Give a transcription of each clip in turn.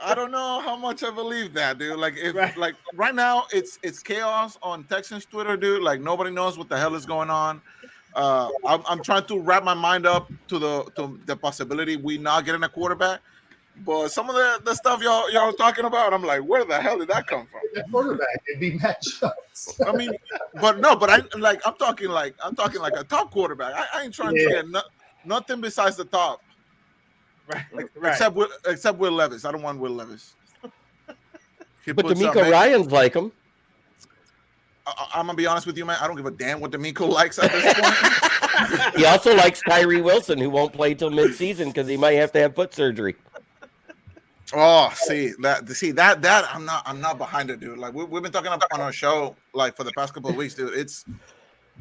I don't know how much I believe that, dude. Like if like right now it's chaos on Texans Twitter, dude. Like nobody knows what the hell is going on. I'm trying to wrap my mind up to the possibility we not getting a quarterback. But some of the stuff y'all talking about, I'm like, where the hell did that come from? The quarterback, it'd be Matt Jones. I mean, but I'm talking like a top quarterback. I ain't trying to get nothing besides the top. Right. Except Will Levis. I don't want Will Levis. But D'Amico Ryans like him. I'm gonna be honest with you, man. I don't give a damn what D'Amico likes at this point. He also likes Tyree Wilson, who won't play till midseason because he might have to have foot surgery. Oh, see that I'm not behind it, dude. Like we've been talking about on our show like for the past couple of weeks, dude. It's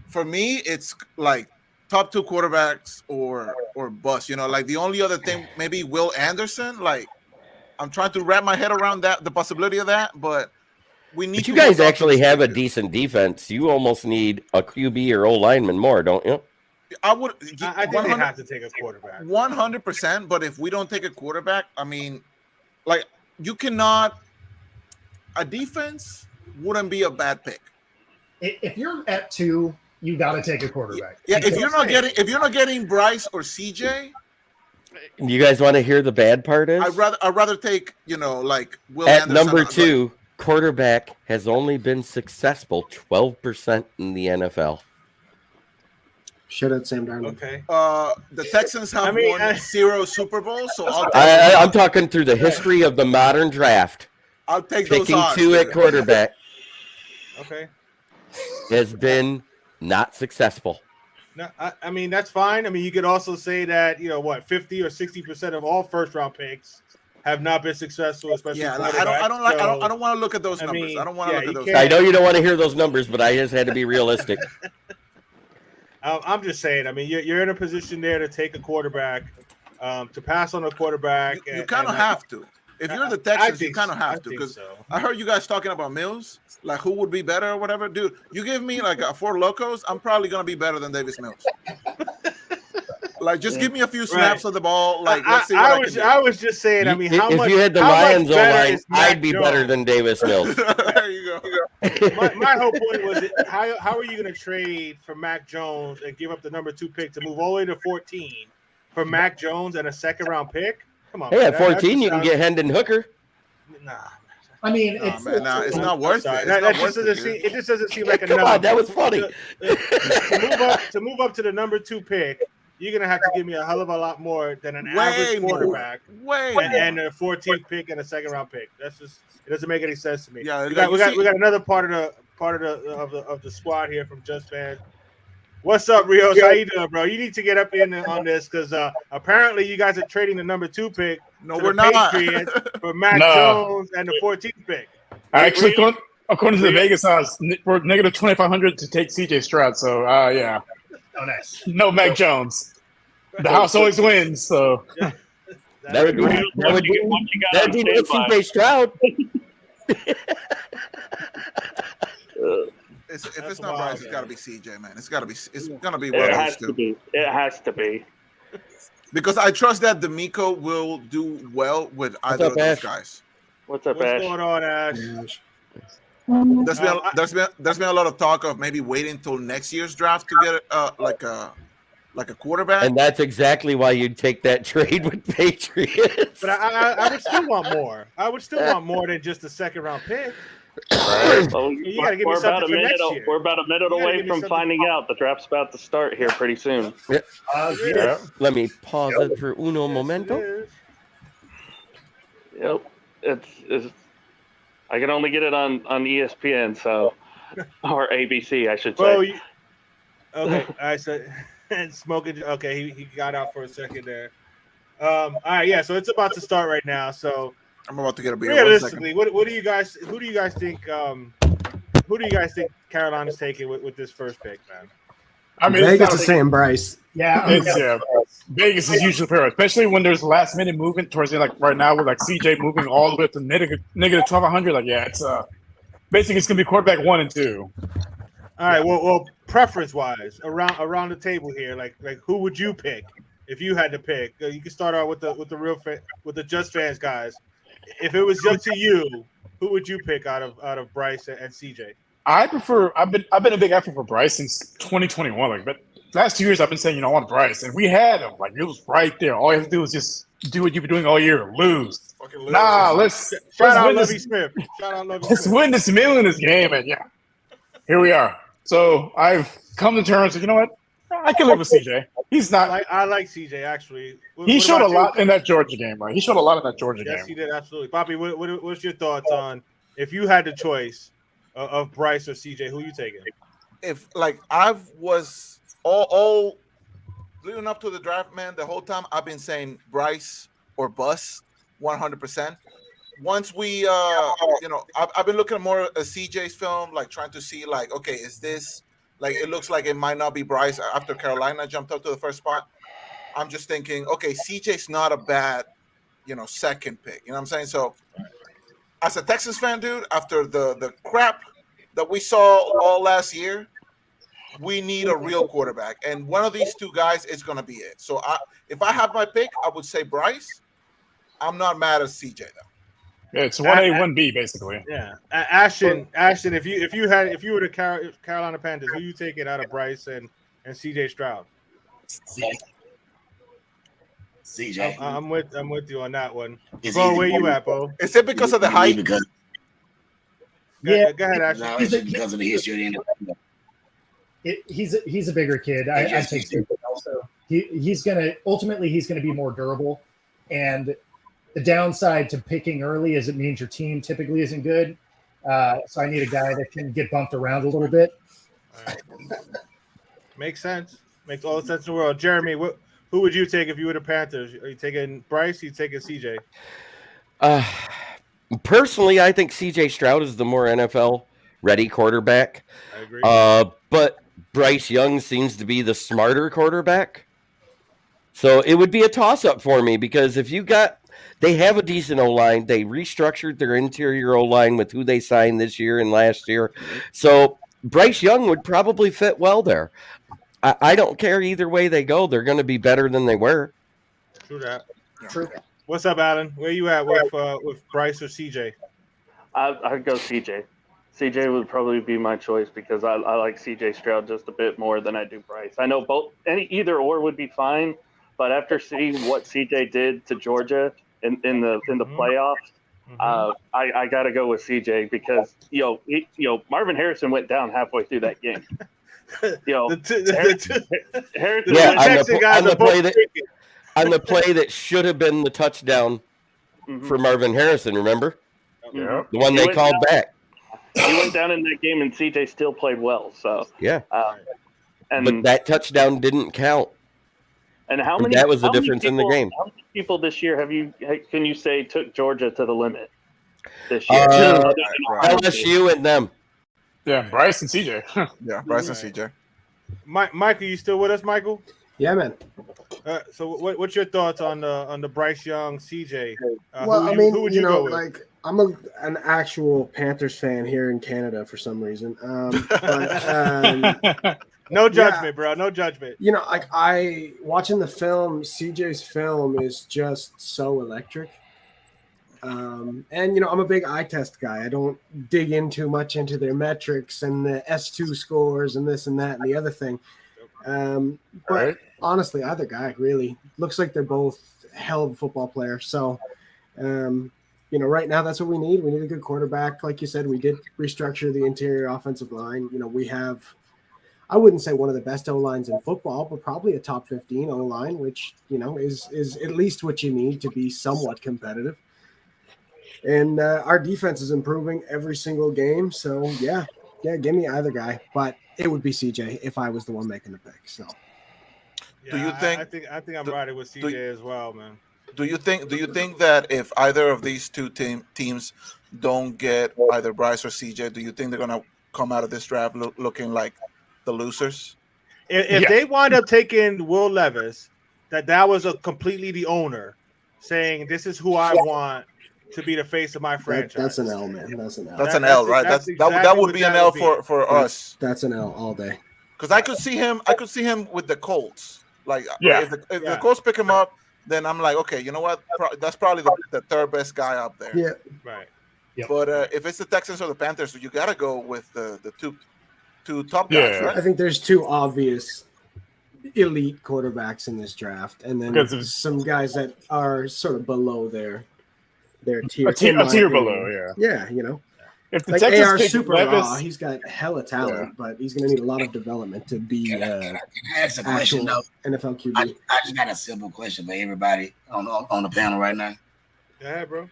for me, it's like top 2 quarterbacks or bust. You know, like the only other thing maybe Will Anderson. Like I'm trying to wrap my head around that, the possibility of that, but we need. But you guys actually have a decent defense. You almost need a QB or O lineman more, don't you? I think they have to take a quarterback. 100%. But if we don't take a quarterback, I mean, like you cannot. A defense wouldn't be a bad pick. If you're at 2, you got to take a quarterback. Yeah, if you're not getting Bryce or CJ. You guys want to hear the bad part is? I'd rather take, like Will at Anderson. Number 2, quarterback has only been successful 12% in the NFL. Shut up, Sam Darnold. Okay. The Texans have won 0 Super Bowls, so I'm talking through the history of the modern draft. I'll take picking those odds, 2 at quarterback. Okay. Has been not successful. No, I mean that's fine. I mean you could also say that 50 or 60% of all first-round picks have not been successful, especially. Yeah, I don't want to look at those numbers. I don't want to look at those. I know you don't want to hear those numbers, but I just had to be realistic. I'm just saying. I mean, you're in a position there to take a quarterback, to pass on a quarterback. You kind of have to. If you're the Texans, you kind of have to. Because I heard you guys talking about Mills, like who would be better or whatever. Dude, you give me like a 4 locos, I'm probably gonna be better than Davis Mills. Like, just give me a few snaps of the ball. Like, let's see what I was just saying. I mean, if you had the Lions O-line, I'd be better than Davis Mills. There you go. My whole point was, how are you going to trade for Mac Jones and give up the number 2 pick to move all the way to 14 for Mac Jones and a 2nd-round pick? Come on. Hey, at 14, you can get Hendon Hooker. Nah. I mean, it's not worth it. It just doesn't seem like enough. Come on, that was funny. To move up to the number 2 pick, you're gonna have to give me a hell of a lot more than an average quarterback, and a 14th pick and a 2nd-round pick. That's just, it doesn't make any sense to me. Yeah, we got another part of the squad here from Just Fans. What's up, Rios? How you doing, bro? You need to get up in on this because apparently you guys are trading the number 2 pick. No, we're not. For Mac Jones and the 14th pick. Actually, according to the Vegas odds, we're negative 2,500 to take CJ Stroud. So, yeah. Oh, nice. No Mac Jones. The house always wins. So that would be CJ Stroud. If it's not Bryce, it's got to be CJ, man. It's gonna be. It has to be. It has to be. Because I trust that D'Amico will do well with either of those guys. What's up, Ash? What's going on, Ash? There's been a lot of talk of maybe waiting until next year's draft to get like a quarterback, and that's exactly why you'd take that trade with Patriots. But I would still want more. I would still want more than just a 2nd-round pick. Right. Well, you got to give me something for next year. We're about a minute away from finding out. The draft's about to start here pretty soon. Yeah. Let me pause it for uno momento. Yep, it's. I can only get it on ESPN, so or ABC, I should say. Okay, all right. So smoking. Okay, he got out for a second there. All right, yeah. So it's about to start right now. So I'm about to get a beer. Realistically, what do you guys? Who do you guys think? Who do you guys think Carolina's taking with this first pick, man? I mean, Vegas is saying Bryce. Yeah, Vegas is usually fair, especially when there's last minute movement towards the like right now with like CJ moving all the way up to negative 1,200. Like, yeah, it's basically it's gonna be quarterback 1 and 2. All right. Well, preference wise, around the table here, like who would you pick if you had to pick? You can start out with the Just Fans guys. if it was up to you, who would you pick out of Bryce and CJ? I've been a big advocate for Bryce since 2021. Like, but last 2 years I've been saying, I want Bryce, and we had him. Like, it was right there. All you have to do is just do what you've been doing all year, lose. Nah, let's Shout out Lovie Let's win this middle in this game, and yeah, here we are. So I've come to terms with, you know what? I can live with CJ. He's not. I like CJ actually. He showed a lot in that Georgia game, right? He showed a lot in that Georgia game. Yes, he did absolutely. Bobby, what's your thoughts on if you had the choice of Bryce or CJ? Who you taking? If I was all leading up to the draft, man, the whole time I've been saying Bryce or bust, 100%. Once we, I've been looking at more at CJ's film, like trying to see, like, okay, is this like it looks like it might not be Bryce after Carolina jumped up to the first spot. I'm just thinking, okay, CJ's not a bad, second pick. You know what I'm saying? So, as a Texas fan, dude, after the crap that we saw all last year, we need a real quarterback, and one of these two guys is going to be it. So, if I have my pick, I would say Bryce. I'm not mad at CJ though. Yeah, it's 1A, 1B basically. Yeah, Ashton, if you were the Carolina Panthers, who you taking out of Bryce and CJ Stroud? CJ. I'm with you on that one. Bo, where you at, Bo? Is it because of the height? Go ahead, Ashton. No, it's because of the history of the NFL. He's a bigger kid. I think CJ also. He's gonna be more durable, and the downside to picking early is it means your team typically isn't good. So I need a guy that can get bumped around a little bit. All right. Makes sense. Makes all the sense in the world. Jeremy, who would you take if you were the Panthers? Are you taking Bryce? Are you taking CJ? Personally, I think CJ Stroud is the more NFL ready quarterback. I agree. But Bryce Young seems to be the smarter quarterback. So it would be a toss-up for me because if you got they have a decent O-line. They restructured their interior O-line with who they signed this year and last year. So Bryce Young would probably fit well there. I don't care either way they go. They're going to be better than they were. True that. True. What's up, Alan? Where you at with Bryce or CJ? I'd go CJ. CJ would probably be my choice because I like CJ Stroud just a bit more than I do Bryce. I know either or would be fine, but after seeing what CJ did to Georgia in the playoffs, I got to go with CJ because Marvin Harrison went down halfway through that game. Harrison on the play that should have been the touchdown for Marvin Harrison. Remember, the one they called back. He went down in that game, and CJ still played well. So yeah, but that touchdown didn't count. And how many? That was the difference in the game. How many people this year can you say took Georgia to the limit this year? LSU and them. Yeah, Bryce and CJ. Yeah, Bryce and CJ. Michael, you still with us, Michael? Yeah, man. So what's your thoughts on the Bryce Young CJ? Who would you go with? Like I'm an actual Panthers fan here in Canada for some reason. No judgment, bro. No judgment. Like watching the film, CJ's film is just so electric. And I'm a big eye test guy. I don't dig in too much into their metrics and the S2 scores and this and that and the other thing. But honestly, either guy really looks like they're both hell of a football player. So, right now that's what we need. We need a good quarterback. Like you said, we did restructure the interior offensive line. We have, I wouldn't say one of the best O-lines in football, but probably a top 15 O-line, which, is at least what you need to be somewhat competitive. And our defense is improving every single game. So, yeah, give me either guy. But it would be CJ if I was the one making the pick. So, yeah, do you think? I think I'm riding with CJ as well, man. Do you think that if either of these two teams don't get either Bryce or CJ, do you think they're gonna come out of this draft looking like the losers? If they wind up taking Will Levis, that was completely the owner saying this is who I want to be the face of my franchise. That's an L, man. That's an L. That's an L, right? That would be an L for us. That's an L all day. Because I could see him with the Colts. Like, if the Colts pick him up, then I'm like, okay, you know what? That's probably the third best guy out there. Yeah. Right. Yep. But if it's the Texans or the Panthers, you got to go with the two top guys, Yeah. right? I think there's two obvious elite quarterbacks in this draft, and then some guys that are sort of below their tier. A tier below, yeah. Yeah, you know. If the Like Texans AR pick super Levis, raw, he's got hella talent, but he's going to need a lot of development to be Can I ask a question actual though? NFL QB. I just got a simple question for everybody on the panel right now. Yeah, bro.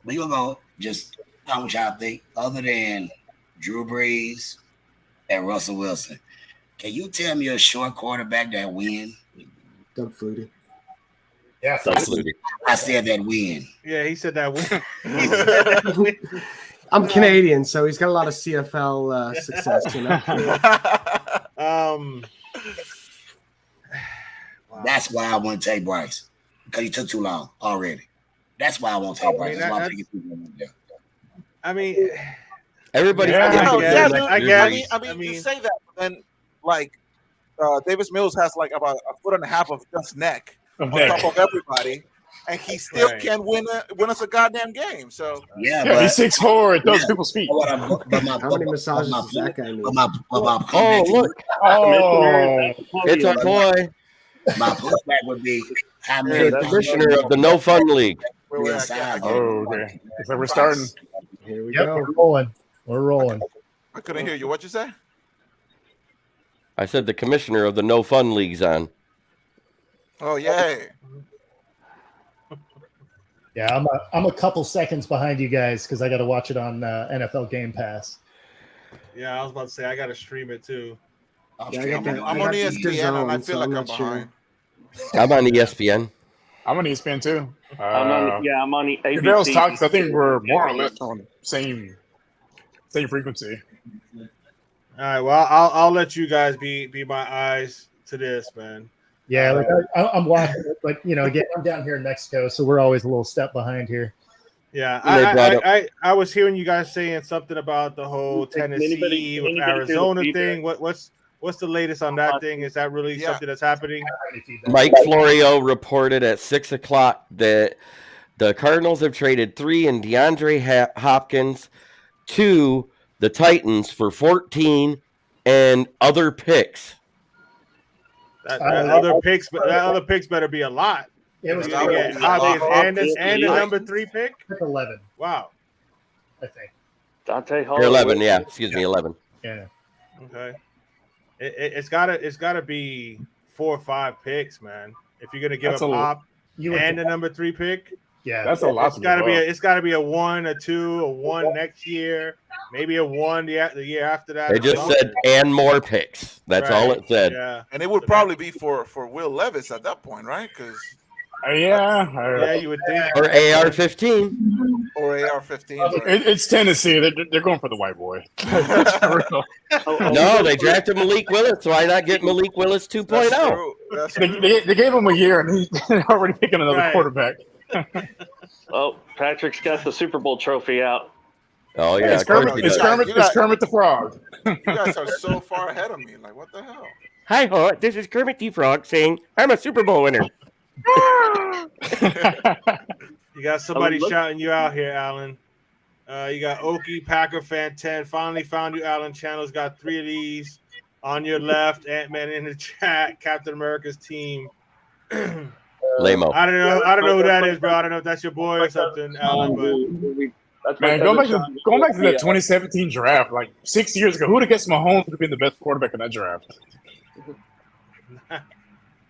We gonna go just how much y'all think other than Drew Brees and Russell Wilson. Can you tell me a short quarterback that win? Doug Flutie. Yeah, I said that win. Yeah, he said that win. I'm Canadian, so he's got a lot of CFL success, you know. Wow. That's why I want to take Bryce because he took too long already. That's why I won't take Bryce. That's why I'm taking people there. I mean, Everybody. I mean, you say that, but then like Davis Mills has like about a foot and a half of just neck on top of everybody, and he still can't win us a goddamn game. So yeah, but he's 6'4", those people's feet. How many massages does that guy need? Oh, look! Oh, it's a boy. My pushback would be how The many commissioner of the No Fun League. Oh, okay. So we're starting. Here we Yep, go. we're rolling. We're rolling. I couldn't hear you. What'd you say? I said the commissioner of the No Fun League's on. Oh, yay. Yeah, I'm a couple seconds behind you guys because I got to watch it on NFL Game Pass. yeah, I was about to say I got to stream it too. Yeah, I got I'm on ESPN, and I feel like I'm not sure. behind. I'm on ESPN. I'm on ESPN too. I'm on the ABC. Those talks, I think we're more or less on same frequency. All right, well, I'll let you guys be my eyes to this, man. Yeah, like I'm watching it, but again, I'm down here in Mexico, so we're always a little step behind here. Yeah, I was hearing you guys saying something about the whole Tennessee with Arizona thing. What's the latest on that thing? Is that really something that's happening? Mike Florio reported at 6:00 that the Cardinals have traded 3 and DeAndre Hopkins to the Titans for 14 and other picks. That other picks better be a lot. It was and a number 3 pick. 11. Wow. I think. Dante Hall. 11, yeah. Excuse me, 11. Yeah. Okay. It's gotta be 4 or 5 picks, man. If you're gonna give a pop and a number 3 pick, yeah, that's a lot. It's gotta be a 1, a 2, a 1 next year, maybe a 1 the year after that. They just said and more picks. That's all it said. Yeah, and it would probably be for Will Levis at that point, right? Because yeah, you would think. Or AR-15. Or AR-15. It's Tennessee. They're going for the white boy. No, they drafted Malik Willis. So why not get Malik Willis 2.0? They gave him a year, and he's already picking another quarterback. Oh, Patrick's got the Super Bowl trophy out. Oh, yeah. It's Kermit the Frog. You guys are so far ahead of me. Like, what the hell? Hi, ho. This is Kermit the Frog saying, I'm a Super Bowl winner. You got somebody shouting you out here, Alan. You got Okie, Packer Fan 10. Finally found you, Alan. Channel's got 3 of these. On your left, Ant-Man in the chat. Captain America's team. Lame-o. I don't know who that is, bro. I don't know if that's your boy or something, Alan. But man, going back to that 2017 draft, like 6 years ago, who would have guessed Mahomes would have been the best quarterback in that draft?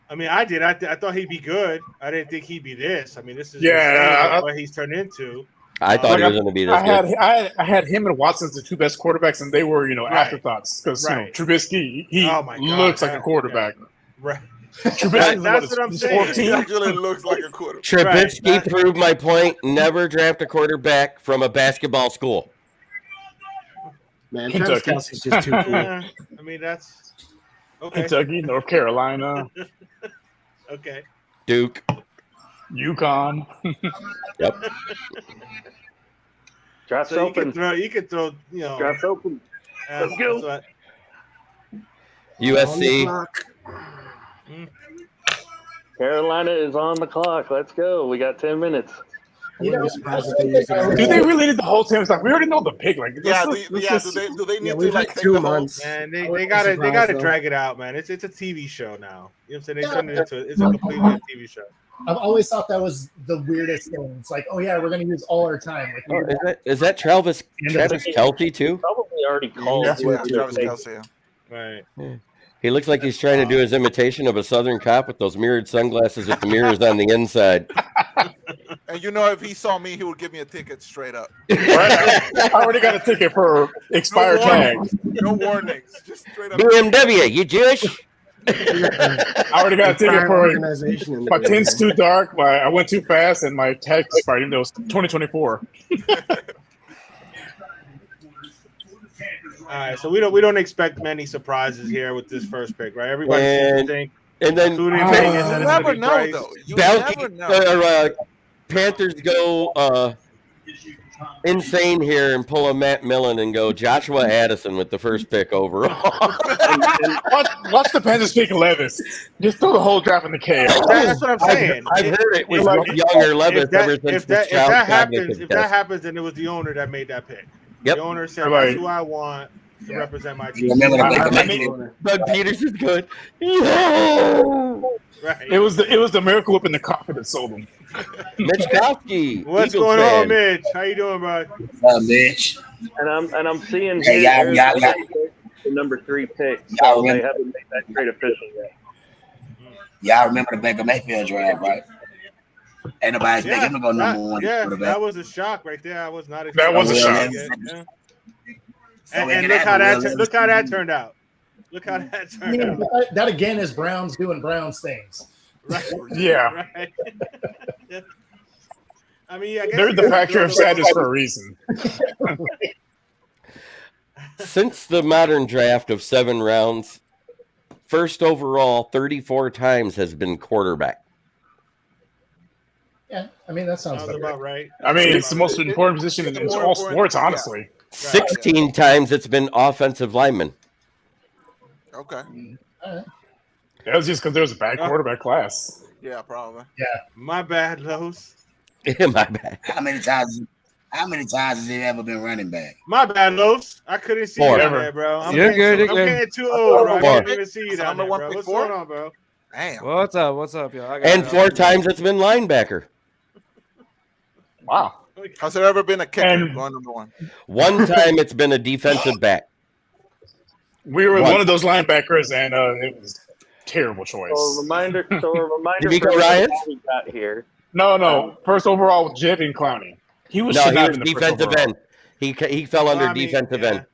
I mean, I did. I thought he'd be good. I didn't think he'd be this. I mean, this is what he's turned into. I thought he was going to be this good. I had him and Watson as the 2 best quarterbacks, and they were, afterthoughts because Trubisky, he looks like a quarterback. Right. Trubisky, that's what I'm saying. He actually looks like a quarterback. Trubisky proved my point. Never draft a quarterback from a basketball school. Man, Travis Kelce's just too cool. I mean, that's okay. Kentucky, North Carolina. Okay. Duke. UConn. Yep. Draft's so open. You can throw. Draft's open. Let's go. USC. Carolina is on the clock. Let's go. We got 10 minutes. You know, do they really need the whole team? It's like we already know the pick. Like, do they need to like 2 months? And they gotta drag it out, man. It's a TV show now. You know what I'm saying? They turned it into it's a completely a TV show. I've always thought that was the weirdest thing. It's like, oh yeah, we're gonna use all our time. Is that Travis Kelce too? Probably already called. Travis Kelce. Right. Yeah. He looks like he's trying to do his imitation of a Southern cop with those mirrored sunglasses with the mirrors on the inside. And you know, if he saw me, he would give me a ticket straight up. Right? I already got a ticket for expired tags. No warnings, just straight up. BMW, you Jewish? I already got a ticket for my tint's too dark. I went too fast, and my tag expired. Even though it was 2024. All right, so we don't expect many surprises here with this first pick, right? Everybody seems to think, and then you never know, though. You never know. Panthers go insane here and pull a Matt Millen and go Joshua Addison with the first pick overall. Watch the Panthers pick Levis. Just throw the whole draft in the chaos. That's what I'm saying. I've heard it was younger Levis ever since if that happens, then it was the owner that made that pick. Yep. The owner said, "That's who I want to represent my team." Doug Peters is good. No! Right. It was the Miracle Whip in the coffin that sold him. Mitch Kowski. What's going on, Mitch? How you doing, bro? Mitch. And I'm seeing hey, the number 3 pick. So they haven't made that trade official yet. Y'all remember the Baker Mayfield draft, right? Ain't nobody expect him to go number 1. Yeah, that was a shock right there. I was not That expecting was a shock. Yeah. And look how that turned out. Look how that turned out. That again is Browns doing Browns things. Right. Yeah. Right. I mean, I guess they're the factor of sadness for a reason. Since the modern draft of 7 rounds, first overall 34 times has been quarterback. Yeah, I mean that sounds about right. I mean, it's the most important position in all sports, honestly. Yeah. 16 times it's been offensive lineman. Okay. That was just because there was a bad quarterback class. Yeah, probably. Yeah. My bad, Los. My bad. How many times has it ever been running back? My bad, Los. I couldn't see you there, bro. You're good. I'm getting too old, bro. I can't even see you down there, bro. What's going on, bro? Damn. What's up, y'all? And 4 times it's been linebacker. Wow. Has there ever been a kicker going number 1? 1 time it's been a defensive back. We were one of those linebackers, and it was a terrible choice. So a reminder D'Amico Ryans? we got here. No. First overall with Jevy and Clowney. He was defensive end. He fell under defensive end.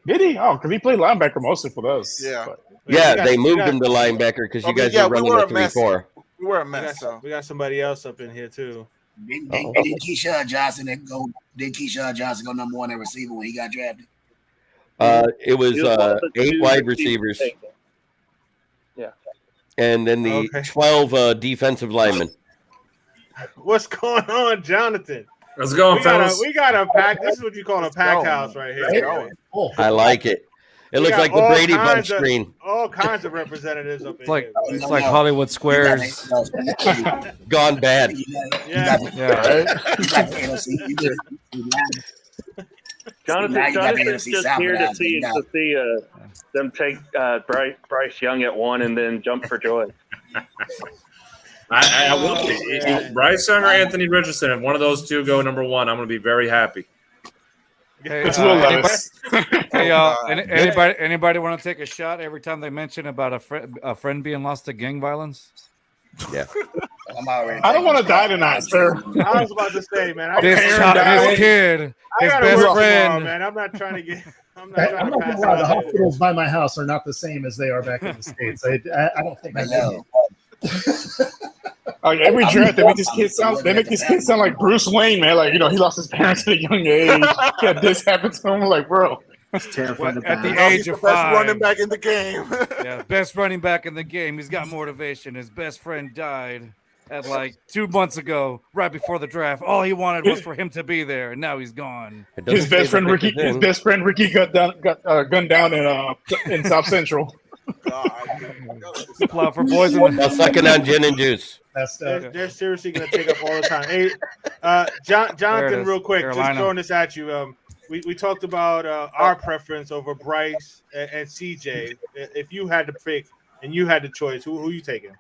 Did he? Oh, because he played linebacker mostly for us. Yeah. But. Yeah, they moved him to linebacker because you guys were running a 3-4. We were a mess. We got somebody else up in here too. Did Keyshawn Johnson go number 1 at receiver when he got drafted? It was 8 wide receivers. Yeah. And then the 12 defensive linemen. What's going on, Jonathan? Let's go, fellas. We got a pack. This is what you call a packed house right here. I like it. It looks like the Brady Bunch screen. All kinds of representatives up in here. It's like Hollywood Squares. Gone bad. Yeah. Jonathan's just here to see them take Bryce Young at 1 and then jump for joy. I will be. Bryce Young or Anthony Richardson, if one of those two go number 1, I'm going to be very happy. It's Will Levis. Hey, y'all, anybody want to take a shot every time they mention about a friend being lost to gang violence? Yeah. I don't want to die tonight, sir. I was about to say, man. This kid, his best friend. Man, I'm not trying to get. I'm not gonna lie. The hospitals by my house are not the same as they are back in the States. I don't think I know. Like every draft, they make these kids sound like Bruce Wayne, man. Like, he lost his parents at a young age. Yeah, this happened to him. Like, bro. At the age of 5. Best running back in the game. Yeah, best running back in the game. He's got motivation. His best friend died at like 2 months ago, right before the draft. All he wanted was for him to be there, and now he's gone. His best friend Ricky got gunned down in South Central. Plow for boys in Now sucking on gin and juice. They're seriously going to take up all the time. Hey, Jonathan, real quick, Carolina. just throwing this at you. We talked about our preference over Bryce and CJ. If you had to pick and you had the choice, who you taking?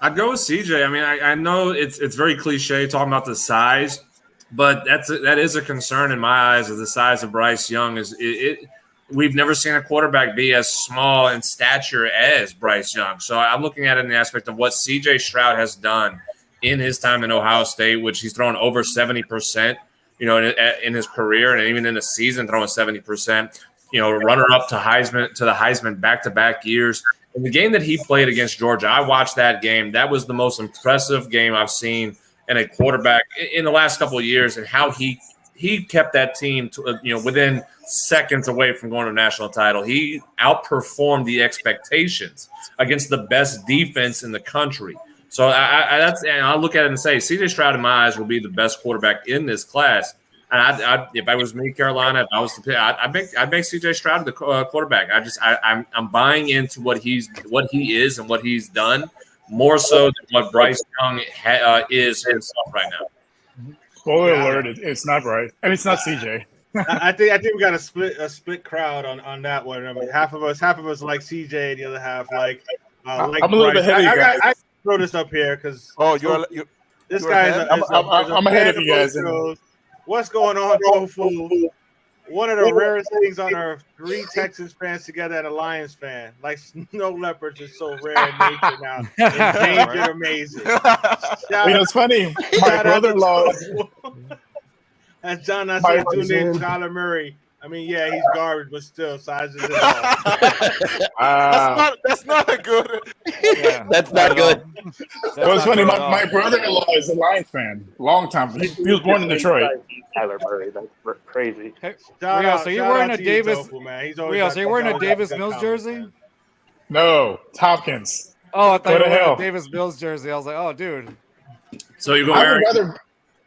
I'd go with CJ. I mean, I know it's very cliche talking about the size, but that is a concern in my eyes. Of the size of Bryce Young we've never seen a quarterback be as small in stature as Bryce Young. So I'm looking at it in the aspect of what CJ Stroud has done in his time in Ohio State, which he's thrown over 70%, in his career, and even in a season throwing 70%, runner up to the Heisman back-to-back years. In the game that he played against Georgia, I watched that game. That was the most impressive game I've seen in a quarterback in the last couple of years, and how he kept that team to, within seconds away from going to a national title. He outperformed the expectations against the best defense in the country. So I look at it and say, CJ Stroud in my eyes will be the best quarterback in this class. And if I was me, Carolina, if I was to pick, I'd make CJ Stroud the quarterback. I'm buying into what he is and what he's done more so than what Bryce Young is himself right now. Spoiler alert! It's not Bryce, and it's not CJ. I think we got a split crowd on that one. I mean, half of us like CJ, and the other half like I'm a little bit ahead of you guys. I throw this up here because this guy is I'm ahead of you guys. What's going on, Tofu? One of the rarest things on earth: 3 Texans fans together and a Lions fan. Like snow leopards is so rare in nature now. Endangered, amazing. It's funny. My brother-in-law. As John, I said, dude named Tyler Murray. I mean, yeah, he's garbage, but still, sizes it all. That's not a good. Yeah, that's not good. It's funny. My brother-in-law is a Lions fan. Long time. He was born in Detroit. Tyler Murray, that's crazy. Hey, Rios, are you wearing a Davis? Rios, are you wearing a Davis Mills jersey? No, Hopkins. Oh, I thought you were wearing a Davis Mills jersey. I was like, oh, dude. So you're wearing.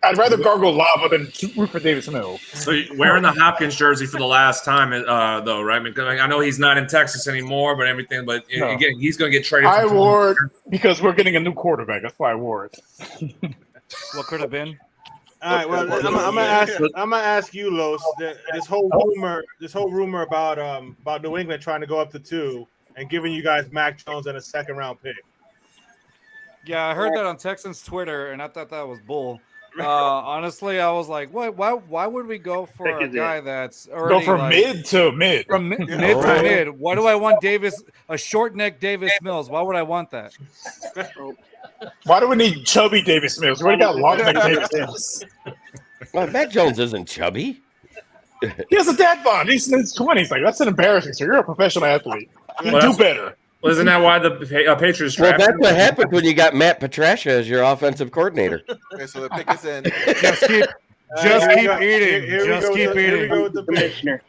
I'd rather gargle lava than root for Davis Mills. So you're wearing the Hopkins jersey for the last time, though, right? Because I know he's not in Texas anymore, but everything. But again, he's going to get traded. I wore it because we're getting a new quarterback. That's why I wore it. What could have been? All right. Well, I'm gonna ask you, Los. This whole rumor about New England trying to go up to 2 and giving you guys Mac Jones and a second-round pick. Yeah, I heard that on Texans Twitter, and I thought that was bull. Honestly, I was like, "What? Why would we go for a guy that's already go from mid to mid? From mid to mid? Why do I want a short neck Davis Mills? Why would I want that? Why do we need chubby Davis Mills? We already got long neck Davis Mills. Well, Mac Jones isn't chubby. He has a dad bod. He's in his 20s. Like, that's an embarrassing. So you're a professional athlete. You do better. Well, isn't that why the Patriots? Well, that's what happened when you got Matt Patricia as your offensive coordinator. Okay, so the pick is in. Just keep eating. Just keep eating. Here we go with the Commissioner.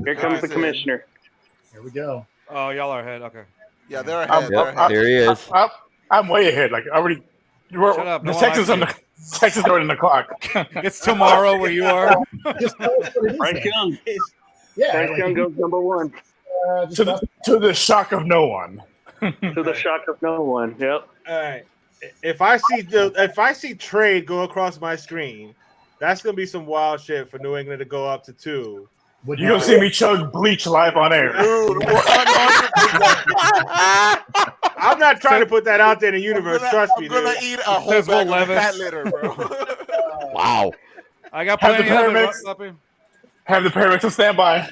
Here comes the commissioner. Here we go. Oh, y'all are ahead. Okay. Yeah, they're ahead. There he is. I'm way ahead. Like, I already. Shut up. The Texans on the Texans are in the clock. It's tomorrow where you are. Just tell us what it is. Bryce Young. Yeah. Bryce Young goes number 1. To the shock of no one. To the shock of no one. Yep. All right. If I see trade go across my screen, that's gonna be some wild shit for New England to go up to 2. You're gonna see me chug bleach live on air. Dude, I'm not trying to put that out there in the universe. Trust me, dude. I'm gonna eat a whole bag of cat litter, bro. Wow. I got plenty of Have the paramedics on standby.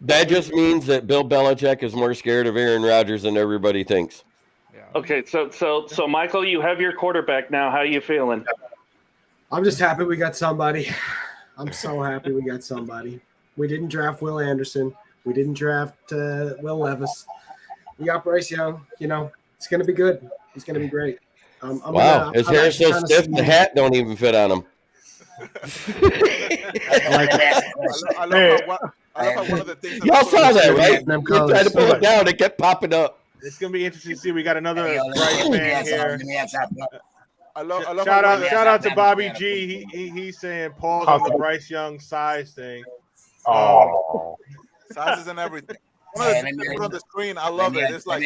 That just means that Bill Belichick is more scared of Aaron Rodgers than everybody thinks. Yeah. Okay, so Michael, you have your quarterback now. How are you feeling? I'm just happy we got somebody. I'm so happy we got somebody. We didn't draft Will Anderson. We didn't draft Will Levis. We got Bryce Young. You know, it's going to be good. It's going to be great. Wow. His hair is so stiff, the hat don't even fit on him. I love how one of the things. Y'all saw that, right? You tried to pull it down, it kept popping up. It's gonna be interesting to see. We got another Bryce fan here. Shout out to Bobby G. He's saying pause on the Bryce Young size thing. Oh, sizes and everything. put on the screen. I love it. It's like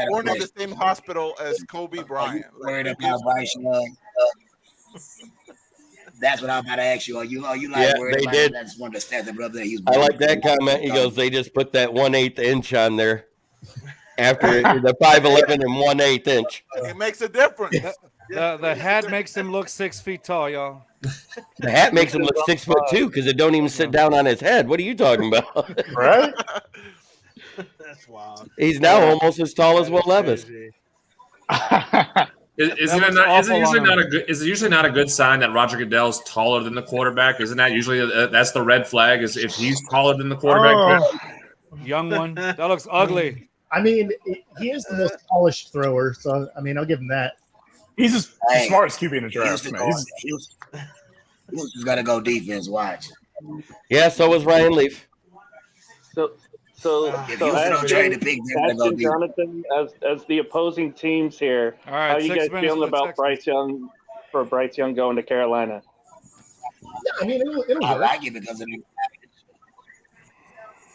born in the same hospital as Kobe Bryant. Worried about Bryce Young. That's what I'm about to ask you. Are you like worried they about did. it? I just wanted to stand up there. I like that comment. He goes, they just put that 1/8 inch on there after the 5'11" and 1/8 inch. It makes a difference. The hat makes him look 6 feet tall, y'all. The hat makes him look 6'2" because it don't even sit down on his head. What are you talking about? Right? That's wild. He's now almost as tall as Will Levis. Is it usually not a good sign that Roger Goodell's taller than the quarterback? Isn't that usually that's the red flag? Is if he's taller than the quarterback? Young one. That looks ugly. I mean, he is the most polished thrower, so I mean, I'll give him that. He's just the smartest QB in the draft, man. He's got to go defense. Watch. Yeah, so was Ryan Leaf. So Jonathan, as the opposing teams here, all right, how are you guys feeling about Bryce Young going to Carolina? Yeah, I mean, it'll I work. like it because of the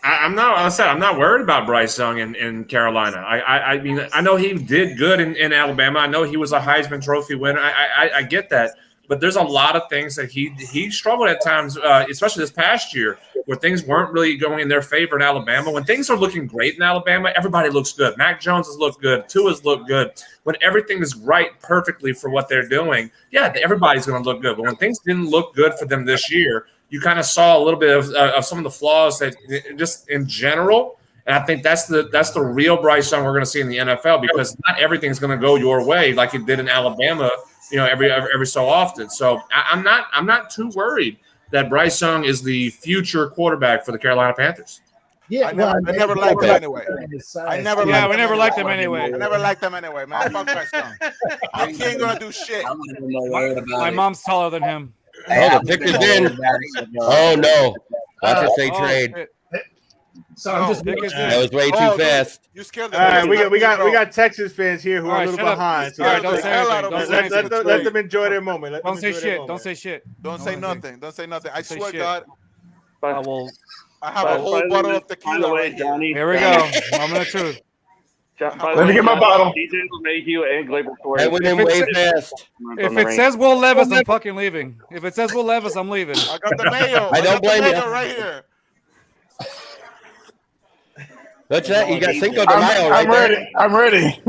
I'm not worried about Bryce Young in Carolina. I mean, I know he did good in Alabama. I know he was a Heisman Trophy winner. I get that. But there's a lot of things that he struggled at times, especially this past year, where things weren't really going in their favor in Alabama. When things are looking great in Alabama, everybody looks good. Mac Jones has looked good. Tua's looked good. When everything is right perfectly for what they're doing, yeah, everybody's going to look good. But when things didn't look good for them this year, you kind of saw a little bit of some of the flaws that just in general. And I think that's the real Bryce Young we're going to see in the NFL, because not everything's going to go your way like it did in Alabama, every so often. So I'm not too worried that Bryce Young is the future quarterback for the Carolina Panthers. Yeah, I never liked him anyway. We never liked him anyway. I never liked him anyway, man. Fuck Bryce Young. He ain't gonna do shit. My mom's taller than him. Oh, the pick is in. Oh no! Watch it say trade. So I'm just that was way too fast. You scared All right, we got Texas fans here who are a little behind. So let them enjoy their moment. Don't say shit. Don't say shit. Don't say nothing. Don't say nothing. I swear to God, I will. I have a whole bottle of tequila right here. Here we go. Moment of truth. Let me get my bottle. That went in way fast. If it says Will Levis, I'm fucking leaving. If it says Will Levis, I'm leaving. I got the mayo. I don't blame you. Right here. What's that? You got Cinco de Mayo right there. I'm ready.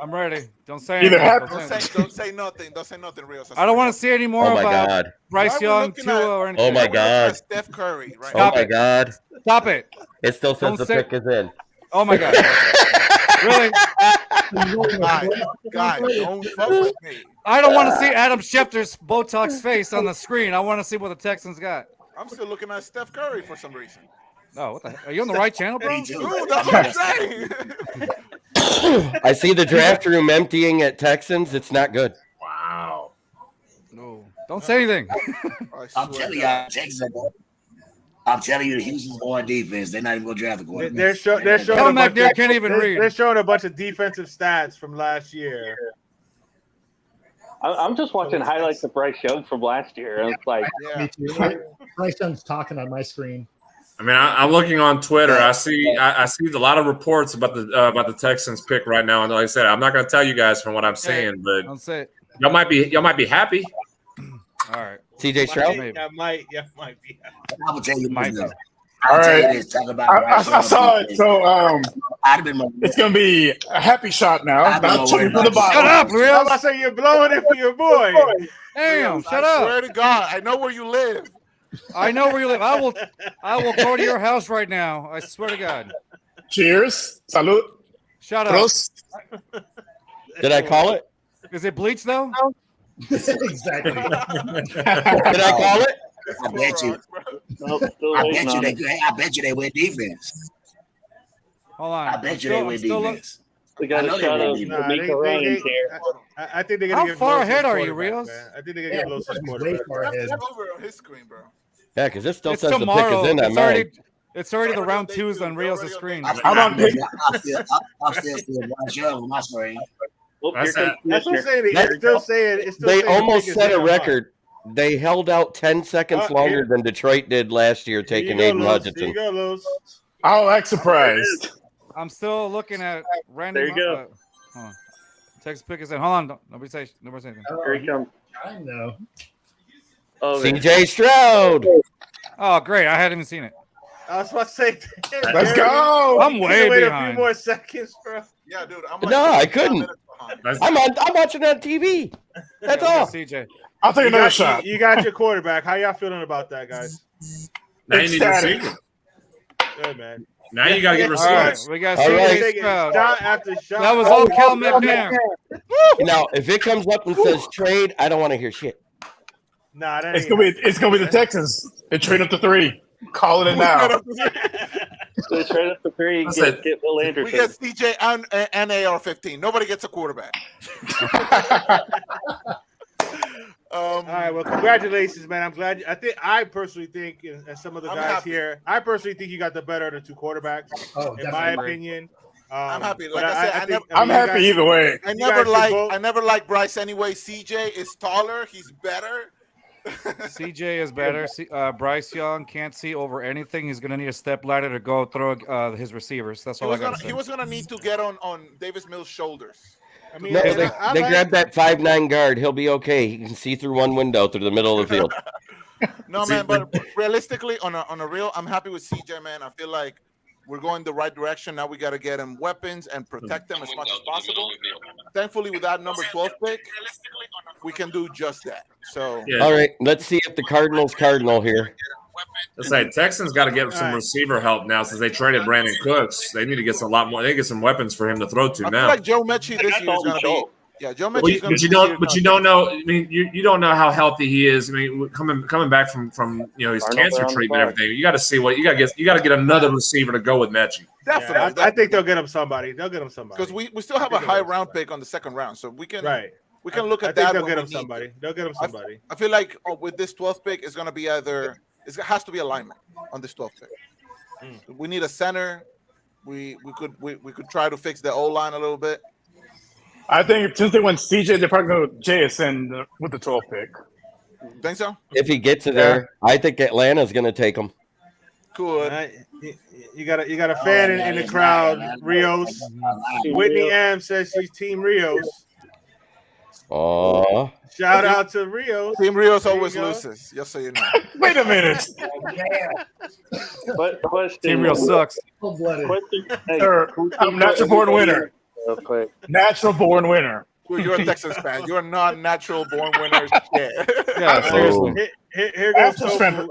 I'm ready. Don't say Either anything. Don't say nothing. Don't say nothing, Rios. I don't want to see any more Oh my about God. Bryce Young, Tua, or anything. Oh my God. Steph Curry. Right? Oh my God. Stop it. It still says the pick is in. Oh my God. Really? Guys, don't fuck with me. I don't want to see Adam Schefter's Botox face on the screen. I want to see what the Texans got. I'm still looking at Steph Curry for some reason. No, what the heck? Are you on the right channel, bro? Dude, that's what I'm saying. I see the draft room emptying at Texans. It's not good. Wow. No. Don't say anything. I'm telling y'all, Texas. I'm telling you, Houston's going defense. They're not even going to draft the quarterback. They're showing. Can't even read. They're showing a bunch of defensive stats from last year. I'm just watching highlights of Bryce Young from last year, and it's like, Me too. Bryce Young's talking on my screen. I mean, I'm looking on Twitter. I see a lot of reports about the Texans pick right now, and like I said, I'm not going to tell you guys from what I'm seeing, but Don't say it. y'all might be happy. All right. CJ Stroud. Yeah, might be. I will tell you, All right. I saw it. So it's gonna be a happy shot now. Not checking for the bottom. Shut up, I'm Rios. about to say you're blowing it for your boy. Damn, shut I up. swear to God, I know where you live. I know where you live. I will go to your house right now. I swear to God. Cheers. Salud. Shut up. Prost. Did I call it? Is it bleach though? Exactly. Did I call it? I bet you. I bet you they win defense. Hold on. I bet you they win defense. we got a shot of Mika Ryan's here. I think they're gonna How give far Los ahead his are you, quarterback, Rios? man. I think they're gonna give Los his Way quarterback. far ahead. It's over on his screen, bro. Yeah, because it still It's says tomorrow. the pick is in on mine. It's already the round twos on Rios' screen. I'm still Bryce Young on my screen. That's what I'm saying. It's still saying. They almost set a record. They held out 10 seconds longer than Detroit did last year, taking Aiden Hutchinson. There you go, Los. I'll act surprised. I'm still looking at Randy. There you go. Hold on. Texas pick is in. Hold on. Nobody say anything. Here he comes. I know. Oh, CJ Stroud. Oh, great. I hadn't even seen it. I was about to say, Let's go. I'm way wait behind. a few more seconds, bro. Yeah, dude. No, I couldn't. I'm watching it on TV. That's all. CJ. I'll take another shot. You got your quarterback. How y'all feeling about that, guys? Now you need Ecstatic. receiver. Good, man. Now you got to get All right, receivers. we got All CJ right. Stroud. Shot after shot. That was all Cal McNair. Now, if it comes up and says trade, I don't want to hear shit. Nah, that It's ain't gonna be the Texans. They trade up to 3. Call it now. So trade up to 3 and get Will We Anderson. get CJ and AR-15. Nobody gets a quarterback. All right, well, congratulations, man. I'm glad. I personally think, and some of the I'm guys happy. here, I personally think you got the better of the 2 quarterbacks. Oh, In my definitely. opinion, I'm happy. but Like I said, I'm happy either way. I You never guys should vote. liked Bryce anyway. CJ is taller. He's better. CJ is better. Bryce Young can't see over anything. He's going to need a step ladder to go through his receivers. That's all I got to say. He was gonna need to get on Davis Mills' shoulders. I mean, No, I they like- grab that 5'9" guard. He'll be okay. He can see through one window through the middle of the field. No, man, but realistically, on a real, I'm happy with CJ, man. I feel like we're going the right direction. Now we got to get him weapons and protect them as much as possible. Thankfully, with that number 12 pick, we can do just that. So, Yeah. All right, let's see if the Cardinal here. Let's say Texans got to get some receiver help now since they traded Brandon Cooks. They need to get a lot more. They get some weapons for him to throw to I now. feel like Joe Mechie this year is going to be. Yeah, Joe Mechie is going to be. But you don't know. I mean, you don't know how healthy he is. I mean, coming back from his Arnold cancer Brown treatment, back. and everything. You got to see what you got to get. You got to get another receiver to go with Mechie. Definitely. I think they'll get him somebody. Because we still have a high round pick on the second round, so we can we can look at I that. think they'll when get we him need somebody. They'll get him somebody. I feel like with this 12th pick, it's going to be either it has to be alignment on this 12th pick. We need a center. We could try to fix the O line a little bit. I think since they went CJ, they're probably going to JSN with the 12th pick. Think so? If he gets it there, I think Atlanta's going to take him. Cool. You got a fan in the crowd, Rios. Whitney M says she's Team Rios. Oh, Shout out to Rios. Team Rios There you always go. loses. Just so you know. Wait a minute. But question. Team Real sucks. Question. Sir, I'm natural born winner. Real quick. Natural born winner. You're a Texans fan. You're not natural born winners. Yeah, seriously. Here goes Tofu.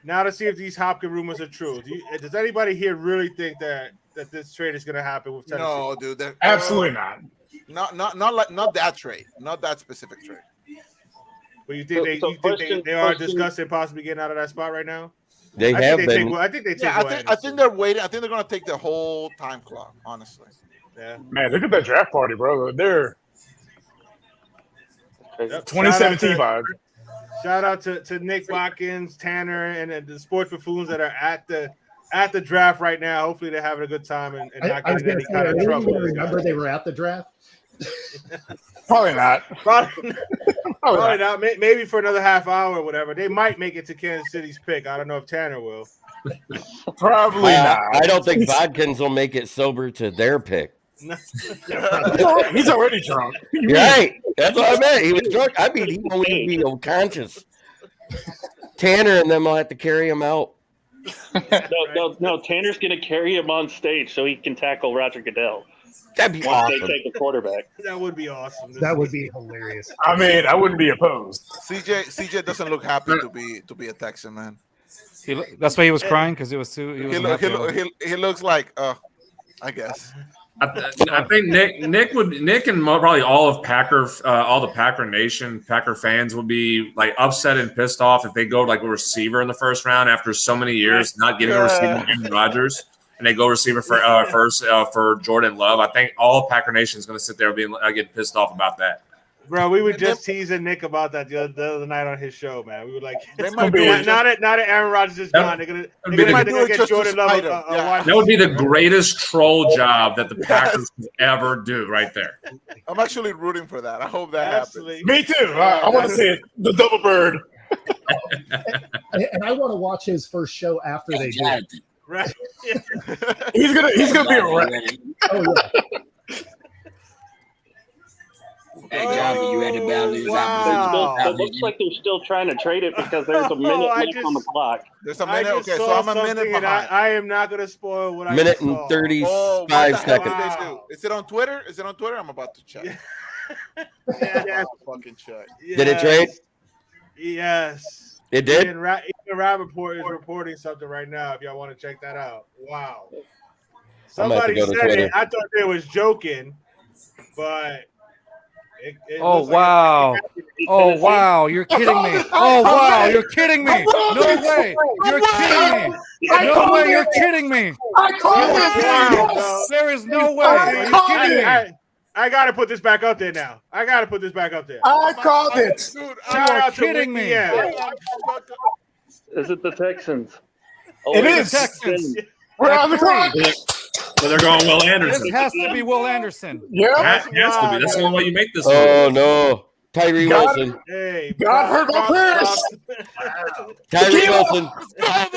Now to see if these Hopkins rumors are true. Does anybody here really think that this trade is going to happen with Tennessee? No, dude. Absolutely not. Not that trade. Not that specific trade. But you think they are discussing possibly getting out of that spot right now? They have been. I think they take. Yeah, I think they're waiting. I think they're going to take the whole time clock. Honestly. Yeah. Man, look at that draft party, bro. They're 2017 vibe. Shout out to Nick Watkins, Tanner, and the sports buffoons that are at the draft right now. Hopefully they're having a good time and not getting any kind of trouble. Remember they were at the draft? Probably not. Probably not. Maybe for another half hour or whatever. They might make it to Kansas City's pick. I don't know if Tanner will. Probably not. I don't think Bodkins will make it sober to their pick. He's already drunk. Right. That's what I meant. He was drunk. I mean, he won't even be unconscious. Tanner and them will have to carry him out. No. Tanner's going to carry him on stage so he can tackle Roger Goodell. That'd be Once awesome. they take a quarterback. That would be awesome. That would be hilarious. I mean, I wouldn't be opposed. CJ doesn't look happy to be a Texan, man. That's why he was crying because it was too. He looks like I guess. I think Nick and probably all of all the Packer Nation, Packer fans would be like upset and pissed off if they go like a receiver in the first round after so many years not getting a receiver from Aaron Rodgers, and they go receiver for Jordan Love. I think all Packer Nation is going to sit there and get pissed off about that. Bro, we were just teasing Nick about that the other night on his show, man. We were like, They might do it now that Aaron Rodgers is gone, they're gonna get Jordan Love. That would be the greatest troll job that the Packers could ever do, right there. I'm actually rooting for that. I hope that happens. Me too. I want to see it. The double bird. And I want to watch his first show after they do it. Right. He's gonna be a wreck. Oh yeah. Hey, Jonathan, you had to balance this out. It looks like they're still trying to trade it because there's a minute left on the clock. There's a minute. Okay, so I'm a minute behind. I am not going to spoil what I Minute saw. and 35 seconds. Wow. Is it on Twitter? I'm about to check. Yeah. Fucking check. Yes. Did it trade? Yes. It did? Ian Rappaport is reporting something right now if y'all want to check that out. Wow. Somebody said it. I thought they was joking, but... wow. You're kidding me. Oh, wow. You're kidding me. No way. You're kidding me. No way. You're kidding me. I called it. There is no way. Are you kidding me? I got to put this back up there now. I called it. Dude, You're kidding me. Is it the Texans? It is. Texans. We're on the clock. So they're going Will Anderson. This has to be Will Anderson. Yeah. That has to be. That's the only way you make this. Oh, no. Tyree Wilson. Hey, God heard my prayers. Tyree Wilson.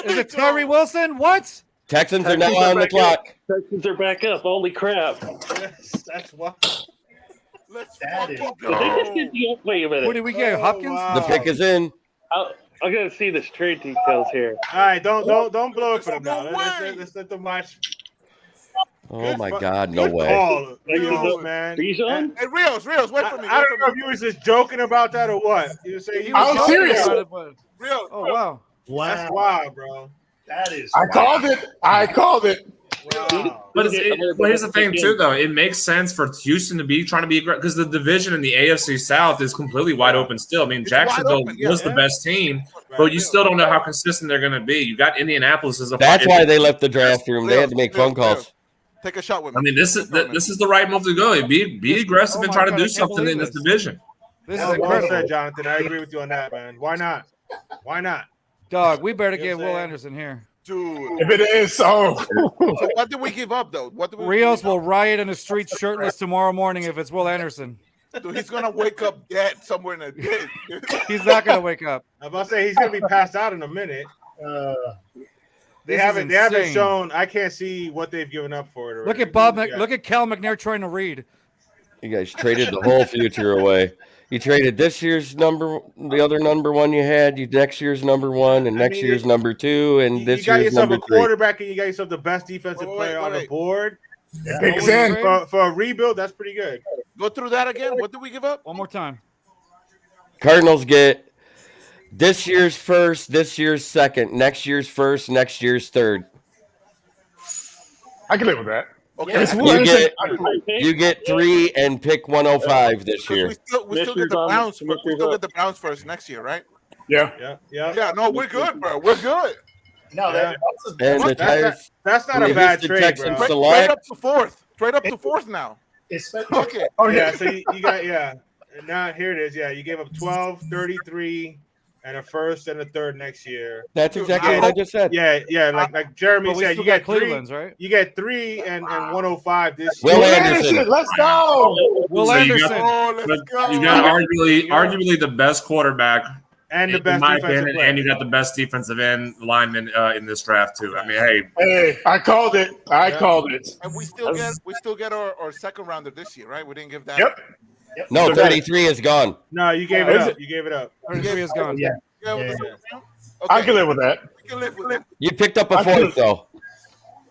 Is it Tyree Wilson? What? Texans are now on the clock. Texans are back up. Holy crap. Yes, that's what. Let's That is- fucking Did they just go. get the wait a minute. What did we get? Hopkins? wow. The pick is in. I gotta see the trade details here. All right, don't blow it for them now. Let's let them watch. Oh, my God. No Good way. call, Rios, man. Rios? Hey, Rios, wait for me. I don't know if you was just joking about that or what. You say you I was joking serious. about it, Rios. Oh, wow. That's wild, bro. That is. I called it. Wow. But here's the thing, too, though. It makes sense for Houston to be trying to be aggressive because the division in the AFC South is completely wide open still. I mean, It's Jacksonville wide open, yeah. was the best team, but you still don't know how consistent they're going to be. You got Indianapolis as a That's why they left the draft room. They had to make phone calls. Take a shot with me. I mean, this is the right move to go. Be aggressive and try to do something in this division. This is Well incredible. said, Jonathan. I agree with you on that, man. Why not? Dog, we better You know get what I'm Will saying? Anderson here. Dude. If it is, So what did we give up, though? Rios will riot in the streets shirtless tomorrow morning if it's Will Anderson. Dude, he's going to wake up dead somewhere in a ditch. He's not going to wake up. I'm about to say he's gonna be passed out in a minute. They This is haven't insane. shown. I can't see what they've given up for it already. Look at Look at Cal McNair trying to read. You guys traded the whole future away. You traded this year's the other number one you had, next year's number one, and next year's number two, and this you got year's yourself number a three. quarterback, and you got yourself the best defensive player on the board. Pick's in. For a rebuild, that's pretty good. Go through that again. What did we give up? One more time. Cardinals get this year's first, this year's second, next year's first, next year's third. I can live with that. Okay. You get 3 and pick 105 this year. We still get the Browns. We still get the Browns first next year, right? Yeah. Yeah. No, we're good, bro. We're good. No, And the Titans. That's not a bad trade, bro. Trade up to fourth. Trade up to fourth now. Okay. Oh yeah. So you got And now here it is. Yeah, you gave up 12, 33, and a first and a third next year. That's exactly what I just said. Yeah. Like Jeremy said, you get Cleveland's, right? You get 3 and 105 this year. Will Anderson. Let's go. Will Anderson. Let's go. You got arguably the best quarterback and the best in my defensive opinion, player. and you got the best defensive end lineman in this draft too. I mean, hey, I called it. I called it. And we still get our second rounder this year, right? We didn't give that. Yep. No, 33 is gone. No, you gave it up. You gave it up. 33 is gone. Yeah. Okay. I can live with that. We can live with it. You picked up a fourth, though.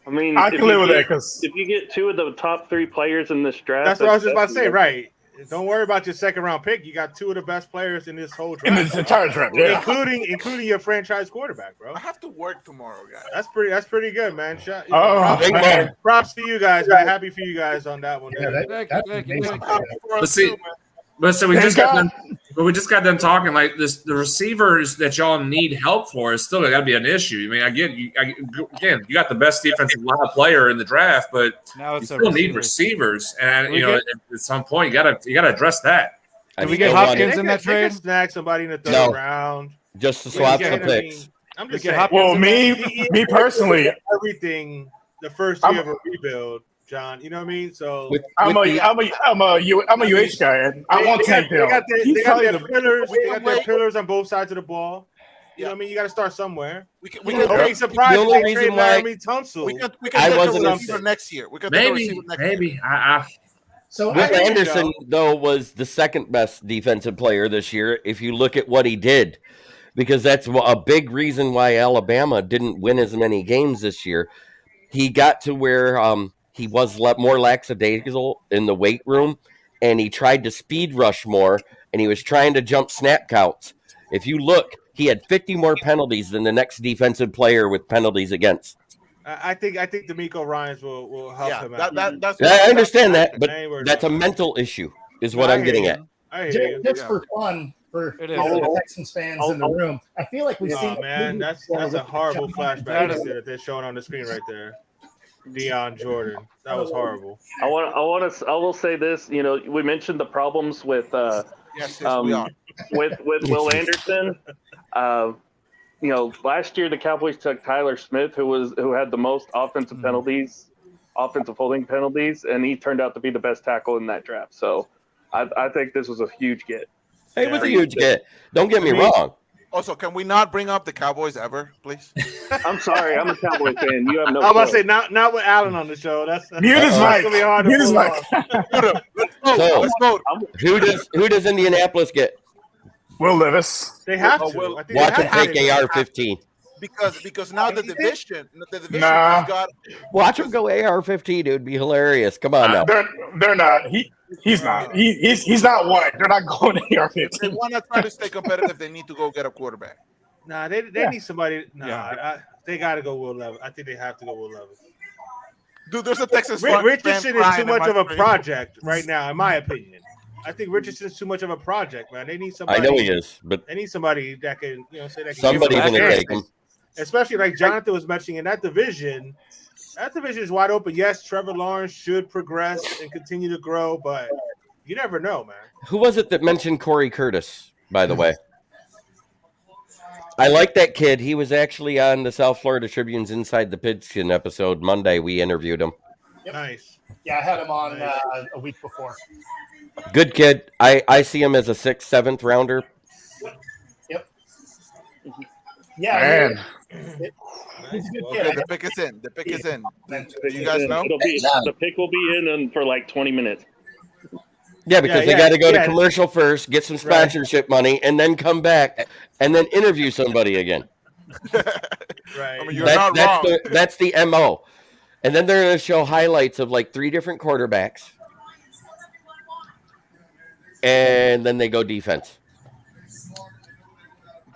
I mean, I can live with that because if you get 2 of the top 3 players in this draft, That's what I was just about to say. Right. Don't worry about your second round pick. You got 2 of the best players in this whole in draft, this entire draft, yeah. including your franchise quarterback, bro. I have to work tomorrow, guys. That's pretty good, man. Props to you guys, man. Happy for you guys on that one. Yeah, Thank you. But so we just got done talking like this. The receivers that y'all need help for is still got to be an issue. I mean, again, you got the best defensive line player in the draft, but Now you it's still need receivers, and at some point you got to address that. Did we get Hopkins in that trade? Snag somebody in the third round. Just to swap the picks. I'm just get saying. Hopkins Well, me personally, everything the first year of a rebuild, John. You know what I mean? So I'm a UH guy, and I want Tank Hill. They got their pillars. They got their pillars on both sides of the ball. You know what I mean? You got to start somewhere. We can be surprised The if only they trade reason why- Laramie Tunsil. we can I take wasn't a a- receiver next year. We can take a receiver next year. Maybe. So Will I hear you, Anderson, Joe. though, was the second best defensive player this year if you look at what he did, because that's a big reason why Alabama didn't win as many games this year. He got to where he was more lackadaisical in the weight room, and he tried to speed rush more, and he was trying to jump snap counts. If you look, he had 50 more penalties than the next defensive player with penalties against. I think D'Amico Ryans will help him out. That's I understand that, but I ain't worried that's a about mental issue, is what I I'm hear getting you. at. I hear you. just for fun, for It the is. Texans fans in the room, I feel like we've seen. Oh man, that's a horrible flashback that they're showing on the screen right there. Deion Jordan, that was horrible. I will say this. You know, we mentioned the problems with Yes, we are. with Will Anderson. You know, last year the Cowboys took Tyler Smith, who had the most offensive holding penalties, and he turned out to be the best tackle in that draft. So, I think this was a huge get. It was a huge get. Don't get me wrong. Also, can we not bring up the Cowboys ever, please? I'm sorry, I'm a Cowboy fan. You have no. I'm about to choice. say not with Allen on the show. That's Mute his mic. gonna be hard to Mute his pull mic. off. So, Let's vote. who does Indianapolis get? Will Levis. They have Oh, to. well, I think Watch they him have take to. AR-15. Because now the division Nah. has got. Watch him go AR-15. It would be hilarious. Come on now. They're not. He's not. He's not white. They're not going to If they AR-15. want to try to stay competitive, they need to go get a quarterback. Nah, they need somebody. Nah, they got to go Will Levis. I think they have to go Will Levis. Dude, there's a Texas Richardson is too much of a project. project right now, in my opinion. I think Richardson is too much of a project, man. They need somebody. I know he is, but They need somebody that can, say that. Can somebody's give them going a to chance. take him. Especially like Jonathan was mentioning in that division. That division is wide open. Yes, Trevor Lawrence should progress and continue to grow, but you never know, man. Who was it that mentioned Corey Curtis, by the way? I like that kid. He was actually on the South Florida Tribune's Inside the Pigskin episode Monday. We interviewed him. Nice. Yeah, I had him on a week before. Good kid. I see him as a 6th, 7th rounder. Yep. Yeah, Man. he's a good Okay, kid. the pick is in. The pick is in. You guys know? The pick will be in for like 20 minutes. Yeah, because they Yeah, got to go yeah. to commercial first, get some sponsorship money, and then come back and then interview somebody again. Right. I mean, you're not wrong. That's the MO. And then they're going to show highlights of like 3 different quarterbacks. And then they go defense.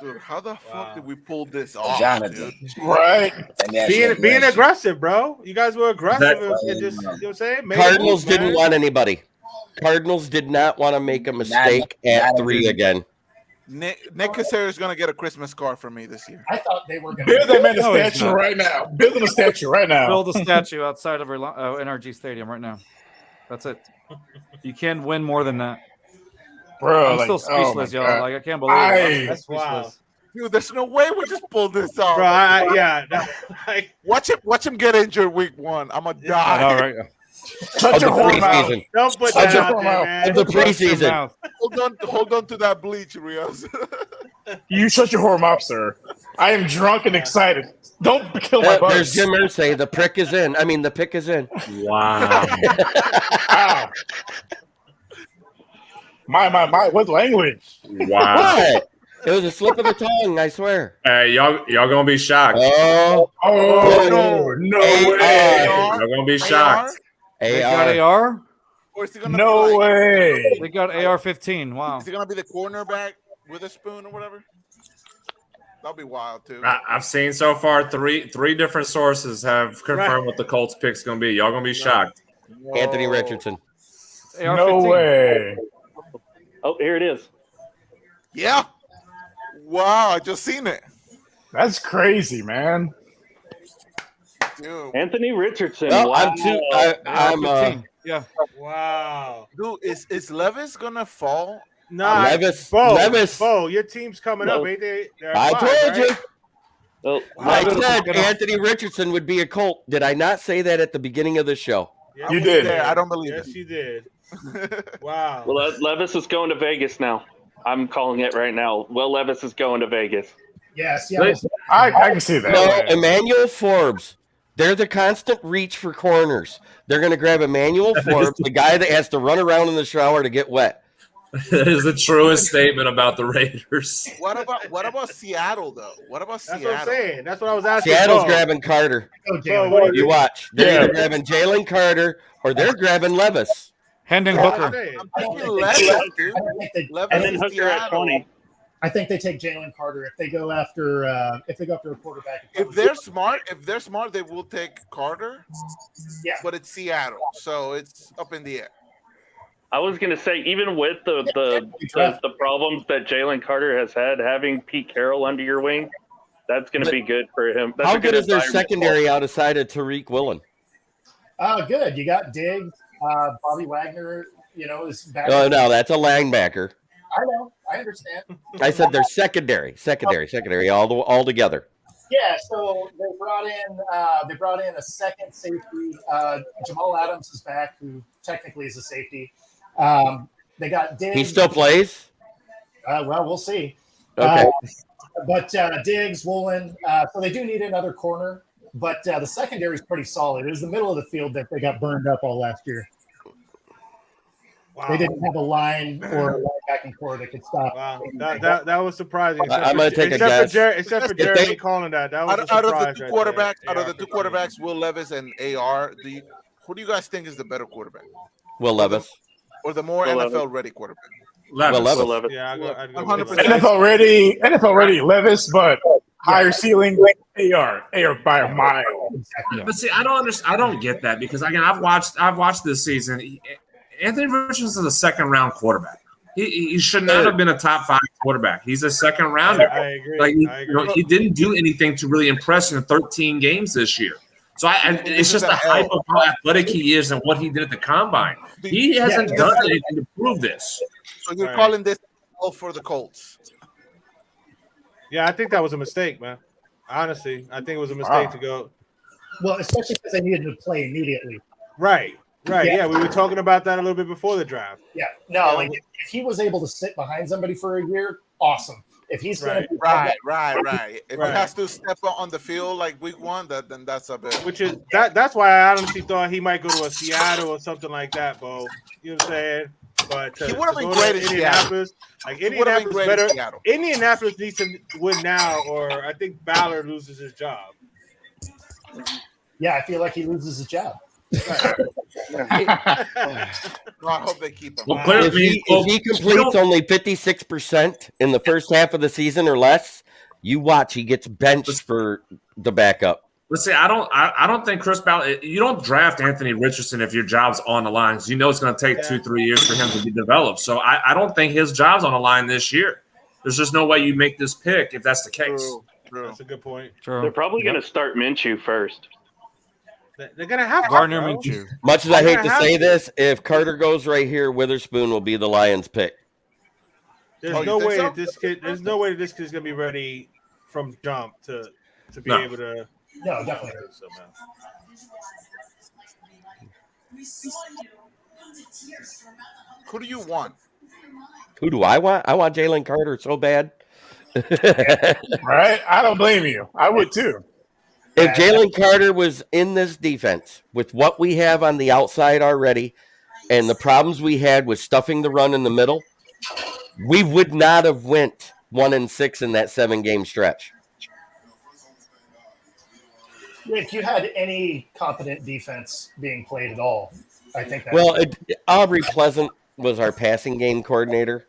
Dude, how the fuck did we pull this off, Jonathan. dude? Right. Being aggressive, bro. You guys were aggressive. And just, you know what I'm saying? Made Cardinals moves, man. didn't want anybody. Cardinals did not want to make a mistake at 3 again. Nick Casario is gonna get a Christmas card from me this year. I thought they were going Build to. that man a No, he's statue not. right now. Build him a statue right now. Build a statue outside of NRG Stadium right now. That's it. You can't win more than that. Bro, I'm like, still speechless, oh my y'all. God. Like I can't believe it. That's wild. Dude, there's no way we just pulled this off. Bro, like, Watch him get injured week 1. I'm gonna I die. know, right? Shut your Of the whore mouth. preseason. don't put Shut that your out mouth. there, man. Of the preseason. Mouth. Hold on to that bleach, Rios. You shut your whore mouth, sir. I am drunk and excited. Don't kill my There's buzz. Jim Irsay. The pick is in. The pick is in. Wow. Wow. My, what language? Wow. What? It was a slip of the tongue, I swear. Hey, y'all gonna be shocked. Oh, Oh, no way. Y'all gonna be shocked. They got AR. AR. Or is he gonna No be like, way. They got AR-15. Wow. Is he gonna be the cornerback with a spoon or whatever? That'll be wild too. I've seen so far three different sources have confirmed what the Colts pick's gonna be. Y'all gonna be shocked. Anthony Whoa. Richardson. AR-15. No way. Oh, here it is. Yeah. Wow, I just seen it. That's crazy, man. Dude. Anthony Richardson. Well, wow. I'm AR-15. Yeah. Wow. Dude, is Levis gonna fall? Nah, Levis. Bo, your team's coming up, ain't they? They're I five, told you. right? Oh, I Levis is said gonna- Anthony Richardson would be a Colt. Did I not say that at the beginning of the show? Yes, You did. Yeah, I don't believe Yes, it. you did. Wow. well, Levis is going to Vegas now. I'm calling it right now. Will Levis is going to Vegas. Yeah, Seattle. I can see that. No, Emmanuel Forbes. They're the constant reach for corners. They're going to grab Emmanuel Forbes, the guy that has to run around in the shower to get wet. That is the truest statement about the Raiders. What about Seattle though? What about Seattle? That's what I'm saying. That's what I was asking. Seattle's grabbing Carter. You watch. They're either grabbing Jalen Carter or they're grabbing Levis. Hendon Hooker. I'm thinking Levis, dude. And then Hooker at 20. I think they take Jalen Carter if they go after a quarterback. If they're smart, they will take Carter. Yeah, but it's Seattle, so it's up in the air. I was gonna say, even with the problems that Jalen Carter has had, having Pete Carroll under your wing, that's gonna be good for him. That's How good is their secondary outside of Tariq Woolen? Good. You got Diggs, Bobby Wagner. Is back. Oh no, that's a linebacker. I know. I understand. I said they're secondary all together. Yeah, so they brought in a second safety. Jamal Adams is back, who technically is a safety. They got Diggs. He still plays? Well, we'll see. Okay. But Diggs, Woolen. So they do need another corner, but the secondary is pretty solid. It was the middle of the field that they got burned up all last year. Wow. They didn't have a line or a linebacking core that could stop. Wow, that was surprising. I'm going to take a guess. Except for Jeremy calling that. That was out of the two quarterbacks, Will Levis and AR. Who do you guys think is the better quarterback? Will Levis, or the more NFL ready quarterback? Levis. Yeah, I'd go 100%. NFL ready, Levis, but higher ceiling AR by a mile. But see, I don't get that because again, I've watched this season. Anthony Richardson is a second round quarterback. He should not have been a top 5 quarterback. He's a second rounder. I agree. He didn't do anything to really impress in 13 games this year. So it's just the hype of how athletic he is and what he did at the combine. He hasn't done anything to prove this. So you're calling this for the Colts? Yeah, I think that was a mistake, man. Honestly, I think it was a mistake to go. Well, especially because they needed to play immediately. Right. Yeah, we were talking about that a little bit before the draft. Yeah, no, like if he was able to sit behind somebody for a year, awesome. If he's going to be right. If he has to step on the field like week 1, then that's a bit. Which is that's why I honestly thought he might go to a Seattle or something like that, Bo. You know what I'm saying? But he would have been great in Indianapolis. Like Indianapolis better. Indianapolis needs to win now, or I think Ballard loses his job. Yeah, I feel like he loses his job. Well, I hope they keep him. If he completes only 56% in the first half of the season or less, you watch he gets benched for the backup. Let's say I don't think Chris Ballard. You don't draft Anthony Richardson if your job's on the line. You know it's going to take 2-3 years for him to be developed. So I don't think his job's on the line this year. There's just no way you make this pick if that's the case. True. That's a good point. They're probably going to start Minshew first. They're going to have Gardner Minshew. Much as I hate to say this, if Carter goes right here, Witherspoon will be the Lions' pick. There's no way that this kid's going to be ready from jump to be able to. No, definitely. Who do you want? Who do I want? I want Jalen Carter so bad. Right? I don't blame you. I would too. If Jalen Carter was in this defense with what we have on the outside already and the problems we had with stuffing the run in the middle, we would not have went 1-6 in that 7-game stretch. If you had any confident defense being played at all, I think that. Well, Aubrey Pleasant was our passing game coordinator,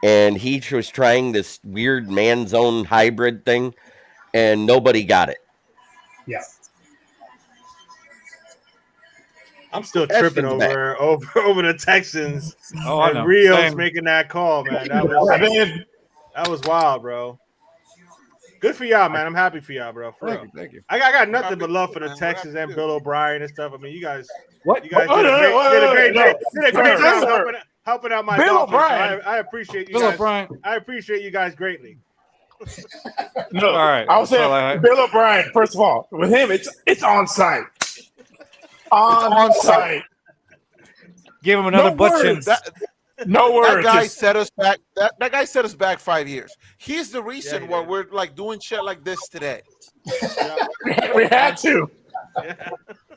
and he was trying this weird man zone hybrid thing, and nobody got it. Yeah. I'm still tripping over the Texans and Rios making that call, man. That was wild, bro. Good for y'all, man. I'm happy for y'all, bro. Thank you. I got nothing but love for the Texans and Bill O'Brien and stuff. I mean, you guys did a great job helping out my Bill Dolphins. O'Brien. I appreciate you Bill guys. O'Brien. I appreciate you guys greatly. No, all right. I was saying Bill O'Brien. First of all, with him, it's on site. On site. Give him another butt chin. No words. That guy set us back. That guy set us back 5 years. He's the reason why we're like doing shit like this today. We had to.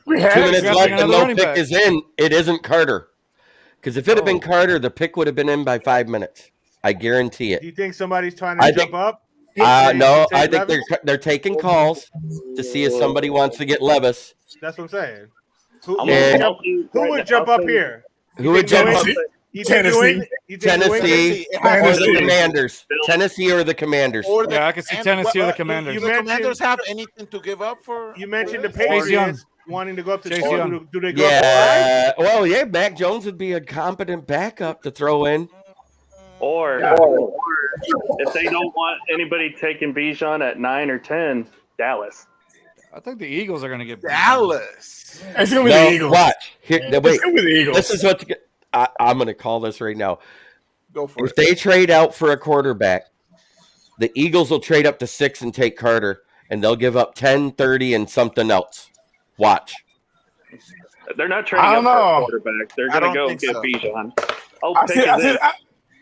We 2 had minutes to. left, the low pick is in. It isn't Carter. Because if it had been Carter, the pick would have been in by 5 minutes. I guarantee it. Do you think somebody's trying to jump up? No, I think they're taking calls to see if somebody wants to get Levis. That's what I'm saying. Who would jump up here? Who would jump up? Tennessee. Tennessee or the Commanders. Tennessee or the Commanders. Yeah, I can see Tennessee or the Commanders. Do the Commanders have anything to give up for? You mentioned the Patriots wanting to go up to Chase 12. Young. Do they go up to 5? Well, yeah, Mac Jones would be a competent backup to throw in. Or if they don't want anybody taking Bijan at 9 or 10, Dallas. I think the Eagles are going to get Dallas. It's going to be the Eagles. Watch. Wait. It's going to be the Eagles. This is what I'm going to call this right now. Go for it. If they trade out for a quarterback, the Eagles will trade up to 6 and take Carter, and they'll give up 10, 30, and something else. Watch. They're not trading up for a quarterback. They're going to go get Bijan.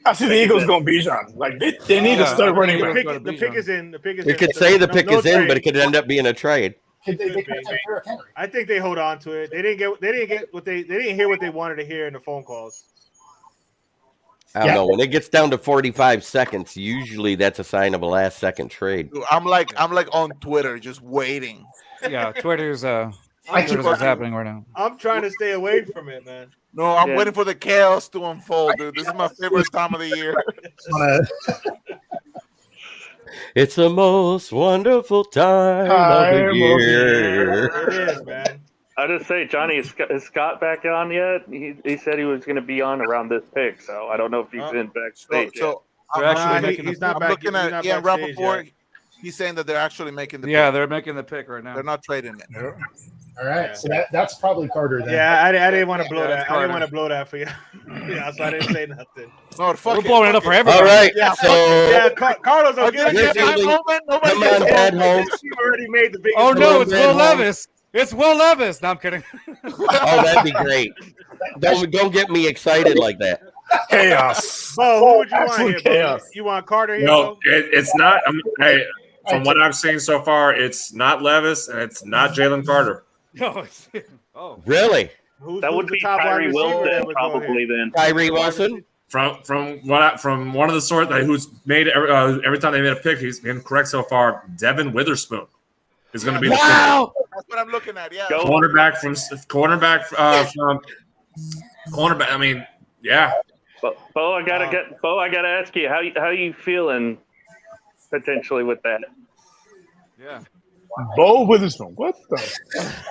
I see the Eagles going Bijan. Like they need to start running. The pick is in. The pick is in. You could say the pick is in, but it could end up being a trade. I think they hold on to it. They didn't hear what they wanted to hear in the phone calls. I don't know. When it gets down to 45 seconds, usually that's a sign of a last second trade. Dude, I'm like on Twitter just waiting. Yeah, Twitter's what's happening right now. I'm trying to stay away from it, man. No, I'm waiting for the chaos to unfold, dude. This is my favorite time of the year. It's the most wonderful time of the year. It is, man. I just say, Johnny, is Scott back on yet? He said he was going to be on around this pick, so I don't know if he's in backstage yet. He's not back. I'm looking at Ian Rappaport. He's saying that they're actually making the pick. Yeah, they're making the pick right now. They're not trading it. All right, so that's probably Carter then. Yeah, I didn't want to blow that. I didn't want to blow that for you. Yeah, so I didn't say nothing. No, we're blowing it up for everybody. All right, Carlos, I'll give it. Come on, Dad Holmes. Already made the big. Oh no, it's Will Levis. It's Will Levis. No, I'm kidding. Oh, that'd be great. Don't get me excited like that. Chaos. Bo, who would you want here? Chaos. You want Carter here? No, it's not. From what I've seen so far, it's not Levis and it's not Jalen Carter. No, Really? That would be Tyree Wilson, probably then. Tyree Wilson. From one of the sort that who's made every time they made a pick, he's been correct so far. Devin Witherspoon is going to be the That's what I'm looking at. Yeah, cornerback from. I mean, yeah. Bo, I gotta ask you, how you feeling potentially with that? Yeah. Bo Witherspoon. What the?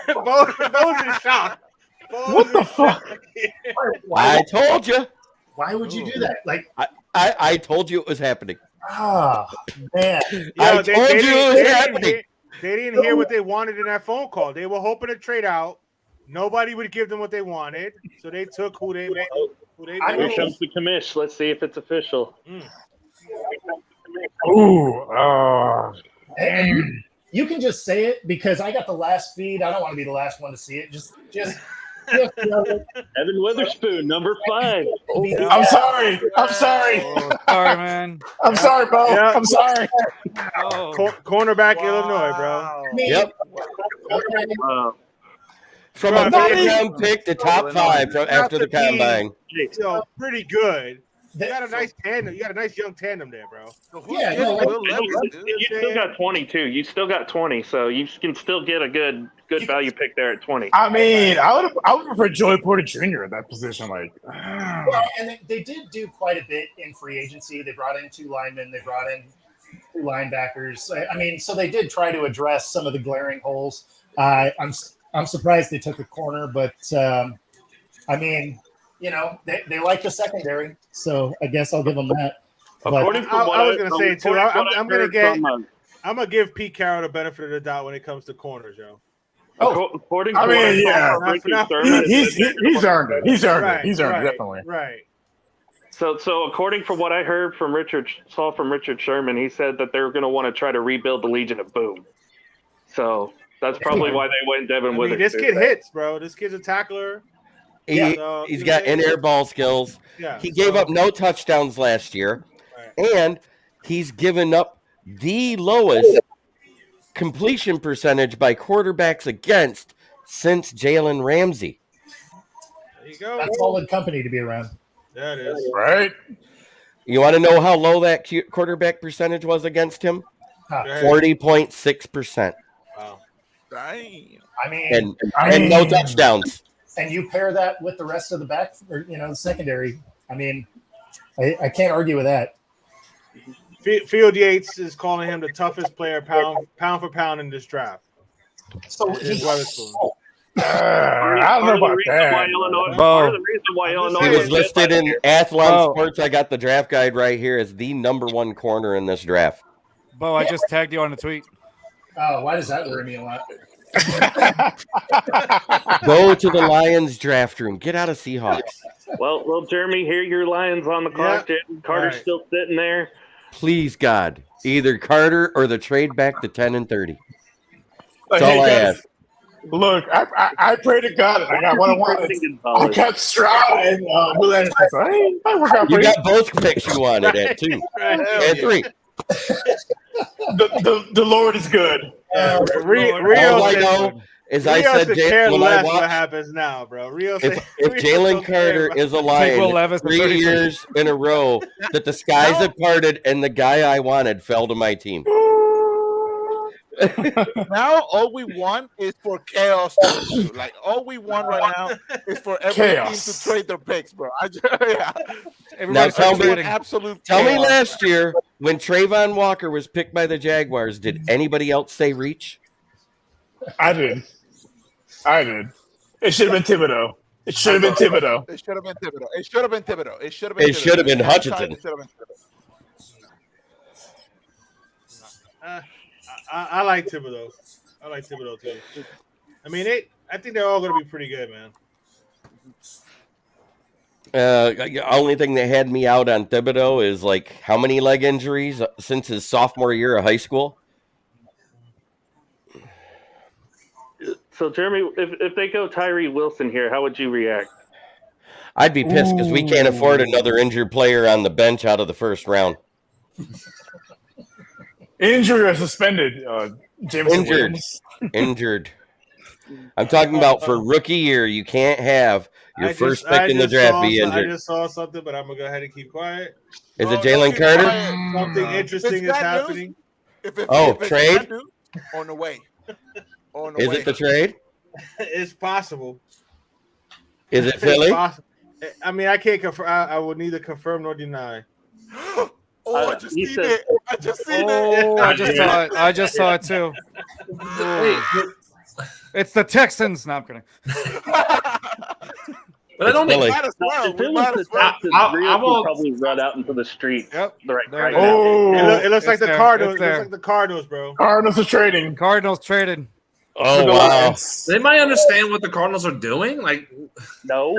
Bo's in shock. What the fuck? I told you. Why would you do that? Like, I told you it was happening. Man. I told you it was happening. They didn't hear what they wanted in that phone call. They were hoping to trade out. Nobody would give them what they wanted, so they took who they Here comes the commish. Let's see if it's official. And you can just say it because I got the last feed. I don't want to be the last one to see it. Just Evan Witherspoon, number 5. I'm sorry. Sorry, man. I'm sorry, Bo. Yeah. I'm sorry. Cornerback, Illinois, bro. Yep. From a third-round pick to top 5 after the combine. So pretty good. You got a nice tandem. You got a nice young tandem there, bro. You still got 22. You still got 20, so you can still get a good value pick there at 20. I mean, I would prefer Joey Porter Jr. in that position. Like, well, and they did do quite a bit in free agency. They brought in 2 linemen. They brought in 2 linebackers. I mean, so they did try to address some of the glaring holes. I'm surprised they took a corner, but I mean, you know, they like the secondary, so I guess I'll give them that. According to what I was going to say too, I'm going to give Pete Carroll the benefit of the doubt when it comes to corners, yo. According to I mean, yeah, he's earned it. He's earned it. He's earned it, definitely. Right. So according to what I heard from Richard Sherman, he said that they're going to want to try to rebuild the Legion of Boom. So that's probably why they went Devin Witherspoon. This kid hits, bro. This kid's a tackler. He's got in-air ball skills. Yeah, he gave up no touchdowns last year, and he's given up the lowest completion percentage by quarterbacks against since Jalen Ramsey. There you go. That's solid company to be around. That is right. You want to know how low that quarterback percentage was against him? 40.6%. Wow. Dang. I mean, and no touchdowns. And you pair that with the rest of the back, or the secondary. I mean, I can't argue with that. Field Yates is calling him the toughest player pound for pound in this draft. So I don't know about that. He was listed in Athlon Sports. I got the draft guide right here as the #1 corner in this draft. Bo, I just tagged you on the tweet. Oh, why does that worry me a lot? Go to the Lions draft room. Get out of Seahawks. Well, Jeremy, here your Lions on the clock. Carter's still sitting there. Please, God, either Carter or the trade back to 10 and 30. That's Hey, all I guys, ask. Look, I pray to God that I got what I wanted. I got Stroud and Will Anderson. So, hey, might work out You for got both picks you wanted at 2 and 3. The Lord is good. Rios all I know is I Rios said could care when less I what watched, happens now, bro. Rios if Jalen Carter is a Lion 3 years in a row that the skies have parted and the guy I wanted fell to my team. Now all we want is for chaos to ensue. Like all we want right now is for every team to trade their picks, bro. Now tell me, absolute. Tell me chaos. last year when Trayvon Walker was picked by the Jaguars, did anybody else say reach? I did. It should have been Thibodeau. It should have been Thibodeau. It should have been Thibodeau. It should have been Thibodeau. It should have It should have been Hutchinson. I like Thibodeau. I like Thibodeau too. I mean, I think they're all going to be pretty good, man. Only thing that had me out on Thibodeau is like how many leg injuries since his sophomore year of high school. So, Jeremy, if they go Tyree Wilson here, how would you react? I'd be pissed because we can't afford another injured player on the bench out of the first round. Injured or suspended? Injured. I'm talking about for rookie year. You can't have your first pick in the draft be injured. I just saw something, but I'm going to go ahead and keep quiet. Is it Jalen Carter? Something interesting is happening. Trade? On the way. Is it the trade? It's possible. Is it Philly? I mean, I can't confirm. I will neither confirm nor deny. I just seen it. I just seen Oh, it. I just saw it too. It's the Texans. No, I'm kidding. But I don't think Might as well. If it We was might the as well. Texans, I Rios would won't- probably run out into the street. Yep. Right There it now. Oh, It looks like It's the there. Cardinals. It's It looks there. like the Cardinals, bro. Cardinals are trading. Cardinals traded. Oh, wow. they might understand what the Cardinals are doing. Like, No.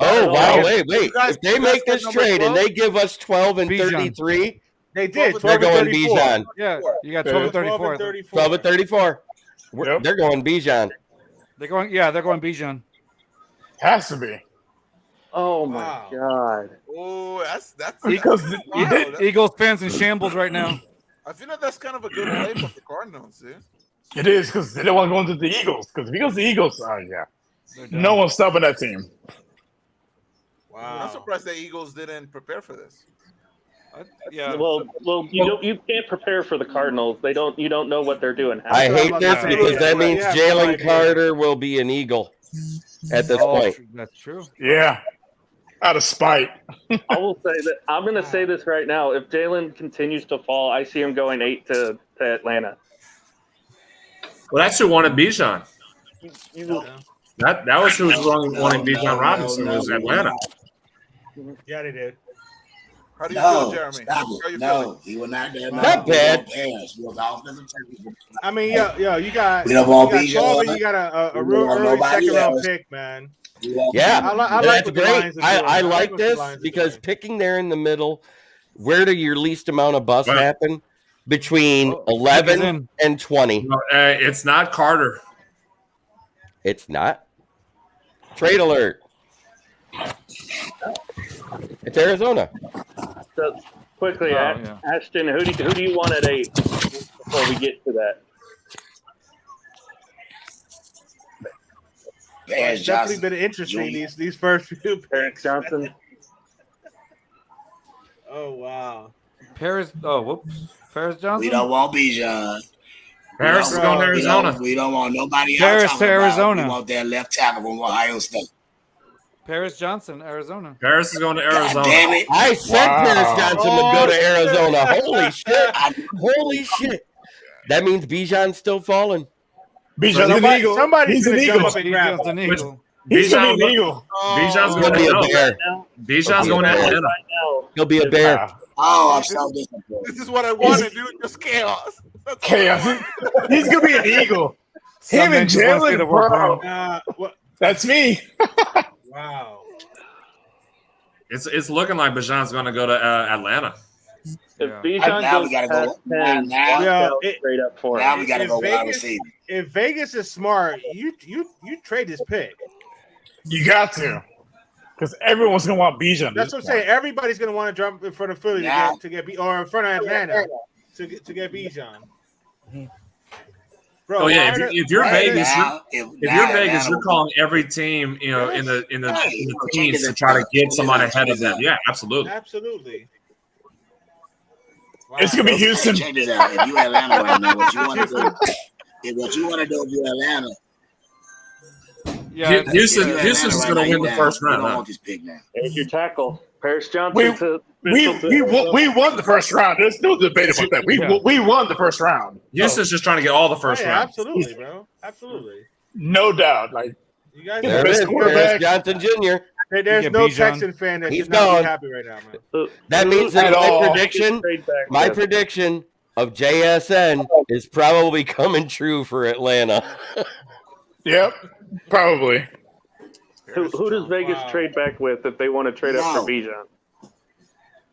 Oh, wow. No. Wait. guys- If they you make guys this got number trade and 12? they give us 12 and Bijan. 33, They did. they're 12 going and 34. Bijan. Yeah, you got 12 and 12 and 34. 34. 12 and 34. Yep. They're going Bijan. They're going. Yeah, they're going Bijan. Has to be. Oh my Wow. God. Oh, that's Because wow, that's- Eagles fans in shambles right now. I feel like that's kind of a good play from the Cardinals, dude. it is because they don't want to go into the Eagles. Because if he goes to the Eagles, yeah. They're done. No one's stopping that team. Wow. I'm surprised the Eagles didn't prepare for this. Yeah. Well, you can't prepare for the Cardinals. You don't know what they're doing. I hate this Yeah. because that means Yeah. Jalen Carter will be an Eagle at this point. That's true. Yeah. Out of spite. I will say that I'm going to say this right now. If Jalen continues to fall, I see him going 8 to Atlanta. well, that's who wanted Bijan. You- That was who was wanting Bijan Robinson was Atlanta. Yeah, they did. How do you feel, No, Jeremy? stop How it. you No, feeling? he will not get Not bad. He was offensive tackle. I mean, yo, you got We don't want 12 and Bijan. you got a We real don't want early nobody second round else. pick, man. Yeah, I like that's what the great. Lions are doing. I I like like what the this Lions are because doing. picking there in the middle, where do your least amount of busts Right. happen? Between Oh, 11 pick is in. and 20. No, it's not Carter. It's not. Trade alert. It's Arizona. So quickly, Ashton, who do you want at 8 before we get to that? It's definitely been interesting these first few picks. Johnson. Oh wow. Paris. Oh, whoops. Paris Johnson. We don't want Bijan. Paris is going to Arizona. We don't want nobody Paris else. to Arizona. We want that left tackle from Ohio State. Paris Johnson, Arizona. Paris is going to Arizona. Damn it. I said Paris Johnson would go to Arizona. Holy shit. Holy shit. That means Bijan's still falling. Bijan's an eagle. Somebody's He's an gonna jump eagle. up and grab Bijan's an him. eagle. He's going to be an eagle. Bijan's He'll going be a to bear. Bijan's going to Atlanta. He'll be a bear. Oh, I'm so disappointed. This is what I wanted, dude. Just chaos. That's Chaos. He's going to be an eagle. Him and Jalen, bro. That's me. Wow. It's looking like Bijan's going to go to Atlanta. If Bijan Now we goes gotta go. past 10, straight up for Now him. we gotta go wide receiver. If Vegas is smart, you trade this pick. You got to. Because everyone's going to want Bijan. That's what I'm saying. Everybody's gonna want to jump in front of Philly to get or in front of Atlanta to get Bijan. Bro, Oh yeah, if you're Vegas, if you're Vegas, you're calling every team, in the teams to try to get someone ahead of them. Yeah, absolutely. Absolutely. Wow. It's going to be Houston. Check this out. If you Atlanta right now, what you want to do? If you Atlanta. Yeah, Houston's going to win the first round. I don't want this pick now. There's your tackle. Paris Johnson We won the first round. There's no debate about that. We won the first round. Houston's just trying to get all the first round. Absolutely, bro. Absolutely. No doubt. Like you guys, There it is. Paris Johnson Jr. There's no Texan fan that should not be happy right now, man. That means that my prediction of JSN is probably coming true for Atlanta. Yep, probably. Who does Vegas trade back with if they want to trade up for Bijan?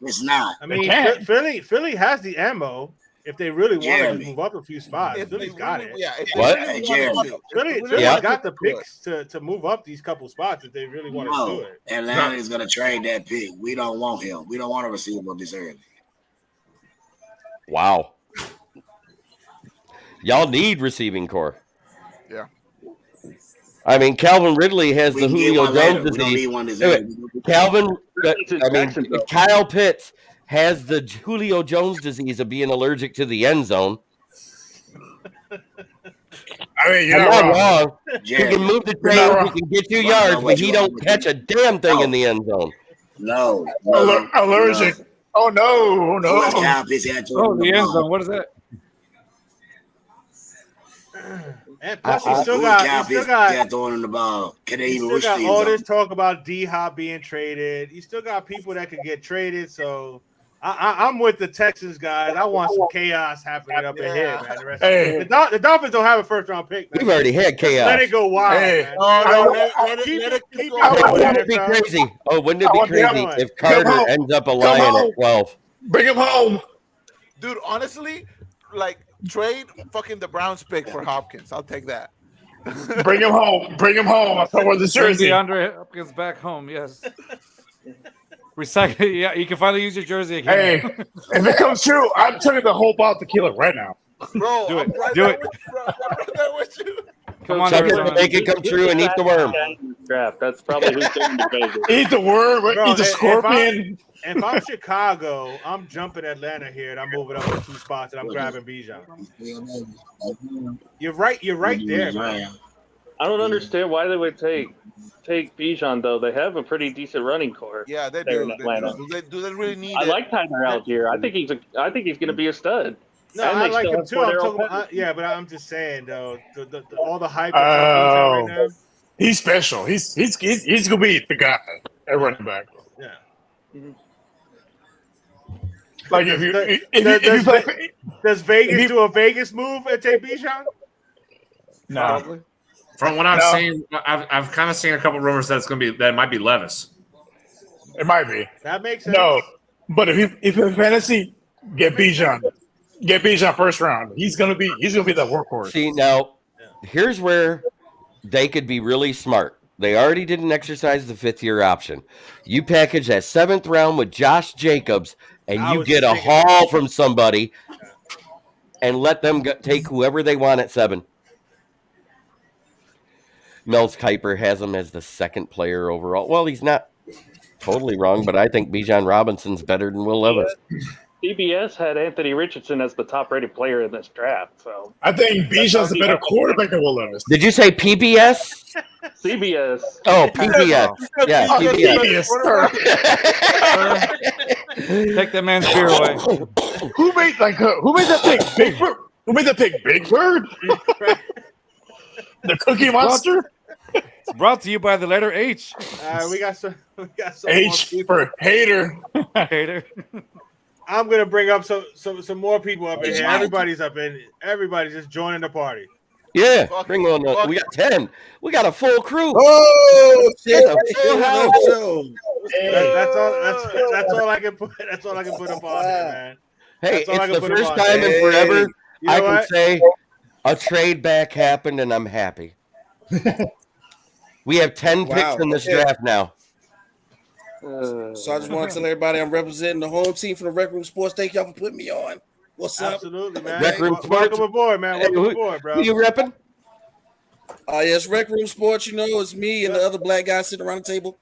It's not. I mean, Philly has the ammo if they really want to move up a few spots. Philly's got it. Yeah. What? Philly's got the picks to move up these couple spots if they really want to do it. Atlanta is going to trade that pick. We don't want him. We don't want to receive him this early. Wow. Y'all need receiving core. Yeah. I mean, Calvin Ridley has the Julio Jones disease. Kyle Pitts has the Julio Jones disease of being allergic to the end zone. I mean, you're not wrong. He can move the chains, he can get 2 yards, but he don't catch a damn thing in the end zone. No. Allergic. Oh, no. Oh, the end zone. What is that? And plus, he still got throwing the ball. Can they even got all this talk about D-Hop being traded. You still got people that could get traded. So I'm with the Texans guys. I want some chaos happening up in here, man. The Dolphins don't have a first-round pick, man. We've already had chaos. Let it go wild, man. Wouldn't it be crazy? Oh, wouldn't it be crazy if Carter ends up a Lion at 12? Bring him home. Dude, honestly, trade fucking the Browns pick for Hopkins. I'll take that. Bring him home. I'll throw the jersey. DeAndre Hopkins back home. Yes. Recycle. Yeah, you can finally use your jersey again. Hey, if it comes true, I'm turning the whole ball tequila right now. Bro, do it. I'm right Do there it. with you, bro. I'm right there with you. Come on, make it come true and eat the worm. That's probably who's going to Vegas. Eat the worm. Bro, eat the scorpion. If I'm Chicago, I'm jumping Atlanta here and I'm moving up to 2 spots and I'm grabbing Bijan. You're right there, man. I don't understand why they would take Bijan though. They have a pretty decent running core. Yeah, they there do. in Atlanta. Do they really need I it? like Tyler Algier. I think he's going to be a stud. No, and I like him too. But I'm just saying though, all the hype. Right now. He's special. He's gonna be the guy at running back. Yeah. Mm-hmm. Like does Vegas do a Vegas move and take Bijan? No. Probably. From what I've seen, I've kind of seen a couple rumors that it might be Levis. It might be. That makes sense. No, but if in fantasy, get Bijan first round. He's gonna be that workhorse. See, now here's where they could be really smart. They already didn't exercise the 5th-year option. You package that 7th round with Josh Jacobs, and you get a haul from somebody, and let them take whoever they want at 7. Mel's Kiper has him as the 2nd player overall. Well, he's not totally wrong, but I think Bijan Robinson's better than Will Levis. CBS had Anthony Richardson as the top-rated player in this draft. So I think Bijan's a better quarterback than Will Levis. Did you say PBS? CBS. Oh, PBS. Yeah, PBS. Take that man's beer away. Who made that pick? Big Bird. Who made that pick? Big Bird. The Cookie Monster. It's brought to you by the letter H. We got some H for hater. Hater. I'm gonna bring up some more people up in here. Everybody's just joining the party. Yeah, bring on. We got 10. We got a full crew. Oh shit! That's all I can put. That's all I can put up on there, man. Hey, it's the first time in forever I can say a trade back happened, and I'm happy. We have 10 picks in this draft now. So I just want to tell everybody I'm representing the home team from the Rec Room Sports. Thank y'all for putting me on. What's up? Absolutely, man. Rec Room Sports. Welcome aboard, man. Welcome aboard, bro. Who you repping? Yes, Rec Room Sports. You know, it's me and the other black guy sitting around the table.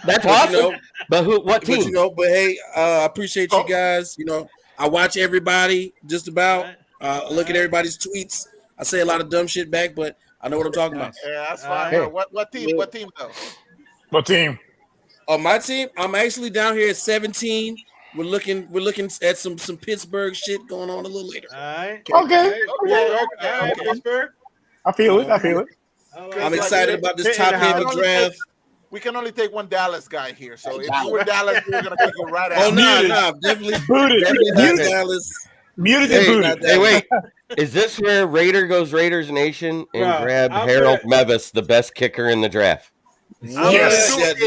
That's awesome. But what team? But hey, I appreciate you guys. You know, I watch everybody just about. Look at everybody's tweets. I say a lot of dumb shit back, but I know what I'm talking about. Yeah, that's fine. Hey. What team? What team though? What team? My team. I'm actually down here at 17. We're looking at some Pittsburgh shit going on a little later. All right. Okay. Pittsburgh. I feel it. I'm excited about this top-heavy draft. We can only take one Dallas guy here, so if you were Dallas, we're gonna kick it right out. Oh no, definitely booted. Definitely Dallas. Muted and booted. Hey, wait. Is this where Raider goes Raiders Nation and grab Harold Mevis, the best kicker in the draft? Yes. If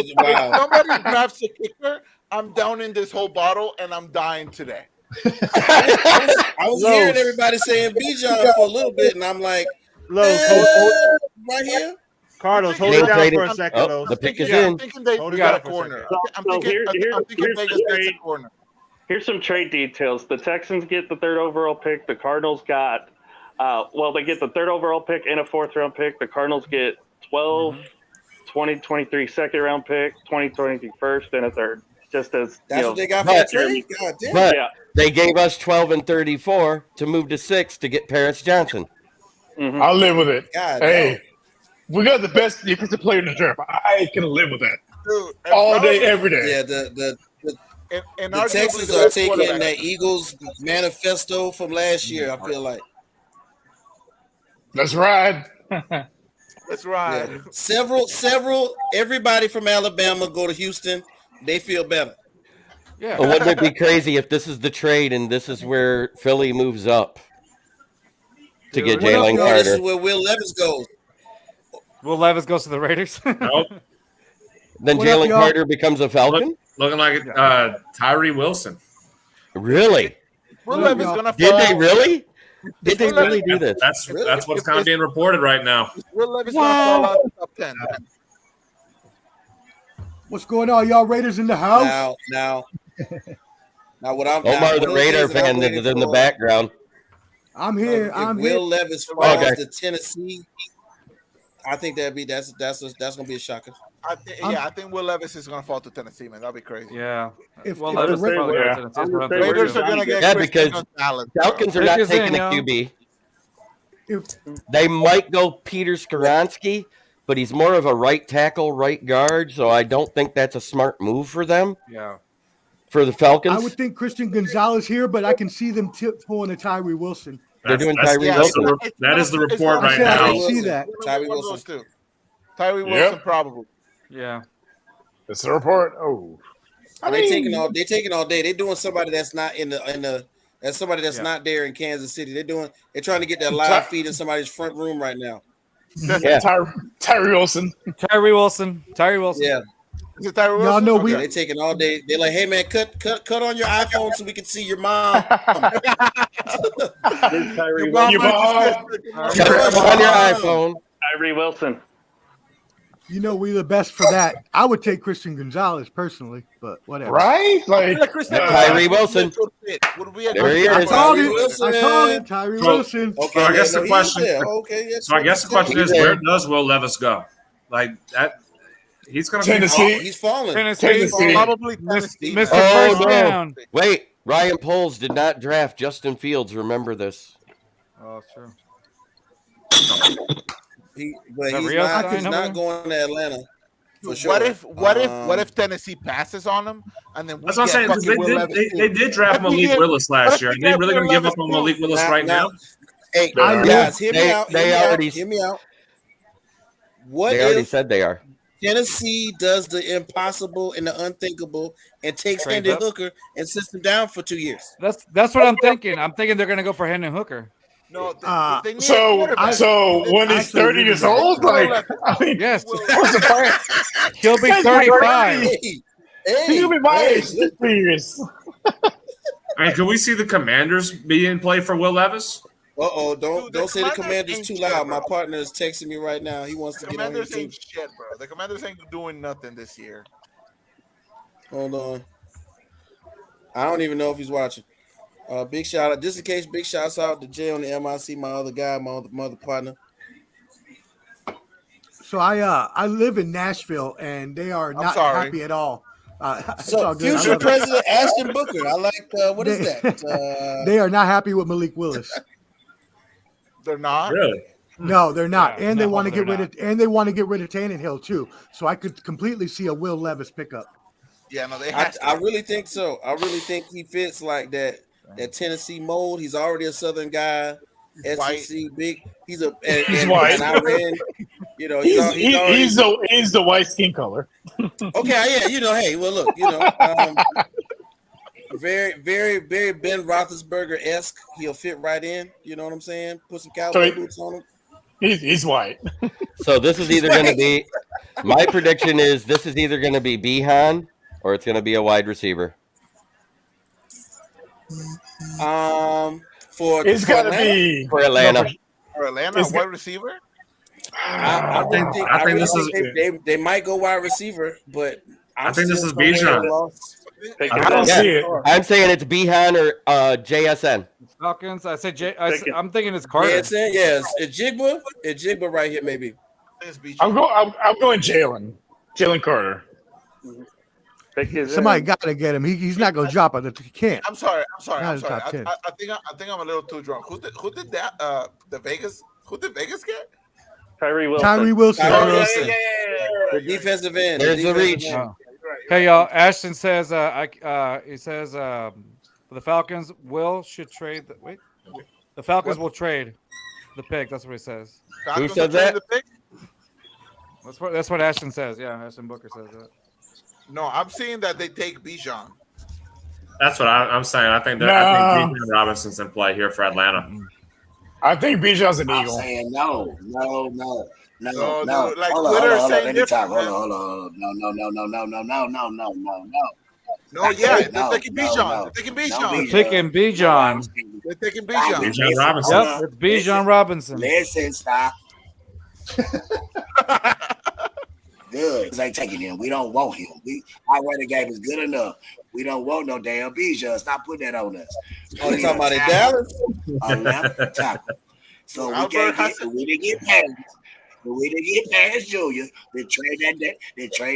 somebody grabs a kicker, I'm down in this whole bottle and I'm dying today. I was hearing everybody saying Bijan for a little bit, and I'm like, right here. Carlos, hold it down for a second. The pick is in. I'm thinking they got a corner. I'm thinking Vegas gets a corner. Here's some trade details. The Texans get the 3rd overall pick. The Cardinals got, they get the 3rd overall pick and a 4th-round pick. The Cardinals get 12, 2023 2nd-round pick, 2023 1st, and a 3rd. Just as that's what they got for the trade. God damn. But they gave us 12 and 34 to move to 6 to get Paris Johnson. Mm-hmm. I'll live with it. God, hey, we got the best defensive player in the draft. I can live with that. Dude, all day, every day. Yeah, the Texans are taking that Eagles manifesto from last year, I feel like. Let's ride. Let's ride. Yeah. Several, everybody from Alabama go to Houston. They feel better. Yeah. Well, wouldn't it be crazy if this is the trade and this is where Philly moves up to get Jalen Carter? This is where Will Levis goes. Will Levis goes to the Raiders? Nope. Then Jalen Carter becomes a Falcon? Looking like Tyree Wilson. Really? Will Levis gonna Did they really? Did they really do this? That's what's kind of being reported right now. Will Levis gonna fall out of the top 10. What's going on, y'all Raiders in the house? Now what I'm Omar, the Raider fan that is in the background. I'm here. If Will Levis falls to Tennessee, I think that's gonna be a shocker. I think Will Levis is gonna fall to Tennessee, man. That'd be crazy. Yeah. If Well, the Raiders are gonna get because Falcons are not taking a QB. They might go Peter Skoronski, but he's more of a right tackle, right guard, so I don't think that's a smart move for them. Yeah. For the Falcons, I would think Christian Gonzalez here, but I can see them pulling a Tyree Wilson. They're doing Tyree Wilson. That is the report right now. I see that. Tyree Wilson too. Tyree Wilson probably. Yeah. It's a report. Oh. They taking all day. They're doing somebody that's not that's somebody that's not there in Kansas City. They're trying to get that live feed in somebody's front room right now. Yeah. Tyree Wilson. Tyree Wilson. Yeah. Is it Tyree Wilson? Y'all know they're taking all day. They're like, hey man, cut on your iPhone so we can see your mom. Your mom on your iPhone. Tyree Wilson. You know, we the best for that. I would take Christian Gonzalez personally, but whatever. Right? Like Tyree Wilson. There he is. I called it. Tyree Wilson. Okay, so I guess the question is, where does Will Levis go? Like that, he's going to Tennessee. He's falling. Tennessee. Probably Tennessee. Mr. Oh, First Down. Wait, Ryan Poles did not draft Justin Fields. Remember this. Oh, true. But he's not going to Atlanta. For sure. What if Tennessee passes on him and then That's what I'm saying. They did draft Malik Willis last year. Are they really going to give up on Malik Willis right now? Hey, guys, hear me out. Hear me out. What they already said they are. Tennessee does the impossible and the unthinkable and takes Hendon Hooker and sits him down for 2 years? That's what I'm thinking. I'm thinking they're going to go for Hendon Hooker. No, so when he's 30 years old, like, I mean, yes, what's the plan? He'll be 35. He'll be my age. 3 years. I mean, can we see the Commanders be in play for Will Levis? Don't say the Commanders too loud. My partner is texting me right now. He wants to get on your team. Ain't shit, bro. The Commanders ain't doing nothing this year. Hold on. I don't even know if he's watching. Big shout out. Just in case, big shouts out to Jay on the MIC, my other guy, my other partner. So I live in Nashville, and they are not happy at all. So future President Ashton Booker. I like what is that? They are not happy with Malik Willis. They're not? Really? No, they're not. Yeah, and they want to get rid of Tannehill too. So I could completely see a Will Levis pickup. Yeah, no, I really think so. I really think he fits like that Tennessee mold. He's already a Southern guy. SEC big. He's white. And I ran, you know, he's the white skin color. Okay, yeah, hey, well, look, very, very, very Ben Roethlisberger-esque. He'll fit right in. You know what I'm saying? Put some cowboy boots on him. He's white. So this is either going to be. My prediction is this is either going to be Behan or it's going to be a wide receiver. It's got to be for Atlanta. For Atlanta, wide receiver. I think they might go wide receiver, but I think this is Bijan. I don't see it. I'm saying it's Behan or JSN. Falcons. I say I'm thinking it's Carter. JSN, yes. It's Jigba. It's Jigba right here, maybe. I'm going Jalen Carter. Somebody got to get him. He's not going to drop it. He can't. I'm sorry. I think I'm a little too drunk. Who did that? The Vegas. Who did Vegas get? Tyree Wilson. Yeah. The defensive end. There's the reach. Hey y'all. Ashton says he says the Falcons should trade. The Falcons will trade the pick. That's what he says. Who said that? That's what Ashton says. Yeah, Ashton Booker says that. No, I'm seeing that they take Bijan. That's what I'm saying. I think Bijan Robinson's in play here for Atlanta. I think Bijan's an Eagle. I'm saying no. Like hold Twitter on. saying Let me talk. Hold on. No. They're taking Bijan. They're taking Bijan. They're taking Bijan. They're taking Bijan. Bijan Robinson. Yep, it's Bijan Robinson. Listen, stop. Good, because I taking him. We don't want him. Our running game is good enough. We don't want no damn Bijan. Stop putting that on us. Oh, you talking about in Dallas? Left tackle. So we didn't get past Junior. They trade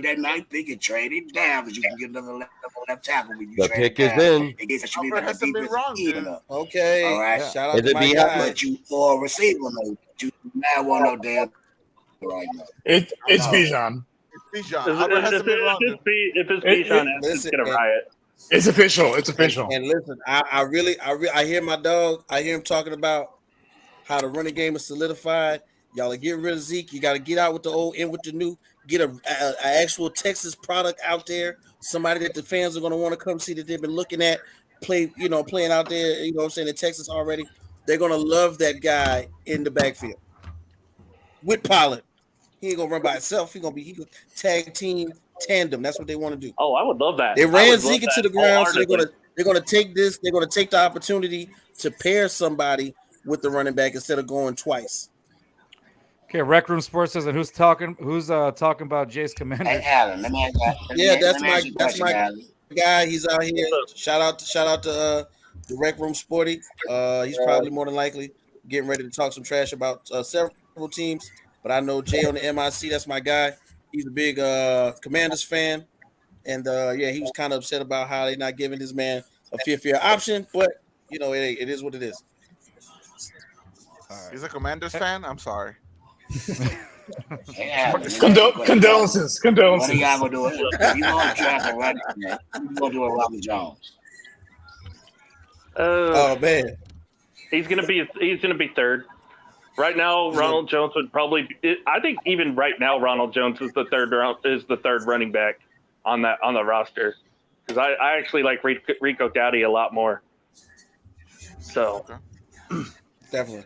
that ninth pick and trade it down because you can get another left tackle when you the trade pick it is down. in. It gets Albert hasn't been wrong, dude. Okay. All right. Shout out to my guy. But you for a receiver, no. You not want no damn right now. It's Bijan. Bijan. Albert hasn't been wrong. If it's Bijan, it's gonna riot. It's official. It's official. And listen, I hear my dog. I hear him talking about how the running game is solidified. Y'all are getting rid of Zeke. You got to get out with the old, in with the new. Get a actual Texas product out there. Somebody that the fans are going to want to come see that they've been looking at playing out there. You know what I'm saying, in Texas already. They're going to love that guy in the backfield with Pollard. He ain't gonna run by himself. He gonna tag team tandem. That's what they want to do. Oh, I would love that. They ran Zeke into the ground, so they're gonna take this. They're gonna take the opportunity to pair somebody with the running back instead of going twice. Okay, Rec Room Sports says, and who's talking about Jay's Commanders? Hey, Alan, let me ask you, that's my guy. He's out here. Shout out to the Rec Room Sporty. He's probably more than likely getting ready to talk some trash about several teams. But I know Jay on the MIC. That's my guy. He's a big Commanders fan, and he was kind of upset about how they're not giving this man a fifth-year option. But it is what it is. He's a Commanders fan. I'm sorry. Condolences. What are y'all gonna do? If you want to draft a running back, you gonna do a Robert Jones. Oh man, he's gonna be third. Right now, Ronald Jones would probably. I think even right now, Ronald Jones is the third running back on the roster, because I actually like Rico Dowdy a lot more. So definitely,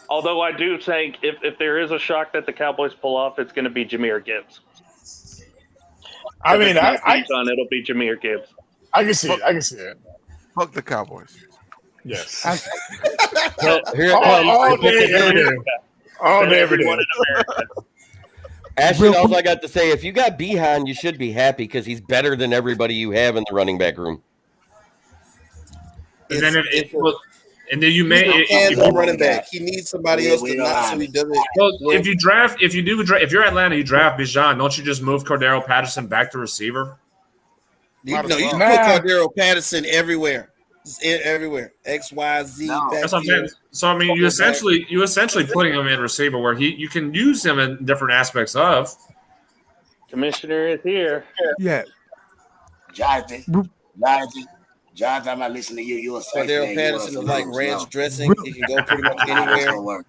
although I do think if there is a shock that the Cowboys pull off, it's going to be Jahmyr Gibbs. I mean, it'll be Jahmyr Gibbs. I can see it. Fuck the Cowboys. Yes. Well, here it comes. All day, every day. Ashton, all I got to say, if you got Behan, you should be happy because he's better than everybody you have in the running back room. And then you may running back. He needs somebody else to not so he doesn't. Well, if you're Atlanta, you draft Bijan. Don't you just move Cordero Patterson back to receiver? You put Cordero Patterson everywhere. Everywhere. X, Y, Z. That's what I'm saying. So I mean, you essentially putting him in receiver where you can use him in different aspects of. Commissioner is here. Yeah. Jonathan, I'm not listening to you. You're a Cordero Patterson is like ranch dressing. He can go pretty much anywhere.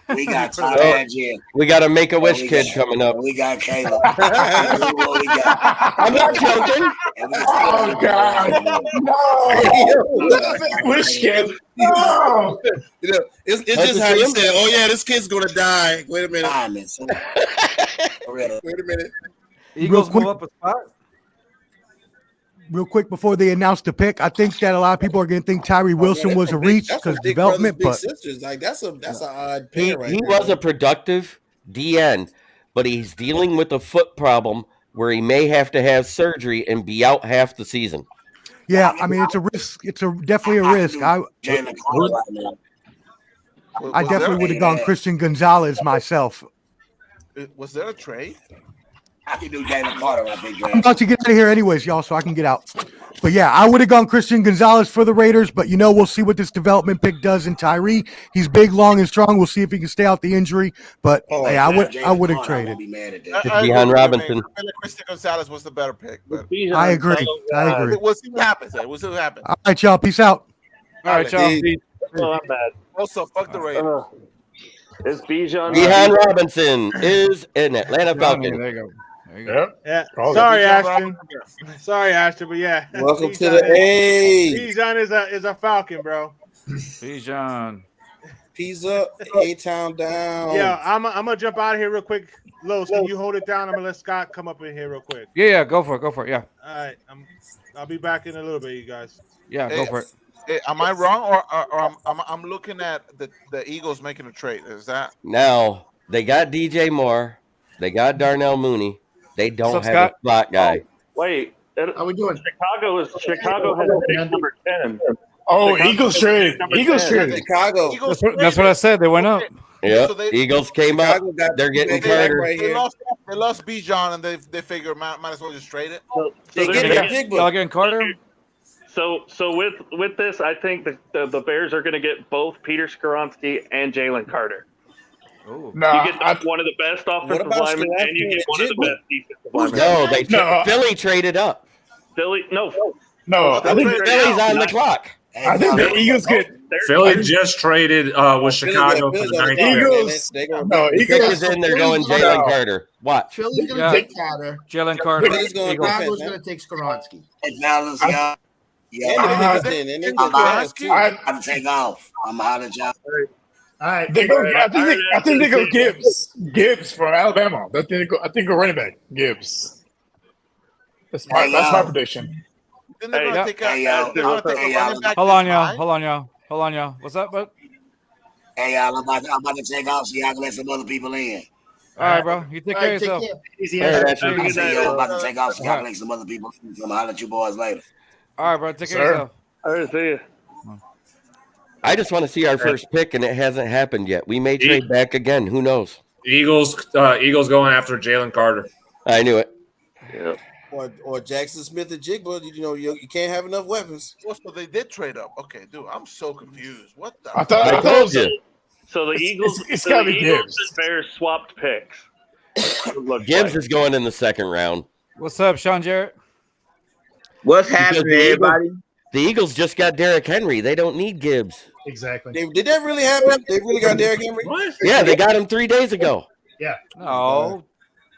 We got Tyler. We got a Make-A-Wish kid coming up. We got Caleb. I'm not joking. Oh God! No, Wish kid. No. It's just how you said. Oh yeah, this kid's gonna die. Wait a minute. Wait a minute. Eagles move up a spot. Real quick before they announce the pick, I think that a lot of people are going to think Tyree Wilson was a reach because development, but sisters, like that's an odd pair he was a productive DN, but he's dealing with a foot problem where he may have to have surgery and be out half the season. Yeah, I mean it's a risk. It's definitely a risk. I definitely would have gone Christian Gonzalez myself. Was there a trade? I can do Jalen Carter. I'm about to get out of here anyways, y'all, so I can get out. But yeah, I would have gone Christian Gonzalez for the Raiders, but we'll see what this development pick does in Tyree. He's big, long, and strong. We'll see if he can stay out the injury. But I would have traded. Deion Robinson. I feel like Christian Gonzalez was the better pick. But I agree. We'll see what happens. We'll see what happens. All right, y'all. Peace out. All right, y'all. Not bad. Also, fuck the Raiders. It's Bijan. Deion Robinson is an Atlanta Falcon. There you go. Yeah. Sorry, Ashton, but yeah. Welcome to the A. Bijan is a Falcon, bro. Bijan. Pizza, A-Town down. Yeah, I'm gonna jump out of here real quick. Los, can you hold it down? I'm gonna let Scott come up in here real quick. Yeah, go for it. Yeah. All right, I'll be back in a little bit, you guys. Yeah, go for it. Am I wrong, or I'm looking at the Eagles making a trade? Is that now they got DJ Moore, they got Darnell Mooney, they don't have a slot guy. Wait, how we doing? Chicago has number 10. Oh, Eagles trade. Chicago. That's what I said. They went up. Yeah, so Eagles came up. They're getting Carter. They lost Bijan, and they figure might as well just trade it. Y'all getting Carter. So with this, I think the Bears are going to get both Peter Skoronski and Jalen Carter. No, you get one of the best offensive linemen, and you get one of the best defensive linemen. No, Philly traded up. Philly, no. I think Philly's on the clock. I think the Eagles get. Philly just traded with Chicago for the Eagles. No, Eagles in there going Jalen Carter. What? Philly's going to take Carter. Jalen Carter. Chicago's going to take Skoronski. I'm take off. I'm out of job. All right. I think they go Gibbs. Gibbs from Alabama. I think go running back. Gibbs. That's my prediction. Then they're gonna take a running back. Hold on, y'all. What's up, bud? Hey, y'all, I'm about to take off so y'all can let some other people in. All right, bro. You take care of yourself. Easy. I say, yo, I'm about to take off so y'all can let some other people in. So I'm going to holler at you boys later. All right, bro. Take care of yourself. All right, see you. I just want to see our first pick, and it hasn't happened yet. We may trade back again. Who knows? Eagles going after Jalen Carter. I knew it. Yep. Or Jackson Smith and Jigba. You can't have enough weapons. So they did trade up. Okay, dude, I'm so confused. What the? I told you. So the Eagles, it's gotta be Gibbs. and Bears swapped picks. Gibbs is going in the second round. What's up, Sean Jarrett? What's happening, everybody? The Eagles just got Derrick Henry. They don't need Gibbs. Exactly. Did that really happen? They really got Derrick Henry? Yeah, they got him 3 days ago. Yeah. No.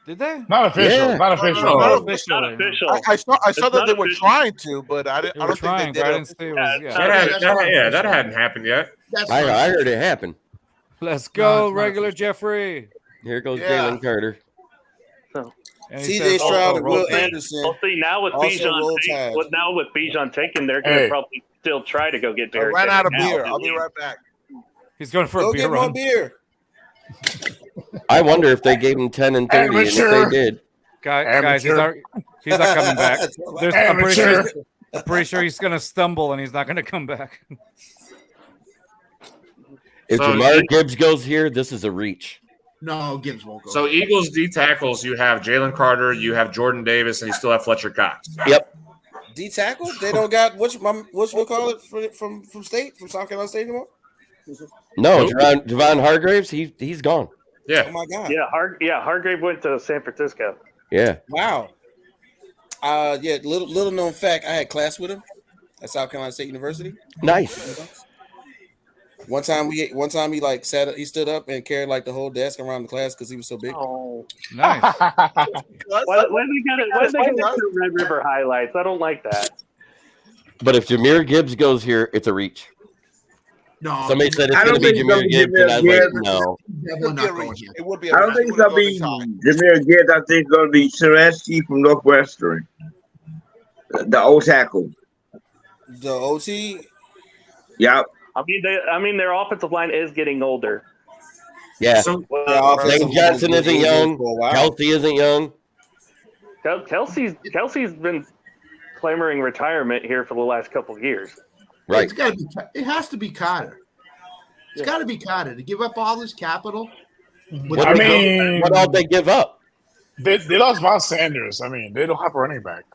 Did they? Not official. Yeah. Not official. Not official. I saw that they were trying to, but I don't think they did. I didn't say it was, That hadn't happened yet. I heard it happen. Let's go, regular Jeffrey. Here goes Jalen Carter. CJ Stroud and Will Anderson. Well, see, now with Bijan taken, they're going to probably still try to go get Derrick. I ran out of beer. I'll be right back. He's going for Go a beer get more run. beer. I wonder if they gave him 10 and 30, and if they did. Guys, he's not coming back. I'm pretty sure he's going to stumble, and he's not going to come back. If Jamar Gibbs goes here, this is a reach. No, Gibbs won't go. So Eagles D tackles, you have Jalen Carter, you have Jordan Davis, and you still have Fletcher Cox. Yep. D tackle? They don't got what's we call it from South Carolina State anymore? No, Javon Hargraves, he's gone. Yeah. Oh my God. Yeah, Hargrave went to San Francisco. Yeah. Wow. Little known fact, I had class with him at South Carolina State University. Nice. One time he like he stood up and carried like the whole desk around the class because he was so big. Oh, nice. Why they get the Red River highlights? I don't like that. But if Jahmyr Gibbs goes here, it's a reach. No, Somebody said it's going to be Jahmyr Gibbs, and I was like, no. It would be. I don't think it's gonna be Jahmyr Gibbs. I think it's gonna be Sereski from Northwestern, the old tackle. The OT. Yep. I mean, their offensive line is getting older. Yeah. Lane Johnson isn't young. Kelsey isn't young. Kelsey's been clamoring retirement here for the last couple of years. Right. It has to be Carter. It's got to be Carter to give up all this capital. What all they give up? They lost Miles Sanders. I mean, they don't have a running back.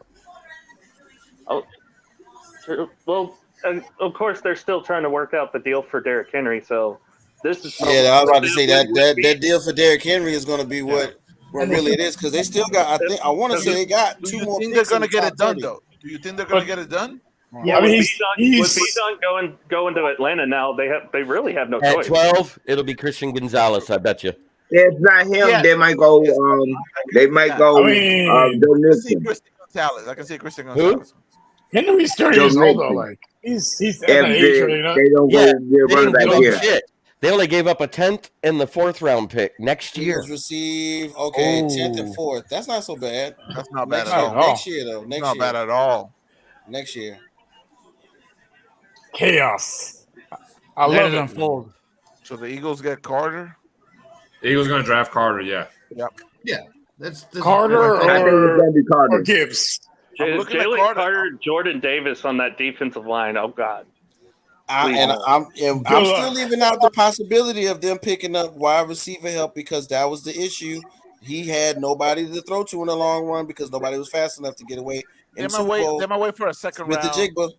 Oh, well, and of course they're still trying to work out the deal for Derrick Henry. So this is I was about to say that deal for Derrick Henry is going to be what really it is because they still got. I want to say they got two more. Do you think they're going to get it done though? Do you think they're going to get it done? Yeah, with Bijan going to Atlanta now, they really have no At choice. 12, it'll be Christian Gonzalez, I bet you. If not him, they might go. They might go. I can see Christian Gonzalez. Henry's 30 years old though. Like he's at that age right now. They don't go running back here. Shit. They only gave up a 10th and the 4th round pick next year. Receive 10th and 4th. That's not so bad. That's not bad at all. Next year though. Not bad at all. Next year. Chaos. I love it. Unfold. So the Eagles get Carter. The Eagles going to draft Carter. Yeah. Yep. Yeah. That's Carter or Gibbs. Jalen Carter, Jordan Davis on that defensive line. Oh God. I'm still leaving out the possibility of them picking up wide receiver help because that was the issue. He had nobody to throw to in the long run because nobody was fast enough to get away. They might wait for a second with round. The Jigba.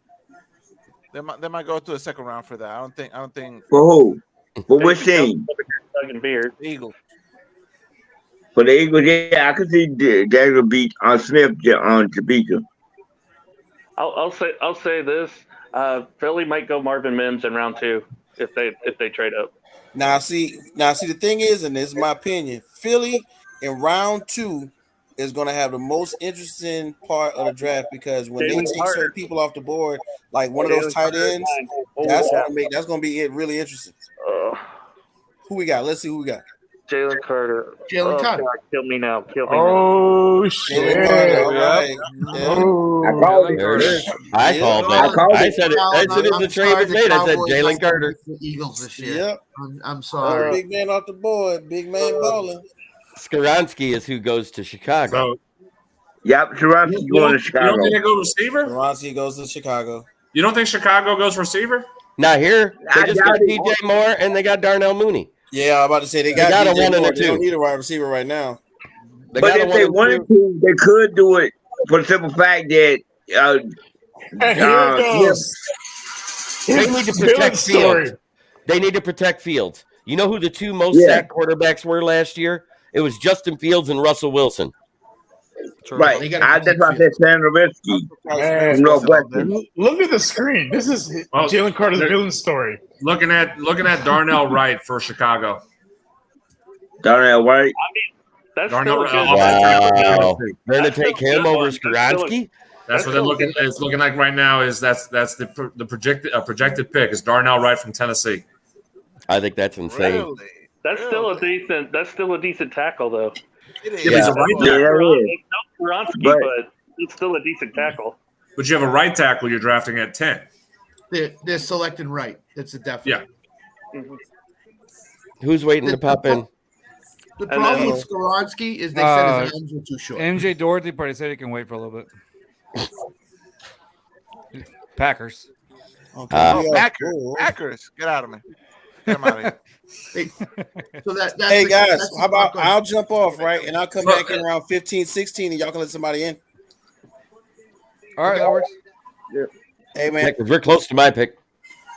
They might go to a second round for that. I don't think. For who? For which team? Eagles. For the Eagles, yeah, I could see they will beat Smith on Topeka. I'll say this: Philly might go Marvin Mims in round 2 if they trade up. Now see the thing is, and this is my opinion, Philly in round 2 is going to have the most interesting part of the draft because when they take certain people off the board, like one of those tight ends, that's going to be it really interesting. Who we got? Let's see who we got. Jalen Carter. Jalen Carter. God, kill me now. Kill me Oh shit! Right. Oh, There it is. I called that. I said it as soon as the trade was made. I said Jalen Carter. The Eagles this year. Yep. I'm sorry. Big man off the board. Big man balling. Skaronski is who goes to Chicago. So, Yep, Sharonsky's going to you Chicago. don't think they go receiver? Swarovski goes to Chicago. You don't think Chicago goes receiver? Not here. They I just got doubt it. DJ Moore and they got Darnell Mooney. Yeah, I'm about to say they got got a DJ 1 and a Moore. They 2. don't need a wide receiver right now. They But got a if 1 they and wanted 2. to, they could do it for the simple fact that and here it goes. They need to protect Fields. They need to protect Fields. You know who the two most sacked quarterbacks were last year? It was Justin Fields and Russell Wilson. Right. That's why I said Sam Nowitzki from Northwestern. Look at the screen. This is Jalen Carter's villain story. Looking at Darnell Wright for Chicago. Darnell Wright. I mean, that's Darnell still Wow. They're going to take him over Skaronski? That's what they're looking. It's looking like right now. Is that's the projected pick is Darnell Wright from Tennessee. I think that's insane. Really? That's still a decent tackle though. It is. Yeah, he's a right tackle. It's no Skaronski, but it's still a decent tackle. But you have a right tackle you're drafting at 10. They're selecting right. That's a definite. Yeah. Who's waiting to pop in? The problem with Skaronski is they said his arms were too short. MJ Doherty probably said he can wait for a little bit. Packers. Okay. Packers. Get out of me. Get him out of here. Hey guys, how about I'll jump off, right? And I'll come back in around 15, 16, and y'all can let somebody in. All right, that works. Yeah. Hey man, We're close to my pick.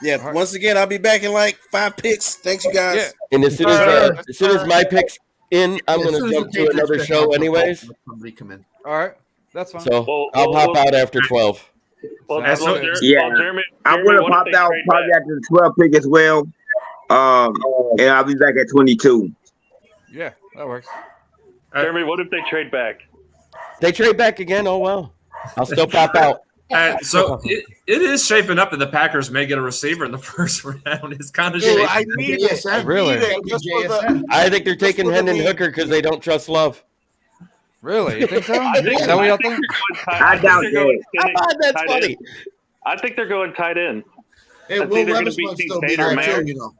Yeah, once again, I'll be back in like 5 picks. Thanks, you guys. Yeah. And as soon as my pick's in, I'm going to jump to another show anyways. Somebody come in. All right, that's fine. So I'll pop out after 12. I'm going to pop out probably after the 12 pick as well. And I'll be back at 22. Yeah, that works. Jeremy, what if they trade back? They trade back again? Oh, well. I'll still pop out. So it is shaping up that the Packers may get a receiver in the first round. It's kind of shaping. I need it. Really? I think they're taking Hendon Hooker because they don't trust Love. Really? You think so? Is that what y'all think? I doubt that. That's funny. I think they're going tight end. Hey, Will Levis might still be there too, you know.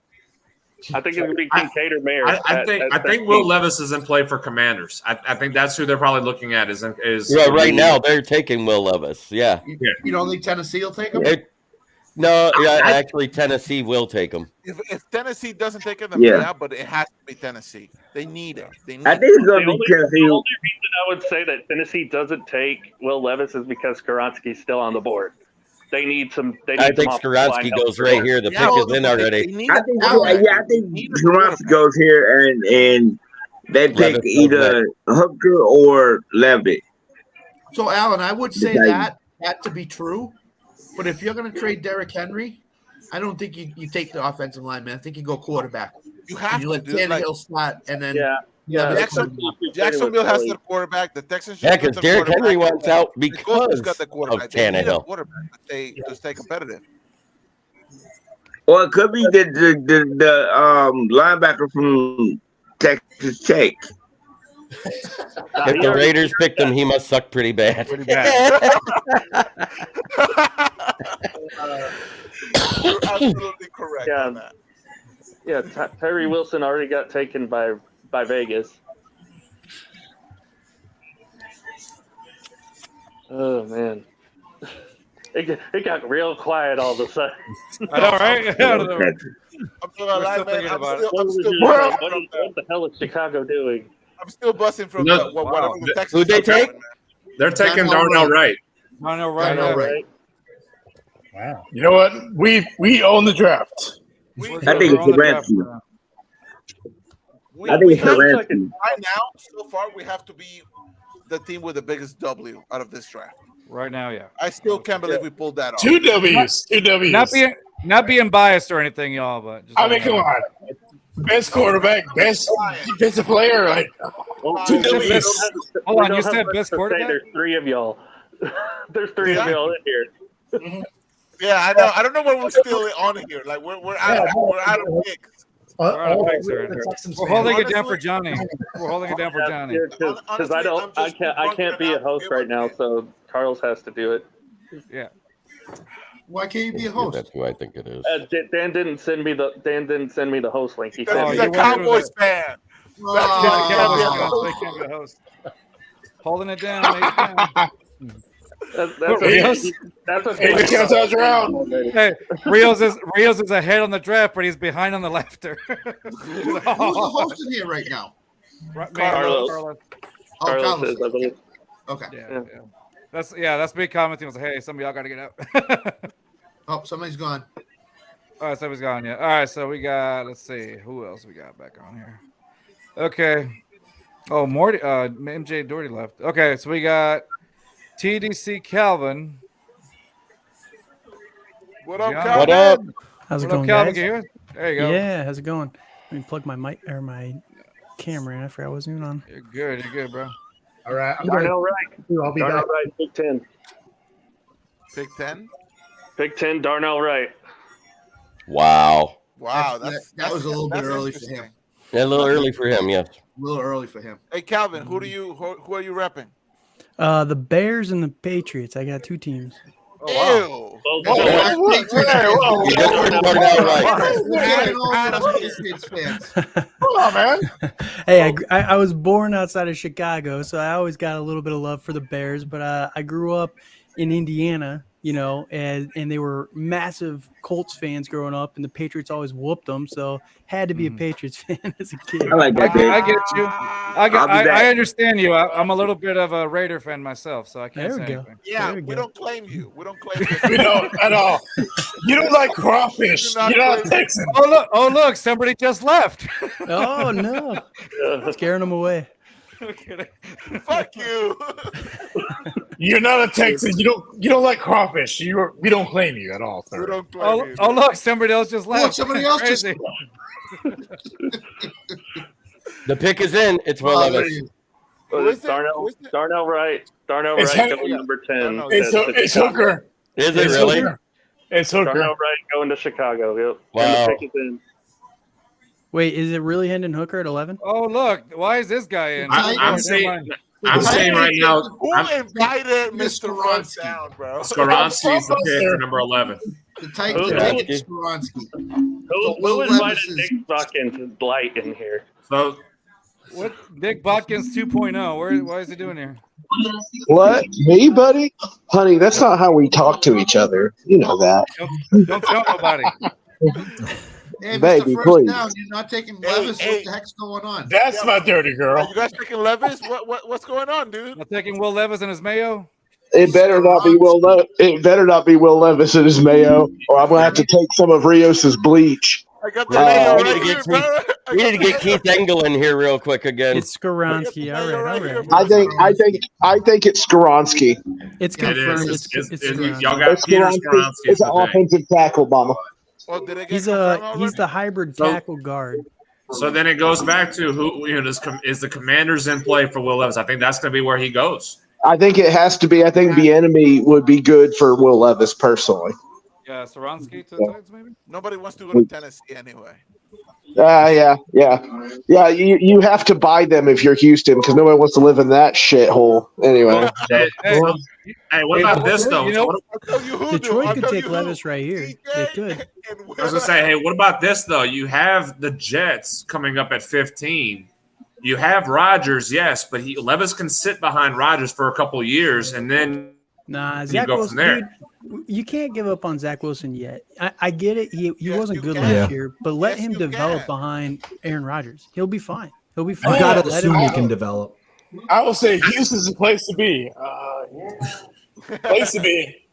I think it's going to be Kincaid or Mayer. I think Will Levis is in play for Commanders. I think that's who they're probably looking at. Right now they're taking Will Levis. Yeah. You don't think Tennessee will take him? Actually, Tennessee will take him. If Tennessee doesn't take it, then yeah, but it has to be Tennessee. They need it. I think it's going to be Tennessee. The only reason I would say that Tennessee doesn't take Will Levis is because Skaronski's still on the board. They need some. I think Skaronski goes right here. The pick is in already. I think Skaronski goes here, and they pick either Hooker or Levitt. So, Alan, I would say that to be true. But if you're going to trade Derrick Henry, I don't think you take the offensive lineman. I think you go quarterback. You have to let Tannehill slot, and then Jacksonville has the quarterback. The Texans, because Derrick Henry wants out because got the quarterback. of Tannehill. They stay competitive. Or it could be the linebacker from Texas Tech. If the Raiders picked him, he must suck pretty bad. Absolutely correct on that. Yeah, Tyree Wilson already got taken by Vegas. Oh man, it got real quiet all of a sudden. I know, right? I'm still alive, man. What the hell is Chicago doing? I'm still busting from whatever the Texans. Who'd they take? They're taking Darnell Wright. Darnell Wright. Wow. You know what? We own the draft. I think it's Skaronski. I think it's Skaronski. Right now, so far, we have to be the team with the biggest W out of this draft. Right now, yeah. I still can't believe we pulled that off. Two W's. Not being biased or anything, y'all, but I mean, come on. Best quarterback, best defensive player. Like, two W's. Hold on, you said best quarterback? There's three of y'all. There's three of y'all in here. Yeah, I know. I don't know why we're still on here. Like we're out of picks. The Texans We're fans. holding it down for Johnny. We're holding it down for Johnny. Because I can't be a host right now, so Carlos has to do it. Yeah. Why can't you be a host? That's who I think it is. Dan didn't send me the host link. He Because said he's a Cowboys fan. Holding it down. That's okay. Hey, Rios is ahead on the draft, but he's behind on the laughter. Who's the host in here right now? Carlos. Carlos. Is, I believe. Okay. Yeah. That's me commenting. I was like, hey, some of y'all got to get out. Oh, somebody's gone. All right, somebody's gone. Yeah. All right, so we got. Let's see, who else we got back on here. Okay. Oh, Morty. MJ Doherty left. Okay, so we got TDC Calvin. What up, John? Calvin? What up? How's it What up, going, Calvin? guys? Can you hear us? There you go. Yeah, how's it going? Let me plug my mic or my camera in. I forgot I wasn't even on. You're good, bro. All right. Darnell Wright. I'll be Darnell back. Wright, Big Ten. Big Ten? Big Ten, Darnell Wright. Wow. Wow. That was a little bit early for him. Yeah, a little early for him, yes. A little early for him. Hey, Calvin, who are you repping? The Bears and the Patriots. I got two teams. Oh, Hold on, man. Hey, I was born outside of Chicago, so I always got a little bit of love for the Bears. But I grew up in Indiana, and they were massive Colts fans growing up, and the Patriots always whooped them, so had to be a Patriots fan as a kid. I like that. I get you. I understand you. I'm a little bit of a Raider fan myself, so I can't say anything. Yeah, we don't claim you. We don't claim you. We don't at all. You don't like crawfish. You're not Texan. Oh look, somebody just left. Oh no, scaring them away. Fuck you. You're not a Texan. You don't like crawfish. We don't claim you at all, sir. We don't claim you. Oh look, somebody else just left. Look, somebody else just Crazy. The pick is in. It's Will Levis. Darnell Wright. Darnell Wright going number 10. It's Hooker. Is it really? It's Hooker. Darnell Wright going to Chicago. Yep. Wow. And the pick is in. Wait, is it really Hendon Hooker at 11? Oh look, why is this guy in? I'm saying right now. Who invited Mr. Runs down, bro? Skoronski is the pick for number 11. The Titan Skoronski. Who invited Nick Buckins light in here? So What Nick Botkins 2.0? Why is he doing here? What? Me, buddy? Honey, that's not how we talk to each other. You know that. Don't tell nobody. Hey, Baby, Mr. First please. Down, you're not taking Levis. What the heck's going on? That's my dirty girl. You guys taking Levis? What's going on, dude? I'm taking Will Levis and his Mayo. It better not be It better not be Will Levis and his Mayo, or I'm gonna have to take some of Rios's bleach. I got the Mayo we right here, bro. We need to get Keith Engel in here real quick again. It's Skoronski. All right. I think it's Skoronski. It's confirmed. Y'all got Peter Skoronski. It's an offensive tackle, Mama. Oh, did it get He's the hybrid tackle guard. So then it goes back to who is the Commanders in play for Will Levis. I think that's going to be where he goes. I think it has to be. I think Bieniemy would be good for Will Levis personally. Yeah, Skoronski to the Titans, maybe. Nobody wants to go to Tennessee anyway. Yeah. You have to buy them if you're Houston because nobody wants to live in that shithole anyway. Hey, what about this though? Detroit could take Levis right here. They could. I was gonna say, hey, what about this though? You have the Jets coming up at 15. You have Rodgers, yes, but Levis can sit behind Rodgers for a couple of years, and then Zach go Wilson, from there. Dude, you can't give up on Zach Wilson yet. I get it. He wasn't good last year, but let him develop behind Aaron Rodgers. He'll be fine. He'll be fine. You got to assume he can develop. I will say Houston's the place to be. Place to be.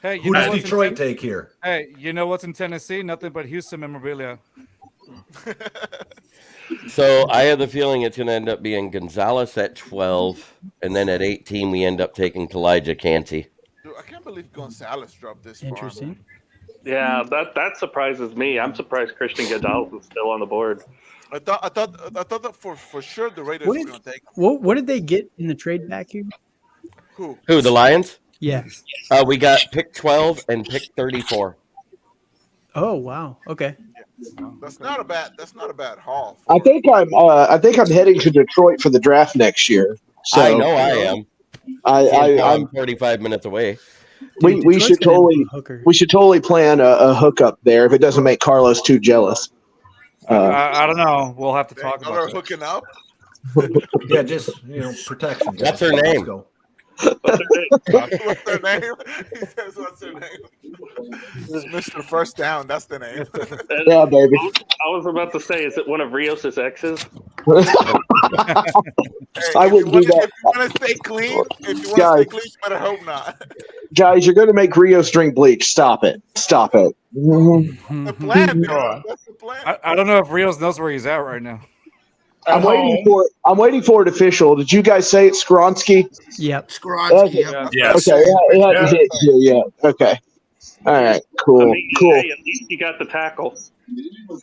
Hey, Who does Detroit take here? Hey, you know what's in Tennessee? Nothing but Houston memorabilia. So I have the feeling it's going to end up being Gonzalez at 12, and then at 18 we end up taking Elijah Kancey. Dude, I can't believe Gonzalez dropped this far. Interesting. Yeah, that surprises me. I'm surprised Christian Gonzalez is still on the board. I thought that for sure the Raiders were going to take him. What did they get in the trade back here? Who, the Lions? Yeah. We got pick 12 and pick 34. Oh, wow. Okay. That's not a bad haul. I think I'm heading to Detroit for the draft next year. So I know I am. I'm 45 minutes away. We should totally plan a hookup there if it doesn't make Carlos too jealous. I don't know. We'll have to talk about Are that. hooking up. Yeah, just protection. What's her name? What's their name? He says, "What's their name?" It's Mr. First Down. That's the name. Yeah, baby. I was about to say, is it one of Rios' exes? Hey, I wouldn't do that. If you want to stay clean, you better hope not. Guys, you're going to make Rios drink bleach. Stop it. Stop it. The plan, bro. That's the plan. I don't know if Rios knows where he's at right now. I'm waiting for it official. Did you guys say it's Skronsky? Yep. Skronsky. Okay. Yep. Yes. Okay. It hasn't hit you yet. Okay. All right. Cool. Cool. Hey, at least you got the tackle.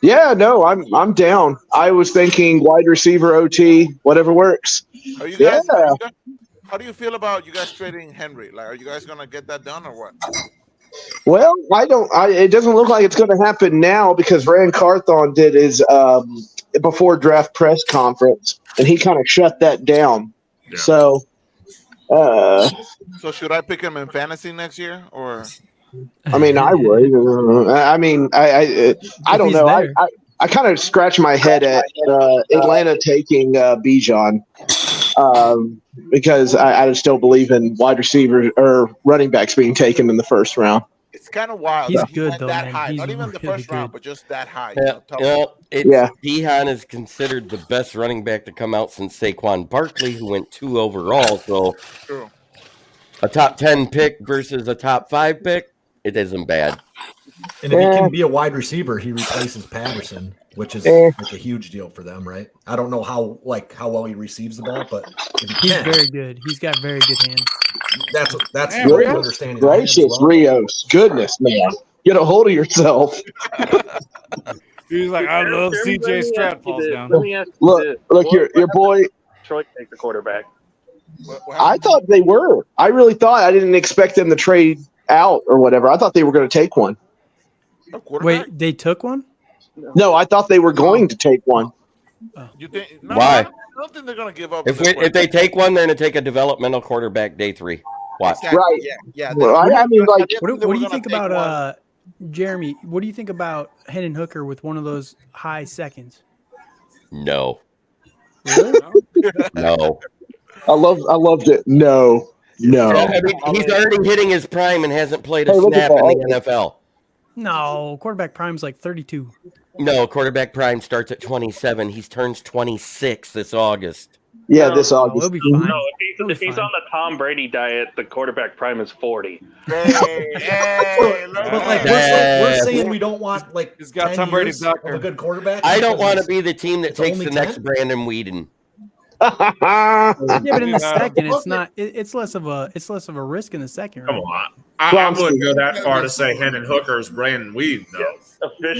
Yeah. No, I'm down. I was thinking wide receiver, OT, whatever works. Are you guys? How do you feel about you guys trading Henry? Like, are you guys gonna get that done or what? Well, it doesn't look like it's going to happen now because Rand Carthon did his before draft press conference, and he kind of shut that down. Yeah. So should I pick him in fantasy next year, or? I mean, I would. I mean, I don't know. I kind of scratch my head at Atlanta taking Bijan because I still believe in wide receivers or running backs being taken in the first round. It's kind of wild. He's good though, that man. high. He's Not even the really first good. round, but just that high. Bijan is considered the best running back to come out since Saquon Barkley, who went 2 overall. So true. A top 10 pick versus a top 5 pick, it isn't bad. And if he can be a wide receiver, he replaces Patterson, which is like a huge deal for them, right? I don't know how well he receives the ball, but if he He's can, very good. He's got very good hands. That's Hey, the understanding. Gracious Rios, goodness, man, get a hold of yourself. He's like, I love CJ Stroud. Falls down. Look, your boy. Detroit take the quarterback. I thought they were. I really thought. I didn't expect them to trade out or whatever. I thought they were going to take one. Wait, they took one? No, I thought they were going to take one. You think? No, Why? I don't think they're going to give up. If they take one, they're going to take a developmental quarterback day 3. Watch. Exactly. Right. Yeah. Well, I mean, like, what do you think about Jeremy? What do you think about Hendon Hooker with one of those high seconds? No. Really? No. I loved it. No. I mean, he's already hitting his prime and hasn't played a snap in the NFL. No, quarterback prime's like 32. No, quarterback prime starts at 27. He turns 26 this August. Yeah, this August. He'll be fine. No, if he's on the Tom Brady diet, the quarterback prime is 40. But like we're saying we don't want like he's got Tom Brady's doctor. A good quarterback. I don't want to be the team that takes the next Brandon Whedon. Yeah, but in the second, it's not. It's less of a risk in the second. Right? Come on, I wouldn't go that far to say Hendon Hooker's Brandon Weed, though.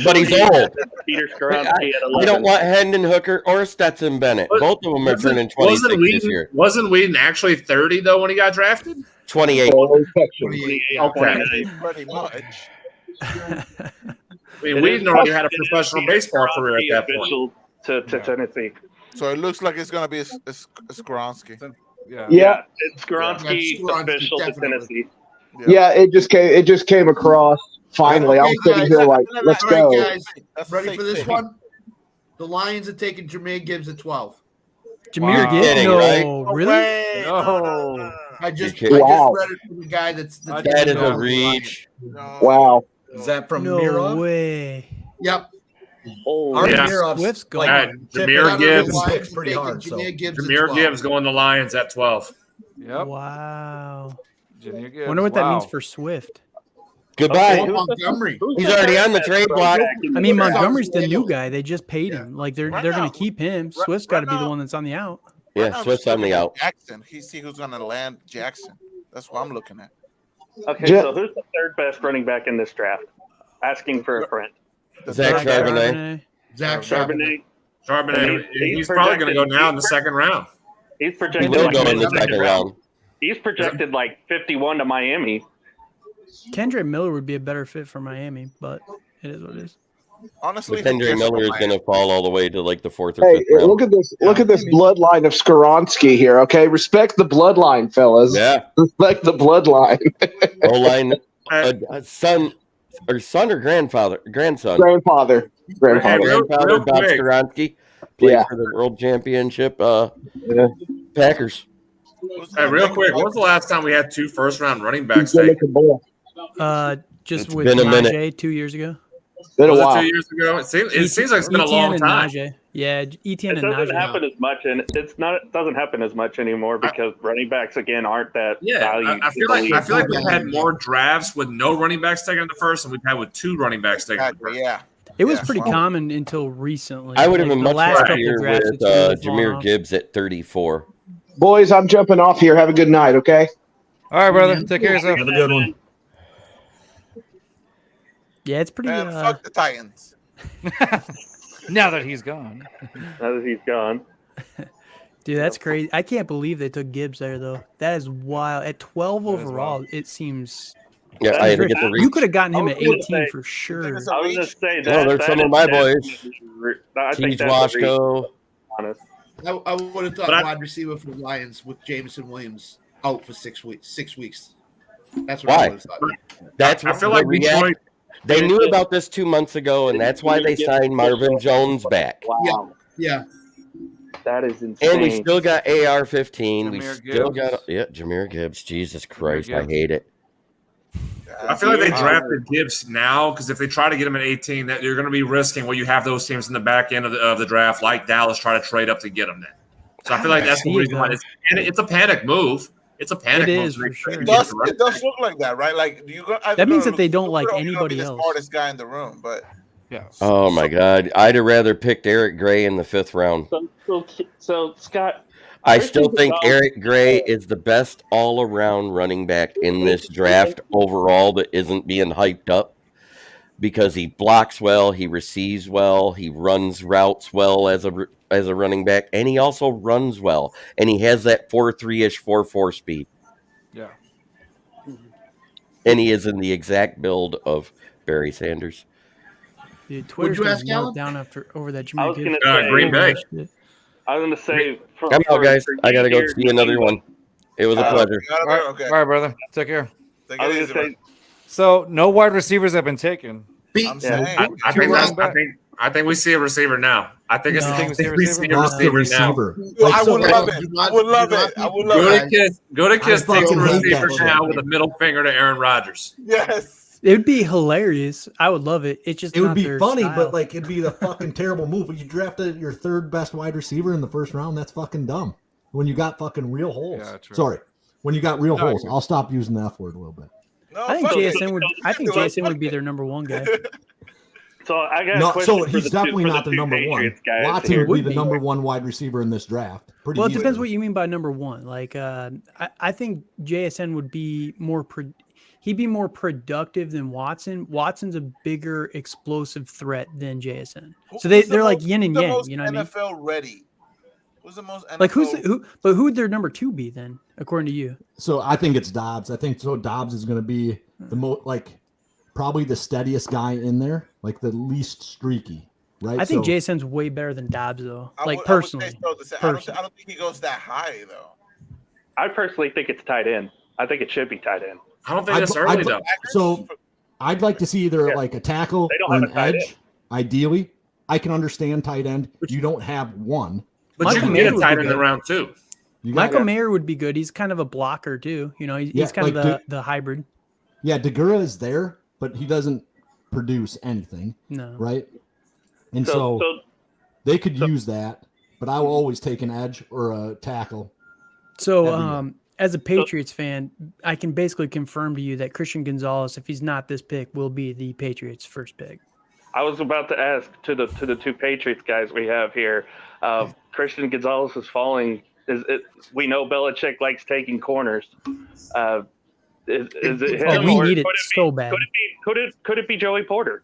But he's old. Peter Skronsky at 11. I don't want Hendon Hooker or Stetson Bennett. Both of them are turning 26 this year. Wasn't Whedon actually 30 though when he got drafted? 28. Okay. Pretty much. I mean, Whedon already had a professional baseball career at that point. To Tennessee. So it looks like it's going to be a Skronsky. Yeah. It's Skronsky official to Tennessee. Yeah, it just came across finally. I was sitting here like, let's go. Guys, ready for this one? The Lions are taking Jahmyr Gibbs at 12. Jahmyr Gibbs? No, really? No. I just Wow. read it from the guy that's That is a reach. Wow. Is that from No Mirov? way. Yep. Oh, yeah. Swift's going. Jahmyr Gibbs picks pretty hard. So Jahmyr Gibbs going to Lions at 12. Yep. Wow. Jahmyr Gibbs. Wonder what that means for Swift. Goodbye. Okay, Montgomery. He's already on the trade block. I mean, Montgomery's the new guy. They just paid him. Like they're going to keep him. Swift's got to be the one that's on the out. Yeah, Swift's on the out. Jackson. See who's going to land Jackson. That's what I'm looking at. Okay, so who's the third best running back in this draft? Asking for a friend. Zach Charbonnet. Zach Charbonnet. Charbonnet. He's probably going to go now in the second round. He's He projected. will like go in the second round. He's projected like 51 to Miami. Kendre Miller would be a better fit for Miami, but it is what it is. Honestly, Kendrick Miller is going to fall all the way to like the 4th or Hey, 5th round. look at this! Look at this bloodline of Skoronski here. Okay, respect the bloodline, fellas. Yeah, respect the bloodline. O-line, son or grandson. Grandfather. Grandfather real Bob quick. Skoronski played Yeah. for the World Championship Packers. Hey, real quick, when was the last time we had 2 first-round running backs taken? Just It's with been a minute. Najee 2 years ago. Been a Was it while. 2 years ago? It seems like it's been a long and time. Najee. Yeah, Etienne It and doesn't Najee. happen as much, and it doesn't happen as much anymore because running backs again aren't that Yeah, valued. I feel like we've had more drafts with no running backs taken in the first than we've had with 2 running backs taken in the first. Yeah. It was pretty common until recently. I would have Like, been the much last couple happier drafts, with it's really fallen Jahmyr off. Gibbs at 34. Boys, I'm jumping off here. Have a good night. Okay. All right, brother. Take care of yourself. Have a good one. Yeah, it's pretty. Fuck the Titans. Now that he's gone. Now that he's gone. Dude, that's crazy. I can't believe they took Gibbs there, though. That is wild. At 12 overall, it seems. Yeah, I had to get the reach. You could have gotten him at I was gonna 18 say- for sure. I was going to say that. Oh, there's some of my boys. I think Keith that's a reach, Washko. honest. I would have thought But wide receiver for the Lions with Jameson Williams out for 6 weeks. 6 weeks. That's what Why? I would have thought. That's I what feel like the Detroit. They knew about this 2 months ago, and that's why they signed Marvin Jones back. Wow. Yeah. That is insane. And we still got AR-15. We Jahmyr still Gibbs. got Jahmyr Gibbs. Jesus Christ, I Gibbs. hate it. I feel like they drafted Gibbs now because if they try to get him at 18, that you're going to be risking you have those teams in the back end of the draft, like Dallas, try to trade up to get him there. So I feel like that's the reason why it's a panic move. It's a panic It move. is, for sure. It does look like that, right? Like you go. That means that they don't like anybody the else. smartest guy in the room, but Yeah. Oh my God, I'd have rather picked Eric Gray in the 5th round. So Scott, I still think Eric Gray is the best all-around running back in this draft overall that isn't being hyped up because he blocks well, he receives well, he runs routes well as a running back, and he also runs well, and he has that 4.3-ish, 4.4 speed. Yeah. And he is in the exact build of Barry Sanders. Dude, Twitter's you gonna ask, melt Alan? down over that I Jahmyr was Gibbs. gonna say Green Bay. I was going to say. I'm out, guys. I got to go see another one. It was a pleasure. All right, brother. Take care. Take I it was easy, going to say. So no wide receivers have been taken. I'm saying. I think we see a receiver now. I think it's No. we see a receiver the now. receiver. I would love do it. not- I would love do not it. I be would love Go it. to Kiss. Go to Kiss. I Takes a fucking hate receiver that shit. now with a middle finger to Aaron Rodgers. Yes. It would be hilarious. I would love it. It's just It would not be their funny, style. but like it'd be the fucking terrible move. When you drafted your 3rd best wide receiver in the 1st round, that's fucking dumb. When you got fucking real holes. Yeah, true. Sorry. When you got real No, holes. I'll stop using the F word a little bit. No, I think fuck it. JSN would. I think JSN would be their number 1 guy. So I got a No, question so for he's the definitely two, not the two number one. Patriots guys Watson here. would be the Would be. number 1 wide receiver in this draft. Pretty Well, it easily. depends what you mean by number 1. Like, I think JSN would be more. He'd be more productive than Watson. Watson's a bigger explosive threat than JSN. So they're like yin and yang. You know what I mean? NFL ready. Who's the most NFL? Like But who'd their number 2 be then, according to you? So I think it's Dobbs. I think so. Dobbs is going to be the most probably the steadiest guy in there, like the least streaky, right? I think JSN's way better than Dobbs though. I Like would personally. say so. I don't think he goes that high though. I personally think it's tight end. I think it should be tight end. I don't think it's early though. So I'd like to see either like a tackle They don't or have an a tight edge. end. Ideally, I can understand tight end. You don't have one. But Michael you can Mayer get a would tight be end in good. round 2. You got- Michael Mayer would be good. He's kind of a blocker too. You know, he's Yeah, kind like of the hybrid. Yeah, Degura is there, but he doesn't produce anything, No. right? And So- so they could use that, but I will always take an edge or a tackle. So, Every year. as a Patriots fan, I can basically confirm to you that Christian Gonzalez, if he's not this pick, will be the Patriots' first pick. I was about to ask to the two Patriots guys we have here. Christian Gonzalez is falling. We know Belichick likes taking corners. Is it him? We or need it could so bad. Could it be Joey Porter?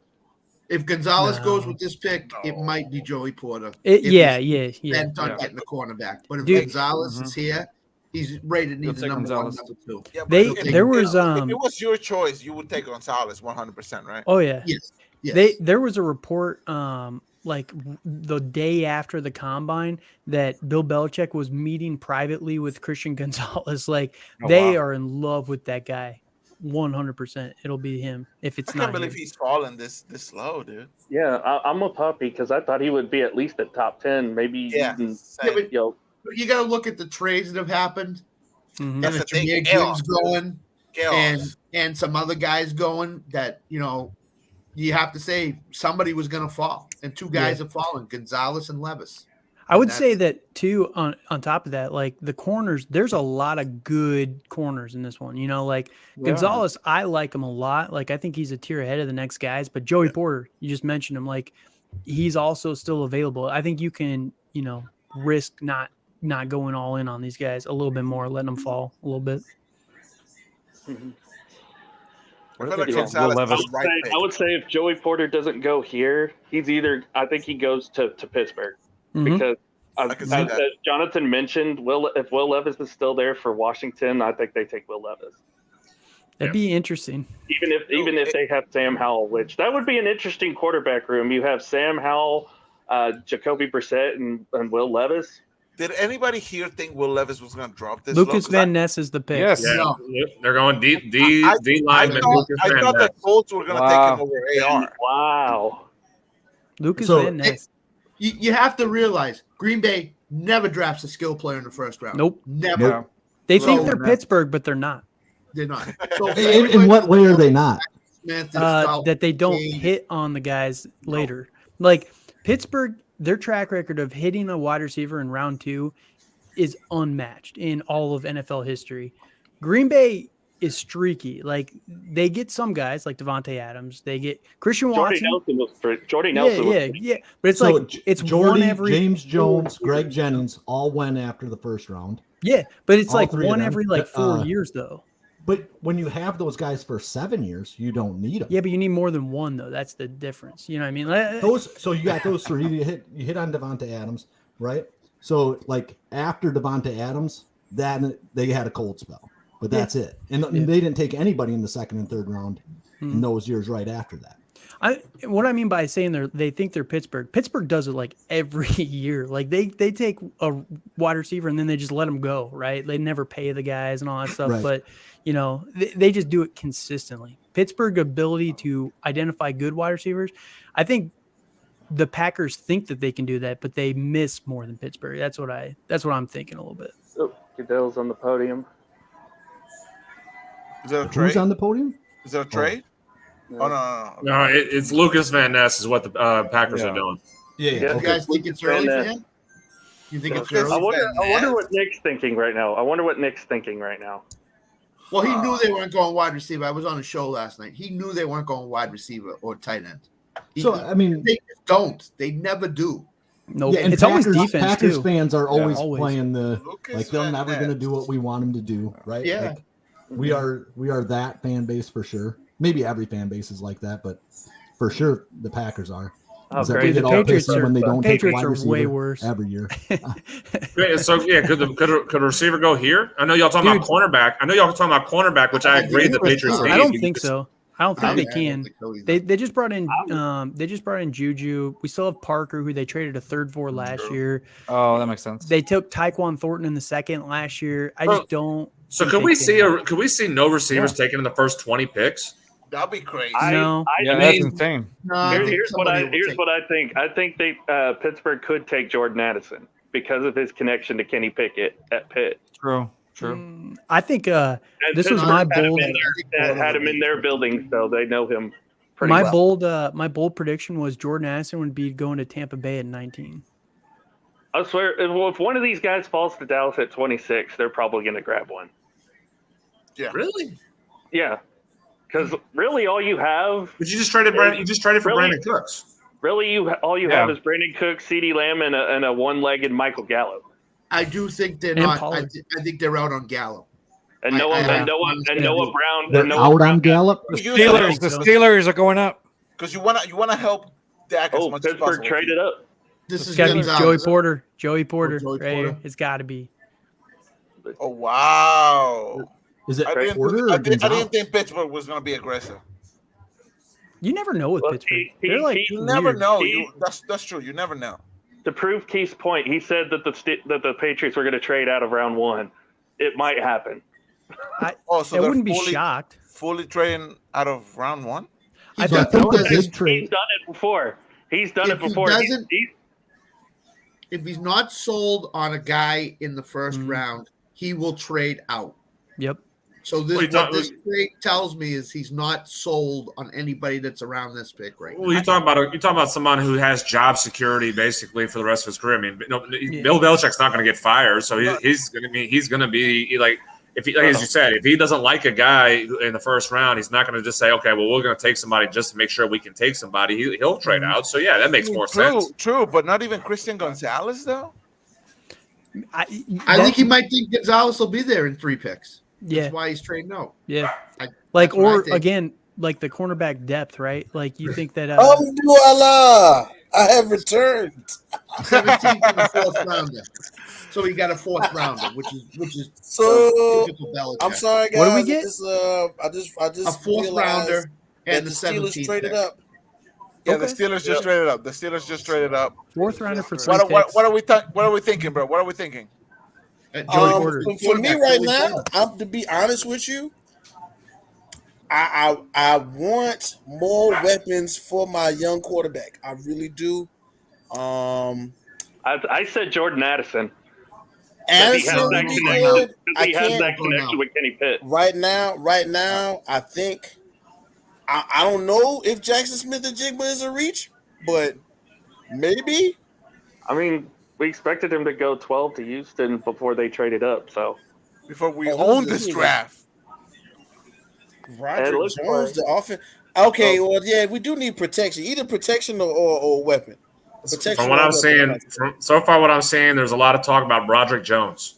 If Gonzalez No. goes with this pick, it might be Joey Porter. Yeah. Bent on getting the cornerback. But if Dude. Gonzalez is here, he's rated You'll needs take number Gonzalez. 1, number 2. Yeah, but They- if there was, if it was your choice, you would take Gonzalez 100%, right? Oh yeah. Yes. There was a report like the day after the combine that Bill Belichick was meeting privately with Christian Gonzalez. Like they are in love with that guy. 100%. It'll be him if it's I not can't believe him. he's fallen this low, dude. Yeah, I'm a puppy because I thought he would be at least at top 10, maybe even. But you got to look at the trades that have happened, Mm-hmm. and with Jameer Gibbs going, and some other guys going. That you have to say somebody was going to fall, and two guys have fallen: Gonzalez and Levis. I would say that too. On top of that, like the corners, there's a lot of good corners in this one. Like Gonzalez, I like him a lot. Like I think he's a tier ahead of the next guys. But Joey Porter, you just mentioned him. Like he's also still available. I think you can, risk not going all in on these guys a little bit more, letting them fall a little bit. Mm-hmm. I would say if Joey Porter doesn't go here, I think he goes to Pittsburgh. Because as Jonathan mentioned, if Will Levis is still there for Washington, I think they take Will Levis. That'd be interesting. Even if they have Sam Howell, which that would be an interesting quarterback room. You have Sam Howell, Jacoby Brissett, and Will Levis. Did anybody here think Will Levis was going to drop this? Lucas Van Ness is the pick. Yes, they're going D lineman. I thought the Colts were going to take him over AR. Wow, Lucas Van Ness. You have to realize Green Bay never drafts a skill player in the first round. Nope. Never. Nope. They think they're Pittsburgh, but they're not. They're not. So in what way are they not? That they don't hit on the guys later. Like Pittsburgh, their track record of hitting a wide receiver in round 2 is unmatched in all of NFL history. Green Bay is streaky. Like they get some guys like Devontae Adams. They get Christian Watson. Jordy Nelson. Yeah. But it's it's Jordy, one every James Jones, Greg Jennings all went after the first round. Yeah, but it's All like three of one them. every 4 years though. But when you have those guys for 7 years, you don't need them. Yeah, but you need more than one though. That's the difference. You know what I mean? So you got those three. You hit on Devontae Adams, right? So after Devontae Adams, that they had a cold spell. But that's it. And they didn't take anybody in the second and third round in those years right after that. What I mean by saying they think they're Pittsburgh. Pittsburgh does it every year. Like they take a wide receiver and then they just let them go, right? They never pay the guys and all that stuff. Right. But they just do it consistently. Pittsburgh ability to identify good wide receivers. I think the Packers think that they can do that, but they miss more than Pittsburgh. That's what I'm thinking a little bit. Oh, Goodell's on the podium. Is that a trade? Who's on the podium? Is that a trade? Oh, no. No, it's Lucas Van Ness is what the Packers are doing. Yeah. You guys think it's early for him? You think it's early? I wonder what Nick's thinking right now. Well, he knew they weren't going wide receiver. I was on a show last night. He knew they weren't going wide receiver or tight end. They just don't. They never do. No, Yeah, and it's always defense Packers too. fans are always always. playing the Lucas they're Van never Ness. going to do what we want them to do, right? Yeah. We are that fan base for sure. Maybe every fan base is like that, but for sure the Packers are. Oh, Is that great. we get The all Patriots pissed when they don't take a Patriots wide are receiver way worse. every year. Great. So could a receiver go here? I know y'all talking about cornerback. Which I agree the Patriots need. I don't think so. I don't think they I can. don't think so either. They just brought in Juju. We still have Parker, who they traded a third for last year. Oh, that makes sense. They took Tyquan Thornton in the second last year. I just don't. So think could we they can. see no receivers taken in the first 20 picks? That'd be crazy. That's insane. Here's what I think. I think Pittsburgh could take Jordan Addison because of his connection to Kenny Pickett at Pitt. True. I think And this was Pittsburgh my had him bold. had him in their building, so they know him pretty well. My bold prediction was Jordan Addison would be going to Tampa Bay at 19. I swear, if one of these guys falls to Dallas at 26, they're probably going to grab one. Yeah. Really? Yeah, because really all you have. But you just traded Brandon. You just traded for Brandon Cooks. Really, all you have is Brandon Cooks, CeeDee Lamb, and a one-legged Michael Gallup. I do think they're And not. Pollard. I think they're out on Gallup. And Noah Brown. They're out on Gallup. The Steelers are going up. Because you wanna help Dak as much as Pittsburgh possible. traded up. This is It's got to be Gonzalez. Joey Porter, Joey right here. Porter. It's got to be. Oh wow! Is it I Porter or didn't Gonzalez? think Pittsburgh was gonna be aggressive. You never know with Pittsburgh. They're like You never weird. know. That's true. You never know. To prove Keith's point, he said that the Patriots were going to trade out of round 1. It might happen. I they're wouldn't be fully- shocked. Fully trading out of round 1. I think think the He's big trade. done it before. He's done it If he before. doesn't- If he's not sold on a guy in the first round, he will trade out. Yep. So Well, this trade tells me is he's not sold on anybody that's around this pick right Well, now. you're talking about someone who has job security basically for the rest of his career. I mean, Bill Belichick's not going to get fired, so he's going to be like, if he, like as you said, if he doesn't like a guy in the first round, he's not going to just say, okay, well, we're going to take somebody just to make sure we can take somebody. He'll trade out. So yeah, that makes more sense. True, but not even Christian Gonzalez though. I think he might think Gonzalez will be there in 3 picks. Yeah. That's why he's trading out. Yeah. That's Like, what I or think. again, like the cornerback depth, right? Like you think that. Allah, I have returned. 17th in the 4th rounder. So he got a 4th rounder, which is So typical Belichick. I'm sorry, guys. What do we get? I just A 4th realized rounder that and the the Steelers 17th traded pick. up. Yeah, the Steelers just traded up. The Steelers just traded up. 4th rounder for 3 What picks. are we thinking, bro? What are we thinking? For me right now, to be honest with you, I want more weapons for my young quarterback. I really do. I said Jordan Addison. Addison would be good. He has that connection with Kenny Pitt. Right now, I think I don't know if Jackson Smith-Njigba is a reach, but maybe. I mean, we expected him to go 12 to Houston before they traded up. So before we own this draft, Roger Jones, the offense. Okay, well, yeah, we do need protection, either protection or weapon. Protection. From what I'm saying, so far, what I'm saying, there's a lot of talk about Broderick Jones.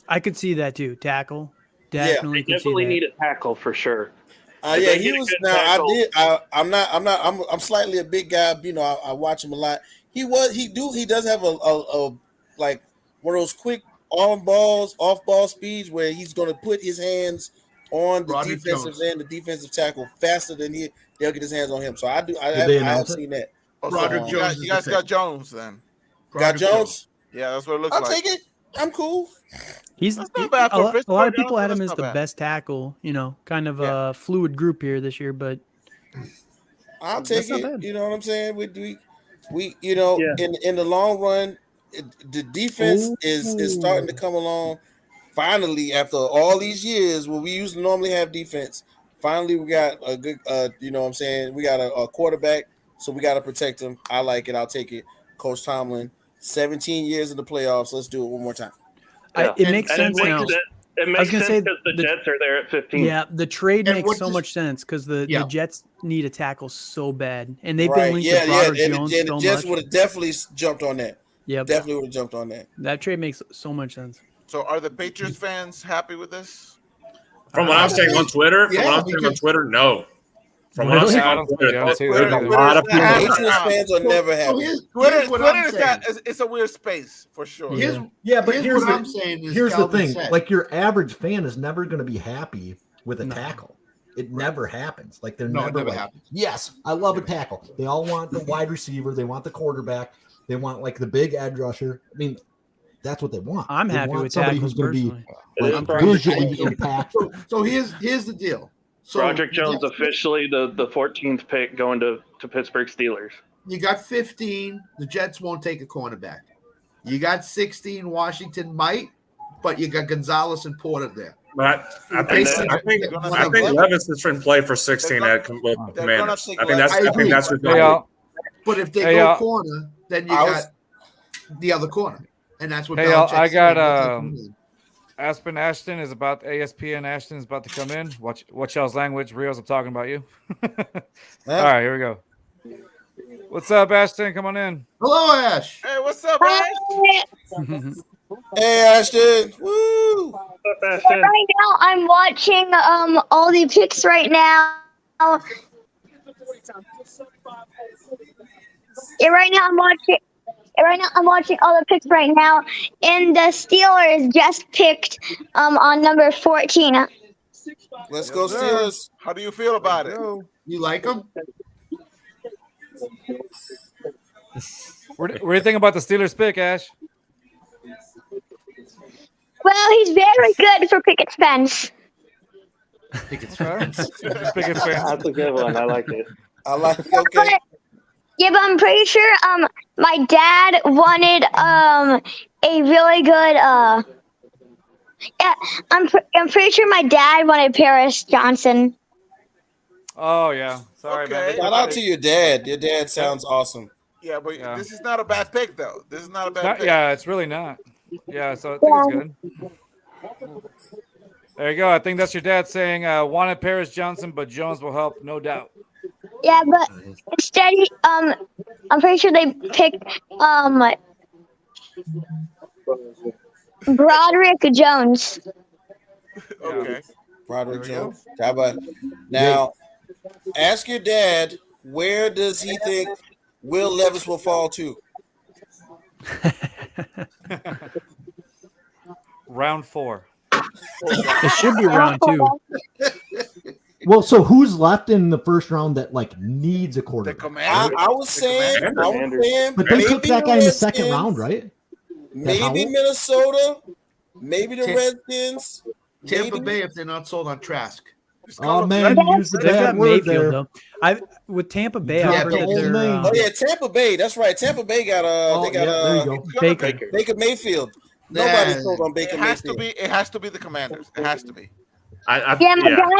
I could see that too. Tackle. Definitely could see definitely that. need a tackle for sure. Yeah, he was. Now I'm slightly a big guy. You know, I watch him a lot. He does have a like one of those quick off ball speeds where he's going to put his hands on the Broderick defensive Jones. end, the defensive tackle faster than they'll get his hands on him. So I they have announce it? seen that. Broderick Jones. You guys got Jones then. Got Jones. Yeah, that's what it looks I'll like. take it. I'm cool. He's That's not bad for a lot Pittsburgh. of people had him That's as not the bad. best tackle. You know, kind of a fluid group here this year, but I'll That's take not it. bad. You know what I'm saying? We you know, in the long run, the defense is starting to come along. Finally, after all these years where we used to normally have defense, finally we got a good. You know what I'm saying? We got a quarterback, so we got to protect him. I like it. I'll take it. Coach Tomlin, 17 years in the playoffs. Let's do it one more time. It makes sense now. It I was makes gonna sense say because the Jets are there at 15. Yeah, the trade And makes what so does- much sense because the Yeah. Jets need a tackle so bad, and they've Right. been linked Yeah, to Broderick and Jones the so Jets much. would have definitely jumped on that. Yep, Definitely would have jumped on that. that trade makes so much sense. So are the Patriots fans happy with this? From what I'm saying on Twitter, no. From what I'm Really? saying I on don't Twitter, see- I don't see there's that a either. lot of people. Patriots fans are never happy. here's Twitter what I'm is saying. that it's a weird space for sure. Yeah, but here's here's what the, I'm saying is here's the Calvin thing. said. Like your average fan is never going to be happy with a No. tackle. It never happens. Like they're No, it never never like, happens. yes, I love a tackle. They all want the wide receiver. They want the quarterback. They want like the big edge rusher. I mean, that's what they want. I'm They happy want with somebody tackles who's going to be personally. like It is visually impactful. So here's the deal. So Broderick Jones officially the 14th pick going to Pittsburgh Steelers. You got 15. The Jets won't take a cornerback. You got 16. Washington might, but you got Gonzalez and Porter there. But I think Levis is in play for 16 at Commanders. I think that's what Hey, y'all. But if they Hey, go y'all. corner, then you got the other corner, and that's what. Hey, y'all, Belichick's I got saying. Aspen Ashton is about ASPN Ashton is about to come in. Watch y'all's language. Rios, I'm talking about you. All right, here we go. What's up, Ashton? Come on in. Hello, Ash. Hey, what's up, Ash? Hey, Ashton. Woo! Right now, I'm watching all the picks right now. Yeah, right now I'm watching all the picks right now, and the Steelers just picked on number 14. Let's go Steelers. How do you feel about it? You like them? What do you think about the Steelers pick, Ash? Well, he's very good for Pickett's fence. Pickett's fence. Pickett's fence. That's a good one. I like it. I like it. Okay. Yeah, but I'm pretty sure my dad wanted a really good yeah, I'm pretty sure my dad wanted Paris Johnson. Oh yeah. Sorry, man. Shout out to your dad. Your dad sounds awesome. Yeah, but this is not a bad pick, though. This is not a bad pick. Yeah, it's really not. Yeah, so I think it's good. There you go. I think that's your dad saying wanted Paris Johnson, but Jones will help, no doubt. Yeah, but instead, I'm pretty sure they picked Broderick Jones. Okay. Broderick Jones. How about now? Ask your dad, where does he think Will Levis will fall to? Round 4. It should be round 2. Well, so who's left in the first round that like needs a quarterback? I was saying, but they took that guy in the second round, right? Maybe Minnesota, maybe the Redskins, Tampa Bay if they're not sold on Trask. Oh man, you used the They've got bad word there. Mayfield though. With Tampa Bay, I heard that they're oh yeah, Tampa Bay. That's right. Tampa Bay got there you go. Baker Mayfield. Nobody sold on Baker Mayfield. It has to be the Commanders. It has to be. My dad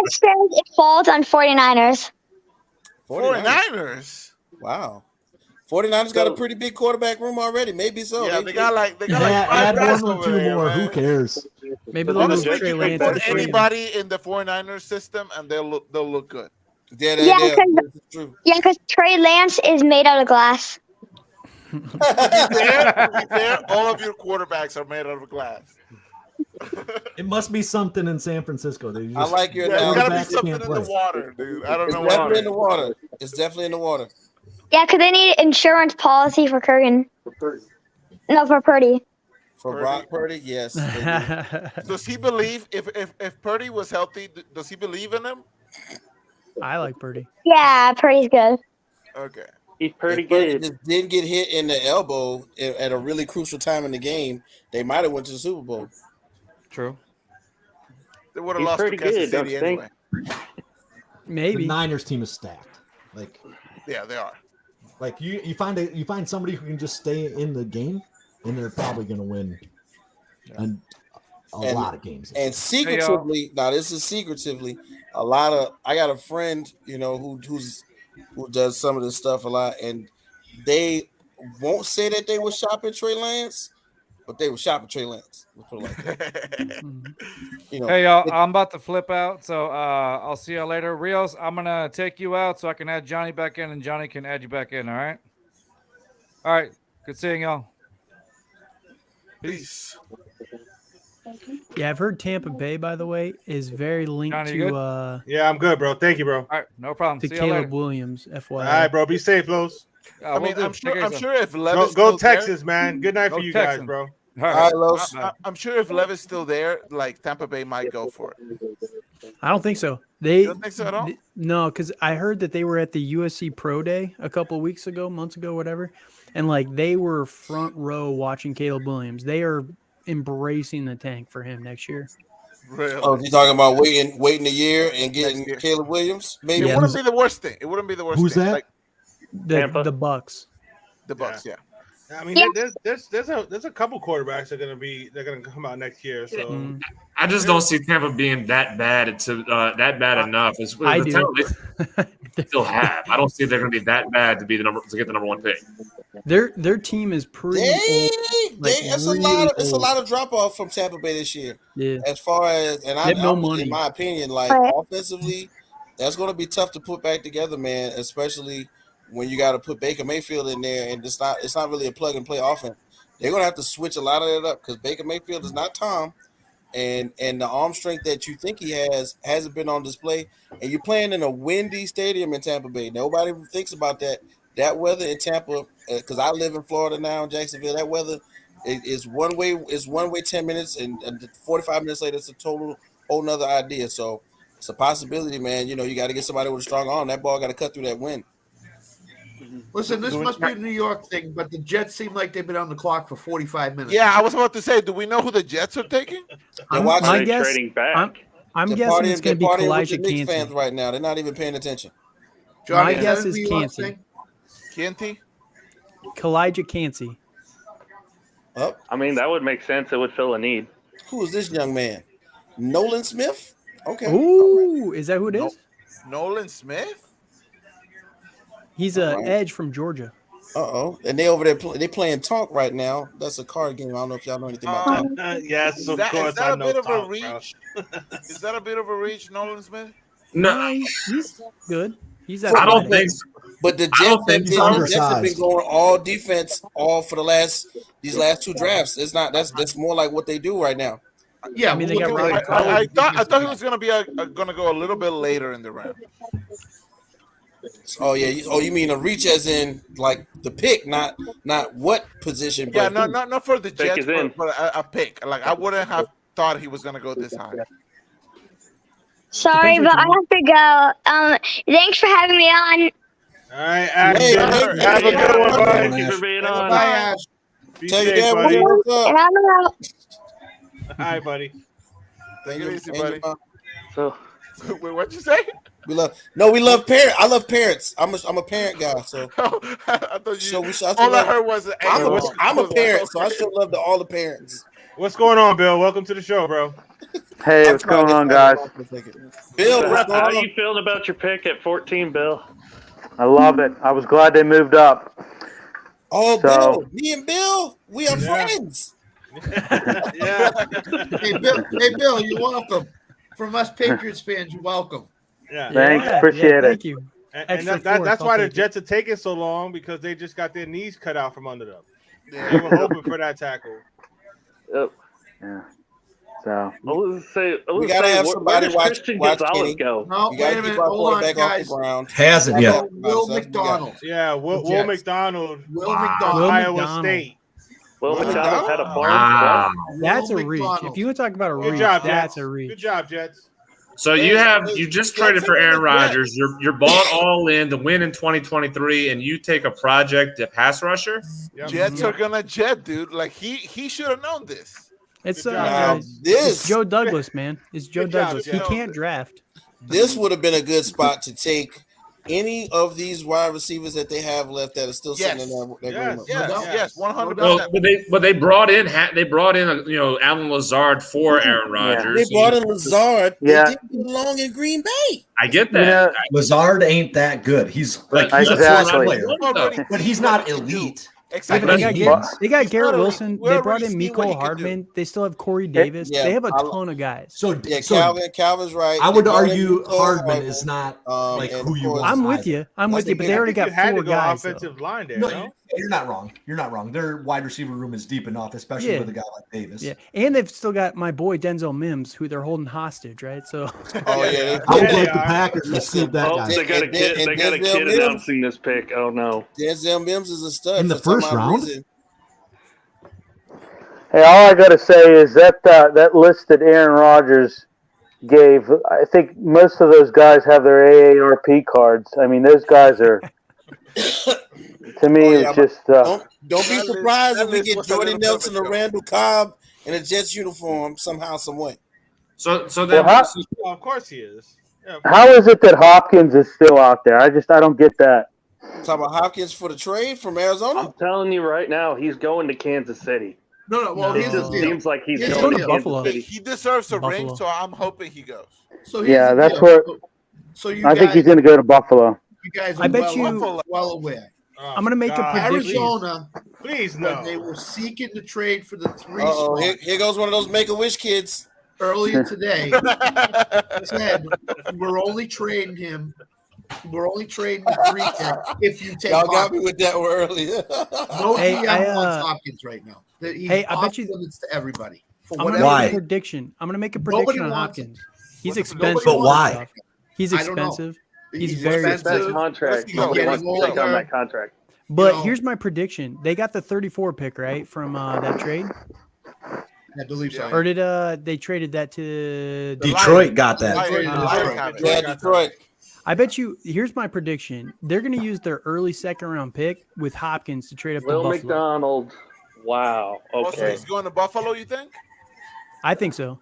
says it falls on 49ers. 49ers. Wow. 49ers got a pretty big quarterback room already. Maybe so. Yeah, they got like add 5 one or two more. Who cares? Maybe they'll move Trey Lance. Put anybody in the 49ers system and they'll look good. Yeah, because Trey Lance is made out of glass. All of your quarterbacks are made out of glass. It must be something in San Francisco. They just, I like your It's gotta be quarterbacks something in can't the play. water, dude. I don't It's know definitely why. in the water. It's definitely in the water. Yeah, because they need insurance policy for Kurgan. No, for Purdy. For Brock Purdy, yes. Does he believe if Purdy was healthy? Does he believe in him? I like Purdy. Yeah, Purdy's good. Okay. He's pretty If Purdy good. just didn't get hit in the elbow at a really crucial time in the game, they might have went to the Super Bowl. True. They would have He's lost to pretty Kansas good, don't City you think? anyway. Maybe the Niners team is stacked. Like, Yeah, they are. like you find somebody who can just stay in the game, and they're probably going to win a lot of games. And secretively, now this is secretively, I got a friend, who does some of this stuff a lot, and they won't say that they were shopping Trey Lance, but they were shopping Trey Lance. Let's put it like that. Hey y'all, I'm about to flip out, so I'll see y'all later. Rios, I'm gonna take you out so I can add Johnny back in, and Johnny can add you back in. All right. All right. Good seeing y'all. Peace. Yeah, I've heard Tampa Bay, by the way, is very linked Johnny, you to Yeah, I'm good, bro. Thank you, bro. All right, no problem. to See y'all later. Caleb Williams. FYI. All right, bro. Be safe, Los. I mean, We'll I'm do. Take care sure. of I'm yourself. sure if Levis Go still there- Texans, man. Good night Go for you guys, Texans. bro. All All right. right, Los. I'm sure if Levis still there, like Tampa Bay might go for it. I don't think so. They You don't think so at all? No, because I heard that they were at the USC Pro Day a couple of weeks ago, months ago, whatever, and like they were front row watching Caleb Williams. They are embracing the tank for him next year. Really? Oh, you talking about waiting a year and getting Caleb Williams? Maybe. It wouldn't be the worst thing. It wouldn't be the worst Who's thing. that? Like The Bucs. the Bucs, yeah. I mean, there's a couple quarterbacks that are gonna come out next year. So I just don't see Tampa being that bad that bad enough. It's I the do. talent they still have. I don't see they're going to be that bad to get the number 1 pick. Their team is pretty old. Like, It's really a old. lot of drop off from Tampa Bay this year. Yeah. As far as They have no money. in my opinion, like offensively, that's going to be tough to put back together, man. Especially when you got to put Baker Mayfield in there, and it's not really a plug and play offense. They're going to have to switch a lot of that up because Baker Mayfield is not Tom, and the arm strength that you think he hasn't been on display. And you're playing in a windy stadium in Tampa Bay. Nobody thinks about that. That weather in Tampa, because I live in Florida now in Jacksonville. That weather is one way. Is 1 way 10 minutes, and 45 minutes later, it's a whole nother idea. So it's a possibility, man. You got to get somebody with a strong arm. That ball got to cut through that wind. Listen, this must be a New York thing, but the Jets seem like they've been on the clock for 45 minutes. Yeah, I was about to say, do we know who the Jets are taking? My guess, I'm guessing it's going to be Kalijah Knicks fans Kancey. right now. They're not even paying attention. My guess is Kancey. Kancey? Kalijah Kancey. Oh. I mean, that would make sense. It would fill a need. Who is this young man? Nolan Smith? Okay. Ooh, is that who it is? Nolan Smith? He's an edge from Georgia. Uh-oh. And they over there, they playing Talk right now. That's a card game. I don't know if y'all know anything about that. Yes, of course. Is that I a know bit of Talk, a reach? bro. Is that a bit of a reach, Nolan Smith? No, he's good. He's I don't think so. But the Jets have been going all defense all for these last two drafts. It's not that's more like what they do right now. Yeah, I mean, they got I thought he was gonna be gonna go a little bit later in the round. Oh yeah. You mean a reach as in like the pick, not what position? Yeah, but not for the Pick Jets, is in. but a pick. Like I wouldn't have thought he was gonna go this high. Sorry, but I have to go. Thanks for having me on. All right, Ash. Have a good one, buddy. Thank you for being on. Bye, Ash. Be Tell your safe, dad buddy. what's up. And I'm out. Hi, buddy. Take it easy, buddy. So, Wait, what'd you say? We love parents. I love parents. I'm a parent guy, so I thought you. so we should, All I heard was I'm a parent, so I should love all the parents. What's going on, Bill? Welcome to the show, bro. Hey, what's going on, guys? Bill, what's how going are on? you feeling about your pick at 14, Bill? I love it. I was glad they moved up. Oh, So- Bill, me and Bill, we are friends. Yeah. Hey, Bill, you're welcome. From us Patriots fans, you're welcome. Yeah. Thanks, appreciate it. Thank you. And Extra that's force, why I'll the take it. Jets are taking so long, because they just got their knees cut out from under them. They were hoping for that tackle. Yep. Yeah. So We gotta have somebody where does watch Christian Kenny. Gonzalez go? No, We wait gotta a keep minute. our Hold on, quarterback off the guys. ground. Hasn't yet. Will That's what we got. McDonald. Yeah, Will Jets. McDonald. Will McDonald. Iowa McDonald. State. Will McDonald had a barn. Wow. That's a Will reach. McDonald. If you want to talk about a Good reach, job, that's Jets. a reach. Good job, Jets. So you just traded for Aaron Rodgers. You're bought all in to win in 2023, and you take a project at pass rusher. Yep. Jets are gonna jet, dude. Like he should have known this. It's Good job. it's Joe Douglas, man. It's Joe Good job, Douglas. Joe. He can't draft. This would have been a good spot to take any of these wide receivers that they have left that are still sitting in that Yes. room. Yes, 100%. Well, but they brought in Alan Lazard for Aaron Rodgers. They brought in Lazard. Yeah. They didn't belong in Green Bay. I get that. You know, Lazard ain't that good. He's he's Exactly. a force player, Already but he's not elite. Exactly. They got Garrett already- Wilson. we They already brought in see what he Mecole can do. Hardman. They still have Corey Davis. Yeah, They have a I- ton of guys. So, Yeah, so Calvin's right. I would They brought in argue Mecole Hardman is not like and who of you course- want. I'm with either. you. I'm with you. But I they I already think got you had four to go guys. though. offensive line there, No, no? you're not wrong. You're not wrong. Their wide receiver room is deep enough, especially Yeah. with a guy like Davis. Yeah, and they've still got my boy Denzel Mims, who they're holding hostage, right? So Oh yeah, I would Yeah, like they the are. Packers to scoop that Oh, guy. they got a kid. And They got a Denzel kid Mims. announcing this pick. Oh no! Denzel Mims is a stud In the for some first odd round? reason. hey, all I got to say is that list that Aaron Rodgers gave, I think most of those guys have their AARP cards. I mean, those guys are, to me, Oh, yeah, it's just. Don't be That surprised list- if we that get list was a Jordy little Nelson or bit Randall Cobb in a Jets uniform somehow, some way. So Well, then Well, of course he is. Yeah, how is it that Hopkins is still out there? I don't get that. Talking about Hopkins for the trade from Arizona. I'm telling you right now, he's going to Kansas City. No. Well, It here's the just deal. seems like he's Here's going the to deal. Kansas Buffalo. City. He deserves a ring, Buffalo. so I'm hoping he goes. So here's Yeah, the that's deal. where So you I guys, think he's going to go to Buffalo. you guys I are bet well aware. Oh, I'm gonna make a God. prediction. Arizona, Please when no. they were seeking to trade for the three Oh, spot here goes one of those Make-A-Wish kids. earlier today, said we're only trading him. We're only trading the three pick if you take Y'all got Hopkins. me with that one earlier. No Hey, GM wants Hopkins right now. He's Hey, I bet off you- limits to everybody. For I'm whatever gonna make a reason. prediction. I'm gonna make a Nobody prediction on wants Hopkins. He's Nobody expensive. But wants why? him. He's I don't know. expensive. He's very expensive. Best expensive. contract. He's getting Nobody wants to take on older. that contract. But know- here's my prediction. They got the 34 pick, right, from that trade? I believe so. Or did they traded that to Detroit got that. Yeah, Detroit. I bet you. Here's my prediction: they're going to use their early second-round pick with Hopkins to trade up to Buffalo. McDonald. Wow. Also, Okay. he's going to Buffalo. You think? I think so.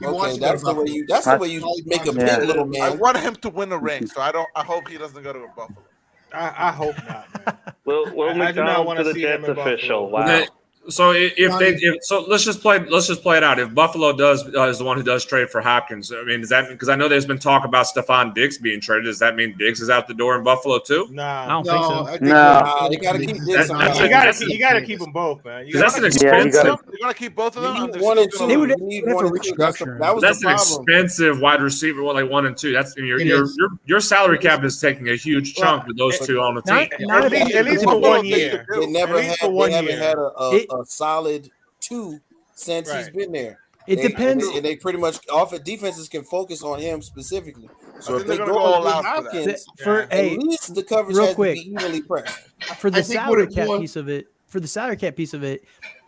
Okay, that's the way you. That's the way you make a pick, little man. I want him to win a ring, so I don't. I hope he doesn't go to Buffalo. I hope not, man. Will McDonald to the Jets official. Wow. So so let's just play it out. If Buffalo is the one who does trade for Hopkins, I mean, does that, because I know there's been talk about Stephon Diggs being traded. Does that mean Diggs is out the door in Buffalo too? Nah, I don't think so. No, they gotta keep Diggs on. You gotta keep them both, man. That's an expensive. You're gonna keep both of them. They would have to restructure. That's an expensive wide receiver, like 1 and 2. That's your salary cap is taking a huge chunk with those two on the team. At least for 1 year. They never haven't had a solid 2 since he's been there. It depends. And they pretty much defenses can focus on him specifically. So if they they're go gonna go all with out Hopkins, at least the coverage real has quick. to be evenly pressed. For the salary cap piece of it,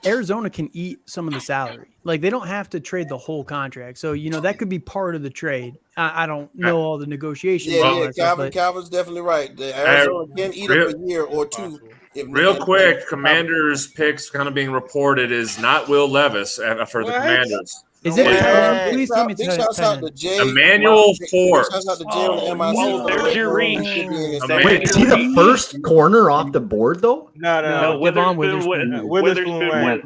Arizona can eat some of the salary. Like, they don't have to trade the whole contract. So, that could be part of the trade. I don't know all the negotiations. Calvin's definitely right. The Arizona can eat up a year or 2. Real quick, Commanders picks kind of being reported is not Will Levis for the Commanders. Is it? Please tell me. Big shouts out to Jay. Emmanuel Forbes. Shouts out to Jay on the MIC. There's your reach. Wait, is he the first corner off the board though? No. Witherspoon, I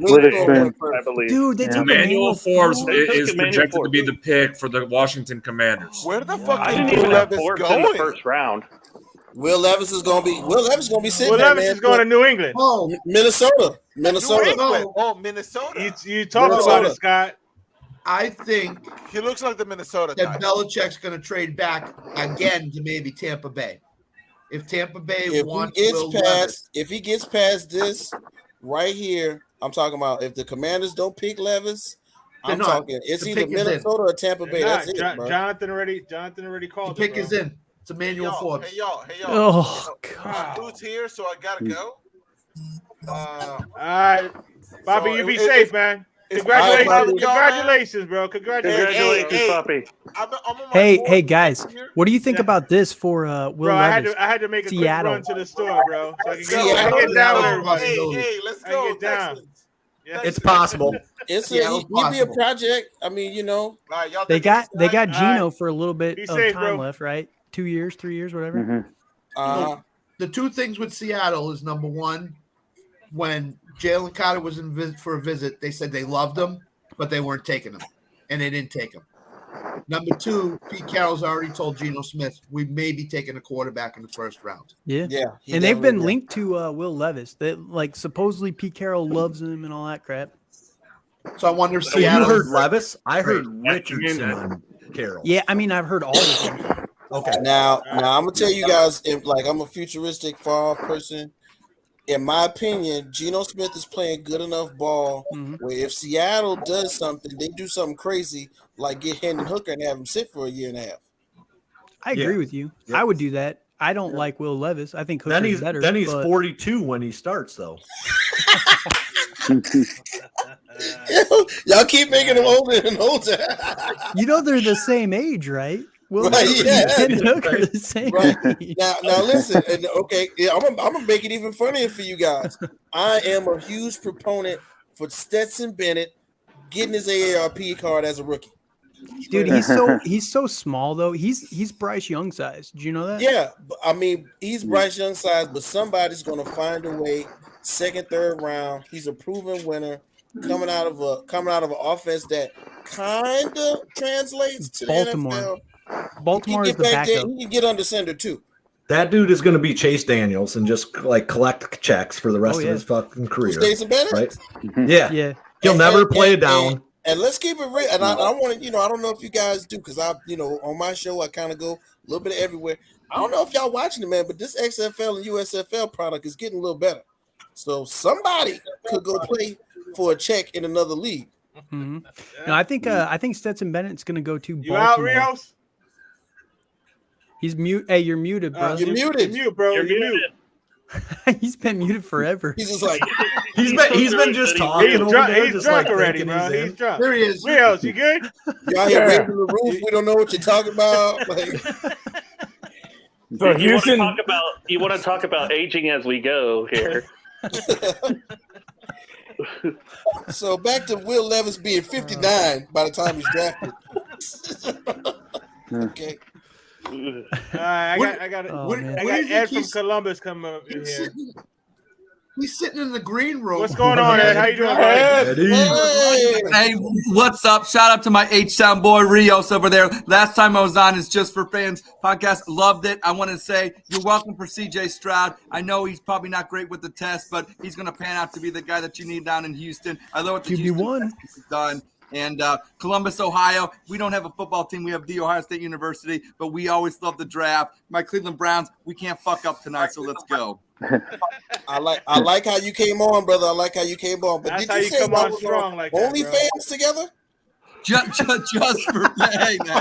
believe. Dude, they took Emmanuel Forbes is projected to be the pick for the Washington Commanders. Where the fuck I is didn't Will even have Levis Forbes in the going? first round. Will Levis is gonna be sitting Will there, Levis man. is going to New England. Oh, Minnesota. New England. Oh, Minnesota. You talked about it, Scott. I think He looks like the Minnesota that type. Belichick's going to trade back again to maybe Tampa Bay. If Tampa Bay if he gets past this right here, I'm talking about if the Commanders don't pick Levis, I'm talking it's either Minnesota or Tampa Bay. That's it, bro. Jonathan already called. The pick is in. It's Emmanuel Forbes. Hey y'all. Oh, God. Who's here? So I gotta go. All right, Bobby, So you be safe, man. Congratulations, bro. Congratulations, Poppy. Hey, guys, what do you think about this for Will Bro, Levis? I had to make a Seattle. quick run to the store, bro. So I can get down with everybody. Hey, let's go. I get down. It's possible. He'd be a project. I mean, They got Geno for a little bit Be of safe, time bro. left, right? 2 years, 3 years, whatever. The two things with Seattle is number one, when Jalen Carter was for a visit, they said they loved him, but they weren't taking him, and they didn't take him. Number two, Pete Carroll's already told Geno Smith we may be taking a quarterback in the first round. Yeah. And they've been linked to Will Levis. That supposedly Pete Carroll loves him and all that crap. So I wonder if So you Seattle heard Levis? I heard Richardson and Carroll. Yeah, I mean, I've heard all of them. Okay. Now I'm gonna tell you guys, I'm a futuristic far-off person. In my opinion, Geno Smith is playing good enough ball where if Seattle does something, they do something crazy, like get Hendon Hooker and have him sit for a year and a half. I agree with you. Yep. I would do that. I don't like Will Levis. I think Hooker's better. Then he's 42 when he starts, though. Y'all keep making him older and older. They're the same age, right? Will Right, yeah. and Hooker are the same age. Now listen, I'm gonna make it even funnier for you guys. I am a huge proponent for Stetson Bennett getting his AARP card as a rookie. Dude, he's so small though. He's Bryce Young size. Do you know that? Yeah, I mean he's Bryce Young size, but somebody's gonna find a way. Second, third round, he's a proven winner. Coming out of an offense that kind of translates to Baltimore. the NFL. Baltimore is the backup. He can get under center too. That dude is going to be Chase Daniels and just collect checks for the rest of his fucking career. Stetson Bennett? Right? Yeah. He'll never play down. And let's keep it real. And I want to, I don't know if you guys do, because on my show I kind of go a little bit everywhere. I don't know if y'all watching it, man, but this XFL and USFL product is getting a little better. So somebody could go play for a check in another league. Mm-hmm. No, I think Stetson Bennett's going to go to Baltimore. You out, Rios? He's mute. Hey, you're muted, bro. You're muted. You're mute, bro. You're muted. He's been muted forever. He's just like he's been just talking. He's drunk already, bro. He's drunk. There he is. Rios, you good? Y'all here raising the roof. We don't know what you're talking about. Like, So you Houston, want to talk about aging as we go here. So back to Will Levis being 59 by the time he's drafted. Okay. I got Ed from Columbus coming up in here. He's sitting in the green room. What's going on, Ed? How you doing? Hey, what's up? Shout out to my H-Town boy Rios over there. Last time I was on is Just for Fans podcast. Loved it. I want to say you're welcome for CJ Stroud. I know he's probably not great with the test, but he's going to pan out to be the guy that you need down in Houston. I love what the Houston has done. And Columbus, Ohio, we don't have a football team. We have the Ohio State University, but we always love the draft. My Cleveland Browns, we can't fuck up tonight, so let's go. I like how you came on, brother. I like how you came on. But That's did how you you say come on was strong like that, only bro. fans together? Just for hey now.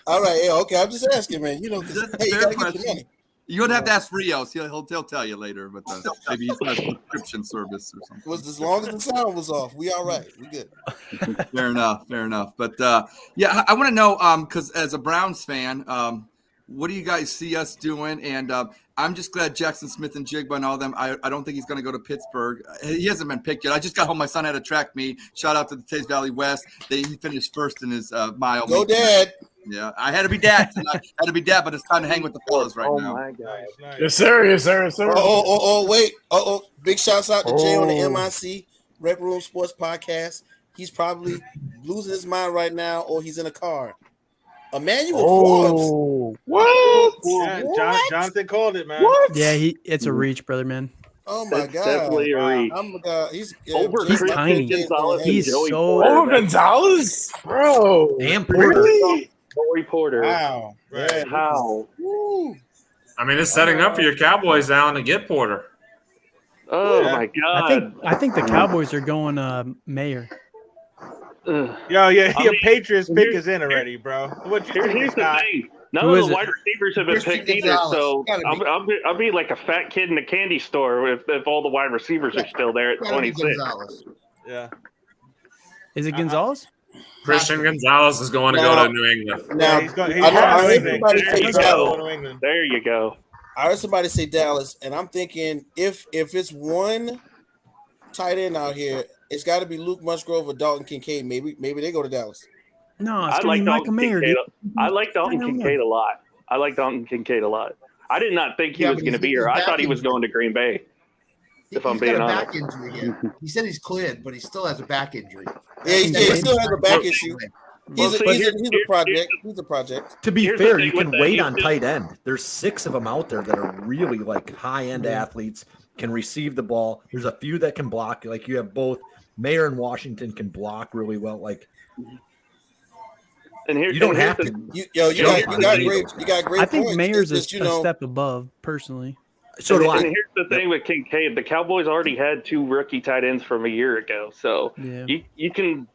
All right, yeah, okay. I'm just asking, man. You know, hey, you gotta get your money. You would have to ask Rios. He'll tell you later, but maybe he's got a subscription service or something. Was as long as the sound was off, we all right. We good. Fair enough. But yeah, I want to know because as a Browns fan, what do you guys see us doing? And I'm just glad Jackson Smith and Jigba and all them. I don't think he's going to go to Pittsburgh. He hasn't been picked yet. I just got home. My son had a track meet. Shout out to the Taze Valley West. He finished first in his mile. Go, Dad. Yeah, I had to be dad tonight. But it's time to hang with the fellas right now. My God. Yes, sir. Yes, sir. Yes, sir. Wait. Big shouts out to Jay on the MIC Rec Room Sports Podcast. He's probably losing his mind right now, or he's in a car. Emmanuel Forbes. What? Yeah, Jonathan called it, man. What? Yeah, it's a reach, brother, man. Oh my God! Definitely a reach. He's tiny. He's so. Oh, Gonzalez, bro. Damn, really? Corey Porter. Wow. Right. How? I mean, it's setting up for your Cowboys now to get Porter. Oh my God! I think the Cowboys are going Mayer. Your Patriots pick is in already, bro. Here's the thing. None of the wide receivers have been picked either, so I'll be like a fat kid in a candy store if all the wide receivers are still there at 26. Yeah. Is it Gonzalez? Christian Gonzalez is going to go to New England. Now, There you go. I heard somebody say Dallas, and I'm thinking if it's one tight end out here, it's got to be Luke Musgrove or Dalton Kincaid. Maybe they go to Dallas. No, it's I like Michael Mayer. I like Dalton Kincaid a lot. I did not think he was going to be here. I thought he was going to Green Bay. If I'm being honest. Back injury here. He said he's cleared, but he still has a back injury. Yeah, he still has a back issue. He's a project. He's a project. To be fair, you can wait on tight end. There's 6 of them out there that are really like high-end athletes, can receive the ball. There's a few that can block. Like you have both Mayer and Washington can block really well. Like and here, you don't have to. You got great. I think points. Mayer's a step above, personally. So do I. And here's the thing with Kincaid: the Cowboys already had 2 rookie tight ends from a year ago, so you can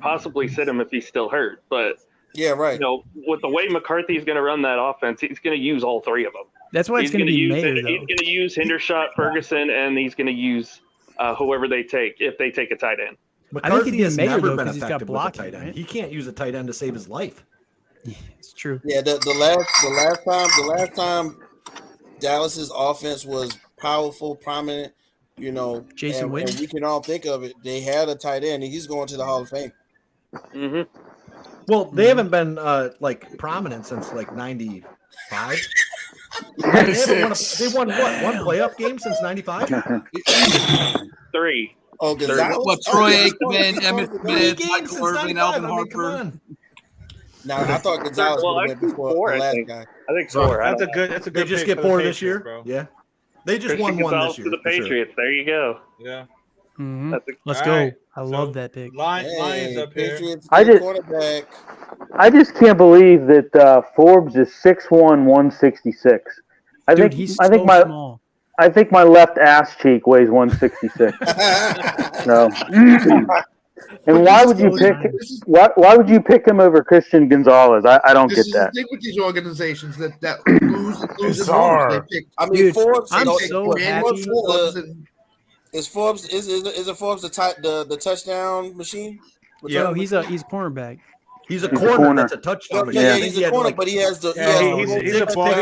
possibly sit him if he's still hurt. But yeah, right. With the way McCarthy's going to run that offense, he's going to use all 3 of them. That's why it's going to be Mayer. He's going to use Hendershot, Ferguson, and he's going to use whoever they take if they take a tight end. McCarthy has never been effective with a tight end. Right? He can't use a tight end to save his life. Yeah, it's true. Yeah, the last time Dallas's offense was powerful, prominent, Jason Witten. And we can all think of it. They had a tight end, and he's going to the Hall of Fame. Mm-hmm. Well, they haven't been prominent since 95. They won what? One playoff game since 95? 3. Oh, Gonzalez? What, Troy Aikman, Emmitt Smith, Michael Irvin, Alvin Harper. Now I thought Gonzalez would have went before the last guy. I think 4. That's a good. They just get 4 this year. Bro. Yeah, they just won 1 this year. To the Patriots. There you go. Yeah. Mm-hmm. Let's go. Right. I love that pick. Lions up here. I just can't believe that Forbes is 6'1", 166. I think my left ass cheek weighs 166. No. And why would you pick? Why would you pick him over Christian Gonzalez? I don't get that. I think with these organizations that lose. I mean, Forbes. I'm so happy. Is Forbes is it Forbes the touchdown machine? Yeah, he's a cornerback. He's a corner. That's a touchdown. Yeah, he's a corner, but he has the. He's a ball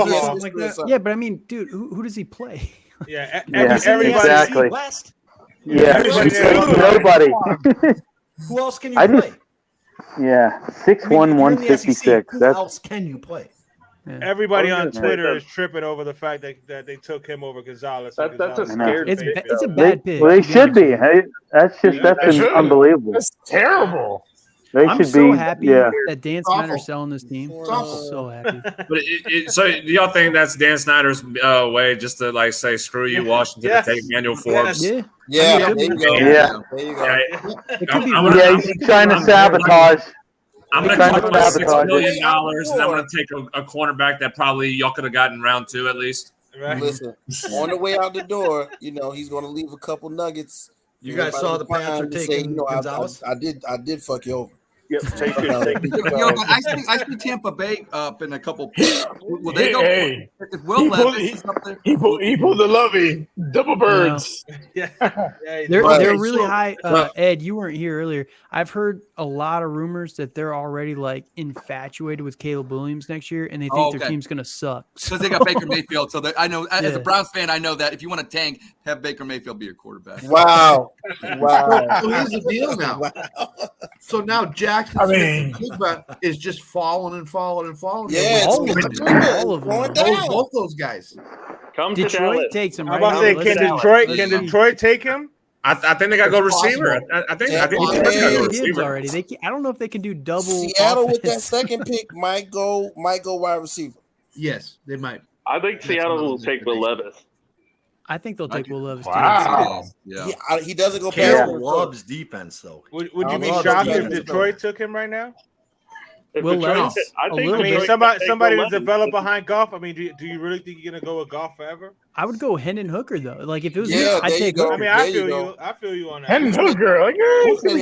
hawk. Like that. Yeah, but I mean, dude, who does he play? Yeah, exactly. West. Yeah, nobody. Who else can you play? Yeah, 6'1", 156. Who else can you play? Yeah. Everybody on Twitter is tripping over the fact that they took him over Gonzalez. That's a scared pick. It's a bad pick. Well, they should be. Hey, that's unbelievable. That's terrible. I'm so happy that Dan Snyder's selling this team. I'm so happy. But so do y'all think that's Dan Snyder's way just to like say screw you, Washington, to take Manuel Forbes? Yeah, there you go. Yeah. There you go. Yeah, he's trying to sabotage. I'm going to talk about $6 million, and I'm going to take a cornerback that probably y'all could have gotten round 2 at least. Right. Listen, on the way out the door, he's going to leave a couple nuggets. You guys saw the Pats are taking Gonzalez? I did fuck you over. Yep, I see Tampa Bay up in a couple. Will they go? Hey, if Will Levis he pulled the Lovey double birds. Yeah, they're really high. Ed, you weren't here earlier. I've heard a lot of rumors that they're already like infatuated with Caleb Williams next year, and they think their team's gonna suck because they got Baker Mayfield. So I know, as a Browns fan, I know that if you want to tank, have Baker Mayfield be your quarterback. Wow. So here's the deal now. So now Jackson is just falling and falling and falling. Yeah, all of them. Both those guys. Come Detroit to takes him. I'm about to say, can Detroit take him? I think they got to go receiver. I think they go receiver already. I don't know if they can do double. Seattle with that second pick might go wide receiver. Yes, they might. I think Seattle will take Will Levis. I think they'll take Will Levis. Wow. Yeah. He doesn't go past. Loves defense though. Would you be shocked if Detroit took him right now? Will Levis. I mean, somebody to develop behind Goff. I mean, do you really think you're gonna go with Goff forever? I would go Hendon Hooker though. Like if it was me, I'd take Hooker. I mean, I feel you on that. Hendon Hooker. Like,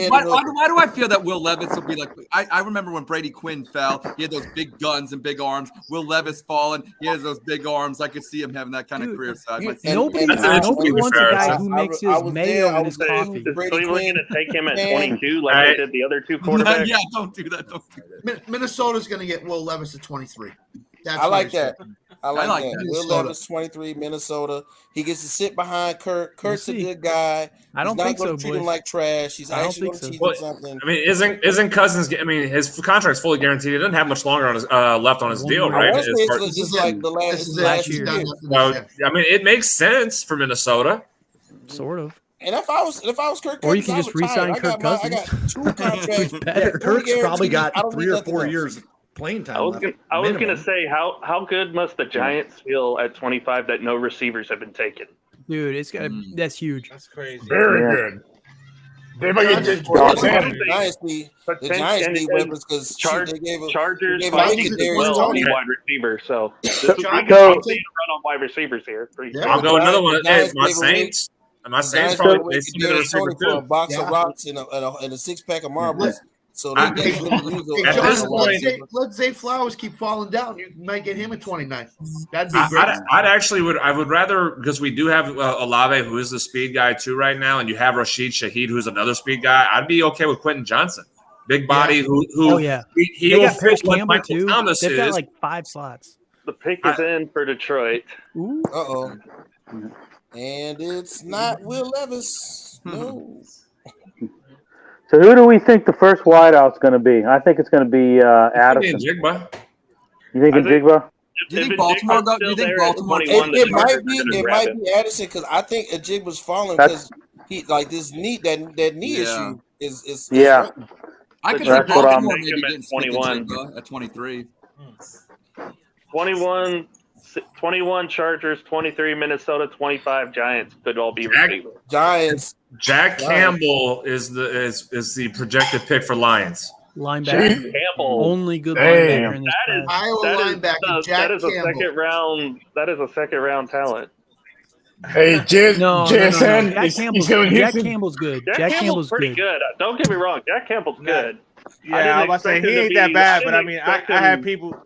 why do I feel that Will Levis will be like? I remember when Brady Quinn fell. He had those big guns and big arms. Will Levis falling. He has those big arms. I could see him having that kind of career side. Nobody wants a guy who makes his mayo in his coffee. Is Cleveland going to take him at 22 like they did the other two quarterbacks? Yeah, don't do that. Minnesota's going to get Will Levis at 23. I like that. I like that. Will Levis, 23, Minnesota. He gets to sit behind Kurt. Kurt's a good guy. I don't think so. He's not going to treat him like trash. He's actually going to teach him something. I mean, isn't Cousins? I mean, his contract's fully guaranteed. He doesn't have much longer on his left on his deal, right? This is like the last year. So, I mean, it makes sense for Minnesota. Sort of. And if I was Kirk Cousins, or you can just re-sign Kirk Cousins. I got 2 contracts. Kirk's probably got 3 or 4 years playing time. I was going to say, how good must the Giants feel at 25 that no receivers have been taken? Dude, it's got that's huge. That's crazy. Very good. They might get the Giants need weapons because Chargers gave wide receiver. So we can run on wide receivers here. I'll go another one. My Saints. My Saints probably they see the receiver for a box of rocks and a 6-pack of marbles. So let's say Flowers keep falling down. You might get him at 29. That'd be great. I would rather, because we do have Olave, who is the speed guy too right now, and you have Rashid Shaheed, who's another speed guy. I'd be okay with Quentin Johnson, big body, who he will fit what Michael Thomas They've is. got like 5 slots. The pick is in for Detroit. Uh-oh. And it's not Will Levis. No. So who do we think the first wideout's going to be? I think it's going to be Addison. Jigba. You think it's Jigba? Do you think Baltimore? Do you think Baltimore? It might be Addison because I think Jigba's falling because he like this knee that knee issue is yeah. I could see Baltimore maybe getting 21 at 23. 21 Chargers, 23 Minnesota, 25 Giants could all be receivers. Giants. Jack Campbell is the projected pick for Lions. Linebacker. Campbell. Only good linebacker in this class. Iowa linebacker Jack Campbell. That is a second round talent. Hey, JSN. Jack Campbell's good. Jack Campbell's pretty good. Don't get me wrong. Jack Campbell's good. Yeah, I was about to say he ain't that bad, but I mean, I had people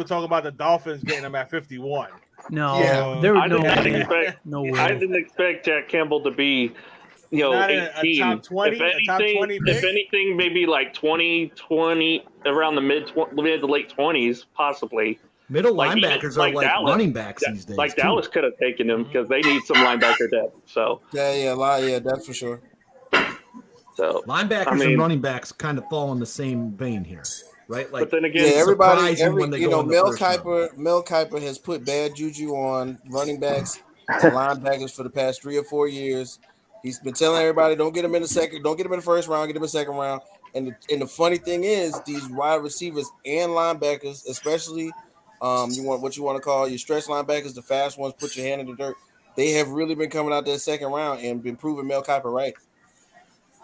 talking about the Dolphins getting him at 51. No, there was no way. I didn't expect Jack Campbell to be Not in 18. a top 20, If anything, maybe like 20, around the mid to late 20s, possibly. Middle Like, linebackers are like Dallas. running backs these days. Like too. Dallas could have taken him because they need some linebacker depth. So yeah, that's for sure. So linebackers and running backs kind of fall in the same vein here, right? Like, but then again, everybody, when they go in the Mel first round. Kiper has put bad juju on running backs and linebackers for the past 3 or 4 years. He's been telling everybody, don't get him in the second, don't get him in the first round, get him in the second round. And the funny thing is, these wide receivers and linebackers, especially you want to call your stretch linebackers, the fast ones, put your hand in the dirt. They have really been coming out that second round and been proving Mel Kiper right.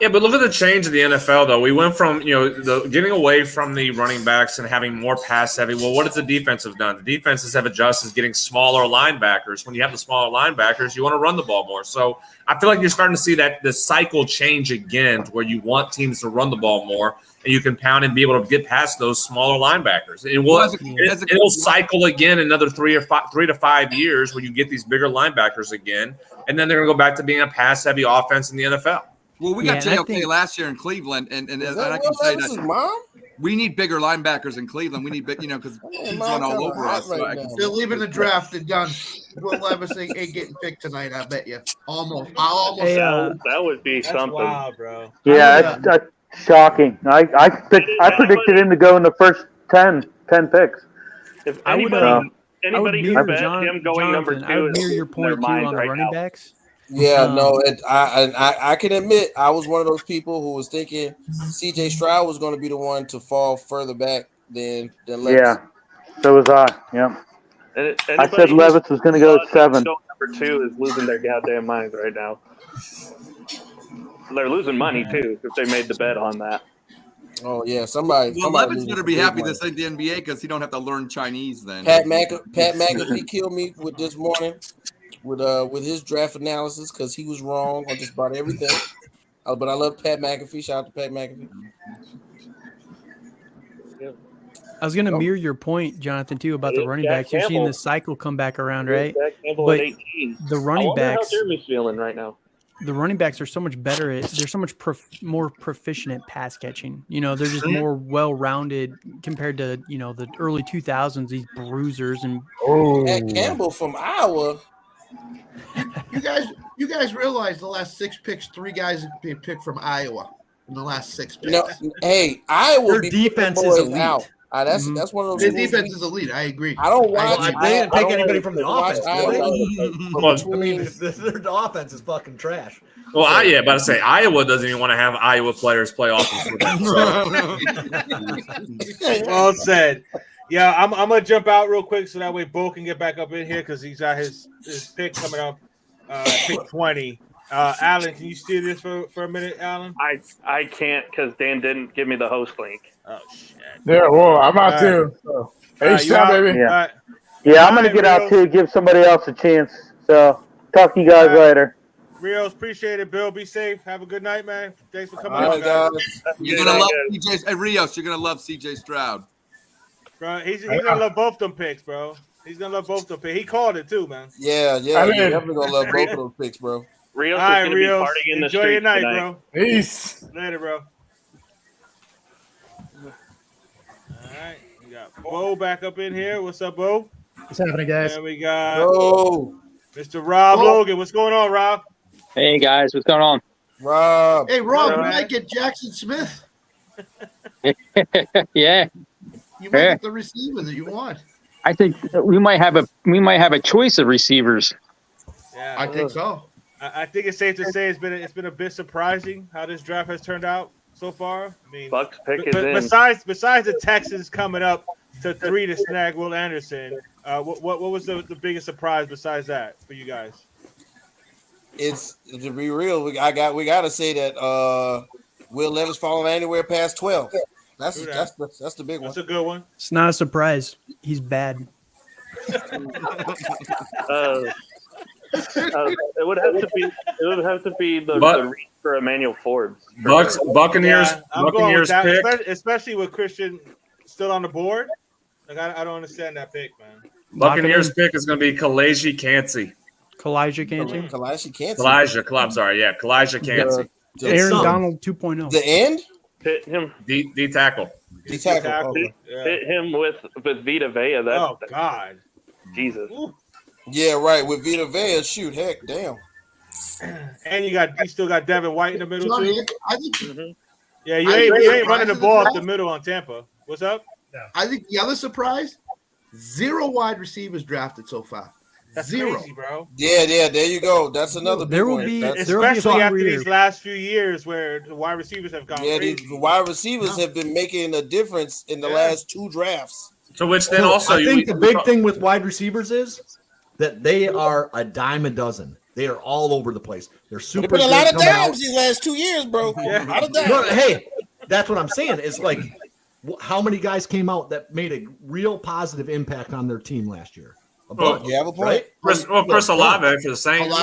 Yeah, but look at the change in the NFL, though. We went from, getting away from the running backs and having more pass heavy. Well, what has the defense have done? The defenses have adjusted, getting smaller linebackers. When you have the smaller linebackers, you want to run the ball more. So I feel like you're starting to see that the cycle change again, to where you want teams to run the ball more, and you can pound and be able to get past those smaller linebackers. It'll cycle again another 3 to 5 years where you get these bigger linebackers again, and then they're going to go back to being a pass heavy offense in the NFL. Well, we got JOK last year in Cleveland, and I can say that we need bigger linebackers in Cleveland. We need big, because teams run all over us. They're leaving the draft and done. Will Levis ain't getting picked tonight, I bet you. Almost. That would be something. Wow, bro. Yeah, that's shocking. I predicted him to go in the first 10 picks. If anybody who bet him going number 2 I would mirror your point too on the running backs. Yeah, I can admit I was one of those people who was thinking CJ Stroud was going to be the one to fall further back than Levis. Yeah, so was I. Yeah, I said Levis was going to go at 7. Number 2 is losing their goddamn minds right now. They're losing money too if they made the bet on that. Oh yeah, somebody. Well, Levis better be happy this ain't the NBA because he don't have to learn Chinese then. Pat McAfee killed me with this morning. With his draft analysis, because he was wrong on just about everything. But I love Pat McAfee. Shout out to Pat McAfee. I was going to mirror your point, Jonathan, too, about the running backs. You're seeing the cycle come back around, right? But the running backs, how Jeremy's feeling right now. The running backs are so much better they're so much more proficient at pass catching. They're just more well-rounded compared to, the early 2000s, these bruisers and Matt Campbell from Iowa. You guys realize the last 6 picks, 3 guys have been picked from Iowa in the last 6 picks. No, hey, Iowa. Their defense is elite. Out. That's one of those. Their defense is elite. I agree. I don't watch. They didn't take anybody from the offense. Their offense is fucking trash. Well, about to say Iowa doesn't even want to have Iowa players play offense for them. Well said. Yeah, I'm gonna jump out real quick so that way Bo can get back up in here because he's got his pick coming up, pick 20. Alan, can you steer this for a minute, Alan? I can't because Dan didn't give me the host link. Oh shit. Yeah, well, I'm out too. So. Hey, baby. Yeah, I'm gonna get out too. Give somebody else a chance. So talk to you guys later. Rios, appreciate it. Bill, be safe. Have a good night, man. Thanks for coming on, guys. You're gonna love CJ. Hey, Rios, you're gonna love CJ Stroud. Bro, he's gonna love both them picks, bro. He's gonna love both them picks. He called it too, man. Yeah. He's definitely gonna love both of those picks, bro. Rios is gonna be partying in the enjoy your night, tonight. bro. Peace. Later, bro. All right, we got Bo back up in here. What's up, Bo? What's happening, guys? And we got Mr. Rob Logan. What's going on, Rob? Hey guys, what's going on? Rob. Hey, Rob, you might get Jackson Smith. Yeah. You might get the receiver that you want. I think we might have a choice of receivers. Yeah, I think so. I think it's safe to say it's been a bit surprising how this draft has turned out so far. I mean, Bucs pick is in. Besides the Texans coming up to 3 to snag Will Anderson, what was the biggest surprise besides that for you guys? It's to be real. We got to say that Will Levis falling anywhere past 12. That's the big one. That's a good one. It's not a surprise. He's bad. It would have to be the reach for Emmanuel Forbes. Buccaneers pick, especially with Christian still on the board. Like I don't understand that pick, man. Buccaneers pick is going to be Kancey. Kalijah Kancey. I'm sorry. Yeah, Kalijah Kancey. Aaron Donald 2.0. The end? Pit him. D tackle. D tackle. Pit him with Vita Vea. God. Jesus. Yeah, right. With Vita Vea, shoot, heck, damn. And you still got Devin White in the middle Johnny, too. I think. Yeah, you ain't running the ball up the middle on Tampa. What's up? I think the other surprise: 0 wide receivers drafted so far. That's 0, crazy, bro. Yeah, there you go. That's another big one. Especially after these last few years where the wide receivers have gone crazy. The wide receivers have been making a difference in the last 2 drafts. So which then also I think the big thing with wide receivers is that they are a dime a dozen. They are all over the place. They're super. They put a lot of dimes these last 2 years, bro. Yeah. A lot of dimes. No, hey, that's what I'm saying. It's like how many guys came out that made a real positive impact on their team last year? You have a point. Chris Olave for the Saints.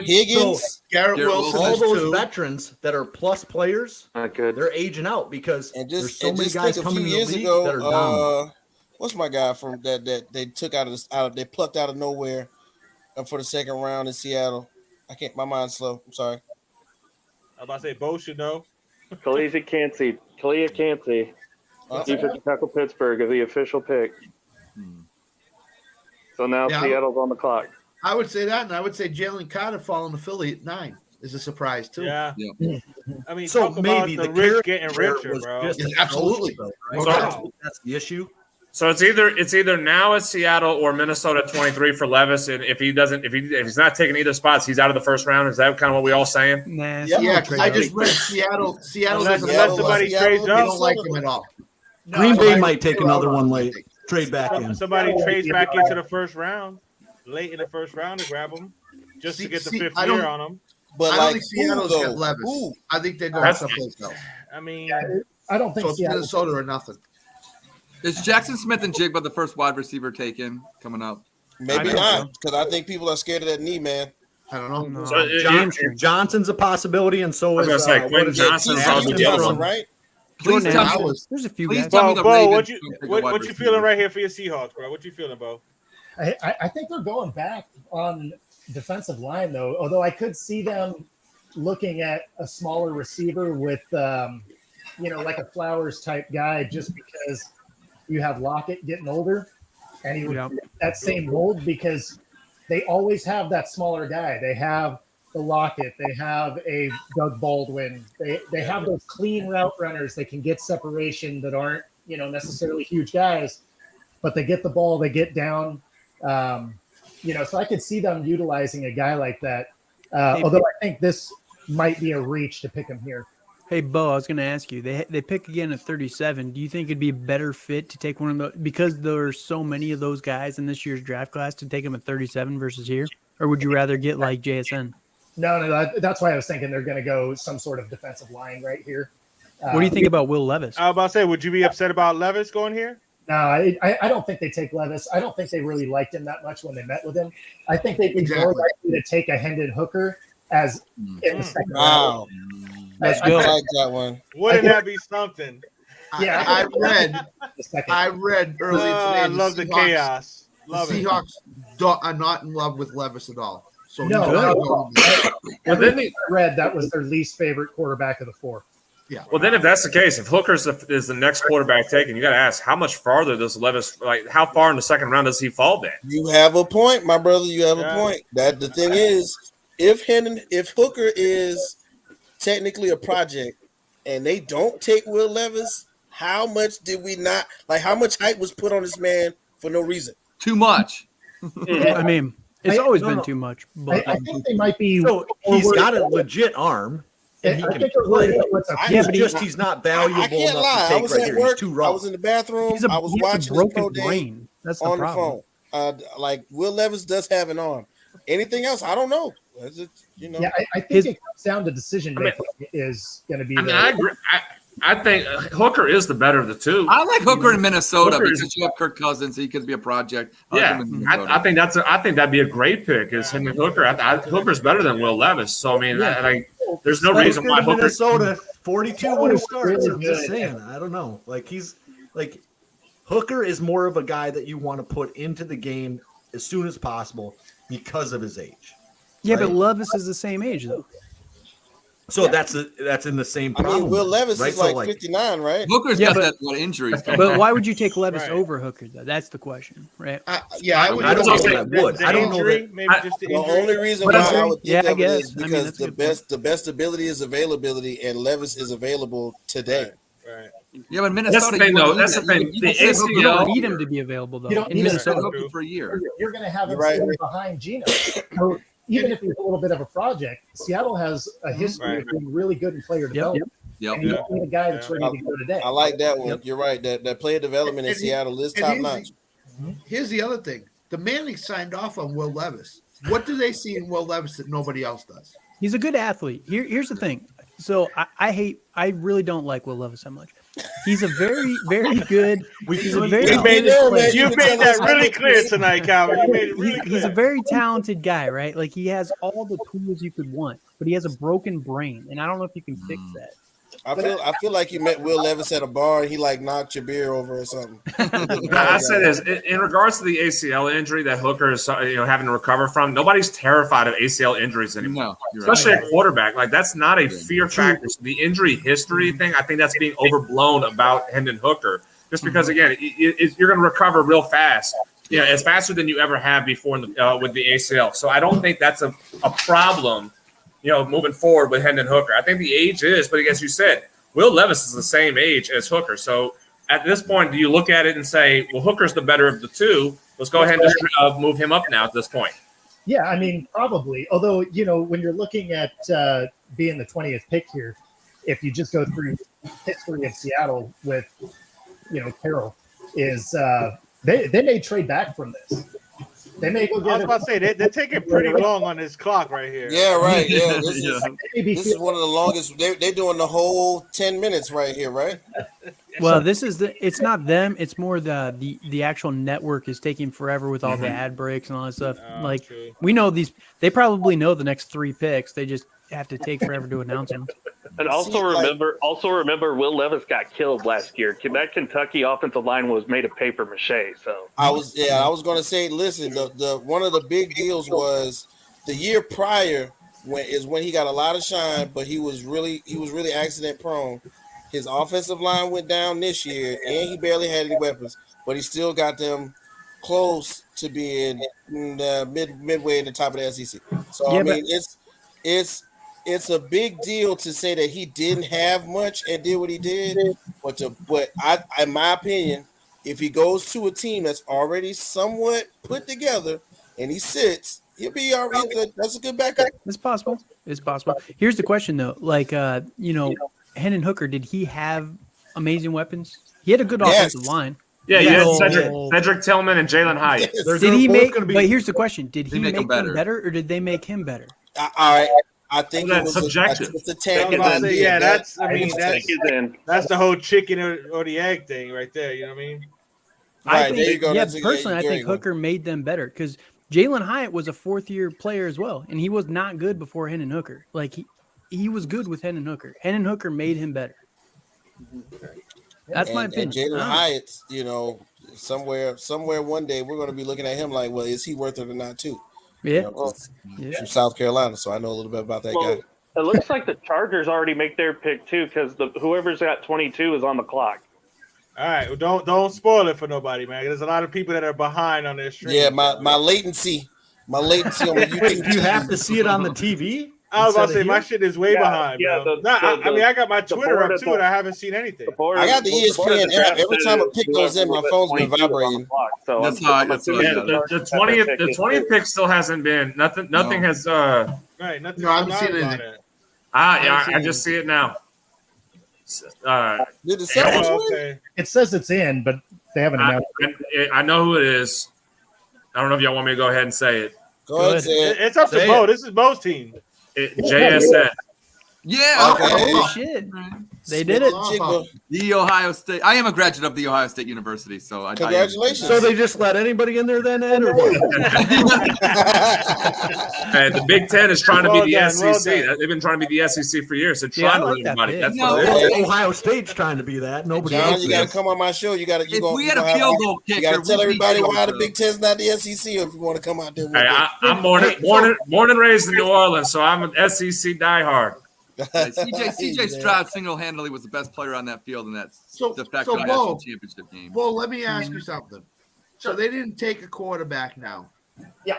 Higgins, Garrett Wilson, all those two. veterans that are plus players, they're aging out because there's so many guys coming in the league that are dominant. What's my guy from that they took they plucked out of nowhere for the second round in Seattle? I can't. My mind's slow. I'm sorry. I'm about to say Bo should know. Kalijah Kancey. Defensive tackle Pittsburgh is the official pick. So now Seattle's on the clock. I would say that, and I would say Jalen Carter falling to Philly at 9 is a surprise too. Yeah. I mean, So talk maybe about the rich getting character richer, was bro. just Absolutely. Right? That's the issue. So it's either now at Seattle or Minnesota at 23 for Levis, and if he's not taking either spots, he's out of the first round. Is that kind of what we all saying? Nah, Yeah, because I just read Seattle. Unless somebody trades they up. don't like him at all. Green Bay might take another one late. Trade back in. Somebody trades back into the first round, late in the first round to grab him, just to get the fifth year on him. But I don't think Seattle's got Levis. I think they're going someplace else. I mean, I don't think so. It's Minnesota or nothing. Is Jackson Smith and Jigba the first wide receiver taken coming up? Maybe not, because I think people are scared of that knee, man. I don't know. So Johnson's a possibility, and so is Quentin Johnson. Right? Please tell me. There's a few Please guys. tell me the Bo, Ravens what you feeling right here for your Seahawks, bro? What you feeling, Bo? I think they're going back on defensive line, though. Although I could see them looking at a smaller receiver with, like a Flowers type guy, just because you have Lockett getting older, and he would fit that same mold because they always have that smaller guy. They have the Lockett, they have a Doug Baldwin, they have those clean route runners that can get separation that aren't necessarily huge guys, but they get the ball, they get down. So I could see them utilizing a guy like that. Although I think this might be a reach to pick him here. Hey, Bo, I was going to ask you, they pick again at 37. Do you think it'd be a better fit to take one of those, because there are so many of those guys in this year's draft class, to take them at 37 versus here? Or would you rather get like JSN? No, that's why I was thinking they're going to go some sort of defensive line right here. What do you think about Will Levis? I was about to say, would you be upset about Levis going here? No, I don't think they take Levis. I don't think they really liked him that much when they met with him. I think they'd be more likely to take a Hendon Hooker as in the second round. Let's I go. like that one. Wouldn't that be something? Yeah, I read earlier today. I love the chaos. Love the Seahawks are not in love with Levis at all. So I read that was their least favorite quarterback of the 4. Yeah. Well, then if that's the case, if Hooker is the next quarterback taken, you got to ask how much farther does Levis, how far in the second round does he fall then? You have a point, my brother. You have a point. That the thing is, if Hooker is technically a project and they don't take Will Levis, how much did we not how much hype was put on this man for no reason? Too much. I mean, it's always been too much. But I think they might be. So he's got a legit arm. And he can play. He's not valuable I can't enough lie. to take I was right at here. work. He's too raw. I was in the bathroom. I was watching the pro game on the phone. Will Levis does have an arm. Anything else? I don't know. Yeah, I think it comes down to decision making is going to be. I agree. I think Hooker is the better of the two. I like Hooker in Minnesota because you have Kirk Cousins. He could be a project. I think that'd be a great pick. Is him and Hooker? Hooker's better than Will Levis. So I mean, there's no reason why Hooker. Minnesota 42 when he starts. I'm just saying. I don't know. Hooker is more of a guy that you want to put into the game as soon as possible because of his age. Yeah, right? but Levis is the same age though. So that's in the same problem. I mean, Will Levis right? is like 59, right? Hooker's got that injuries. But why would you take Levis over Hooker though? That's the question, right? I don't know that I would. I don't know that. Maybe just the The injury. only reason why I would think I of it guess. is because the best ability is availability, and Levis is available today. Right. Yeah, but Minnesota. That's the thing, though. That's the thing. You The can say Hooker You don't ACL. need him to be available though. You don't In need Minnesota, Hooker for a year. You're going to have him Right. sitting behind Geno. So even if he's a little bit of a project, Seattle has a history of being really good in player development. Yep. And you don't need a guy that's ready to go today. I like that one. You're right. That player development in And he- Seattle is and top he's- notch. Here's the other thing: the Manning signed off on Will Levis. What do they see in Will Levis that nobody else does? he's a good athlete. Here's the thing. So I really don't like Will Levis that much. He's a very, very good. He's a very You made good player. that really clear tonight, Calvin. You made it really clear. He's a very talented guy, right? Like he has all the tools you could want, but he has a broken brain, and I don't know if you can fix that. I feel like you met Will Levis at a bar and he like knocked your beer over or something. I say this in regards to the ACL injury that Hooker is having to recover from. Nobody's terrified of ACL injuries anymore, especially at quarterback. Like that's not a fear factor. So the injury history thing, I think that's being overblown about Hendon Hooker. Just because again, you're going to recover real fast. It's faster than you ever have before with the ACL. So I don't think that's a problem. Moving forward with Hendon Hooker. I think the age is, but as you said, Will Levis is the same age as Hooker. So at this point, do you look at it and say, well, Hooker's the better of the two. Let's go ahead and just move him up now at this point. Yeah, I mean, probably. Although, when you're looking at being the 20th pick here, if you just go through history of Seattle with, Carroll, is they may trade back from this. They may go get I was about to say they're taking pretty long on this clock right here. Yeah, right. Yeah, this is one of the longest. They're doing the whole 10 minutes right here, right? Well, it's not them. It's more the actual network is taking forever with all the ad breaks and all that stuff. We know they probably know the next 3 picks. They just have to take forever to announce them. And also remember, Will Levis got killed last year. That Kentucky offensive line was made of paper mache. So I was going to say, listen, the one of the big deals was the year prior when he got a lot of shine, but he was really accident prone. His offensive line went down this year, and he barely had any weapons, but he still got them close to being midway in the top of the SEC. So I mean, it's a big deal to say that he didn't have much and did what he did, but in my opinion, if he goes to a team that's already somewhat put together and he sits, he'll be all right. That's a good backup. It's possible. Here's the question though, Hendon Hooker, did he have amazing weapons? He had a good offensive line. Yeah, you had Cedric Tillman and Jalen Hyatt. Did he make? But here's the question: did he make them better, or did they make him better? All right. I think that's subjective. That's the whole chicken or the egg thing right there. You know what I mean? There you go. Yeah, personally, I think Hooker made them better because Jalen Hyatt was a 4th-year player as well, and he was not good before Hendon Hooker. Like he was good with Hendon Hooker. Hendon Hooker made him better. That's my opinion. And Jalen Hyatt, somewhere one day we're going to be looking at him like, well, is he worth it or not too? Yeah. From South Carolina, so I know a little bit about that guy. It looks like the Chargers already make their pick too, because whoever's got 22 is on the clock. All right, well, don't spoil it for nobody, man. There's a lot of people that are behind on this stream. Yeah, my latency on the YouTube. Do you have to see it on the TV? I was about to say my shit is way behind. Yeah, bro. I got my Twitter up too, and I haven't seen anything. I got the ESPN app. Every time a pick goes in, my phone's been vibrating. That's how the 20th pick still hasn't been. Nothing has. Right. Nothing. No, I haven't seen anything. I just see it now. Did the Celtics win? It says it's in, but they haven't announced it. I know who it is. I don't know if y'all want me to go ahead and say it. Go ahead, say it. It's up to Bo. This is Bo's team. JSN. Yeah. Okay. Oh shit! They did it. The Ohio State. I am a graduate of the Ohio State University, so Congratulations. So they just let anybody in there then, Ed, or what? And the Big Ten is trying to be the Well SEC. done. They've been trying to be the SEC for years. They're Yeah, trying I to like let that everybody. pick. That's No, what it is. Ohio State's trying to be that. Nobody John, else you got to is. come on my show. You got to. If we had a field goal You kicker, got to tell we'd beat everybody you, why the so. Big Ten's not the SEC. If you want to come out there, Hey, I'm born and raised in New Orleans, so I'm an SEC diehard. CJ Stroud single-handedly was the best player on that field in that de facto national championship game. Well, let me ask you something. So they didn't take a quarterback now. Yeah.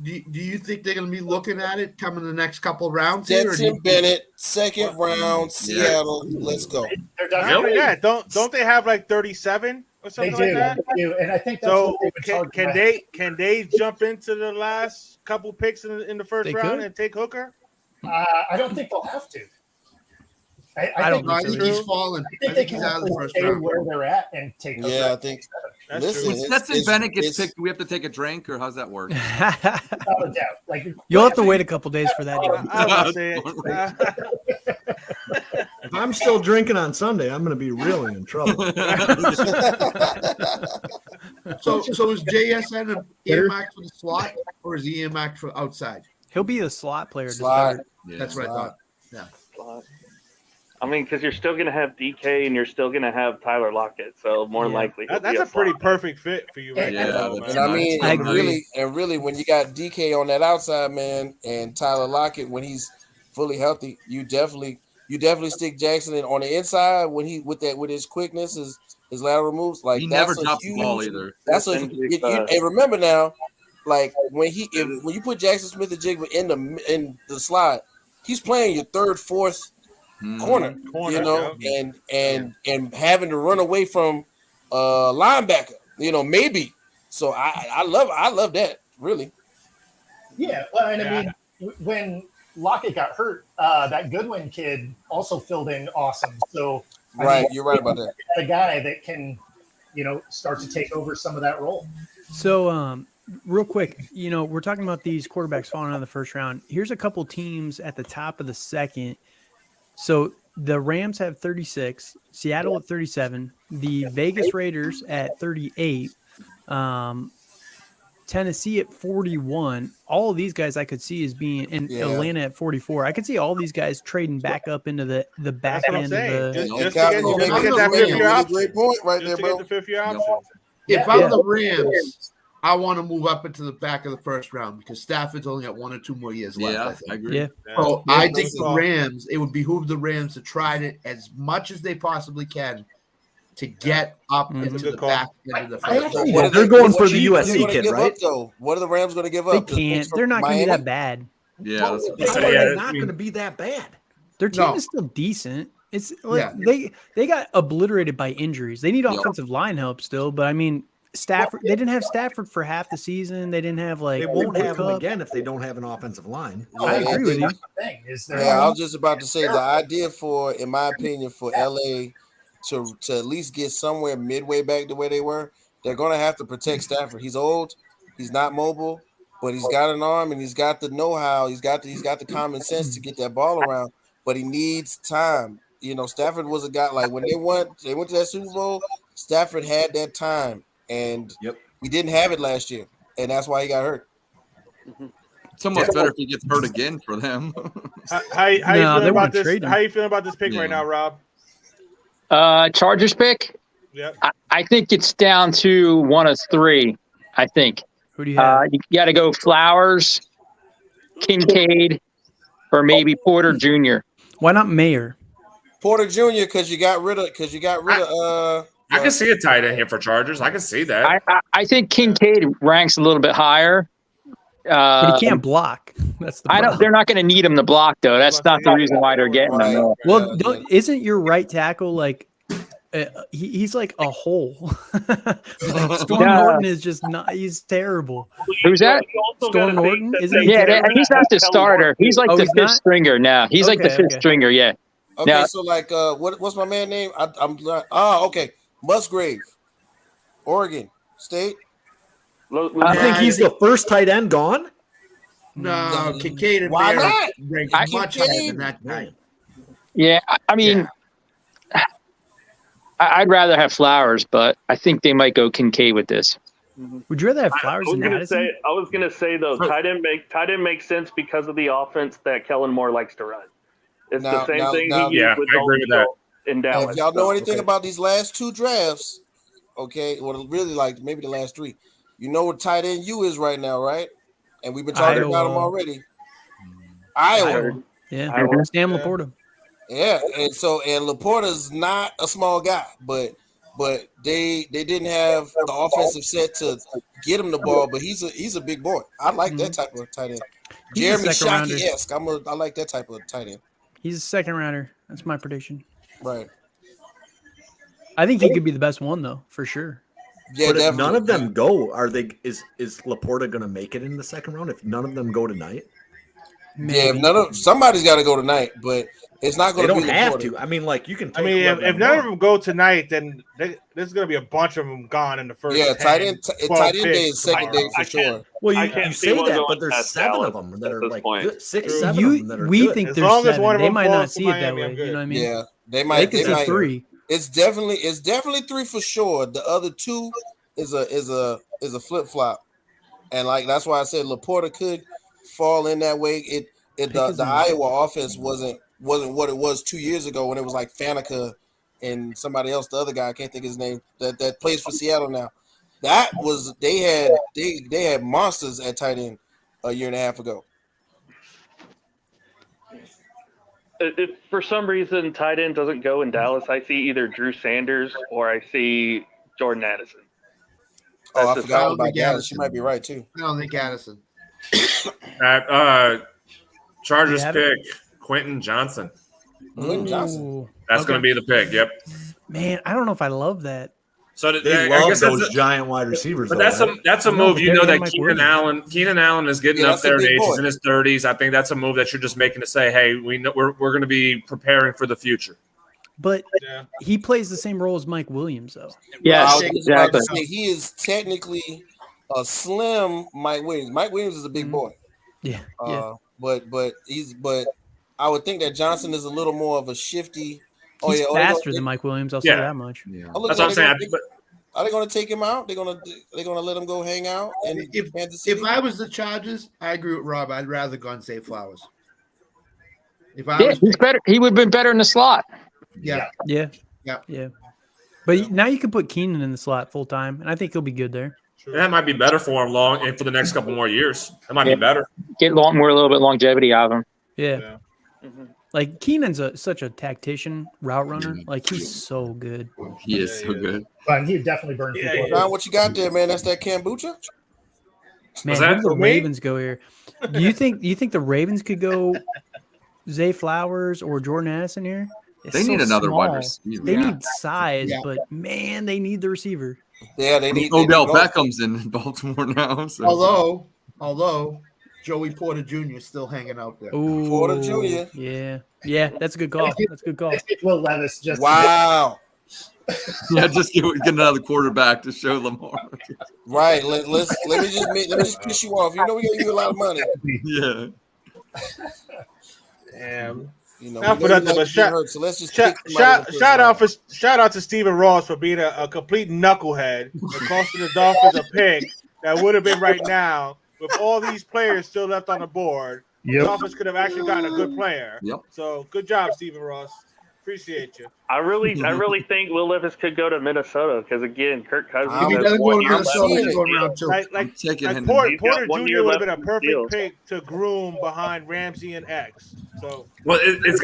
Do you think they're going to be looking at it coming the next couple of rounds? Here, Stetson Bennett, second round, Seattle. Let's go. Not only that, don't they have like 37 or something like that? They do, and I think that's So what they've been can they jump into the last couple picks in the first round and take Hooker? I don't think they'll have to. I don't think know. He's fallen. I think he's out of the first round. Where they're at and take. Yeah, I think. When Stetson Bennett gets picked, do we have to take a drink, or how's that work? Without a doubt. Like You'll have to wait a couple days for that. If I'm still drinking on Sunday, I'm going to be really in trouble. So is JSN earmarked for the slot, or is he earmarked for outside? He'll be the slot player. To Slot. start. Yeah. That's what I thought. Yeah. I mean, because you're still going to have DK and you're still going to have Tyler Lockett, so more than likely that's a pretty perfect fit for you right now. And I mean, and really, when you got DK on that outside, man, and Tyler Lockett when he's fully healthy, you definitely stick Jackson in on the inside when he with his quickness, his lateral moves. Like He that's never a dropped the huge, ball either. That's and remember now, like when you put Jackson Smith-Njigba in the slot, he's playing your third, fourth. Corner, you know, and having to run away from linebacker, you know, maybe. So I love that, really. Yeah, well, and I mean, when Lockett got hurt, that Goodwin kid also filled in awesome. So You're right about that. A guy that can, start to take over some of that role. So, real quick, we're talking about these quarterbacks falling out of the first round. Here's a couple teams at the top of the second. So the Rams have 36, Seattle at 37, the Vegas Raiders at 38, Tennessee at 41. All of these guys I could see as being in Atlanta at 44. I could see all these guys trading back up into the back end of the. Just to get that fifth-year option. Great point right there, bro. The fifth-year option. If I'm the Rams, I want to move up into the back of the first round because Stafford's only got 1 or 2 more years left. I think. I agree. Yeah. So I think the Rams, it would behoove the Rams to try it as much as they possibly can to get up into the back end of the first round. They're going for the USC kid, right? What are the Rams going to give They up? can't. They're not going to be that bad. Yeah, they're not going to be that bad. Their team is still decent. It's like they got obliterated by injuries. They need offensive line help still, but I mean, Stafford. They didn't have Stafford for half the season. They didn't have They won't have him again if they don't have an offensive line. I agree with you. I was just about to say the idea in my opinion, for LA to at least get somewhere midway back to where they were, they're going to have to protect Stafford. He's old, he's not mobile, but he's got an arm and he's got the know-how. He's got the common sense to get that ball around, but he needs time. Stafford was a guy like when they went to that Super Bowl. Stafford had that time. And he didn't have it last year, and that's why he got hurt. It's almost better if he gets hurt again for them. How you feeling about this? How you feeling about this pick right now, Rob? Chargers pick. Yep. I think it's down to one of 3. I think. Who do you have? You got to go Flowers, Kincaid, or maybe Porter Jr. Why not Mayer? Porter Jr. because you got rid of. I can see a tight end here for Chargers. I can see that. I think Kincaid ranks a little bit higher. But he can't block. That's the problem. They're not going to need him to block, though. That's not the reason why they're getting him. Well, isn't your right tackle like he's like a hole? Storm Norton is just not. He's terrible. Who's that? Storm Norton, isn't he? Yeah, he's not the starter. He's like the fifth stringer now. He's like the fifth stringer. Yeah. Okay, now, so like, what's my man name? Okay, Musgrave, Oregon State. I think he's the first tight end gone. No, Kincaid and Why Mayer not? ranks much higher than that guy. Yeah, I mean, I'd rather have Flowers, but I think they might go Kincaid with this. Would you rather have Flowers than Addison? I was gonna say though, tight end makes sense because of the offense that Kellen Moore likes to run. It's the same thing he used with in Dallas. If y'all know anything about these last 2 drafts, okay, well, really like maybe the last 3, you know what tight end U is right now, right? And we've been talking about him already. Iowa. Yeah, Sam Laporta. Yeah, and Laporta's not a small guy, but they didn't have the offensive set to get him the ball, but he's a big boy. I like that type of tight end. Jeremy Shockey-esque. I like that type of tight end. He's a second rounder. That's my prediction. Right. I think he could be the best one though, for sure. Yeah, but if none of them go, is Laporta going to make it in the second round? If none of them go tonight, yeah. If somebody's got to go tonight, but it's not going to be. They don't have to. I mean, like you can. I mean, if none of them go tonight, then there's going to be a bunch of them gone in the first. Yeah, tight end day is second day for sure. Well, you say that, but there's 7 of them that are like good, 6, 7 of them that are we good. think there's 7. They might not see it that way. You know what I mean? Yeah, they might. They could see 3. It's definitely 3 for sure. The other 2 is a flip flop, and like that's why I said Laporta could fall in that way. The Iowa offense wasn't what it was 2 years ago when it was like Faneca and somebody else, the other guy I can't think of his name that plays for Seattle now. That was they had monsters at tight end a year and a half ago. If for some reason tight end doesn't go in Dallas, I see either Drew Sanders or I see Jordan Addison. I forgot about Addison. She might be right too. I don't think Addison. Chargers pick Quentin Johnson. Quentin Johnson. That's going to be the pick. Yep. Man, I don't know if I love that. So they love those giant wide receivers. But that's a move. You know that Keenan Allen is getting up there in age. He's in his 30s. I think that's a move that you're just making to say, hey, we know we're going to be preparing for the future. But he plays the same role as Mike Williams, though. Yeah, exactly. He is technically a slim Mike Williams. Mike Williams is a big boy. Yeah. But I would think that Johnson is a little more of a shifty. He's faster than Mike Williams. I'll say that much. Yeah. That's what I'm saying. Are they going to take him out? They're going to let him go hang out. And if I was the Chargers, I agree with Rob. I'd rather go and save Flowers. He's better. He would have been better in the slot. Yeah. But now you can put Keenan in the slot full time, and I think he'll be good there. Sure. That might be better for him for the next couple more years. That might be better. Get a little bit longevity out of him. Yeah. Mm-hmm. Like Keenan's such a tactician route runner. Like he's so good. He is so good. But he definitely burns people. John, what you got there, man? That's that kombucha. Man, where did the Ravens go here? Do you think the Ravens could go Zay Flowers or Jordan Addison here? They need another wide receiver. They need size, but man, they need the receiver. Yeah, they need. Odell Beckham's in Baltimore now. So. Although Joey Porter Jr. is still hanging out there. Ooh, Porter Jr. Yeah, that's a good call. That's a good call. Will Levis just wow. Yeah, just get another quarterback to show Lamar. Right. Let me just piss you off. You know we gonna give you a lot of money. Yeah. Damn. You know, not for nothing, but shout out to Stephen Ross for being a complete knucklehead and costing the Dolphins a pick that would have been right now with all these players still left on the board. The Dolphins could have actually gotten a good player. Yep. So good job, Stephen Ross. Appreciate you. I really think Will Levis could go to Minnesota because again, Kirk Cousins. If he doesn't go to Minnesota, he's going around too. Like Porter Jr. would have been a perfect pick to groom behind Ramsey and X. So it's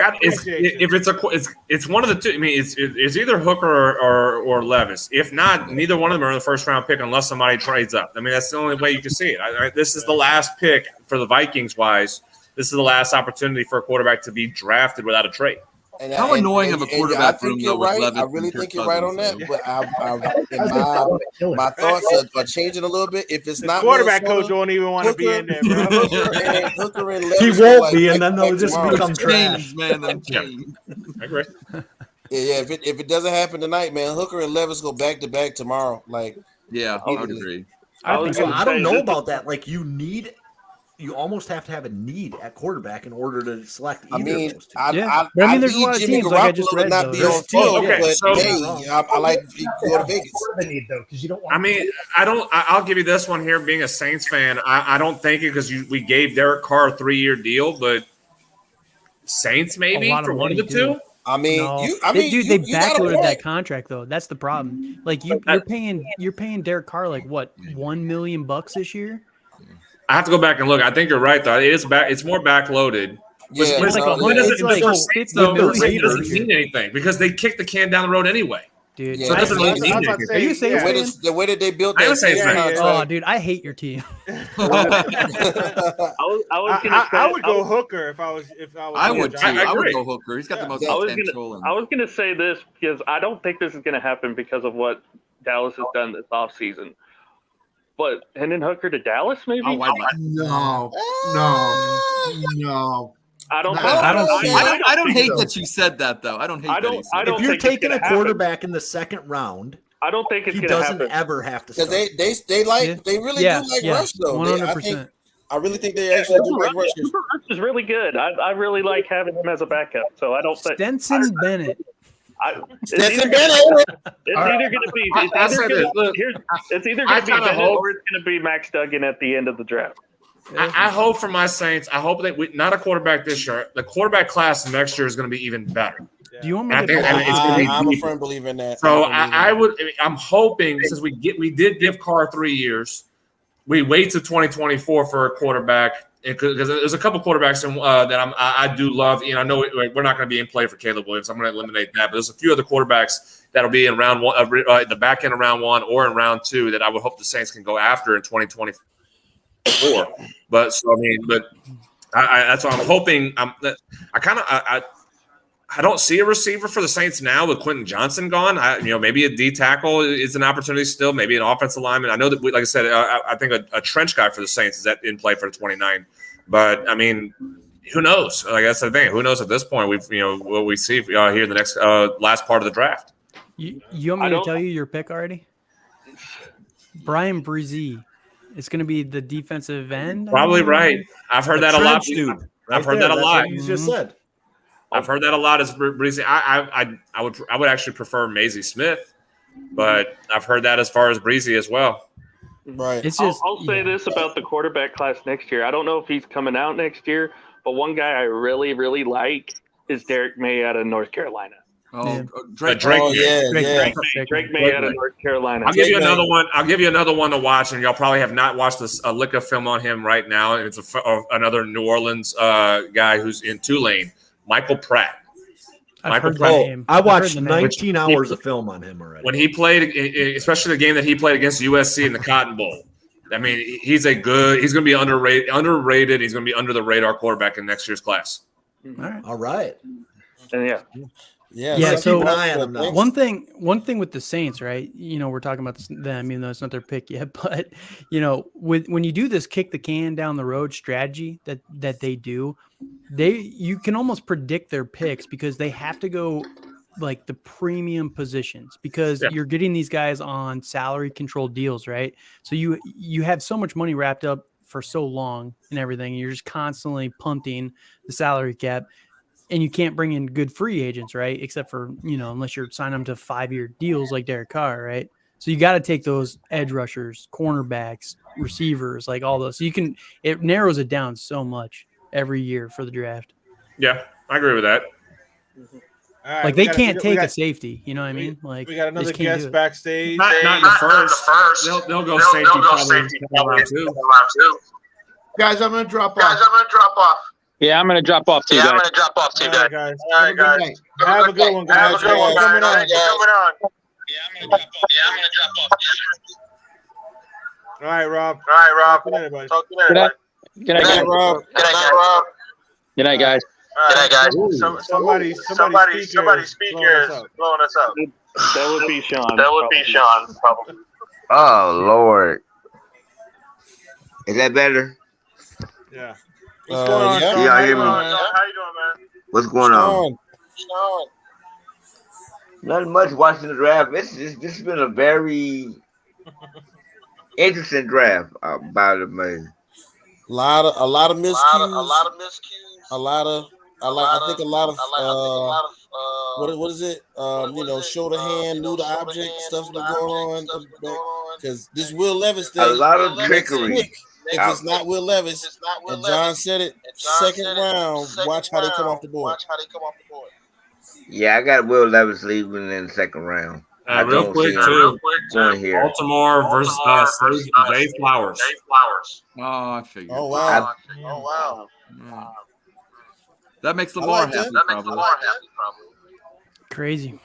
one of the two. I mean, it's either Hooker or Levis. If not, neither one of them are in the first round pick unless somebody trades up. I mean, that's the only way you can see it. This is the last pick for the Vikings wise. This is the last opportunity for a quarterback to be drafted without a trade. How annoying of a quarterback room though with Levis. I really think you're right on that, but my thoughts are changing a little bit. If it's not quarterback coach, won't even want to be in there. Hooker and Levis, he won't be, and then they'll just become trash. Man, I agree. Yeah. If it doesn't happen tonight, man, Hooker and Levis go back to back tomorrow. Like, yeah, I would agree. I don't know about that. Like, you need you almost have to have a need at quarterback in order to select either I mean, of those two. I mean, there's a lot of teams, like I just read, not though. be on field, but hey, I like to go to Vegas. The need though, because you don't want. I mean, I'll give you this one here. Being a Saints fan, I don't think it because we gave Derek Carr a 3-year deal, but Saints maybe for one of the two. I mean, dude, they backloaded that contract though. That's the problem. Like you're paying Derek Carr like what, $1 million this year. I have to go back and look. I think you're right though. It is back. It's more backloaded. Yeah, it's like $150 million doesn't mean anything because they kicked the can down the road anyway. Dude, so it doesn't really mean anything. Are you saying the way that they built I that? was saying Oh, dude, I hate your team. I would go Hooker if I was. I would too. I would go Hooker. He's got the most potential. I was gonna say this because I don't think this is gonna happen because of what Dallas has done this offseason. But Hendon Hooker to Dallas, maybe? No. I don't hate that you said that though. I don't hate that. If you're taking a quarterback in the second round, I don't think it's he going to doesn't happen. ever have to. Because they really do like Rush though. 100%. I really think they actually do like Rush. Rush is really good. I really like having him as a backup. So I don't think Stenson Bennett. Stetson Bennett. It's either going to be Bennett or it's going to be Max Duggan at the end of the draft. I hope for my Saints. I hope that not a quarterback this year. The quarterback class next year is going to be even better. Do you want me I'm a firm believer in that. So I'm hoping since we did give Carr 3 years, we wait to 2024 for a quarterback because there's a couple quarterbacks that I do love. I know we're not going to be in play for Caleb Williams. I'm going to eliminate that, but there's a few other quarterbacks that'll be in round one, the back end of round 1 or in round 2 that I would hope the Saints can go after in 2024. That's what I'm hoping. I don't see a receiver for the Saints now with Quentin Johnson gone. Maybe a D tackle is an opportunity still. Maybe an offensive lineman. I know that, like I said, I think a trench guy for the Saints is in play for the 29. But I mean, who knows? Like that's the thing. Who knows at this point? What we see here in the next last part of the draft. You want me to tell you your pick already? Brian Brzee. It's going to be the defensive end. Probably right. I've heard that a lot. I've heard that a lot. You just said. I've heard that a lot as Breezy. I would actually prefer Maisie Smith, but I've heard that as far as Breezy as well. Right. I'll say this about the quarterback class next year. I don't know if he's coming out next year, but one guy I really, really like is Derek May out of North Carolina. Drake May out of North Carolina. I'll give you another one. I'll give you another one to watch, and y'all probably have not watched a lick of film on him right now. And it's another New Orleans guy who's in Tulane, Michael Pratt. I watched 19 hours of film on him already. When he played, especially the game that he played against USC in the Cotton Bowl. I mean, he's going to be underrated. He's going to be under the radar quarterback in next year's class. All right. And Yeah. So keep an eye on them now. one thing with the Saints, right? We're talking about them, even though it's not their pick yet. But when you do this kick the can down the road strategy that they do, you can almost predict their picks because they have to go like the premium positions because you're getting these guys on salary controlled deals, right? So you have so much money wrapped up for so long and everything. And you're just constantly punting the salary cap. And you can't bring in good free agents, right? Except for, unless you're signing them to 5-year deals like Derek Carr, right? So you got to take those edge rushers, cornerbacks, receivers, like all those. So it narrows it down so much every year for the draft. Yeah, I agree with that. Right, like they can't take a safety, you know what I mean? Like we got another guest backstage. Not in the first. They'll go safety probably in round 2. Guys, I'm going to drop off. Yeah, I'm going to drop off too, guys. All right, guys. Have a good one, guys. Coming on. All right, Rob. Talk to you later, buddy. Good night, Rob. Good night, guys. Somebody's speaker is blowing us up. That would be Sean. Probably. Oh Lord, is that better? Yeah. What's going on? How you doing, man? What's going on? Nothing much. Watching the draft. This has been a very interesting draft, by the way. A lot of miscues. I think a lot of what is it? Shoulder hand, new to object stuff's been going on because this Will Levis thing. A lot of trickery. If it's not Will Levis, and John said it, second round. Watch how they come off the board. Yeah, I got Will Levis leaving in the second round. Real quick, too. Baltimore versus Zay Flowers. Oh, I figured. Oh, wow. Yeah. That makes Lamar happy, probably. Crazy.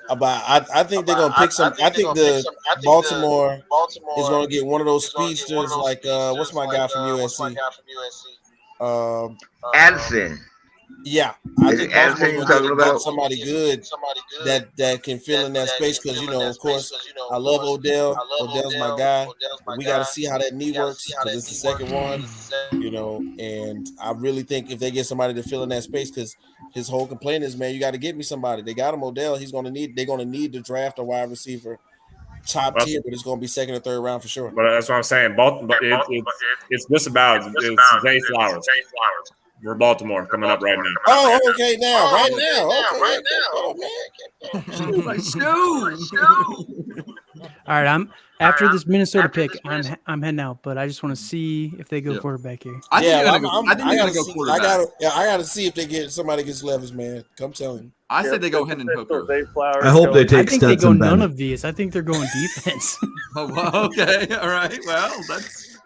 But I think they're gonna pick some. I think the Baltimore is gonna get one of those speedsters like what's my guy from USC? Addison. Yeah, I think Baltimore's gonna get somebody good that can fill in that space because of course, I love Odell. Odell's my guy. But we got to see how that knee works because it's the second one, And I really think if they get somebody to fill in that space, because his whole complaint is, man, you got to get me somebody. They got him Odell. They're gonna need to draft a wide receiver. Top tier, but it's going to be second or third round for sure. But that's what I'm saying. It's just about Zay Flowers. We're Baltimore coming up right now. Oh, okay, right now. All right, after this Minnesota pick, I'm heading out, but I just want to see if they go quarterback here. I think they're gonna go quarterback. I gotta see if somebody gets Levis, man. Come tell him. I say they go Hendon Hooker. I hope they take. I think they go none of these. I think they're going defense. Okay, all right. Well, that's.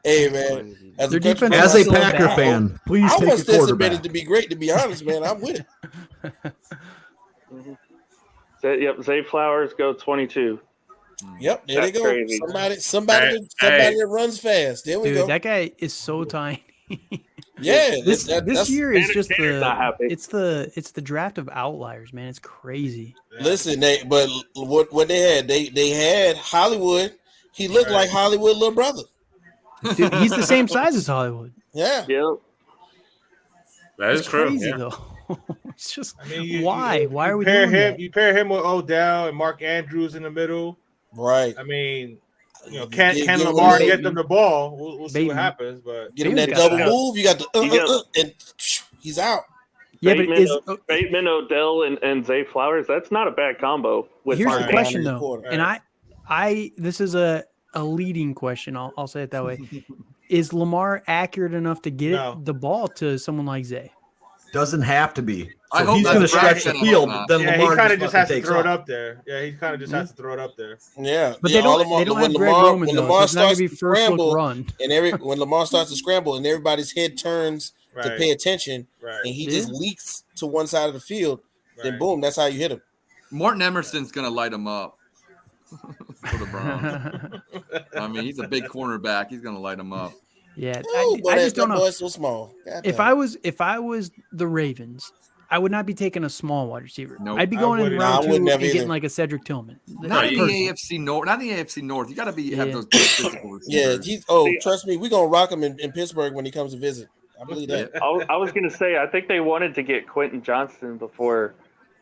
Hey man, as a Packer fan, please take a quarterback. To be great, to be honest, man, I'm with it. Yep, Zay Flowers go 22. Yep, there they go. Crazy. Somebody that runs fast. There we go. That guy is so tiny. Yeah, this year is just it's the draft of outliers, man. It's crazy. Listen, but what they had Hollywood. He looked like Hollywood little brother. Dude, he's the same size as Hollywood. Yeah. That is crazy true. Though. It's just why? Why are we doing doing that? You pair him with Odell and Mark Andrews in the middle. Right. I mean, can Lamar get them the ball? We'll see what happens. But get him that double move. You got the and he's out. Yeah, Bateman, Odell, and Zay Flowers. That's not a bad combo. Here's the question though, and I this is a leading question. I'll say it that way. Is Lamar accurate enough to get the ball to someone like Zay? Doesn't have to be. I hope he's going to stretch the field. Then Lamar he kind of just has to throw it up there. Yeah, he kind of just has to throw it up there. Yeah, but they don't have Greg Roman though. So it's not going to be first look run. And when Lamar starts to scramble and everybody's head turns to pay attention, and he just leaks to one side of the field, then boom, that's how you hit him. Morton Emerson's going to light him up. For the Browns. I mean, he's a big cornerback. He's going to light him up. Yeah, I just don't know. So small. If I was the Ravens, I would not be taking a small wide receiver. Nope. I'd be going in round 2 and getting like a Cedric Tillman. Not in the AFC North. Not in the AFC North. You got to have those big physical receivers. Yeah. Trust me, we're gonna rock him in Pittsburgh when he comes to visit. I believe that. I was gonna say, I think they wanted to get Quentin Johnston before.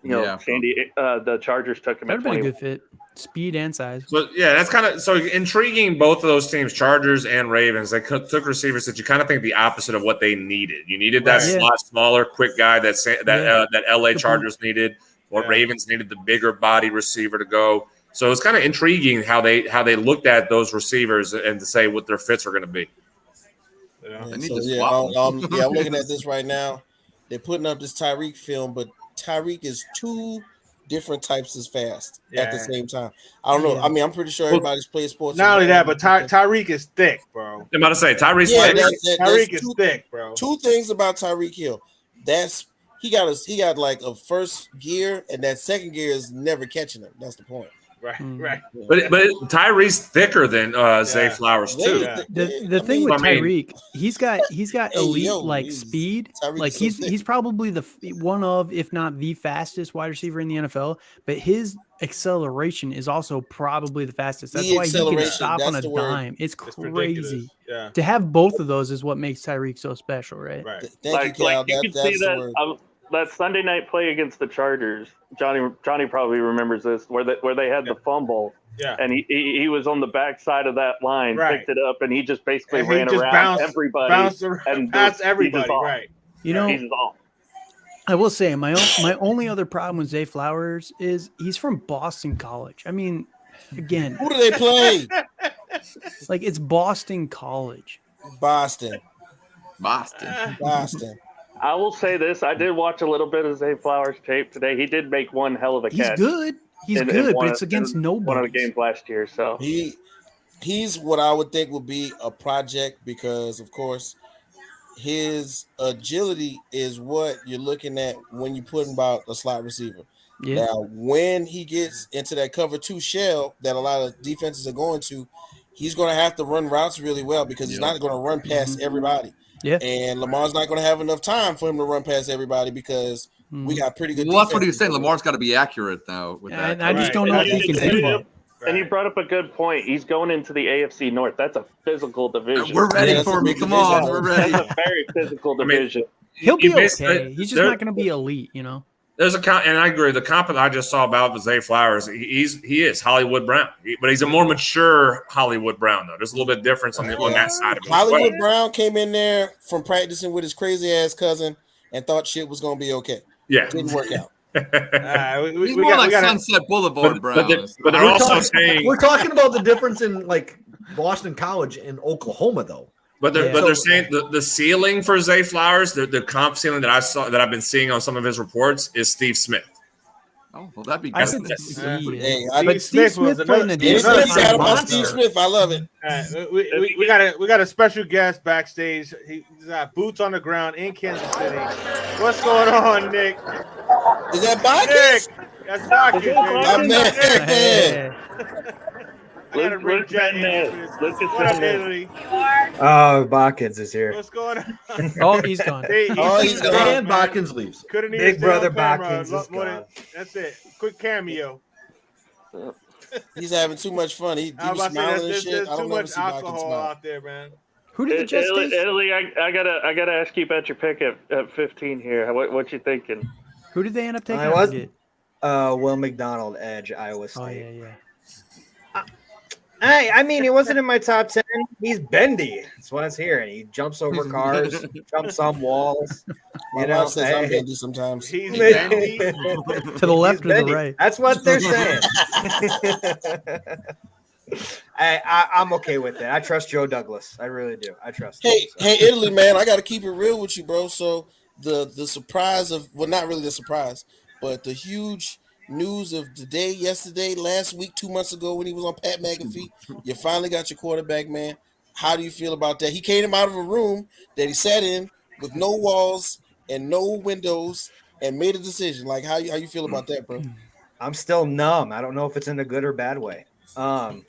The Chargers took him. That'd be a good fit, speed and size. So that's kind of intriguing. Both of those teams, Chargers and Ravens, they took receivers that you kind of think the opposite of what they needed. You needed that slot, smaller, quick guy that LA Chargers needed, or Ravens needed the bigger body receiver to go. So it's kind of intriguing how they looked at those receivers and to say what their fits are going to be. I'm looking at this right now. They're putting up this Tyreek film, but Tyreek is 2 different types as fast at the same time. I don't know. Yeah. I mean, I'm pretty sure everybody's playing sports. Not only that, but Tyreek is thick, bro. I'm about to say Tyreek is thick, bro. 2 things about Tyreek Hill. He got like a first gear, and that second gear is never catching him. That's the point. Right. But Tyreek's thicker than Zay Flowers too. The thing with Tyreek, he's got elite speed. Tyreek like he's probably the one of, if not the fastest wide receiver in the NFL. But his acceleration is also probably the fastest. That's why he can stop on a dime. It's crazy. To have both of those is what makes Tyreek so special, right? Thank you, Cal. You can see that. that Sunday night play against the Chargers, Johnny probably remembers this, where they had the fumble. Yeah. And he was on the back side of that line, picked it up, and he just basically And ran around everybody. Bounced around past everybody, right. You know, he's off. I will say my only other problem with Zay Flowers is he's from Boston College. I mean, again, who do they play? Like, it's Boston College. Boston. I will say this: I did watch a little bit of Zay Flowers tape today. He did make one hell of a catch. He's good. He's good, but it's against nobody. One of the games last year, so he's what I would think would be a project because, of course, his agility is what you're looking at when you put him about a slot receiver. Yeah. Now, when he gets into that cover 2 shell that a lot of defenses are going to, he's going to have to run routes really well because he's not going to run past everybody. Yeah. And Lamar's not going to have enough time for him to run past everybody because we got pretty good. Well, that's what he was saying. Lamar's got to be accurate now with that. And I just don't know if he can do that. And you brought up a good point. He's going into the AFC North. That's a physical division. We're ready for him. Come on, we're ready. That's a very physical division. He'll be okay. He's just not going to be elite, you know. There's a comp, and I agree. The comp that I just saw about Zay Flowers, he is Hollywood Brown, but he's a more mature Hollywood Brown though. There's a little bit difference on that side of it. Hollywood Brown came in there from practicing with his crazy ass cousin and thought shit was going to be okay. Yeah, didn't work out. He's more like Sunset Boulevard Brown. But they're also saying we're talking about the difference in like Boston College and Oklahoma, though. But they're saying the ceiling for Zay Flowers, the comp ceiling that I've been seeing on some of his reports is Steve Smith. Oh, well, that'd be I good. but Steve Smith playing the Steve Smith, I love it. We got a special guest backstage. He's got boots on the ground in Kansas City. What's going on, Nick? Is that Bacchus? Nick, that's Bacchus. I gotta bring Jet in. What up, Italy? Oh, Botkins is here. What's going on? Oh, he's gone. He's gone. And Botkins leaves. Couldn't even Big stay brother on camera. Botkins is gone. That's it. Quick cameo. He's having too much fun. He was smiling and shit. There's I don't too know much if Botkins alcohol smile. out there, man. Who did the Jets take? Italy, I gotta ask you about your pick at 15 here. What you thinking? Who did they end up taking? I was Will McDonald, edge, Iowa State. Oh, yeah. I mean, he wasn't in my top 10. He's bendy. That's what I was hearing. He jumps over cars, jumps on walls. You know, says I'm bendy sometimes. He's bendy. To the left or the right? That's what they're saying. I'm okay with it. I trust Joe Douglas. I really do. I trust him. Hey, Italy, man, I got to keep it real with you, bro. So the surprise of, well, not really the surprise, but the huge news of today, yesterday, last week, 2 months ago when he was on Pat McAfee, you finally got your quarterback, man. How do you feel about that? He came out of a room that he sat in with no walls and no windows and made a decision. Like, how you feel about that, bro? I'm still numb. I don't know if it's in a good or bad way. No,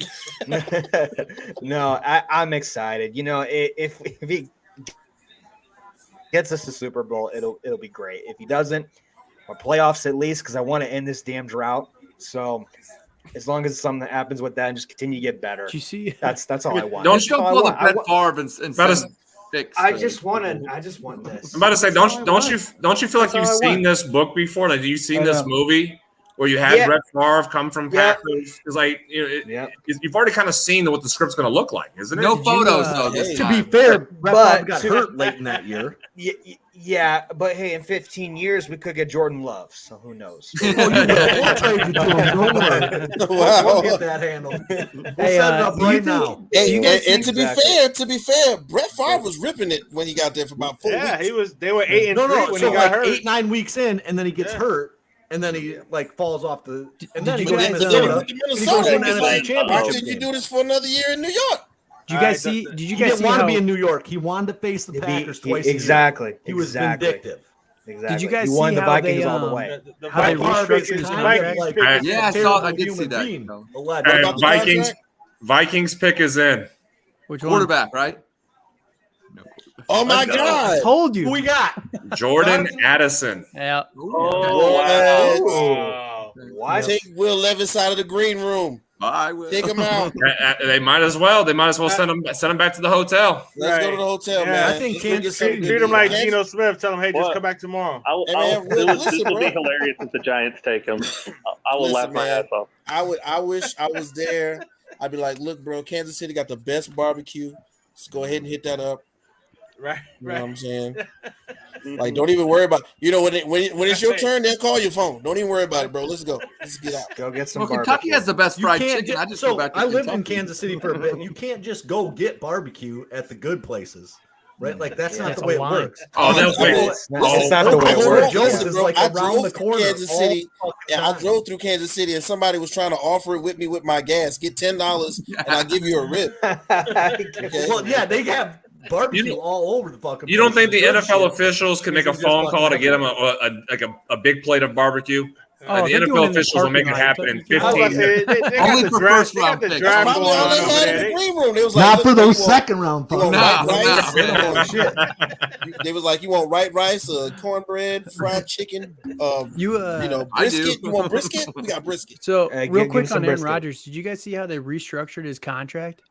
I'm excited. You know, if he gets us to Super Bowl, it'll be great. If he doesn't, or playoffs at least, because I want to end this damn drought. So as long as something happens with that and just continue to get better. Did you see? That's all I want. Don't pull the Brett Favre and fix. I just want this. I'm about to say, don't you feel like you've seen this book before? Like, you've seen this movie where you had Brett Favre come from Packers? It's like, you've already kind of seen what the script's going to look like, isn't it? No photos though. To be fair, Brett Favre got hurt late in that year. Yeah, but hey, in 15 years we could get Jordan Love, so who knows? We'll get that handled. We'll set it up right now. Hey, and to be fair, Brett Favre was ripping it when he got there for about 4 weeks. Yeah, they were 8-3 when he got hurt. 8-9 weeks in, and then he gets hurt, and then he falls off the. And then he goes goes to to Minnesota. Minnesota. Why did you do this for another year in New York? Did you guys see? Did you guys didn't want to be in New York. He wanted to face the Packers twice. Exactly. He was vindictive. Exactly. Did you guys he won see the how Vikings they, all the way? How they restructured his contract? Yeah, I did see that. Vikings pick is in. Which quarterback, right? Oh my God! I told you. Who we got? Jordan Addison. Yeah. Wow. What? Take Will Levis out of the green room. I will. Take him out. They might as well. They might as well send him back to the hotel. Let's go to the hotel, man. I think treat him like Geno Smith. Tell him, hey, just come back tomorrow. This would be hilarious if the Giants take him. I will laugh my ass off. I wish I was there. I'd be like, look, bro, Kansas City got the best barbecue. Let's go ahead and hit that up. Right. You know what I'm saying? Like, don't even worry about when it's your turn, they'll call your phone. Don't even worry about it, bro. Let's go. Let's get out. Go get some barbecue. Kentucky has the best fried chicken. I just go back to I lived in Kentucky. Kansas City for a bit. You can't just go get barbecue at the good places. Right? Like, that's not the way it works. Oh, It's not the way it works. Jones is like around the corner. Kansas City. I drove through Kansas City and somebody was trying to offer it with me with my gas. Get $10 and I'll give you a rip. Okay? Well, yeah, they have barbecue all over the fucking. You don't think the Good NFL shit. officials can make a phone call to get them a big plate of barbecue? Oh, the they're doing it NFL in the officials will make it parking lot. happen in I was 15 about to say, minutes. they got Only the for draft- first they got round the picks. draft Probably going all on they over had in there. the green room. They was like, Not look, for you those want- second round You want fucks. white rice? Shit. They was like, you want white rice, cornbread, fried chicken, brisket. You want brisket? We got brisket. So Hey, real give quick us some on Aaron brisket. Rodgers, did you guys see how they restructured his contract?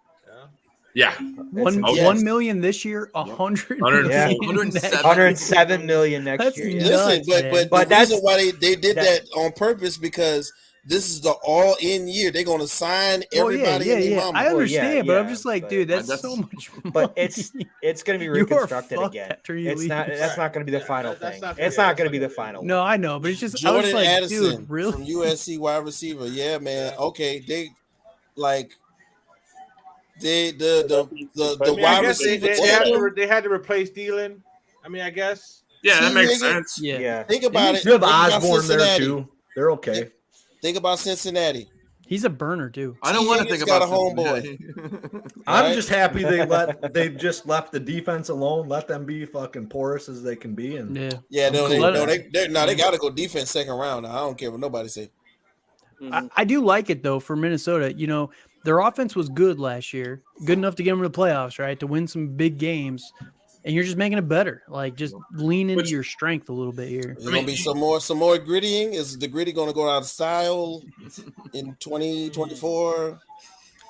Yeah. One Yes. 1 million this year, 100 Yeah. million next year. 107 million next That's year. nuts. Listen, man. but the that's- reason why they did that on purpose because this is the all-in year. They're going to sign Oh, yeah, everybody and their yeah. mama. I understand, but I'm yeah, just like, but- dude, that's That's- so much money. But it's going to be You are reconstructed fucked again. after you It's leave. not. That's not going to be the final that's thing. not- It's yeah, not that's going to be not the final. No, I know, but it's just I was Jordan like, Addison dude, really? from USC wide receiver. Yeah, man. Okay, they like the I mean, I wide guess receiver. they had to replace Thielen. I mean, I guess. Yeah, that See, makes nigga? sense. Yeah. Think about it. You have Think about Osborne there Cincinnati. too. They're okay. Think about Cincinnati. He's a burner too. I don't want to Higgins think got about a homeboy. Cincinnati. I'm Right? just happy they just left the defense alone. Let them be fucking porous as they can be. And Yeah. Yeah, no, they Let- got to go defense second round. I don't care what nobody say. I do like it though for Minnesota. You know, their offense was good last year, good enough to get them to the playoffs, right? To win some big games, and you're just making it better. Like just lean into your strength a little bit here. There's gonna be some more grittying. Is the gritty gonna go out of style in 2024?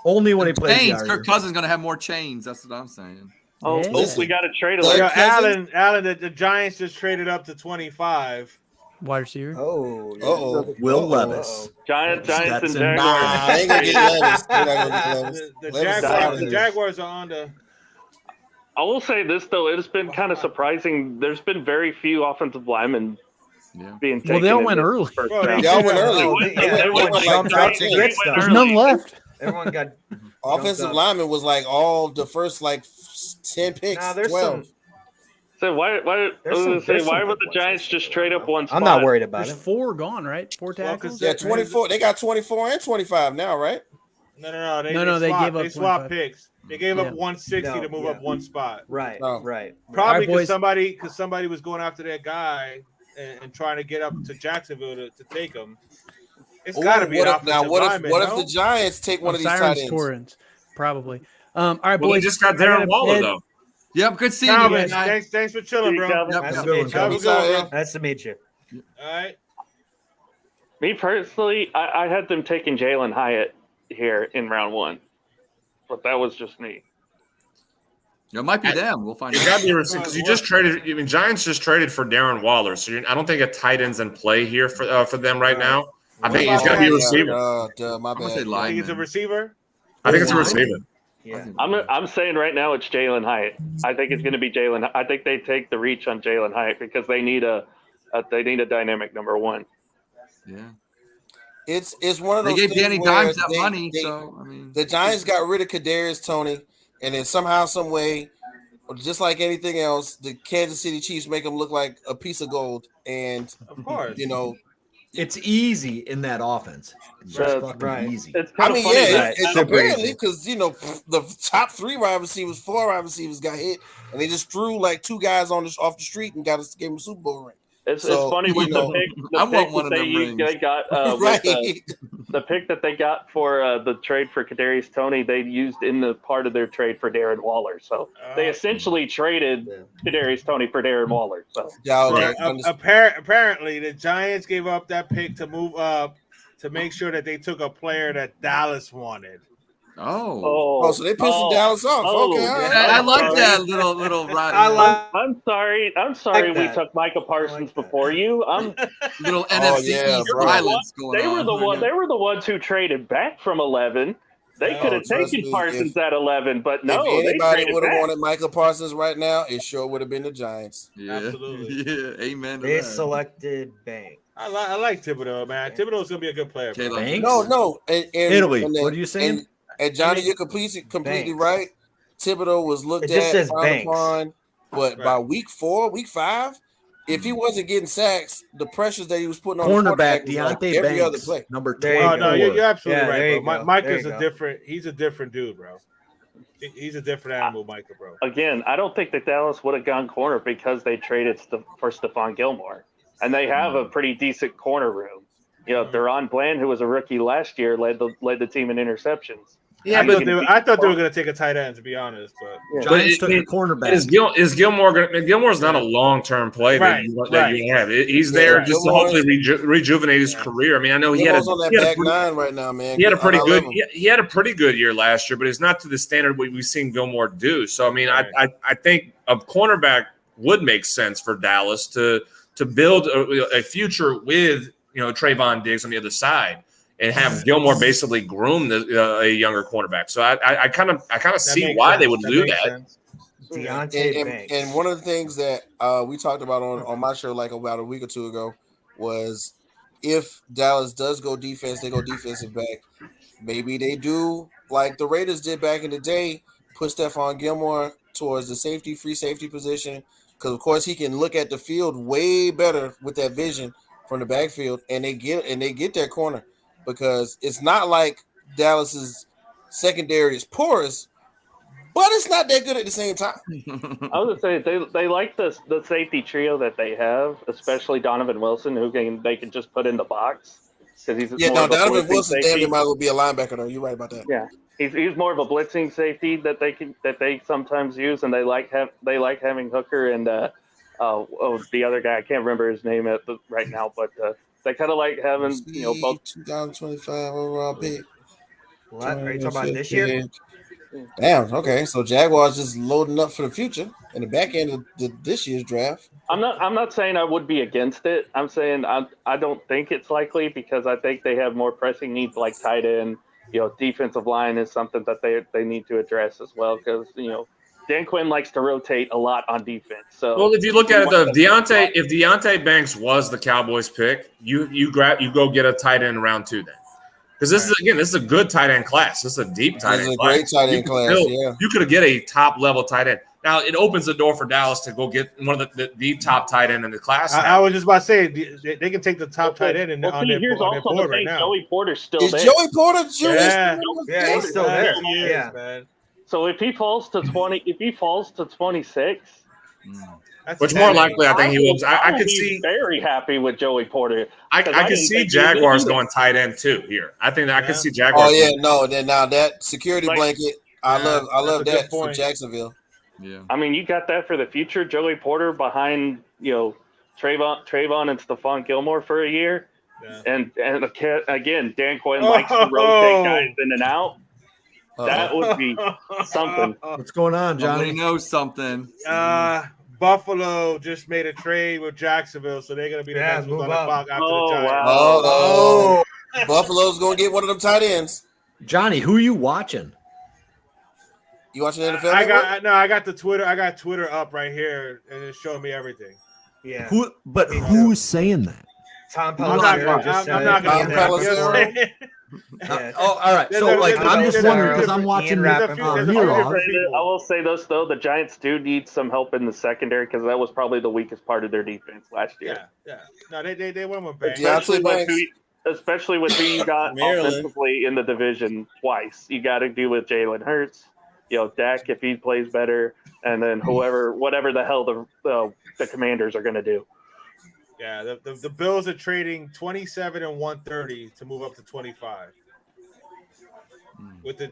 only when he plays. Chains. Yair. Kirk Cousins going to have more chains. That's what I'm saying. Oh, Yeah. we got to trade Kirk a Cousins? Allen, the Giants just traded up to 25. Wide receiver. Oh, Uh-oh. Will Uh-oh. Levis. Giants and Stetson. Jaguars. Nah, they ain't gonna get Levis. They're not gonna get Levis. The Levis is out of the here. Jaguars are on the. I will say this though, it's been kind of surprising. There's been very few offensive linemen being taken. Well, they all in went this early. first Bro, round. They all went early. Everyone Like jumped top out to 10. get stuff. There's none left. Everyone got Offensive lineman was like all the first 10 picks. Nah, there's 12. So why There's some- would there's some the good Giants just trade up one spot? I'm not worried about There's it. 4 gone, right? 4 tackles. Yeah, 24. They got 24 and 25 now, right? No. They swapped, gave up. They swapped 25. picks. They gave Yeah. up 160 No, to move yeah. up one spot. Right, No. right. Probably All right, boys. because somebody was going after that guy and trying to get up to Jacksonville to take him. It's got to be an offensive lineman. What if the Giants take one of these tight Cyrus ends? Torrens, probably. All right, Well, boys. they just got I gotta Darren Waller head- though. Yep, good seeing you Calvin, guys. thanks for chilling, bro. Calvin. Yep, Nice yep. to meet Have a you. good one, bro. Nice to meet you. All right. Me personally, I had them taking Jalen Hyatt here in round 1, but that was just me. It might be them. We'll find You out. got to be because you just traded. I mean, Giants just traded for Darren Waller, so I don't think a tight end's in play here for them right now. I think he's got to be a receiver. My I'm gonna say bad. I think it's a lineman. receiver. I think it's a receiver. Yeah. I'm saying right now it's Jalen Hyatt. I think it's going to be Jalen. I think they take the reach on Jalen Hyatt because they need a dynamic number 1. Yeah. It's one of They those gave things Danny where Dimes that money, they- so I mean, the Giants got rid of Kadarius Toney, and then somehow, some way, just like anything else, the Kansas City Chiefs make them look like a piece of gold. And Of course. It's easy in that offense. It's just That's fucking right. easy. It's I kind mean, of funny yeah, that it's super apparently easy. because the top 3 wide receivers, 4 wide receivers got hit, and they just threw like 2 guys off the street and gave them a Super Bowl ring. it's So, funny with the pick. I The want pick one of that them rings. they got Right. the pick that they got for the trade for Kadarius Toney, they used in the part of their trade for Darren Waller. So they essentially traded Kadarius Toney for Darren Waller. So Yeah, Apparently, the Giants gave up that pick to move up to make sure that they took a player that Dallas wanted. Oh, so they pissing Dallas off. Okay, all right. I like that little right. I'm sorry. We took Micah Parsons before you. Little NFC East violence going on. They were the ones who traded back from 11. They could have taken Parsons at 11, but no. If anybody would have back. wanted Micah Parsons right now, it sure would have been the Giants. Yeah, absolutely. Yeah, amen. They selected Banks. I like Thibodeau, man. Thibodeau's gonna be a good player. No. And Italy. What are you saying? And Johnny, you're completely right. Thibodeau was looked just at, says frowned upon, but by week 4, week 5, if he wasn't getting sacks, the pressures that he was putting on cornerback the quarterback Deontay was like every Banks, other play. number 24. No, you're absolutely there you right, bro. go. Micah's There you a go. different. He's a different dude, bro. He's a different animal, Micah, bro. Again, I don't think that Dallas would have gone corner because they traded for Stephon Gilmore, and they have a pretty decent corner room. You know, Deron Bland, who was a rookie last year, led the team in interceptions. Yeah, I thought they were going to take a tight end, to be honest. But Giants took a cornerback. Is Gilmore? Gilmore's not a long-term play that you have. He's there just to hopefully rejuvenate his career. I mean, I know he had on that back nine right now, man. He had a pretty good. He had a pretty good year last year, but it's not to the standard we've seen Gilmore do. So I mean, I think a cornerback would make sense for Dallas to build a future with Trayvon Diggs on the other side. And have Gilmore basically groom a younger cornerback. So I kind of see why they would do that. And one of the things that we talked about on my show like about a week or two ago was if Dallas does go defense, they go defensive back. Maybe they do like the Raiders did back in the day, put Stephon Gilmore towards the free safety position because of course he can look at the field way better with that vision from the backfield, and they get their corner. Because it's not like Dallas's secondary is porous, but it's not that good at the same time. I was gonna say they like the safety trio that they have, especially Donovan Wilson, who they can just put in the box because he's Donovan Wilson damn near might well be a linebacker though. You're right about that. Yeah, he's more of a blitzing safety that they sometimes use, and they like having Hooker and the other guy I can't remember his name right now, but. They kind of like having, both 2025 overall pick. What are you talking about this year? Damn. Okay, so Jaguars just loading up for the future in the back end of this year's draft. I'm not saying I would be against it. I'm saying I don't think it's likely because I think they have more pressing needs like tight end. Defensive line is something that they need to address as well because Dan Quinn likes to rotate a lot on defense. So, well, if you look at it, if Deontay Banks was the Cowboys' pick, you go get a tight end in round 2 then, because this is a good tight end class. This is a deep tight end class. Great tight end class. You could get a top level tight end. Now it opens the door for Dallas to go get one of the top tight end in the class. I was just about to say they can take the top tight end on their board right now. Joey Porter's still is there. Joey Porter Jr. Yeah, he's still there. Yeah, man. So if he falls to 26, which more likely I think he will. I could see very happy with Joey Porter. I could see Jaguars going tight end too here. I think I could see Jaguars. Oh yeah, now that security blanket, I love that for Jacksonville. Yeah, I mean you got that for the future. Joey Porter behind Trayvon and Stephon Gilmore for a year, and again Dan Quinn likes to rotate guys in and out. That would be something. What's going on, Johnny? Somebody knows something. Buffalo just made a trade with Jacksonville, so they're going to be the next ones on the clock after the Giants. Wow. Buffalo's going to get one of them tight ends. Johnny, who are you watching? You watching the NFL? I got the Twitter. I got Twitter up right here, and it's showing me everything. Yeah. Who's saying that? Tom Pelissero. I'm not going to. Yeah. Oh, all right. So, I'm just wondering because I'm watching I will say this though: the Giants do need some help in the secondary because that was probably the weakest part of their defense last year. Yeah. No, they went with Banks. Especially with who you got offensively in the division twice. You got to do with Jalen Hurts, Dak if he plays better, and then whatever the hell the Commanders are going to do. Yeah, the Bills are trading 27 and 130 to move up to 25. The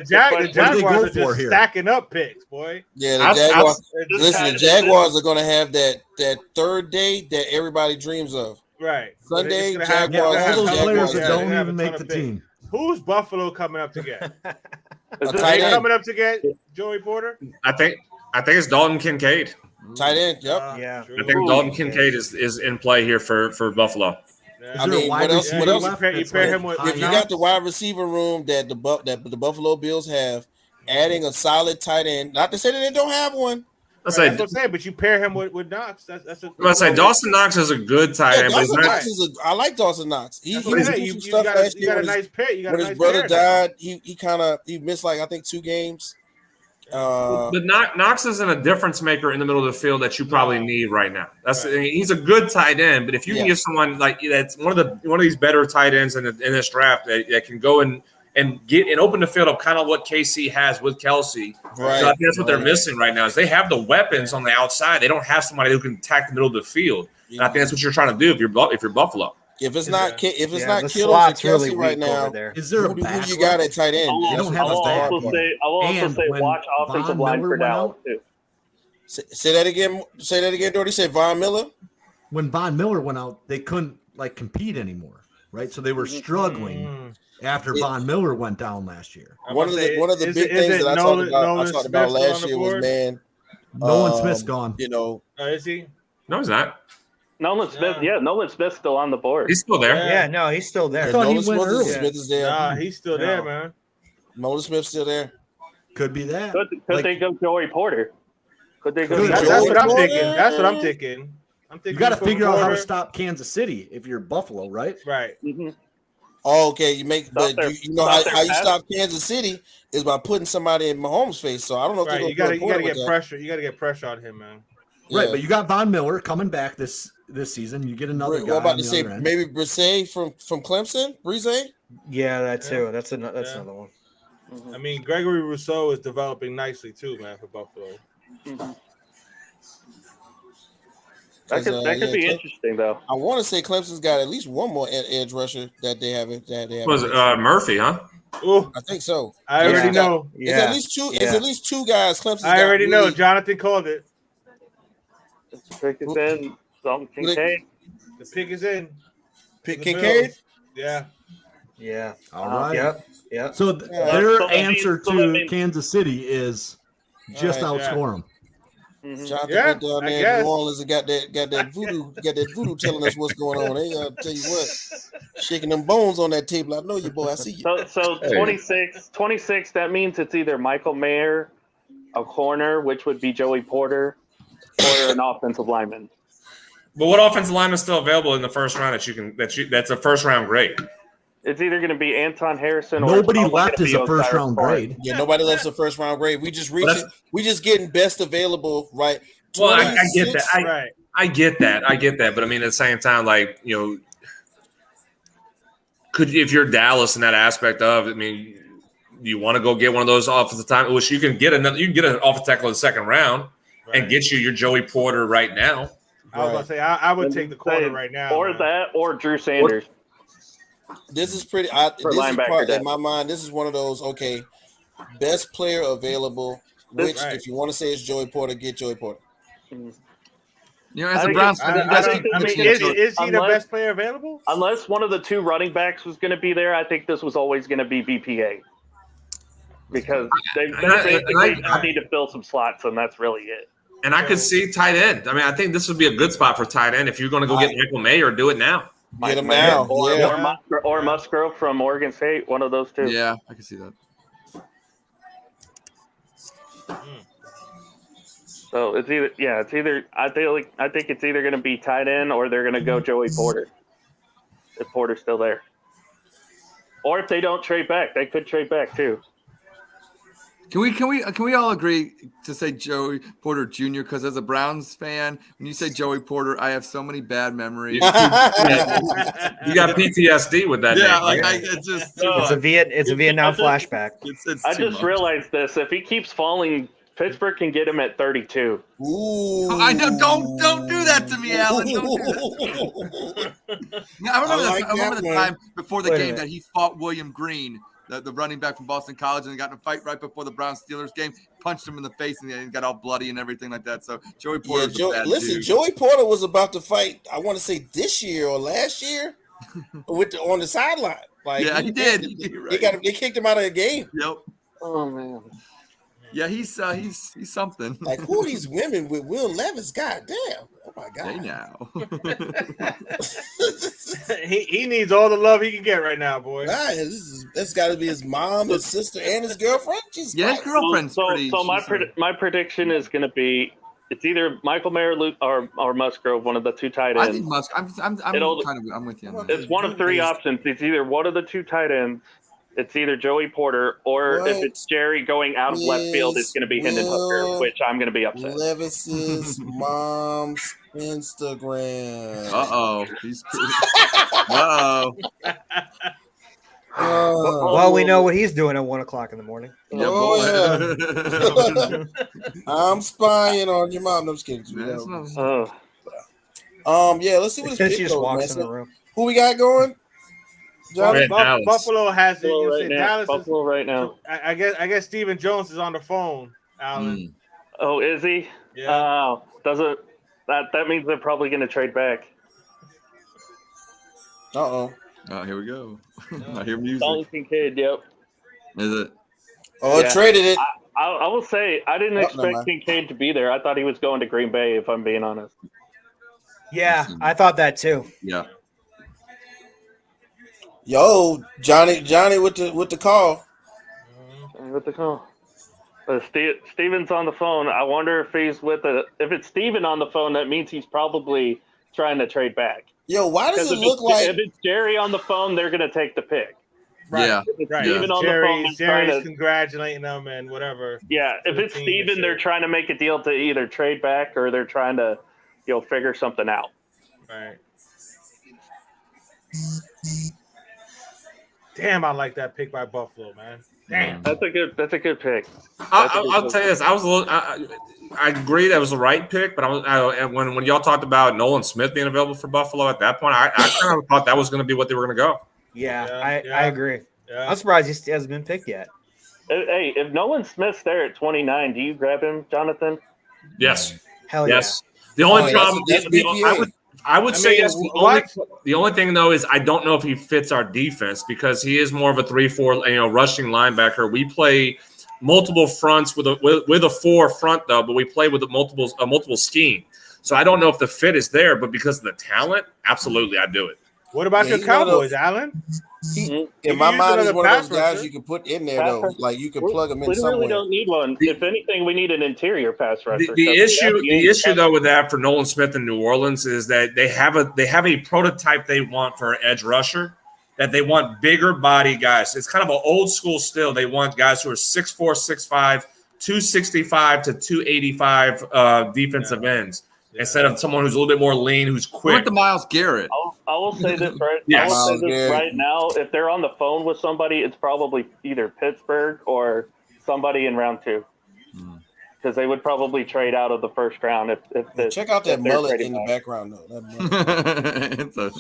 Jaguars are just stacking up picks, boy. Yeah, the Jaguars. Listen, the Jaguars are going to have that third day that everybody dreams of. Right. Sunday, It's gonna Jaguars. have All those Jaguars players that have don't a even ton make of the picks. team. Who's Buffalo coming up to get? A Are tight they end. coming up to get Joey Porter? I think it's Dalton Kincaid. Tight end. Yep. Yeah. I think Dalton Kincaid is in play here for Buffalo. I mean, what else? What else? You pair him with If you got the wide receiver room that the Buffalo Bills have, adding a solid tight end. Not to say that they don't have one. That's what I'm saying, but you pair him with Knox. That's a. I'm gonna say Dawson Knox is a good tight end. Dawson Knox I like Dawson Knox. He was doing some stuff last year. You got a nice pair. When his brother died, he missed like I think 2 games. But Knox isn't a difference maker in the middle of the field that you probably need right now. He's a good tight end, but if you can get someone like that's one of these better tight ends in this draft that can go and get and open the field up, kind of what KC has with Kelsey. Right. So I think that's what they're missing right now is they have the weapons on the outside. They don't have somebody who can attack the middle of the field. And I think that's what you're trying to do if you're Buffalo. If it's not the Kittle or slot's Kelsey really right weak now, over there. Is there a who you got at tight end? They don't have a I will back. also say watch offensive line for Dallas too. Say that again. Say that again, Doherty. Say Von Miller. When Von Miller went out, they couldn't compete anymore, right? So they were struggling after Von Miller went down last year. One of the big things that I talked about last year was Nolan Smith's gone. You know, is he? No, he's not. Nolan Smith, Nolan Smith's still on the board. He's still there. Yeah, no, he's still there. I thought he went early. Smith is there. Nah, he's still there, man. Nolan Smith's still there. Could be that. Could they go Joey Porter? Could they go? That's what I'm thinking. That's what I'm thinking. You got to figure out how to stop Kansas City if you're Buffalo, right? Right. Mm-hmm. Oh, okay. You know how you stop Kansas City is by putting somebody in Mahomes' face. So I don't know if you got to get pressure. You got to get pressure on him, man. Right, but you got Von Miller coming back this season. You get another guy. What about to say maybe Brise from Clemson? Brise? Yeah, that too. That's another one. I mean, Gregory Rousseau is developing nicely too, man, for Buffalo. Mm-hmm. That could be interesting, though. I want to say Clemson's got at least one more edge rusher that they haven't. Was it Murphy? Huh? Ooh, I think so. I already know. It's at least two. It's at least 2 guys. Clemson. I already know. Jonathan called it. The pick is in. Dalton Kincaid. The pick is in. Pick Kincaid. Yeah. Yeah. All right. Yep. So their answer to Kansas City is just outscore them. Jonathan went down there in New Orleans and got that voodoo telling us what's going on. They tell you what, shaking them bones on that table. I know you, boy. I see you. So 26. That means it's either Michael Mayer, a corner, which would be Joey Porter, or an offensive lineman. But what offensive lineman is still available in the first round that's a first round grade? It's either going to be Anton Harrison or nobody left as a first round grade. Yeah, nobody left as a first round grade. We just we just getting best available, right? Well, I get that. I get that. But I mean, at the same time, like, you know, if you're Dallas in that aspect of, I mean, you want to go get one of those offensive time, which you can get an offensive tackle in the second round and get you your Joey Porter right now. I was about to say I would take the corner right now, or that, or Drew Sanders. This is pretty. In my mind, this is one of those. Okay, best player available. Which, if you want to say it's Joey Porter, get Joey Porter. You know, as a Browns fan, is he the best player available? Unless one of the 2 running backs was going to be there, I think this was always going to be BPA. Because they need to fill some slots, and that's really it. And I could see tight end. I mean, I think this would be a good spot for tight end if you're going to go get Michael Mayer, do it now. Get him now. Or Musgrove from Oregon State, one of those 2. Yeah, I can see that. So it's either. I think it's either going to be tight end or they're going to go Joey Porter. If Porter's still there, or if they don't trade back, they could trade back too. Can we all agree to say Joey Porter Jr.? Because as a Browns fan, when you say Joey Porter, I have so many bad memories. You got PTSD with that. Yeah, name, it's a Vietnam flashback. I just realized this. If he keeps falling, Pittsburgh can get him at 32. Ooh. I know. Don't do that to me, Alan. Don't do that. I remember the time before the game that he fought William Green the running back from Boston College, and they got in a fight right before the Browns-Steelers game, punched him in the face, and he got all bloody and everything like that. So Joey Porter was a bad dude. Joey Porter was about to fight, I want to say this year or last year, on the sideline. Like, yeah, he did. They kicked him out of the game. Yep. Oh man. Yeah, he's something. Like, who are these women with Will Levis? God damn. Oh my God. Hey now. he needs all the love he can get right now, boy. Right, that's got to be his mom, his sister, and his girlfriend. Jesus His girlfriend's pretty. So my prediction is going to be it's either Michael Mayer, Luke, or Musgrove, one of the two tight ends. I think I'm with you. On that. It's one of three options. It's either one of the two tight ends. It's either Joey Porter, or if it's Jerry going out of left field, it's going to be Hendon Hooker, which I'm going to be upset. Levis's mom's Instagram. Uh-oh. Uh-oh. Well, we know what he's doing at 1 o'clock in the morning. Yeah. I'm spying on your mom. No, I'm just kidding. Yeah, let's see what his pick goes, man. Who we got going? Buffalo has it. Buffalo right now. I guess Stephen Jones is on the phone, Alan. Oh, is he? Yeah. That means they're probably going to trade back. Uh-oh. Oh, here we go. I hear music. Dalton Kincaid, yep. Is it? Oh, it traded it. I will say I didn't expect Kincaid to be there. I thought he was going to Green Bay, if I'm being honest. Yeah, I thought that too. Yeah. Yo, Johnny with the call. With the call. Steven's on the phone. I wonder if he's if it's Steven on the phone, that means he's probably trying to trade back. Yo, why does it look like if it's Jerry on the phone, they're gonna take the pick. Right. Yeah. Right. Steven on Jerry's the phone, congratulating them and whatever. Yeah, if it's Steven, they're trying to make a deal to either trade back or they're trying to, figure something out. Right. Damn, I like that pick by Buffalo, man. Damn, that's a good pick. I'll tell you this. I agree that was the right pick, but when y'all talked about Nolan Smith being available for Buffalo at that point, I kind of thought that was going to be what they were going to go. Yeah, I agree. Yeah. I'm surprised he hasn't been picked yet. Hey, if Nolan Smith's there at 29, do you grab him, Jonathan? Yes. Hell yes. Yeah. The only problem I would say yes. The only thing though is I don't know if he fits our defense because he is more of a 3-4 rushing linebacker. We play multiple fronts with a 4 front though, but we play with a multiple scheme. So I don't know if the fit is there, but because of the talent, absolutely I do it. What about your Cowboys, Alan? In my mind, is one of those guys you can put in there though, like you can plug him in somewhere. We really don't need one. If anything, we need an interior pass rusher. The issue though with that for Nolan Smith in New Orleans is that they have a prototype they want for an edge rusher, that they want bigger body guys. It's kind of an old school still. They want guys who are 6'4", 6'5", 265 to 285 defensive ends. Instead of someone who's a little bit more lean, who's quick. Like the Miles Garrett. I will say this right. Yes. I will say this right now. If they're on the phone with somebody, it's probably either Pittsburgh or somebody in round 2, because they would probably trade out of the first round. Check out that mullet in the background though.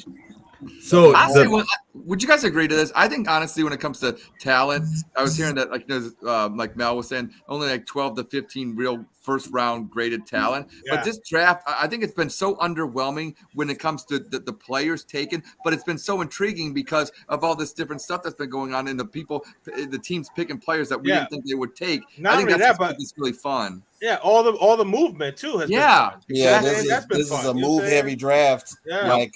So would you guys agree to this? I think honestly, when it comes to talent, I was hearing that like Mel was saying, only like 12 to 15 real first round graded talent. Yeah. But this draft, I think it's been so underwhelming when it comes to the players taken. But it's been so intriguing because of all this different stuff that's been going on, and the teams picking players that we didn't think they would take. Not I think it's really fun. Yeah, all the movement too has been fun. Yeah, this is a move heavy draft. Yeah. Like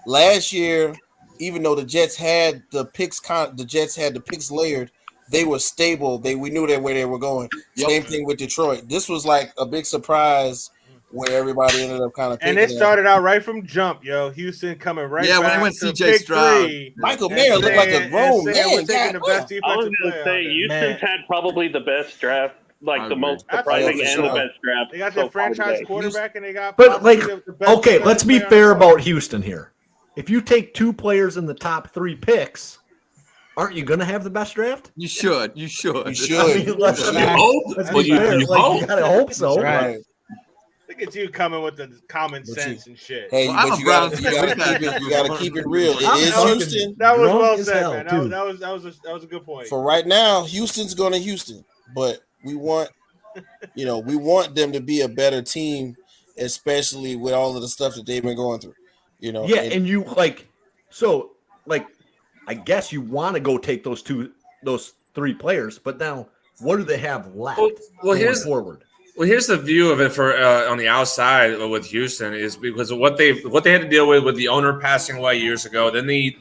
last year, even though the Jets had the picks layered, they were stable. We knew where they were going. Yep. Same thing with Detroit. This was like a big surprise where everybody ended up kind of. And it started out right from jump, yo. Houston coming right. Yeah, back when they went to CJ Stroud, Michael Mayer looked like a grown man. We're taking the best defensive I was going to say Houston's had probably the best draft. Like the most surprising and the best draft. They got their franchise quarterback, and they got. But okay, let's be fair about Houston here. If you take 2 players in the top 3 picks, aren't you going to have the best draft? You should. You should. I mean, let's be fair. You gotta hope so. Right. at you coming with the common sense and shit. Hey, but you gotta keep it real. It is Houston. That was well said, man. That was a good point. For right now, Houston's going to Houston, but we want them to be a better team, especially with all of the stuff that they've been going through. Yeah, and you I guess you want to go take those 3 players, but now what do they have left? Here's forward. Well, here's the view of it for on the outside with Houston is because of what they had to deal with the owner passing away years ago, then the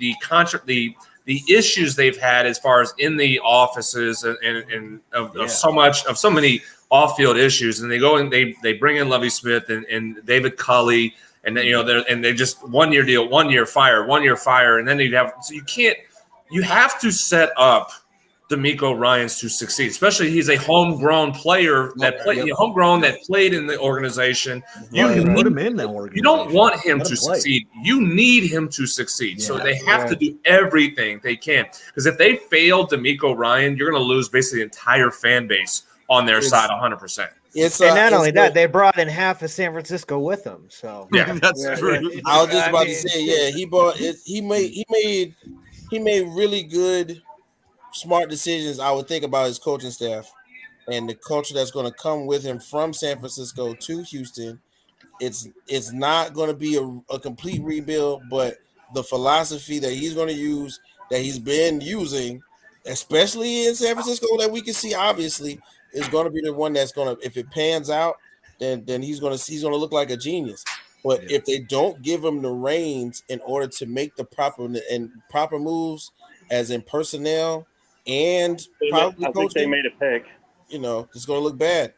issues they've had as far as in the offices and so many off-field issues, and they go and they bring in Lovie Smith and David Culley, and then they just 1 year deal, 1 year fire, and then you have to set up DeMeco Ryans to succeed, especially he's a homegrown player that played in the organization. Put him in that organization. You don't want him to succeed. You need him to succeed. Yeah, so they have to do everything they can. Because if they fail DeMeco Ryan, you're going to lose basically the entire fan base on their side 100%. And not only that, they brought in half of San Francisco with them. So yeah, that's true. I was just about to say, he bought it. He made really good, smart decisions. I would think about his coaching staff and the culture that's going to come with him from San Francisco to Houston. It's not going to be a complete rebuild, but the philosophy that he's going to use, that he's been using, especially in San Francisco, that we can see obviously, is going to be the one that's going to, if it pans out, then he's going to look like a genius. But if they don't give him the reins in order to make the proper moves, as in personnel and probably I think they made a pick. It's going to look bad.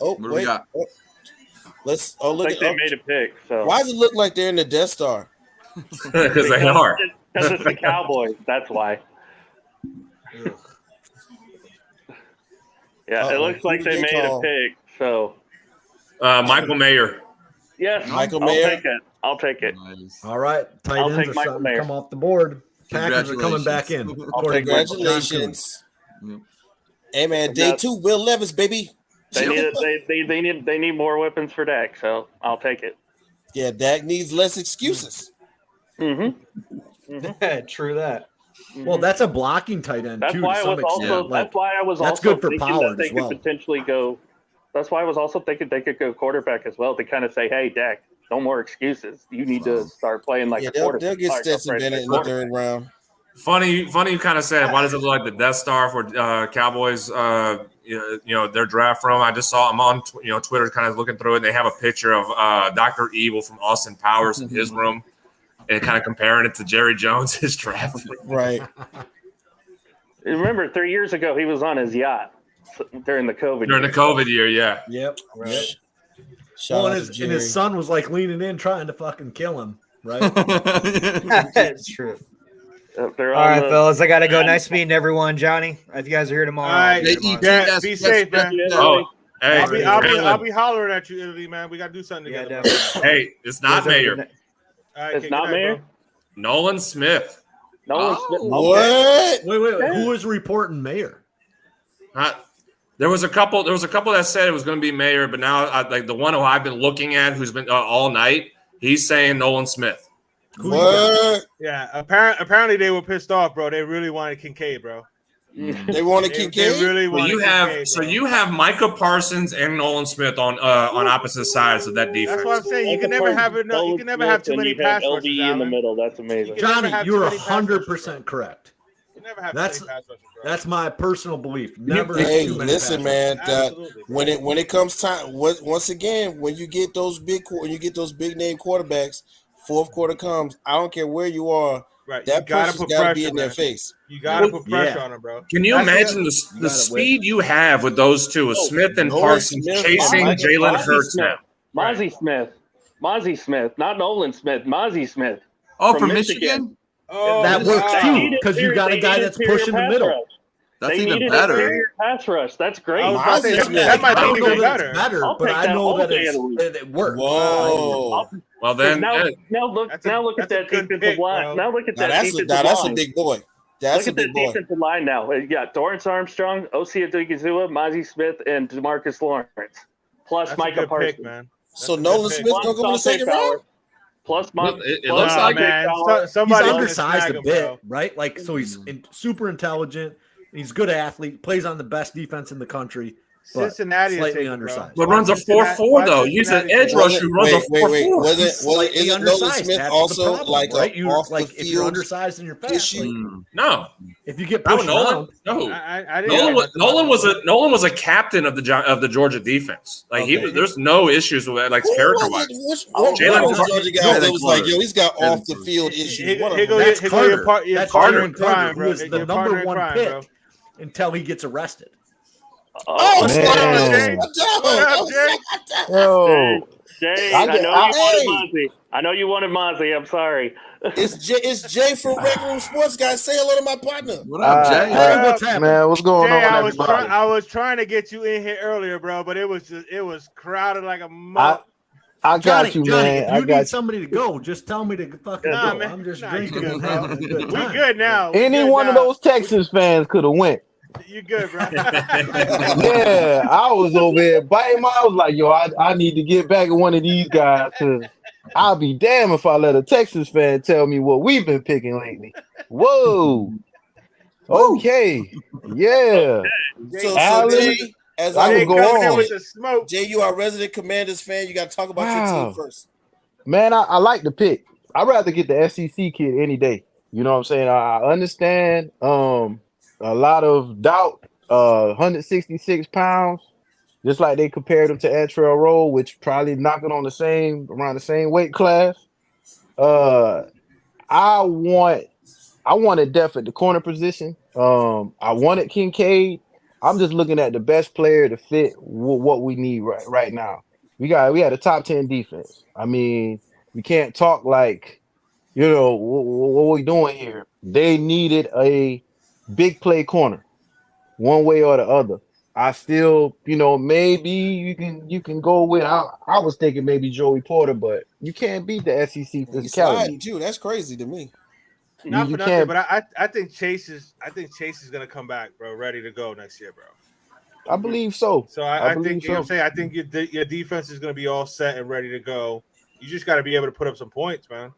Oh, what wait. Look they made a pick. So why does it look like they're in the Death Star? Because they are. Because it's the Cowboys. That's why. Yeah, it looks like they made a pick. So Michael Mayer. Yes, Michael Mayer. I'll take it. Nice. All right, tight I'll ends take are Michael starting to Mayer. come off the board. Packers are coming back in. Congratulations. Hey man, day 2, Will Levis, baby. They need more weapons for Dak, so I'll take it. Yeah, Dak needs less excuses. True that. Well, that's a blocking tight end That's too. why to some extent. that's why I was that's also good for thinking Pollard that they as well. could potentially go. That's why I was also thinking they could go quarterback as well to kind of say, "Hey, Dak, no more excuses. You need to start playing like a quarterback." They'll get Stetson Bennett in the 3rd round. Funny, you kind of said, why does it look like the Death Star for Cowboys? Their draft room. I just saw I'm on Twitter, kind of looking through it. And they have a picture of Dr. Evil from Austin Powers in his room, and kind of comparing it to Jerry Jones, his draft. Right. Remember, 3 years ago he was on his yacht during the COVID. During the COVID year, yeah. Yep. Right. Shout out and to Jerry. his son was like leaning in, trying to fucking kill him. Right. That's true. All right, fellas, I gotta go. Nice meeting everyone. Johnny, if you guys are here tomorrow, All right, be safe, man. Oh, hey, I'll be hollering at you, Italy, man. We gotta do something together. Hey, it's not Mayor. All right, it's not Mayor. Nolan Smith. What? Wait. Who is reporting Mayor? There was a couple that said it was going to be Mayor, but now like the one who I've been looking at, who's been all night, he's saying Nolan Smith. What? Yeah, apparently they were pissed off, bro. They really wanted Kincaid, bro. They wanted Kincaid. They really wanted you have Micah Parsons and Nolan Smith on opposite sides of that defense. That's what I'm saying. You can never have enough. You can never have too many pass rushers. LDE in the middle. That's amazing. Johnny, you're 100% correct. You never have That's too many pass rushers, bro. That's my personal belief. Never. Hey, too many listen, pass man. When it comes time, once again, when you get those big name quarterbacks, 4th quarter comes. I don't care where you are. Right. That pressure's got to be in their face. You got to put pressure on them, bro. Can you imagine the speed you have with those two, with Smith and Parsons chasing Jalen Hurts now? Mozzie Smith, not Nolan Smith. Mozzie Smith. Oh, from Michigan? Oh, that works too, because you got a guy that's pushing the middle. That's even better. Pass rush. That's great. That might be even better. But I know that it works. Whoa. Well then, now look at that defensive line. Now look at that defensive line. That's a big boy. That's look at that defensive line now. You got Dorrance Armstrong, Osi Odigizua, Mozzie Smith, and DeMarcus Lawrence, plus Micah Parsons. Man. So Nolan Smith gonna go in the second round? Plus, it looks like man. He's Somebody undersized a bit, right? Like, so he's super intelligent. He's a good athlete. Plays on the best defense in the country. But Cincinnati slightly undersized. But runs a 4.4 though. He's an edge rusher who runs a 4.4. Isn't Nolan Smith also like right? off like the if you're field undersized and you're fast, like, no. If you get pushed around, Nolan was a captain of the Georgia defense. Like there's no issues with like character wise. Jalen was Georgia guy that was like, yo, he's got off the field issues. That's Carter. That's Carter, who is the Your number partner in one crime, pick bro. until he gets arrested. Oh, man. Jay, I know you wanted Mozzie. I'm sorry. It's Jay from Rec Room Sports, guys. Say hello to my partner. What up, Jay? What's happening? Man, what's going on, everybody? I was trying to get you in here earlier, bro, but it was crowded like a mug. I got you, Johnny, man. if you need somebody to go, just tell me to fucking go. Man. I'm just you drinking. good, and bro. having a good We time. good now. Any one of those Texans fans could have went. You good, bro? Yeah, I was over there biting my. I was like, yo, I need to get back at one of these guys because I'll be damn if I let a Texas fan tell me what we've been picking lately. Whoa. Okay. Yeah. So Alan, Jay, as I I will go on. with the smoke. Jay, you are a resident Commanders fan. You got to talk about your team first. Man, I like the pick. I'd rather get the SEC kid any day. You know what I'm saying? I understand a lot of doubt, 166 pounds, just like they compared him to Antrell Roll, which probably knocking on around the same weight class. I wanted depth at the corner position. I wanted Kincaid. I'm just looking at the best player to fit what we need right now. We had a top 10 defense. I mean, we can't talk like, what we doing here. They needed a big play corner, one way or the other. I still, maybe you can go with. I was thinking maybe Joey Porter, but you can't beat the SEC physicality. Too. That's crazy to me. Not for nothing, but I think Chase is gonna come back, bro, ready to go next year, bro. I believe so. So I think you know what I'm saying. I think your defense is gonna be all set and ready to go. You just got to be able to put up some points, man.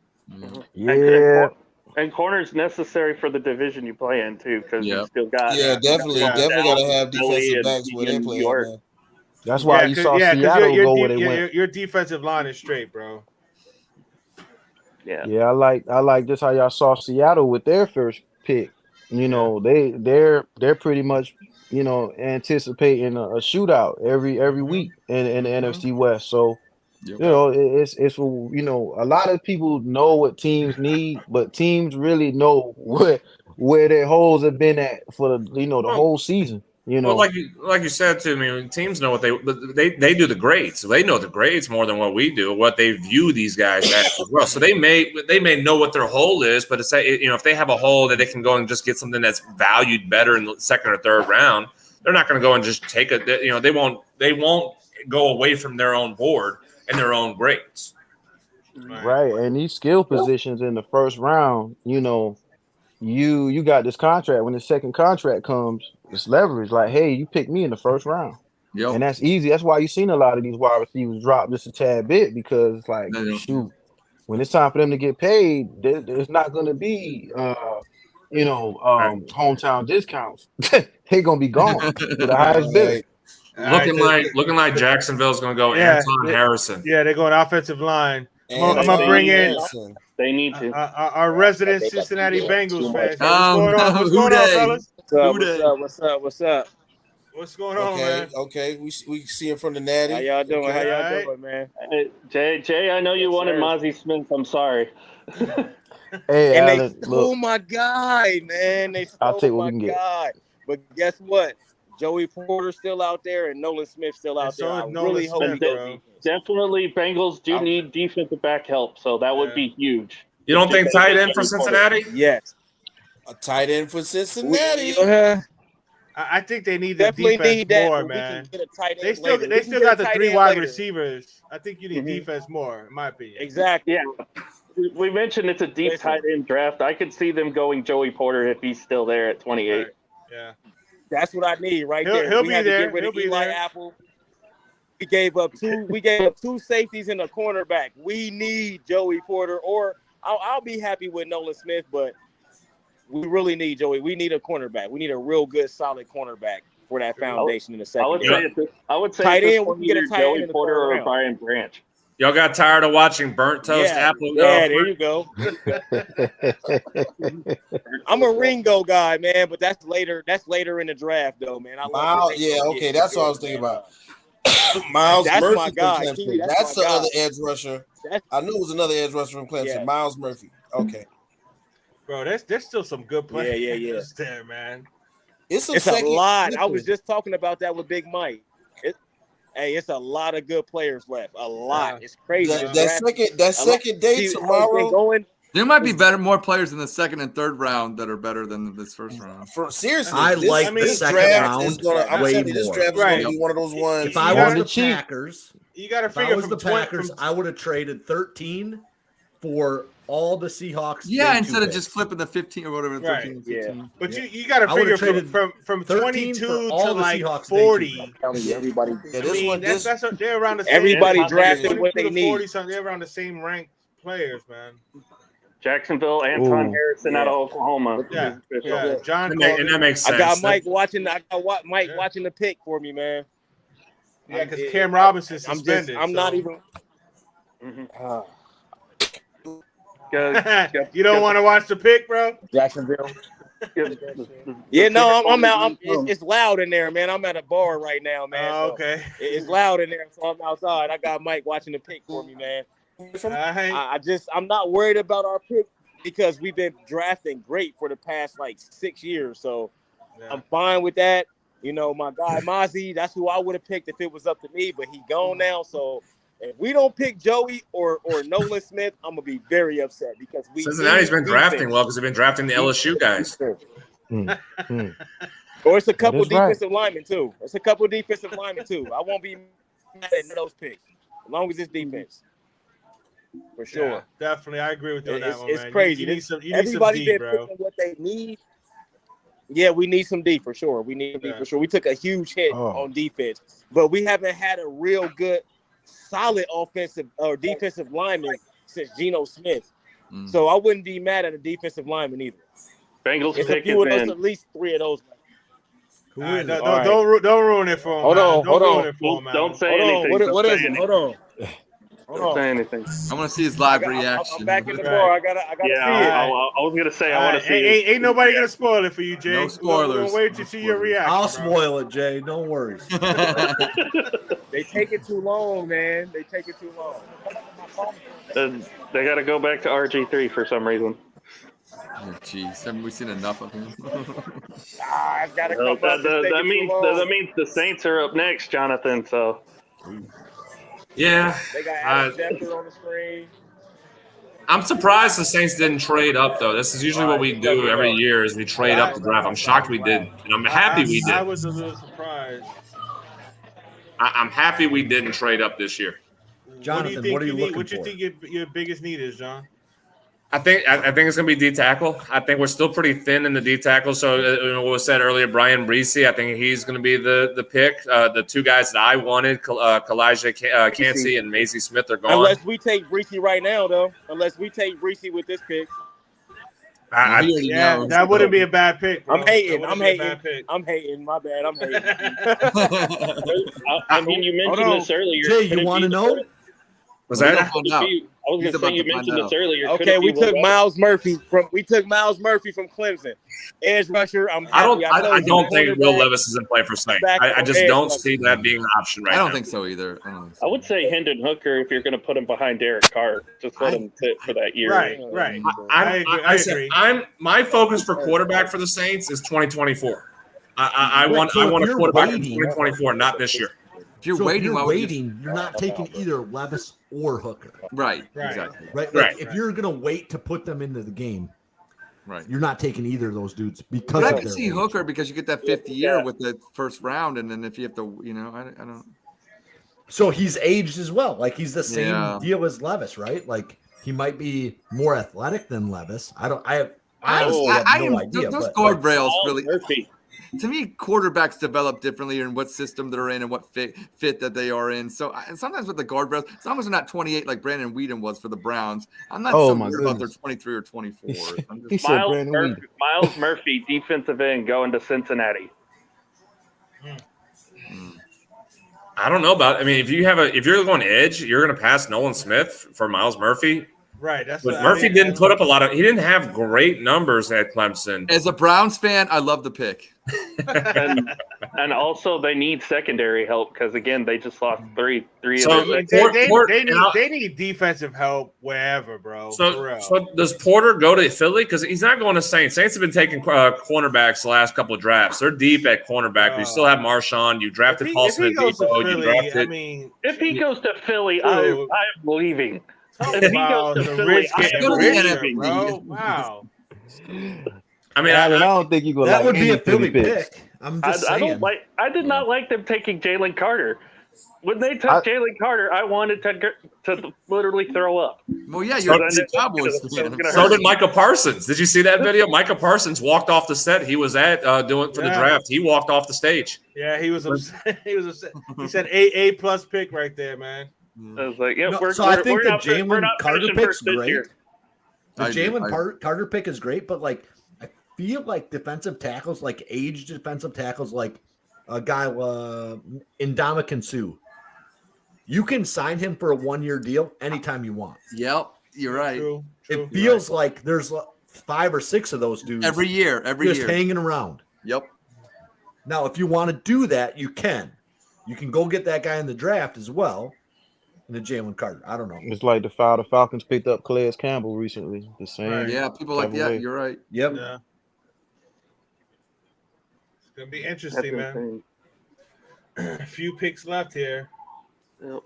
Yeah. And corner's necessary for the division you play in too, because you still got definitely got to have defensive backs where they play. Man. That's why you saw Seattle go where they went. Your defensive line is straight, bro. Yeah, I like just how y'all saw Seattle with their first pick. They're pretty much anticipating a shootout every week in the NFC West. So. It's a lot of people know what teams need, but teams really know where their holes have been at for the whole season. Well, like you said to me, teams know what they do the grades, so they know the grades more than what we do, what they view these guys as well. So they may know what their hole is, but it's if they have a hole that they can go and just get something that's valued better in the second or third round, they're not going to go and just take it. They won't go away from their own board and their own grades. Right. And these skill positions in the first round, you got this contract. When the second contract comes, it's leverage. Like, hey, you picked me in the first round. Yep. And that's easy. That's why you've seen a lot of these wide receivers drop just a tad bit, because it's like, shoot, when it's time for them to get paid, there's not going to be, hometown discounts. They're going to be gone to the highest bid. Looking like Jacksonville's going to go Anton Harrison. Yeah, they're going offensive line. I'm going to bring in. They need to. Our resident Cincinnati Bengals fans. What's going on, fellas? What's up? What's going on, man? Okay, we see him from the Natty. How y'all doing? How y'all doing, man? Jay, I know you wanted Mozzie Smith. I'm sorry. Hey, and Alan, they stole my guy, man. They stole my guy. But guess what? Joey Porter's still out there, and Nolan Smith's still out there. I really hope he does. Definitely, Bengals do need defensive back help, so that would be huge. You don't think tight end for Cincinnati? Yes. A tight end for Cincinnati. I think they need the defense more, man. They still got the 3 wide receivers. I think you need defense more, in my opinion. Exactly. Yeah. We mentioned it's a deep tight end draft. I could see them going Joey Porter if he's still there at 28. Right. Yeah. That's what I need right there. He'll be had there. To get rid of Eli Apple. gave up two safeties and a cornerback. We need Joey Porter, or I'll be happy with Nolan Smith, but we really need Joey. We need a cornerback. We need a real good, solid cornerback for that foundation in the second. I would say tight end. We We can get a tight Joey end Porter or Brian Branch. Y'all got tired of watching burnt toast apple? Yeah, there you go. I'm a Ringo guy, man, but that's later. That's later in the draft, though, man. Okay, that's what I was thinking about. Miles That's Murphy my from guy. Clemson. That's the other edge rusher. I knew it was another edge rusher from Clemson. Yeah. Miles Murphy. Okay, bro, there's still some good players. Yeah. There, man. It's a lot. I was just talking about that with Big Mike. It's a lot of good players left. A lot. Yeah. It's crazy. That second day tomorrow. There might be more players in the second and third round that are better than this first round. Seriously, I like the second round is gonna, I'm way saying more. This draft is going to be one of those ones. If I was the Packers, you got to figure. If I was the Packers, I would have traded 13 for all the Seahawks. Yeah, instead of just flipping the 15 or whatever. 13, 15. Yeah, but you got to figure from 22 to like 40. Everybody, they're around the same. Everybody drafted what they need. 40 something. They're around the same ranked players, man. Jacksonville, Anton Harrison out of Oklahoma. Yeah. John, and that makes sense. I got Mike watching. Mike watching the pick for me, man. Yeah, because Cam Robinson's suspended. I'm not even. You don't want to watch the pick, bro? Jacksonville. Yeah, no, I'm out. It's loud in there, man. I'm at a bar right now, man. Oh, okay. So it's loud in there, so I'm outside. I got Mike watching the pick for me, man. I'm not worried about our pick because we've been drafting great for the past like 6 years. So I'm fine with that. You know, my guy Mozzie, that's who I would have picked if it was up to me, but he gone now. So if we don't pick Joey or Nolan Smith, I'm gonna be very upset because Cincinnati's been drafting well because they've been drafting the LSU guys. Or it's a couple defensive linemen too. I won't be mad at those picks as long as it's defense. For sure. Yeah, definitely. I agree with you on that one, it's man. crazy. You need some Everybody's D, been bro. picking what they need. Yeah, we need some D for sure. We need D for sure. We took a huge hit on defense, but we haven't had a real good, solid offensive or defensive lineman since Geno Smith. So I wouldn't be mad at a defensive lineman either. Bengals it's a few of those, at least 3 of those. Don't ruin it for him. Hold on. Don't say anything. What is it? Hold on. Don't say anything. I want to see his live reaction. I'm back in the bar. I gotta see it. I was gonna say I want to see it. Ain't nobody gonna spoil it for you, Jay. No spoilers. We're gonna wait to see your reaction. I'll spoil it, Jay. No worries. They take it too long, man. They take it too long. They got to go back to RG3 for some reason. Oh, jeez, haven't we seen enough of him? I've got to come up. That means the Saints are up next, Jonathan. So. Yeah. They got Adam Schefter on the screen. I'm surprised the Saints didn't trade up, though. This is usually what we do every year is we trade up the draft. I'm shocked we did. And I'm happy we did. I was a little surprised. I'm happy we didn't trade up this year. Jonathan, what are you looking for? What you think your biggest need is, John? I think it's going to be D tackle. I think we're still pretty thin in the D tackle. So what was said earlier, Brian Breesy, I think he's going to be the pick. The two guys that I wanted, Kalijah Kancey and Mazie Smith, are gone. Unless we take Breesy right now, though. Unless we take Breesy with this pick. That wouldn't be a bad pick. Bro. I'm hating. My bad. I'm hating. I mean, you mentioned this earlier. Jay, you want to know? Was that? I was going to say you mentioned this earlier. Okay, we took Miles Murphy from Clemson. Edge rusher. I'm happy. I don't think Will Levis is in play for Saints. I just don't see that being an option right now. I don't think so either. I would say Hendon Hooker if you're going to put him behind Derek Carr. Just let him sit for that year. Right. I agree. My focus for quarterback for the Saints is 2024. I want a quarterback in 2024, not this year. If you're waiting, you're not taking either Levis or Hooker. Right. Exactly. Right. If you're gonna wait to put them into the game, right, you're not taking either of those dudes because I can see Hooker because you get that 5th year with the first round, and then if you have to, I don't. So he's aged as well. Like he's the same deal as Levis, right? Like he might be more athletic than Levis. I have no idea. Those guardrails really. to me, quarterbacks develop differently in what system they're in and what fit that they are in. So and sometimes with the guardrails, as long as they're not 28 like Brandon Whedon was for the Browns, I'm not so worried about their 23 or 24. Miles Murphy, defensive end, going to Cincinnati. I don't know about. I mean, if you're going edge, you're going to pass Nolan Smith for Miles Murphy. Right. That's but Murphy didn't put up a lot of. He didn't have great numbers at Clemson. As a Browns fan, I love the pick. and also they need secondary help because again they just lost three. So they need defensive help wherever, bro. So does Porter go to Philly? Because he's not going to Saints. Saints have been taking cornerbacks the last couple of drafts. They're deep at cornerback. You still have Marshawn. You drafted Paulson and Depot. You drafted. If he goes to Philly, I'm leaving. If he goes to Philly, I'm leaving, bro. Wow. I mean, I don't think you go. That would be a Philly pick. I'm just saying. I did not like them taking Jalen Carter. When they took Jalen Carter, I wanted to literally throw up. Well, yeah, you're a Cowboys fan. So did Micah Parsons. Did you see that video? Micah Parsons walked off the set. He was at doing for the draft. He walked off the stage. Yeah, he was upset. He was upset. He said A+ pick right there, man. I was like, yeah. So I think the Jalen Carter pick's great. The Jalen Carter pick is great, but like I feel like defensive tackles, like aged defensive tackles, like a guy Ndamukong Suh, you can sign him for a 1-year deal anytime you want. Yep, you're right. True, it feels like there's 5 or 6 of those dudes every year, just hanging around. Yep. Now, if you want to do that, you can. You can go get that guy in the draft as well. And the Jalen Carter. I don't know. It's like the Falcons picked up Calais Campbell recently. The same. Right. Yeah, people like that. You're right. Yep. Yeah. It's gonna be interesting, man. A few picks left here. Yep.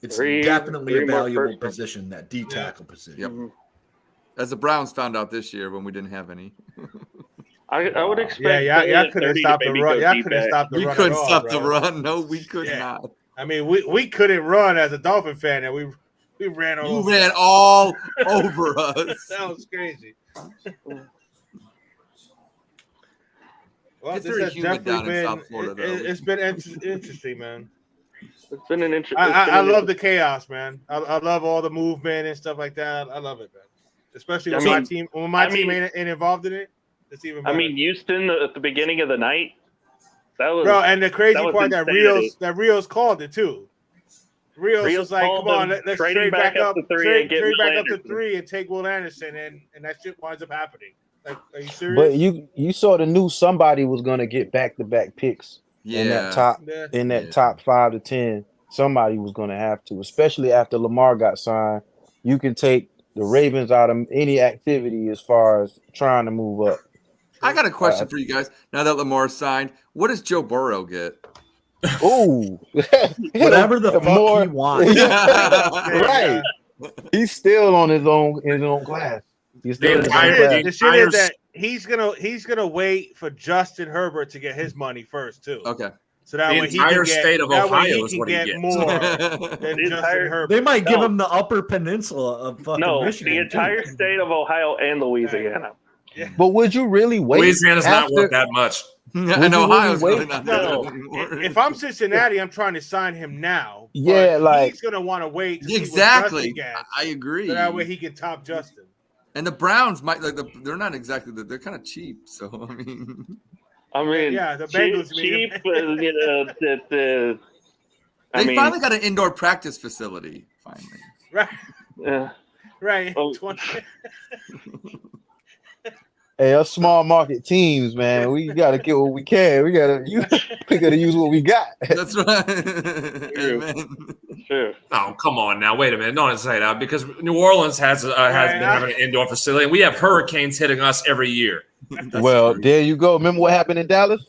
It's definitely a valuable position, that D tackle position. Yep. As the Browns found out this year when we didn't have any. I would expect. Yeah, couldn't stop the run. Y'all couldn't stop the run. We couldn't stop the run. No, we could not. I mean, we couldn't run as a Dolphin fan, and we ran all. You ran all over us. That was crazy. Well, It's this very has humid down in definitely South Florida, though. It's been interesting, man. It's been an interesting. I love the chaos, man. I love all the movement and stuff like that. I love it, man. Especially when my team ain't involved in it. It's even better. I mean, Houston at the beginning of the night. That was, bro, and the crazy part insanity. that Rios called it too. Rios was like, "Come on, let's trade back up to 3 to 3 and take Will Anderson," and that shit winds up happening. Like, are you serious? But you sort of knew somebody was gonna get back-to-back picks in that top 5 to 10. Somebody was gonna have to, especially after Lamar got signed. You can take the Ravens out of any activity as far as trying to move up. I got a question for you guys. Now that Lamar's signed, what does Joe Burrow get? Oh, whatever the fuck he wants. Right. He's still on his own class. He's still the shit is that he's gonna wait for Justin Herbert to get his money first too. Okay. So that the way entire state of Ohio is can what he get gets. more than Justin Herbert. They might give him the Upper Peninsula of fucking Michigan. The entire state of Ohio and Louisiana. Yeah. But would you really wait? Louisiana's not worth that much. And Ohio's really not no. If I'm Cincinnati, I'm trying to sign him now. Yeah, like he's gonna want to wait. To exactly. See what Justin gets, I agree. So that way he can top Justin. And the Browns might they're not exactly they're kind of cheap. So I mean, yeah, the Bengals cheap. They finally got an indoor practice facility. Finally, right? Yeah, right. Hey, us small market teams, man, we gotta get what we can. We gotta use what we got. That's right. Amen. Sure. Oh, come on now. Wait a minute. Don't say that because New Orleans has been having an indoor facility, and we have hurricanes hitting us every year. Well, there you go. Remember what happened in Dallas?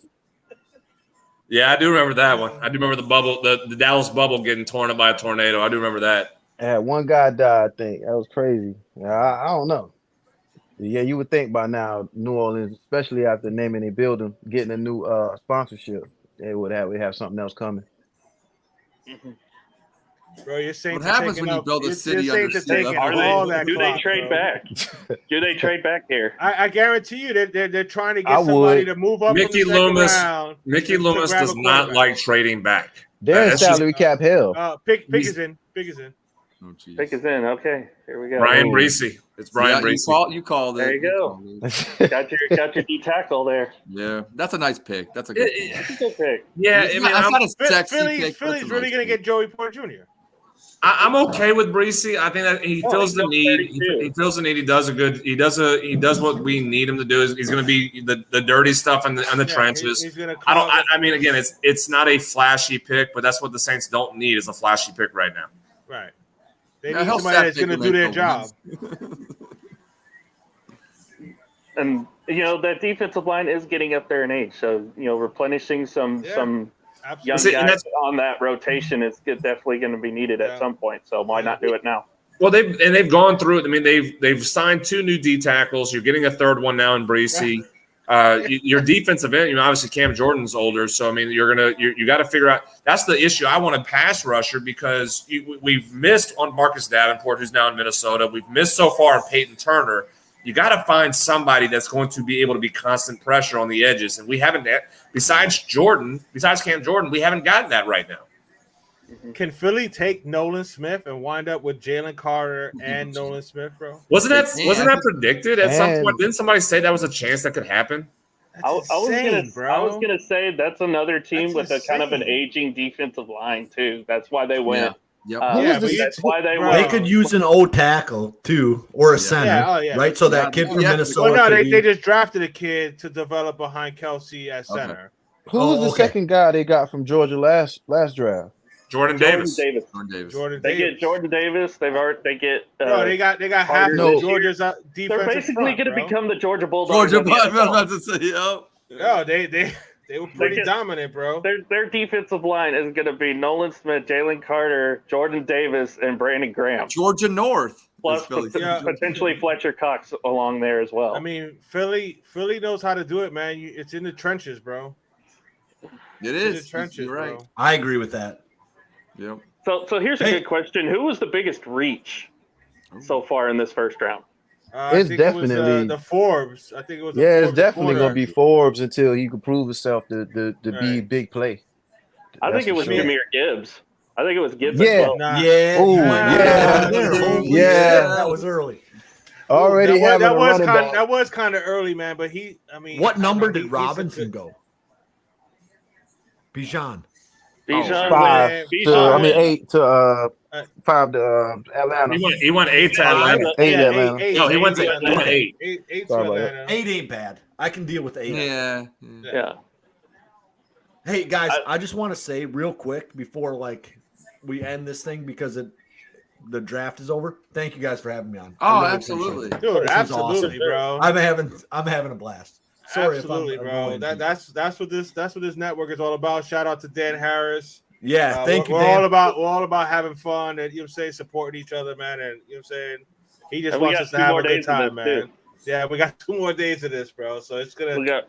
Yeah, I do remember that one. I do remember the bubble, the Dallas bubble getting torn up by a tornado. I do remember that. Yeah, one guy died. I think that was crazy. I don't know. Yeah, you would think by now New Orleans, especially after naming a building, getting a new sponsorship, they would have something else coming. Mm-hmm. Bro, you're saying What happens when you build a city under sea? all that do clock, they trade bro. back? Do they trade back here? I guarantee you they're trying to I get somebody would. to move up Mickey from the second Loomis. round. Mickey to Loomis grab does a not quarterback. like trading back. They're in That's just- salary cap hell. Pick is in. Pick is in. Oh, geez. Pick is in. Okay, here we go. Brian Breesy. It's Brian Yeah, Breesy. you called it. There you go. Got your D tackle there. Yeah, that's a nice pick. That's a good pick. That's a good pick. Yeah, It's I not- mean, that's I'm, not a sexy Philly's pick. That's a really nice gonna get Joey Porter Jr. I'm okay with Breesy. I think that he feels the need. He feels the need. He does a good. He does what we need him to do. He's going to be the dirty stuff in the trenches. He's gonna I mean, again, it's not a flashy pick, but that's what the Saints don't need is a flashy pick right now. Right. They Yeah, need he'll somebody sack that's going to Pickett do their and job. And that defensive line is getting up there in age, so replenishing some young Absolutely. guys on that rotation is definitely going to be needed at some point. So why not do it now? Well, they've gone through it. I mean, they've signed 2 new D tackles. You're getting a third one now in Breesy. Your defensive end, obviously Cam Jordan's older, so I mean, you got to figure out. That's the issue. I want a pass rusher because we've missed on Marcus Davenport, who's now in Minnesota. We've missed so far on Peyton Turner. You got to find somebody that's going to be able to be constant pressure on the edges, and we haven't. Besides Cam Jordan, we haven't gotten that right now. Can Philly take Nolan Smith and wind up with Jalen Carter and Nolan Smith, bro? Wasn't that predicted at some point? Didn't somebody say that was a chance that could happen? I was gonna say that's another team with a kind of an aging defensive line too. That's why they went. That's why they went. They could use an old tackle too, or a center, right? So that kid from Minnesota. Well, no, they just drafted a kid to develop behind Kelsey at center. Who was the second guy they got from Georgia last draft? Jordan Davis. They get Jordan Davis. They get. They got half of Georgia's defense. They're basically going to become the Georgia I Bulldogs. was about to say, No, they were pretty dominant, bro. Their defensive line is going to be Nolan Smith, Jalen Carter, Jordan Davis, and Brandon Graham. Georgia North. Plus potentially Fletcher Cox along there as well. I mean, Philly knows how to do it, man. It's in the trenches, bro. It is. In the trenches, You're right. bro. I agree with that. Yep. So here's a good question: who was the biggest reach so far in this first round? It's definitely the Forbes. I think it was. It's definitely gonna be Forbes until he can prove himself to be big play. I think it was Jahmyr Gibbs. I think it was Gibbs. Yeah, as well. Yeah. That was early. Already having a running back. That was kind of early, man. But what number did Robinson go? Bijan. Five to 8 to 5 to Atlanta. He went 8 to Atlanta. 8 to Atlanta. No, he went 8. 8 to Atlanta. 8 ain't bad. I can deal with 8. Yeah. Hey guys, I just want to say real quick before we end this thing because the draft is over. Thank you guys for having me on. Oh, absolutely, dude. Absolutely, bro. I'm having a blast. Sorry, absolutely, bro. That's what this network is all about. Shout out to Dan Harris. Yeah, thank you. We're all about having fun and supporting each other, man. And you know what I'm saying, he just wants us to have a good time, man. Yeah, we got 2 more days of this, bro. So it's gonna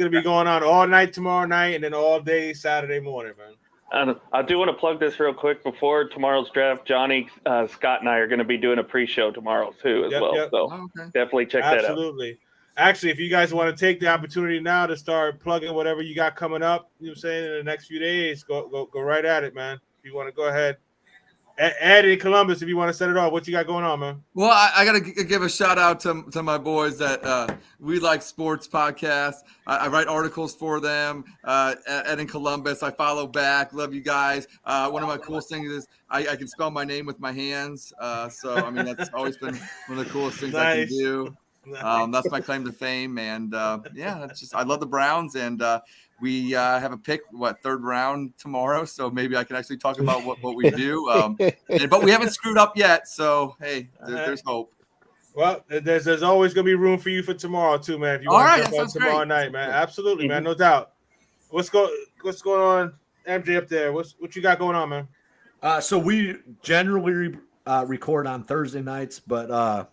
be going on all night tomorrow night and then all day Saturday morning, man. And I do want to plug this real quick before tomorrow's draft. Johnny, Scott, and I are going to be doing a pre-show tomorrow too, as well. Yep. So definitely check that out. Absolutely. Actually, if you guys want to take the opportunity now to start plugging whatever you got coming up, you know what I'm saying, in the next few days, go right at it, man. If you want to go ahead. Ed in Columbus, if you want to set it off, what you got going on, man? Well, I got to give a shout out to my boys that We Like Sports podcast. I write articles for them. Ed in Columbus, I follow back. Love you guys. One of my coolest things is I can spell my name with my hands. So, I mean, that's always been one of the coolest things I can do. That's my claim to fame. And, it's just I love the Browns. And we have a pick, third round tomorrow. So maybe I can actually talk about what we do. But we haven't screwed up yet. So, hey, there's hope. Well, there's always going to be room for you for tomorrow, too, man. If you want to jump on tomorrow night, man. Absolutely, man. No doubt. What's going on, MJ, up there? What you got going on, man? So we generally record on Thursday nights, but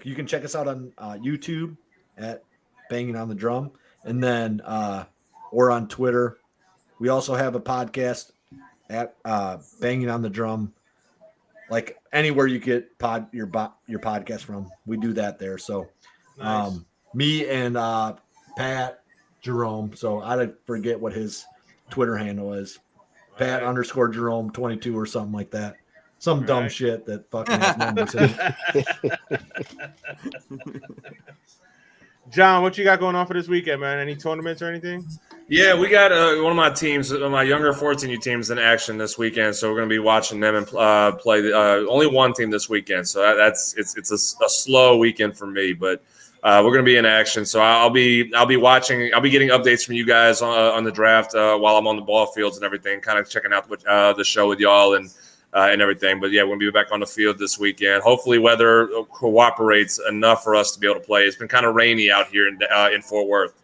you can check us out on YouTube at Banging on the Drum. And then or on Twitter. We also have a podcast at Banging on the Drum like anywhere you get your podcast from, we do that there. So, Nice. Me and Pat Jerome. So I forget what his Twitter handle is. Pat _ Jerome 22 or something like that. Some dumb shit that fucking has numbers in it. John, what you got going on for this weekend, man? Any tournaments or anything? Yeah, we got one of my teams, my younger 14U teams in action this weekend. So we're going to be watching them and play only one team this weekend. So it's a slow weekend for me, but we're going to be in action. So I'll be watching. I'll be getting updates from you guys on the draft while I'm on the ball fields and everything, kind of checking out the show with y'all and everything. But yeah, we're going to be back on the field this weekend. Hopefully weather cooperates enough for us to be able to play. It's been kind of rainy out here in Fort Worth.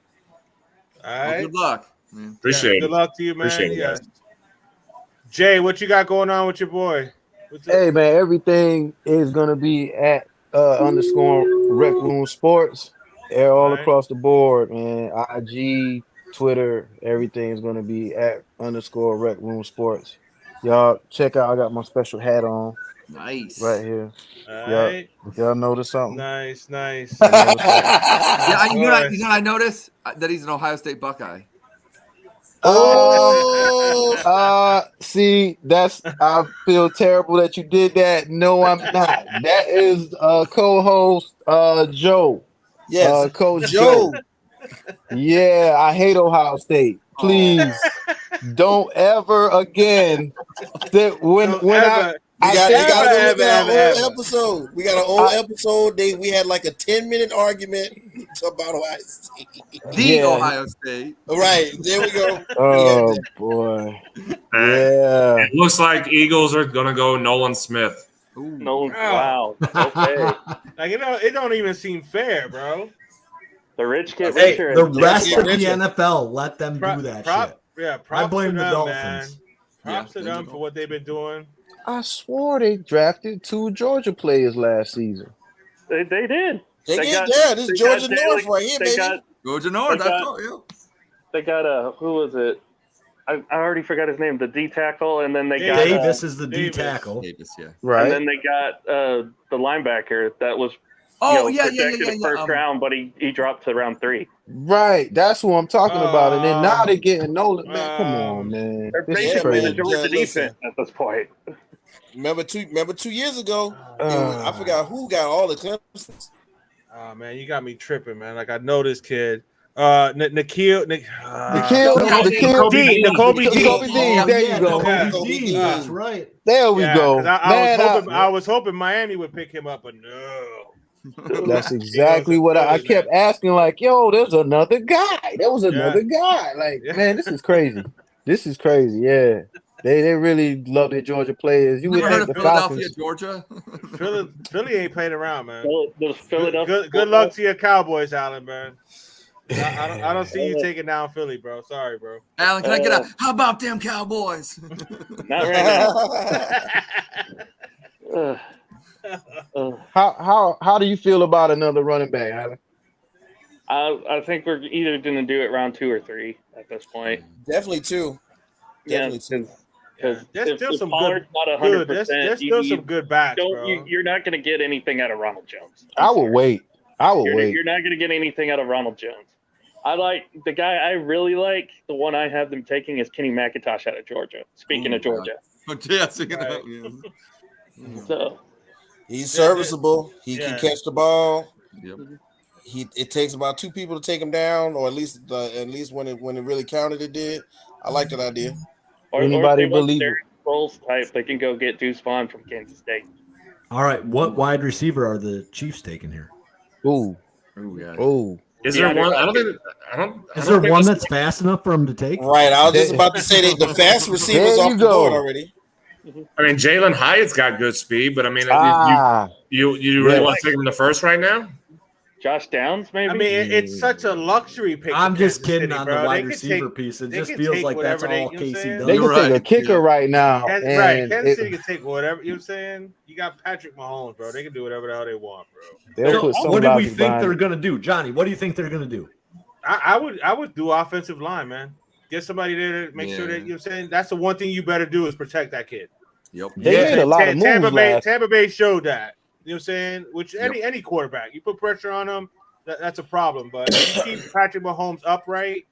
All right. Well, good luck. Appreciate it. Good luck to you, man. Appreciate it, guys. Jay, what you got going on with your boy? Hey, man, everything is going to be at _ Rec Room Sports all across the board, man. IG, Twitter, everything is going to be at _ Rec Room Sports. Y'all check out. I got my special hat on. Nice. Right here. Right. Y'all notice something? Nice. Yeah, you know I noticed that he's an Ohio State Buckeye. See, I feel terrible that you did that. No, I'm not. That is co-host Joe. Yes, Coach Joe. Yeah, I hate Ohio State. Please don't ever again. We got an old episode. We got an old episode. We had like a 10-minute argument about Ohio State. Ohio State. Right. There we go. Oh, boy. Yeah. It looks like Eagles are going to go Nolan Smith. Nolan, wow. Okay. Like, it don't even seem fair, bro. The rich get Hey, richer. the rest of the NFL, let them do that shit. Yeah, I blame the Dolphins. Man. Props to them for what they've been doing. I swore they drafted 2 Georgia players last season. They did. This is Georgia North right here, baby. Georgia North. They got who was it? I already forgot his name. The D tackle, and then they got Davis is the D tackle. Davis, yeah. Right. And then they got the linebacker that was projected first round, but he dropped to round 3. Right, that's what I'm talking about. And then now they're getting Nolan. Man, come on, man. They're basically the Georgia defense at this point. Remember 2 years ago? I forgot who got all the Clemsons. Oh man, you got me tripping, man. Like I know this kid. Nicole D. There you go. That's right. There we go. I was hoping Miami would pick him up, but no. That's exactly what I kept asking. Like, yo, there's another guy. There was another guy. Like, man, this is crazy. This is crazy. Yeah. They really love their Georgia players. You would think the Philadelphia, Falcons. Georgia. Philly ain't playing around, man. Philadelphia. Good luck to your Cowboys, Alan, man. I don't see you taking down Philly, bro. Sorry, bro. Alan, can I get a how about them Cowboys? Not right now. How do you feel about another running back, Alan? I think we're either going to do it round 2 or 3 at this point. Definitely 2. Because there's still some Pollard's good. not 100%. There's still some good backs, bro. You're not going to get anything out of Ronald Jones. I will wait. You're not going to get anything out of Ronald Jones. I like the guy I really like. The one I have them taking is Kenny McIntosh out of Georgia. Speaking of Georgia, so he's serviceable. He can catch the ball. Yep. It takes about 2 people to take him down, or at least when it really counted, it did. I like that idea. Anybody or believe it? Sproles type, they can go get Deuce Vaughn from Kansas State. All right, what wide receiver are the Chiefs taking here? Ooh. Is there one? Is there one that's fast enough for him to take? Right, I was just about to say that the fast receivers off the board already. I mean, Jalen Hyatt's got good speed, but I mean, you really want to take him in the first right now? Josh Downs, maybe. I mean, it's such a luxury pick. I'm just kidding City, on bro. the wide receiver piece. It just feels like that's all Casey does. They can take a kicker right now. Kansas City can take whatever. You know what I'm saying? You got Patrick Mahomes, bro. They can do whatever the hell they want, bro. What do we think they're going to do? Johnny, what do you think they're going to do? I would do offensive line, man. Get somebody there to make sure that, you know what I'm saying? That's the one thing you better do is protect that kid. Yep. They made a lot of moves. Tampa Bay showed that. You know what I'm saying? Which any quarterback, you put pressure on him, that's a problem. But if you keep Patrick Mahomes upright,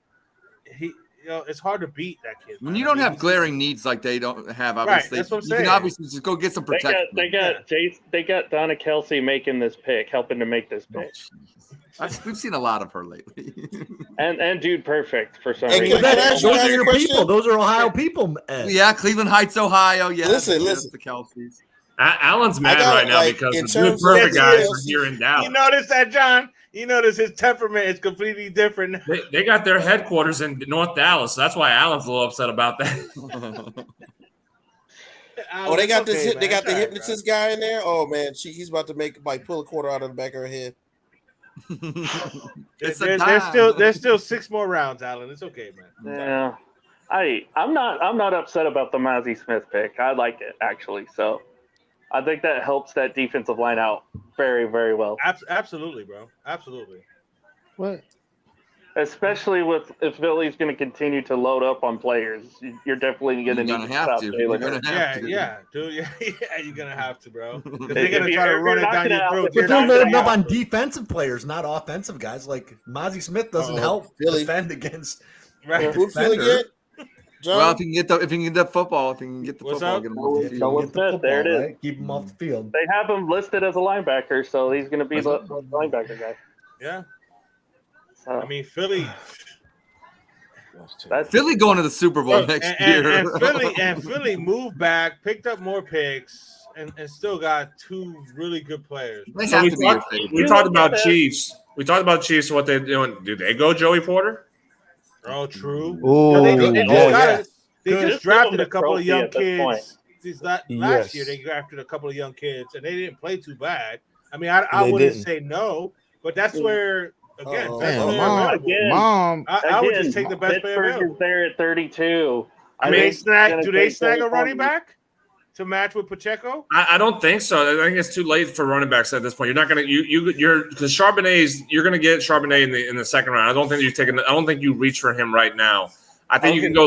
it's hard to beat that kid. When you don't have glaring needs like they don't have, obviously, that's what I'm you saying. can obviously just go get some protection. They got Donna Kelsey making this pick, helping to make this pick. We've seen a lot of her lately. and Dude Perfect for some reason. Those are your people. Those are Ohio people. Yeah, Cleveland Heights, Ohio. Yeah, listen. The Kelseys. Alan's mad right now because the Dude Perfect guys are here in Dallas. You notice that, John? You notice his temperament is completely different. They got their headquarters in North Dallas. So that's why Alan's a little upset about that. They got this. They got the hypnotist guy in there. Oh man, he's about to pull a quarter out of the back of her head. There's still 6 more rounds, Alan. It's okay, man. Yeah, I'm not upset about the Mazi Smith pick. I like it actually. So I think that helps that defensive line out very, very well. Absolutely, bro. Absolutely. What? Especially if Philly's going to continue to load up on players, you're definitely going to need to have to. You're gonna have to. Yeah, dude. Yeah, you're going to have to, bro. They're going to try to run it down your throat. But they're loading up on defensive players, not offensive guys. Like Mazi Smith doesn't help defend against. Right. Who Philly get? John? Well, if you can get the football, get him off the field. There it is. Right? Keep him off the field. They have him listed as a linebacker, so he's going to be the linebacker guy. Yeah. So, I mean, Philly. Philly going to the Super Bowl next year. And Philly moved back, picked up more picks, and still got 2 really good players. We talked about Chiefs. We talked about Chiefs. What they're doing? Do they go Joey Porter? Oh, true. They just drafted a couple of young kids. Last year, they drafted a couple of young kids, and they didn't play too bad. I mean, I wouldn't say no, but that's where. Again, Mom. I would just take the best player available. Pittsburgh is there at 32. Do they snag a running back to match with Pacheco? I don't think so. I think it's too late for running backs at this point. You're not going to you're because you're going to get Charbonnet in the second round. I don't think you reach for him right now. I think you can go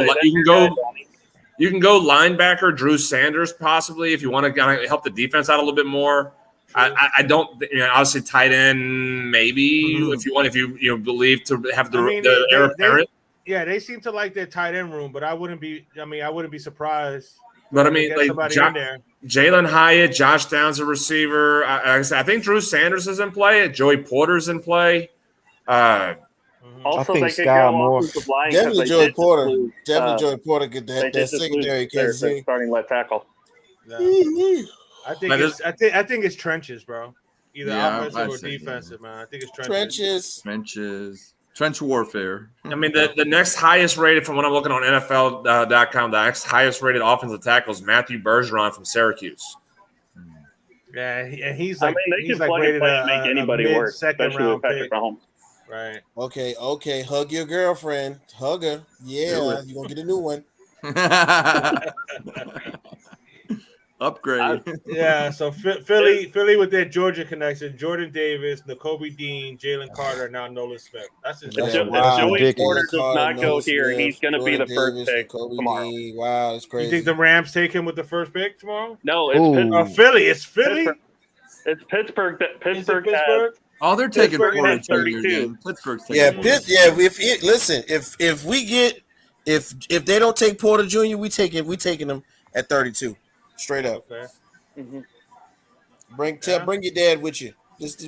linebacker Drew Sanders possibly if you want to kind of help the defense out a little bit more. I don't, obviously tight end maybe if you believe to have the heir apparent. Yeah, they seem to like their tight end room, but I wouldn't be surprised. But I mean, like Jalen Hyatt, Josh Downs, a receiver. I think Drew Sanders is in play. Joey Porter's in play. Also, I think they could go offensive line. Definitely Joey Porter. Joey Porter get that secondary starting left tackle. Yeah. I think it's trenches, bro. Either offensive or defensive, man. I think it's trenches. Trench warfare. I mean, the next highest rated from what I'm looking on NFL.com, the next highest rated offensive tackle is Matthew Bergeron from Syracuse. Yeah, and he's like, they can plug and play and make anybody work, especially with Patrick Mahomes. Right. Okay. Hug your girlfriend. Hug her. Yeah, you're gonna get a new one. Upgrade. So Philly with their Georgia connection, Jordan Davis, Nakobe Dean, Jalen Carter, now Nolan Smith. That's his Joey Porter does not go here. He's going to be the first pick tomorrow. Wow, that's crazy. You think the Rams take him with the first pick tomorrow? No, it's Philly. It's Philly. It's Pittsburgh. Pittsburgh. They're taking Porter 32. Pittsburgh's taking if they don't take Porter Jr., we taking him at 32. Straight up. Okay. Mm-hmm. Bring your dad with you. Just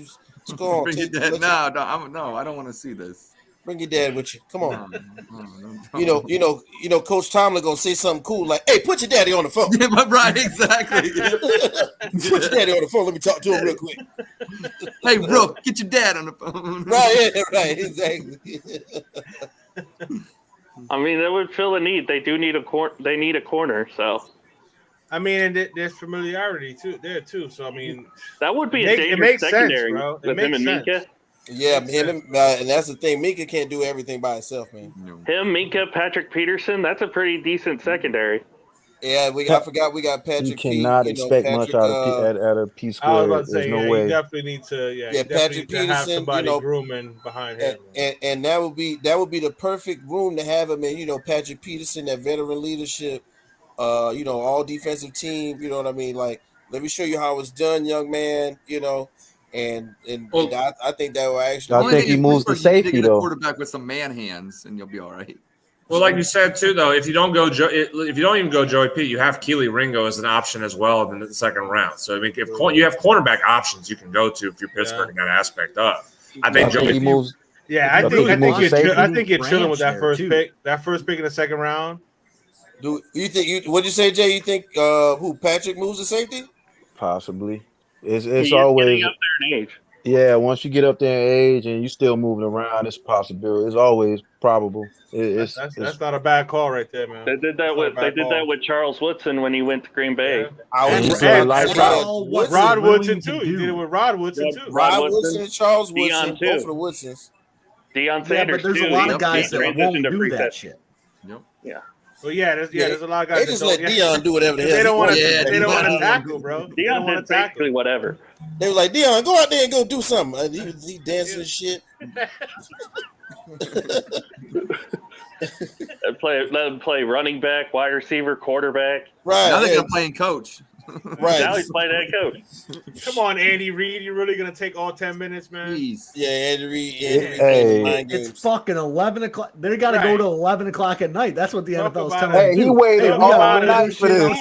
go on. Bring your dad. No, I don't want to see this. Bring your dad with you. Come on. No. You know, Coach Tomlin gonna say something cool like, "Hey, put your daddy on the phone." Yeah, right, exactly. Put your daddy on the phone. Let me talk to him real quick. Hey, Rook, get your dad on the phone. Right, exactly. I mean, that would fill a need. They do need They need a corner, so. I mean, and there's familiarity there too. So I mean, that would be a dangerous secondary with him and Minka. Yeah, and that's the thing. Minka can't do everything by himself, man. Him, Minka, Patrick Peterson. That's a pretty decent secondary. Yeah, I forgot we got Patrick. You cannot expect much out of P squared. I was about to say, no way. You definitely need to. Yeah, Patrick Peterson. Have somebody grooming behind him, and that would be the perfect room to have him in. Patrick Peterson, that veteran leadership. all defensive team. You know what I mean? Like, let me show you how it's done, young man. And I think that will actually. I think he moves to safety get a though. quarterback with some man hands, and you'll be all right. Well, like you said too, though, if you don't even go Joey P, you have Keely Ringo as an option as well in the second round. So I mean, if you have cornerback options, you can go to if you're Pittsburgh in that aspect of. I think Joey moves. Yeah, I think you're chilling with that first pick. That first pick in the second round. Do you think what'd you say, Jay? You think who Patrick moves to safety? Possibly. It's always up there in age. Yeah, once you get up there in age and you still moving around, it's a possibility. It's always probable. That's not a bad call right there, man. They did that with Charles Woodson when he went to Green Bay. Rod Woodson too. You did it with Rod Woodson too. Rod Woodson and Charles Woodson, Deion both of too. the Woodsons. Deion Sanders. but there's a lot of guys that won't do that shit. Yep. Yeah. Well, there's a lot of guys. They just let Deion do whatever the hell they don't want to. they They don't want to tackle, bro. Deion did basically whatever. They were like, Deion, go out there and go do something. He dancing and shit. Let him play running back, wide receiver, quarterback. Right. Now they're gonna play coach. Right. Now he's playing head coach. Come on, Andy Reid. You're really gonna take all 10 minutes, man? Jeez. Yeah, Andy Reid. It's fucking 11 o'clock. They got to go to 11 o'clock at night. That's what the NFL is telling Hey, them. he waited all night for this.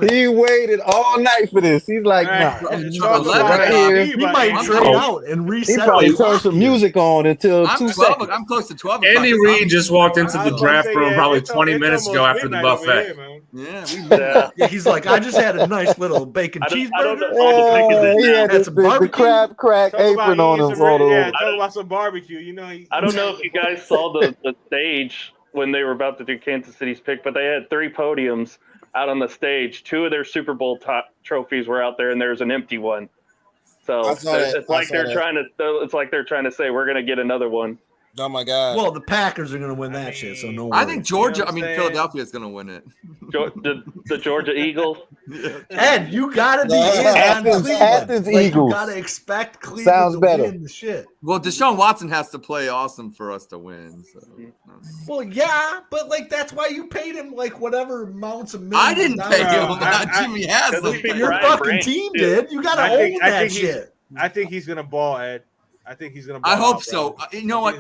He waited all night for this. He's like, nah. Right here. He might trade out and reset. He probably turned some music on until 2 seconds. I'm close to 12. Andy Reid just walked into the draft room probably 20 minutes ago after the buffet. Yeah, he's like, I just had a nice little bacon cheeseburger. He had the crab crack apron on him. Talk about some barbecue. I don't know if you guys saw the stage when they were about to do Kansas City's pick, but they had 3 podiums out on the stage. 2 of their Super Bowl trophies were out there, and there's an empty one. So it's like they're trying to say we're going to get another one. Oh my God! Well, the Packers are going to win that shit, so no. I think Georgia. Philadelphia is going to win it. The Georgia Eagles. Ed, you got to be Athens Eagles. You got to expect Cleveland Sounds to better. win the shit. Well, Deshaun Watson has to play awesome for us to win. So. Well, yeah, but that's why you paid him whatever amounts of millions. I didn't pay him. Jimmy Haslam. Your fucking team did. You got to own that shit. I think he's gonna ball, Ed. I think he's gonna ball. I hope out, so. bro. You know what?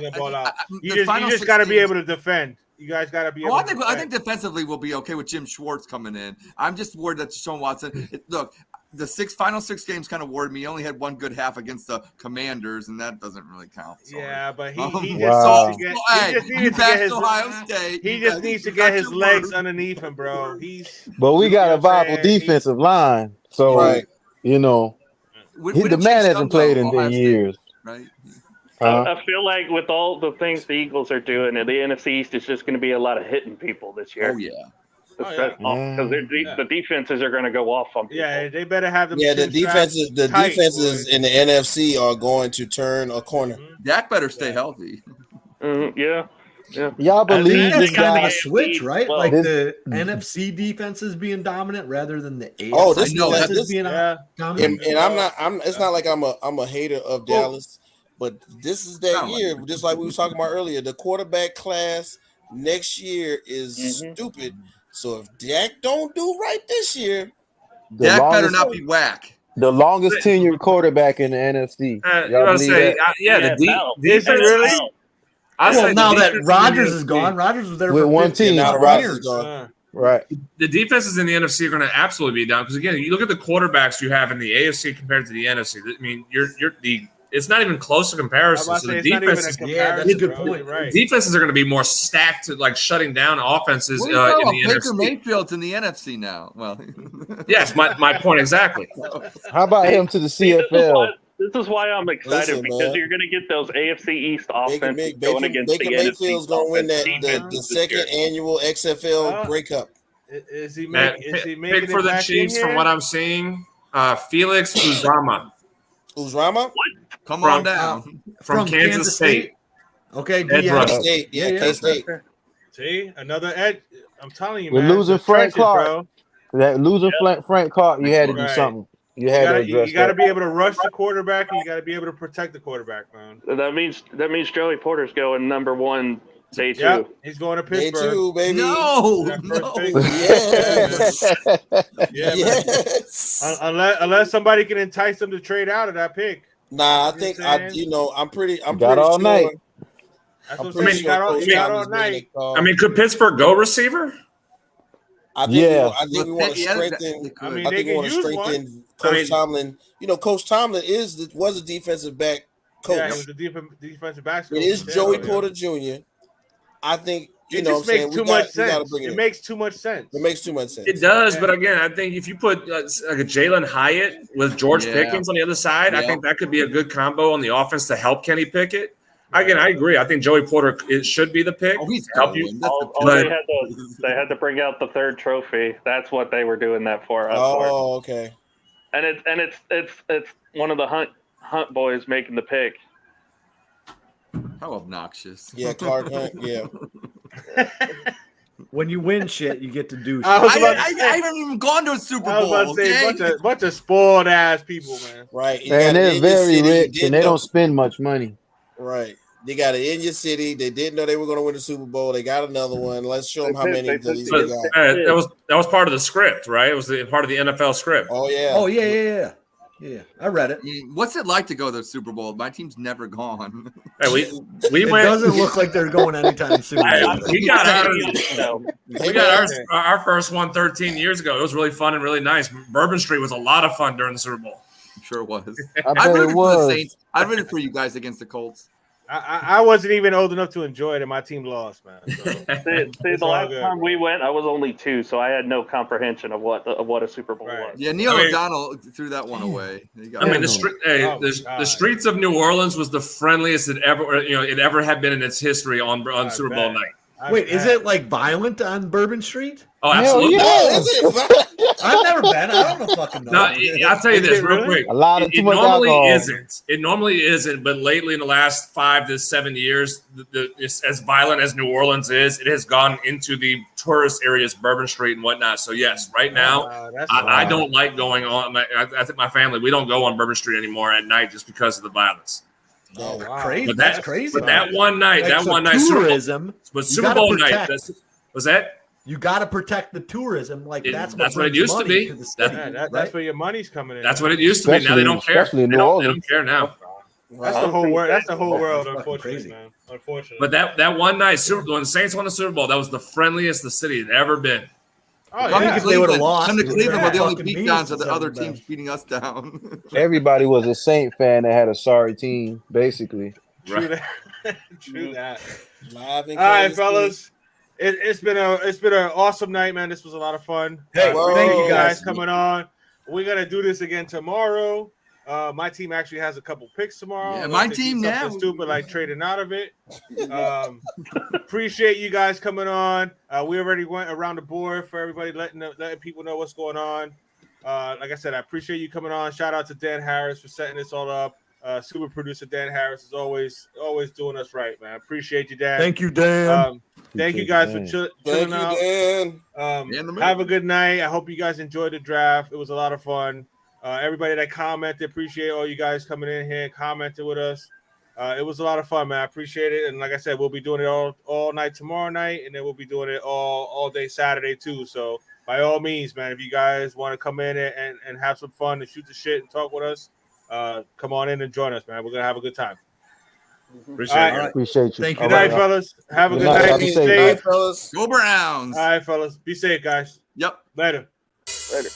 You just got to be able to defend. You guys got to be able to defend. I think defensively we'll be okay with Jim Schwartz coming in. I'm just worried that Deshaun Watson. Look, the final 6 games kind of worried me. He only had one good half against the Commanders, and that doesn't really count. Sorry. Yeah, but he just needs to get his legs underneath him, bro. But we got a viable defensive line, so the man hasn't played in years. Right. I feel like with all the things the Eagles are doing, the NFC East is just going to be a lot of hitting people this year. Oh yeah. Because the defenses are going to go off on people. Yeah, they better have them. Yeah, the defenses in the NFC are going to turn a corner. Dak better stay healthy. Yeah. Y'all believe that's this kind guy? of a switch, right? Well, like the NFC defense is being dominant rather than the AFC. Oh, this defense being dominant. And it's not like I'm a hater of Dallas, but this is that year. Just like we were talking about earlier, the quarterback class next year is stupid. So if Dak don't do right this year, Dak better not be whack. The longest tenured quarterback in the NFC. Y'all believe that? The defense really. Well, now that Rodgers is gone, Rodgers was there with for one team. Now Rodgers is gone. Right. The defenses in the NFC are going to absolutely be down because again, you look at the quarterbacks you have in the AFC compared to the NFC. I mean, it's not even close to comparison. So the defenses, that's a good point. Right. Defenses are going to be more stacked to like shutting down offenses in the Baker NFC. Mayfield's in the NFC now. Well, yes, my point exactly. How about him to the CFL? This is why I'm excited because you're going to get those AFC East offenses going against Baker the Mayfield's NFC. going to win the second annual XFL breakup. Is he making pick for the Chiefs from what I'm seeing? Felix Uzama. Uzama? Come on down. From Kansas State. Okay, K-State. Yeah, K-State. See, another edge. I'm telling you, We're man. losing Frank Clark. Frank Clark, you had to do something. You got to be able to rush the quarterback, and you got to be able to protect the quarterback, man. That means Joey Porter's going number 1 Day 2. Yep, he's going to Pittsburgh. Day 2, baby. That first pick. Yes. Unless somebody can entice them to trade out of that pick. Nah, I think I'm pretty got all sure. night. That's what I'm saying. You got all night. I mean, could Pittsburgh go receiver? I think we want to strengthen. I mean, I think we want to strengthen Coach Tomlin. You know, Coach Tomlin was a defensive back coach. Yeah, he was a defensive back coach. It is Joey Porter Jr. I think it just makes too much sense. It makes too much sense. It makes too much sense. It does, but again, I think if you put like a Jalen Hyatt with George Pickens on the other side, I think that could be a good combo on the offense to help Kenny Pickett. Again, I agree. I think Joey Porter should be the pick. He's help you. They had to bring out the third trophy. That's what they were doing that for. Okay. And it's one of the Hunt boys making the pick. How obnoxious! Yeah, Clark Hunt. Yeah. When you win shit, you get to do shit. I haven't even gone to a Super Bowl. I was about to say, bunch of spoiled ass people, man. Right. And they're very rich, and they don't spend much money. Right. They got it in your city. They didn't know they were going to win the Super Bowl. They got another one. Let's show them how many of these they got. That was part of the script, right? It was part of the NFL script. Oh yeah. Oh yeah. Yeah, I read it. What's it like to go to the Super Bowl? My team's never gone. Hey, we it went. Doesn't look like they're going anytime soon. We got our first one 13 years ago. It was really fun and really nice. Bourbon Street was a lot of fun during the Super Bowl. Sure was. I bet it was. The Saints. I rooted for you guys against the Colts. I wasn't even old enough to enjoy it, and my team lost, man. So the last time we went, I was only 2, so I had no comprehension of what a Super Bowl was. Yeah, Neil O'Donnell threw that one away. The streets of New Orleans was the friendliest it ever had been in its history on Super Bowl night. Wait, is it like violent on Bourbon Street? Oh, absolutely. I've never been. I don't know fucking know. No, I'll tell you this real quick. It normally isn't. It normally isn't, but lately in the last 5 to 7 years, it's as violent as New Orleans is, it has gone into the tourist areas, Bourbon Street and whatnot. So yes, right now, I don't like going on. I think my family, we don't go on Bourbon Street anymore at night just because of the violence. Oh, wow. Crazy! That's crazy. But that one night, tourism was Super Bowl night. Was that? You got to protect the tourism. That's what it used to be. That's where your money's coming in. That's what it used to be. Now they don't care. They don't care now. That's the whole world. That's the whole world. Unfortunately, man. Unfortunately. But that one night, when the Saints won the Super Bowl, that was the friendliest the city had ever been. Oh, yeah. If they would have lost. Come to Cleveland, but the only beatdowns are the other teams beating us down. Everybody was a Saint fan that had a sorry team, basically. True that. True that. All right, fellas. It's been an awesome night, man. This was a lot of fun. Hey, thank you guys coming on. We're gonna do this again tomorrow. My team actually has a couple picks tomorrow. Yeah, my team now. Stupid like trading out of it. Appreciate you guys coming on. We already went around the board for everybody, letting people know what's going on. Like I said, I appreciate you coming on. Shout out to Dan Harris for setting this all up. Super producer Dan Harris is always doing us right, man. Appreciate you, Dan. Thank you, Dan. Thank you guys for chilling out. Dan. Have a good night. I hope you guys enjoyed the draft. It was a lot of fun. Everybody that commented, appreciate all you guys coming in here and commenting with us. It was a lot of fun, man. I appreciate it. And like I said, we'll be doing it all night tomorrow night, and then we'll be doing it all day Saturday too. So by all means, man, if you guys want to come in and have some fun and shoot the shit and talk with us, come on in and join us, man. We're gonna have a good time. Appreciate you. Thank you. Good night, fellas. Have a good night. Be safe, fellas. Go Browns. All right, fellas. Be safe, guys. Yep. Later. Later.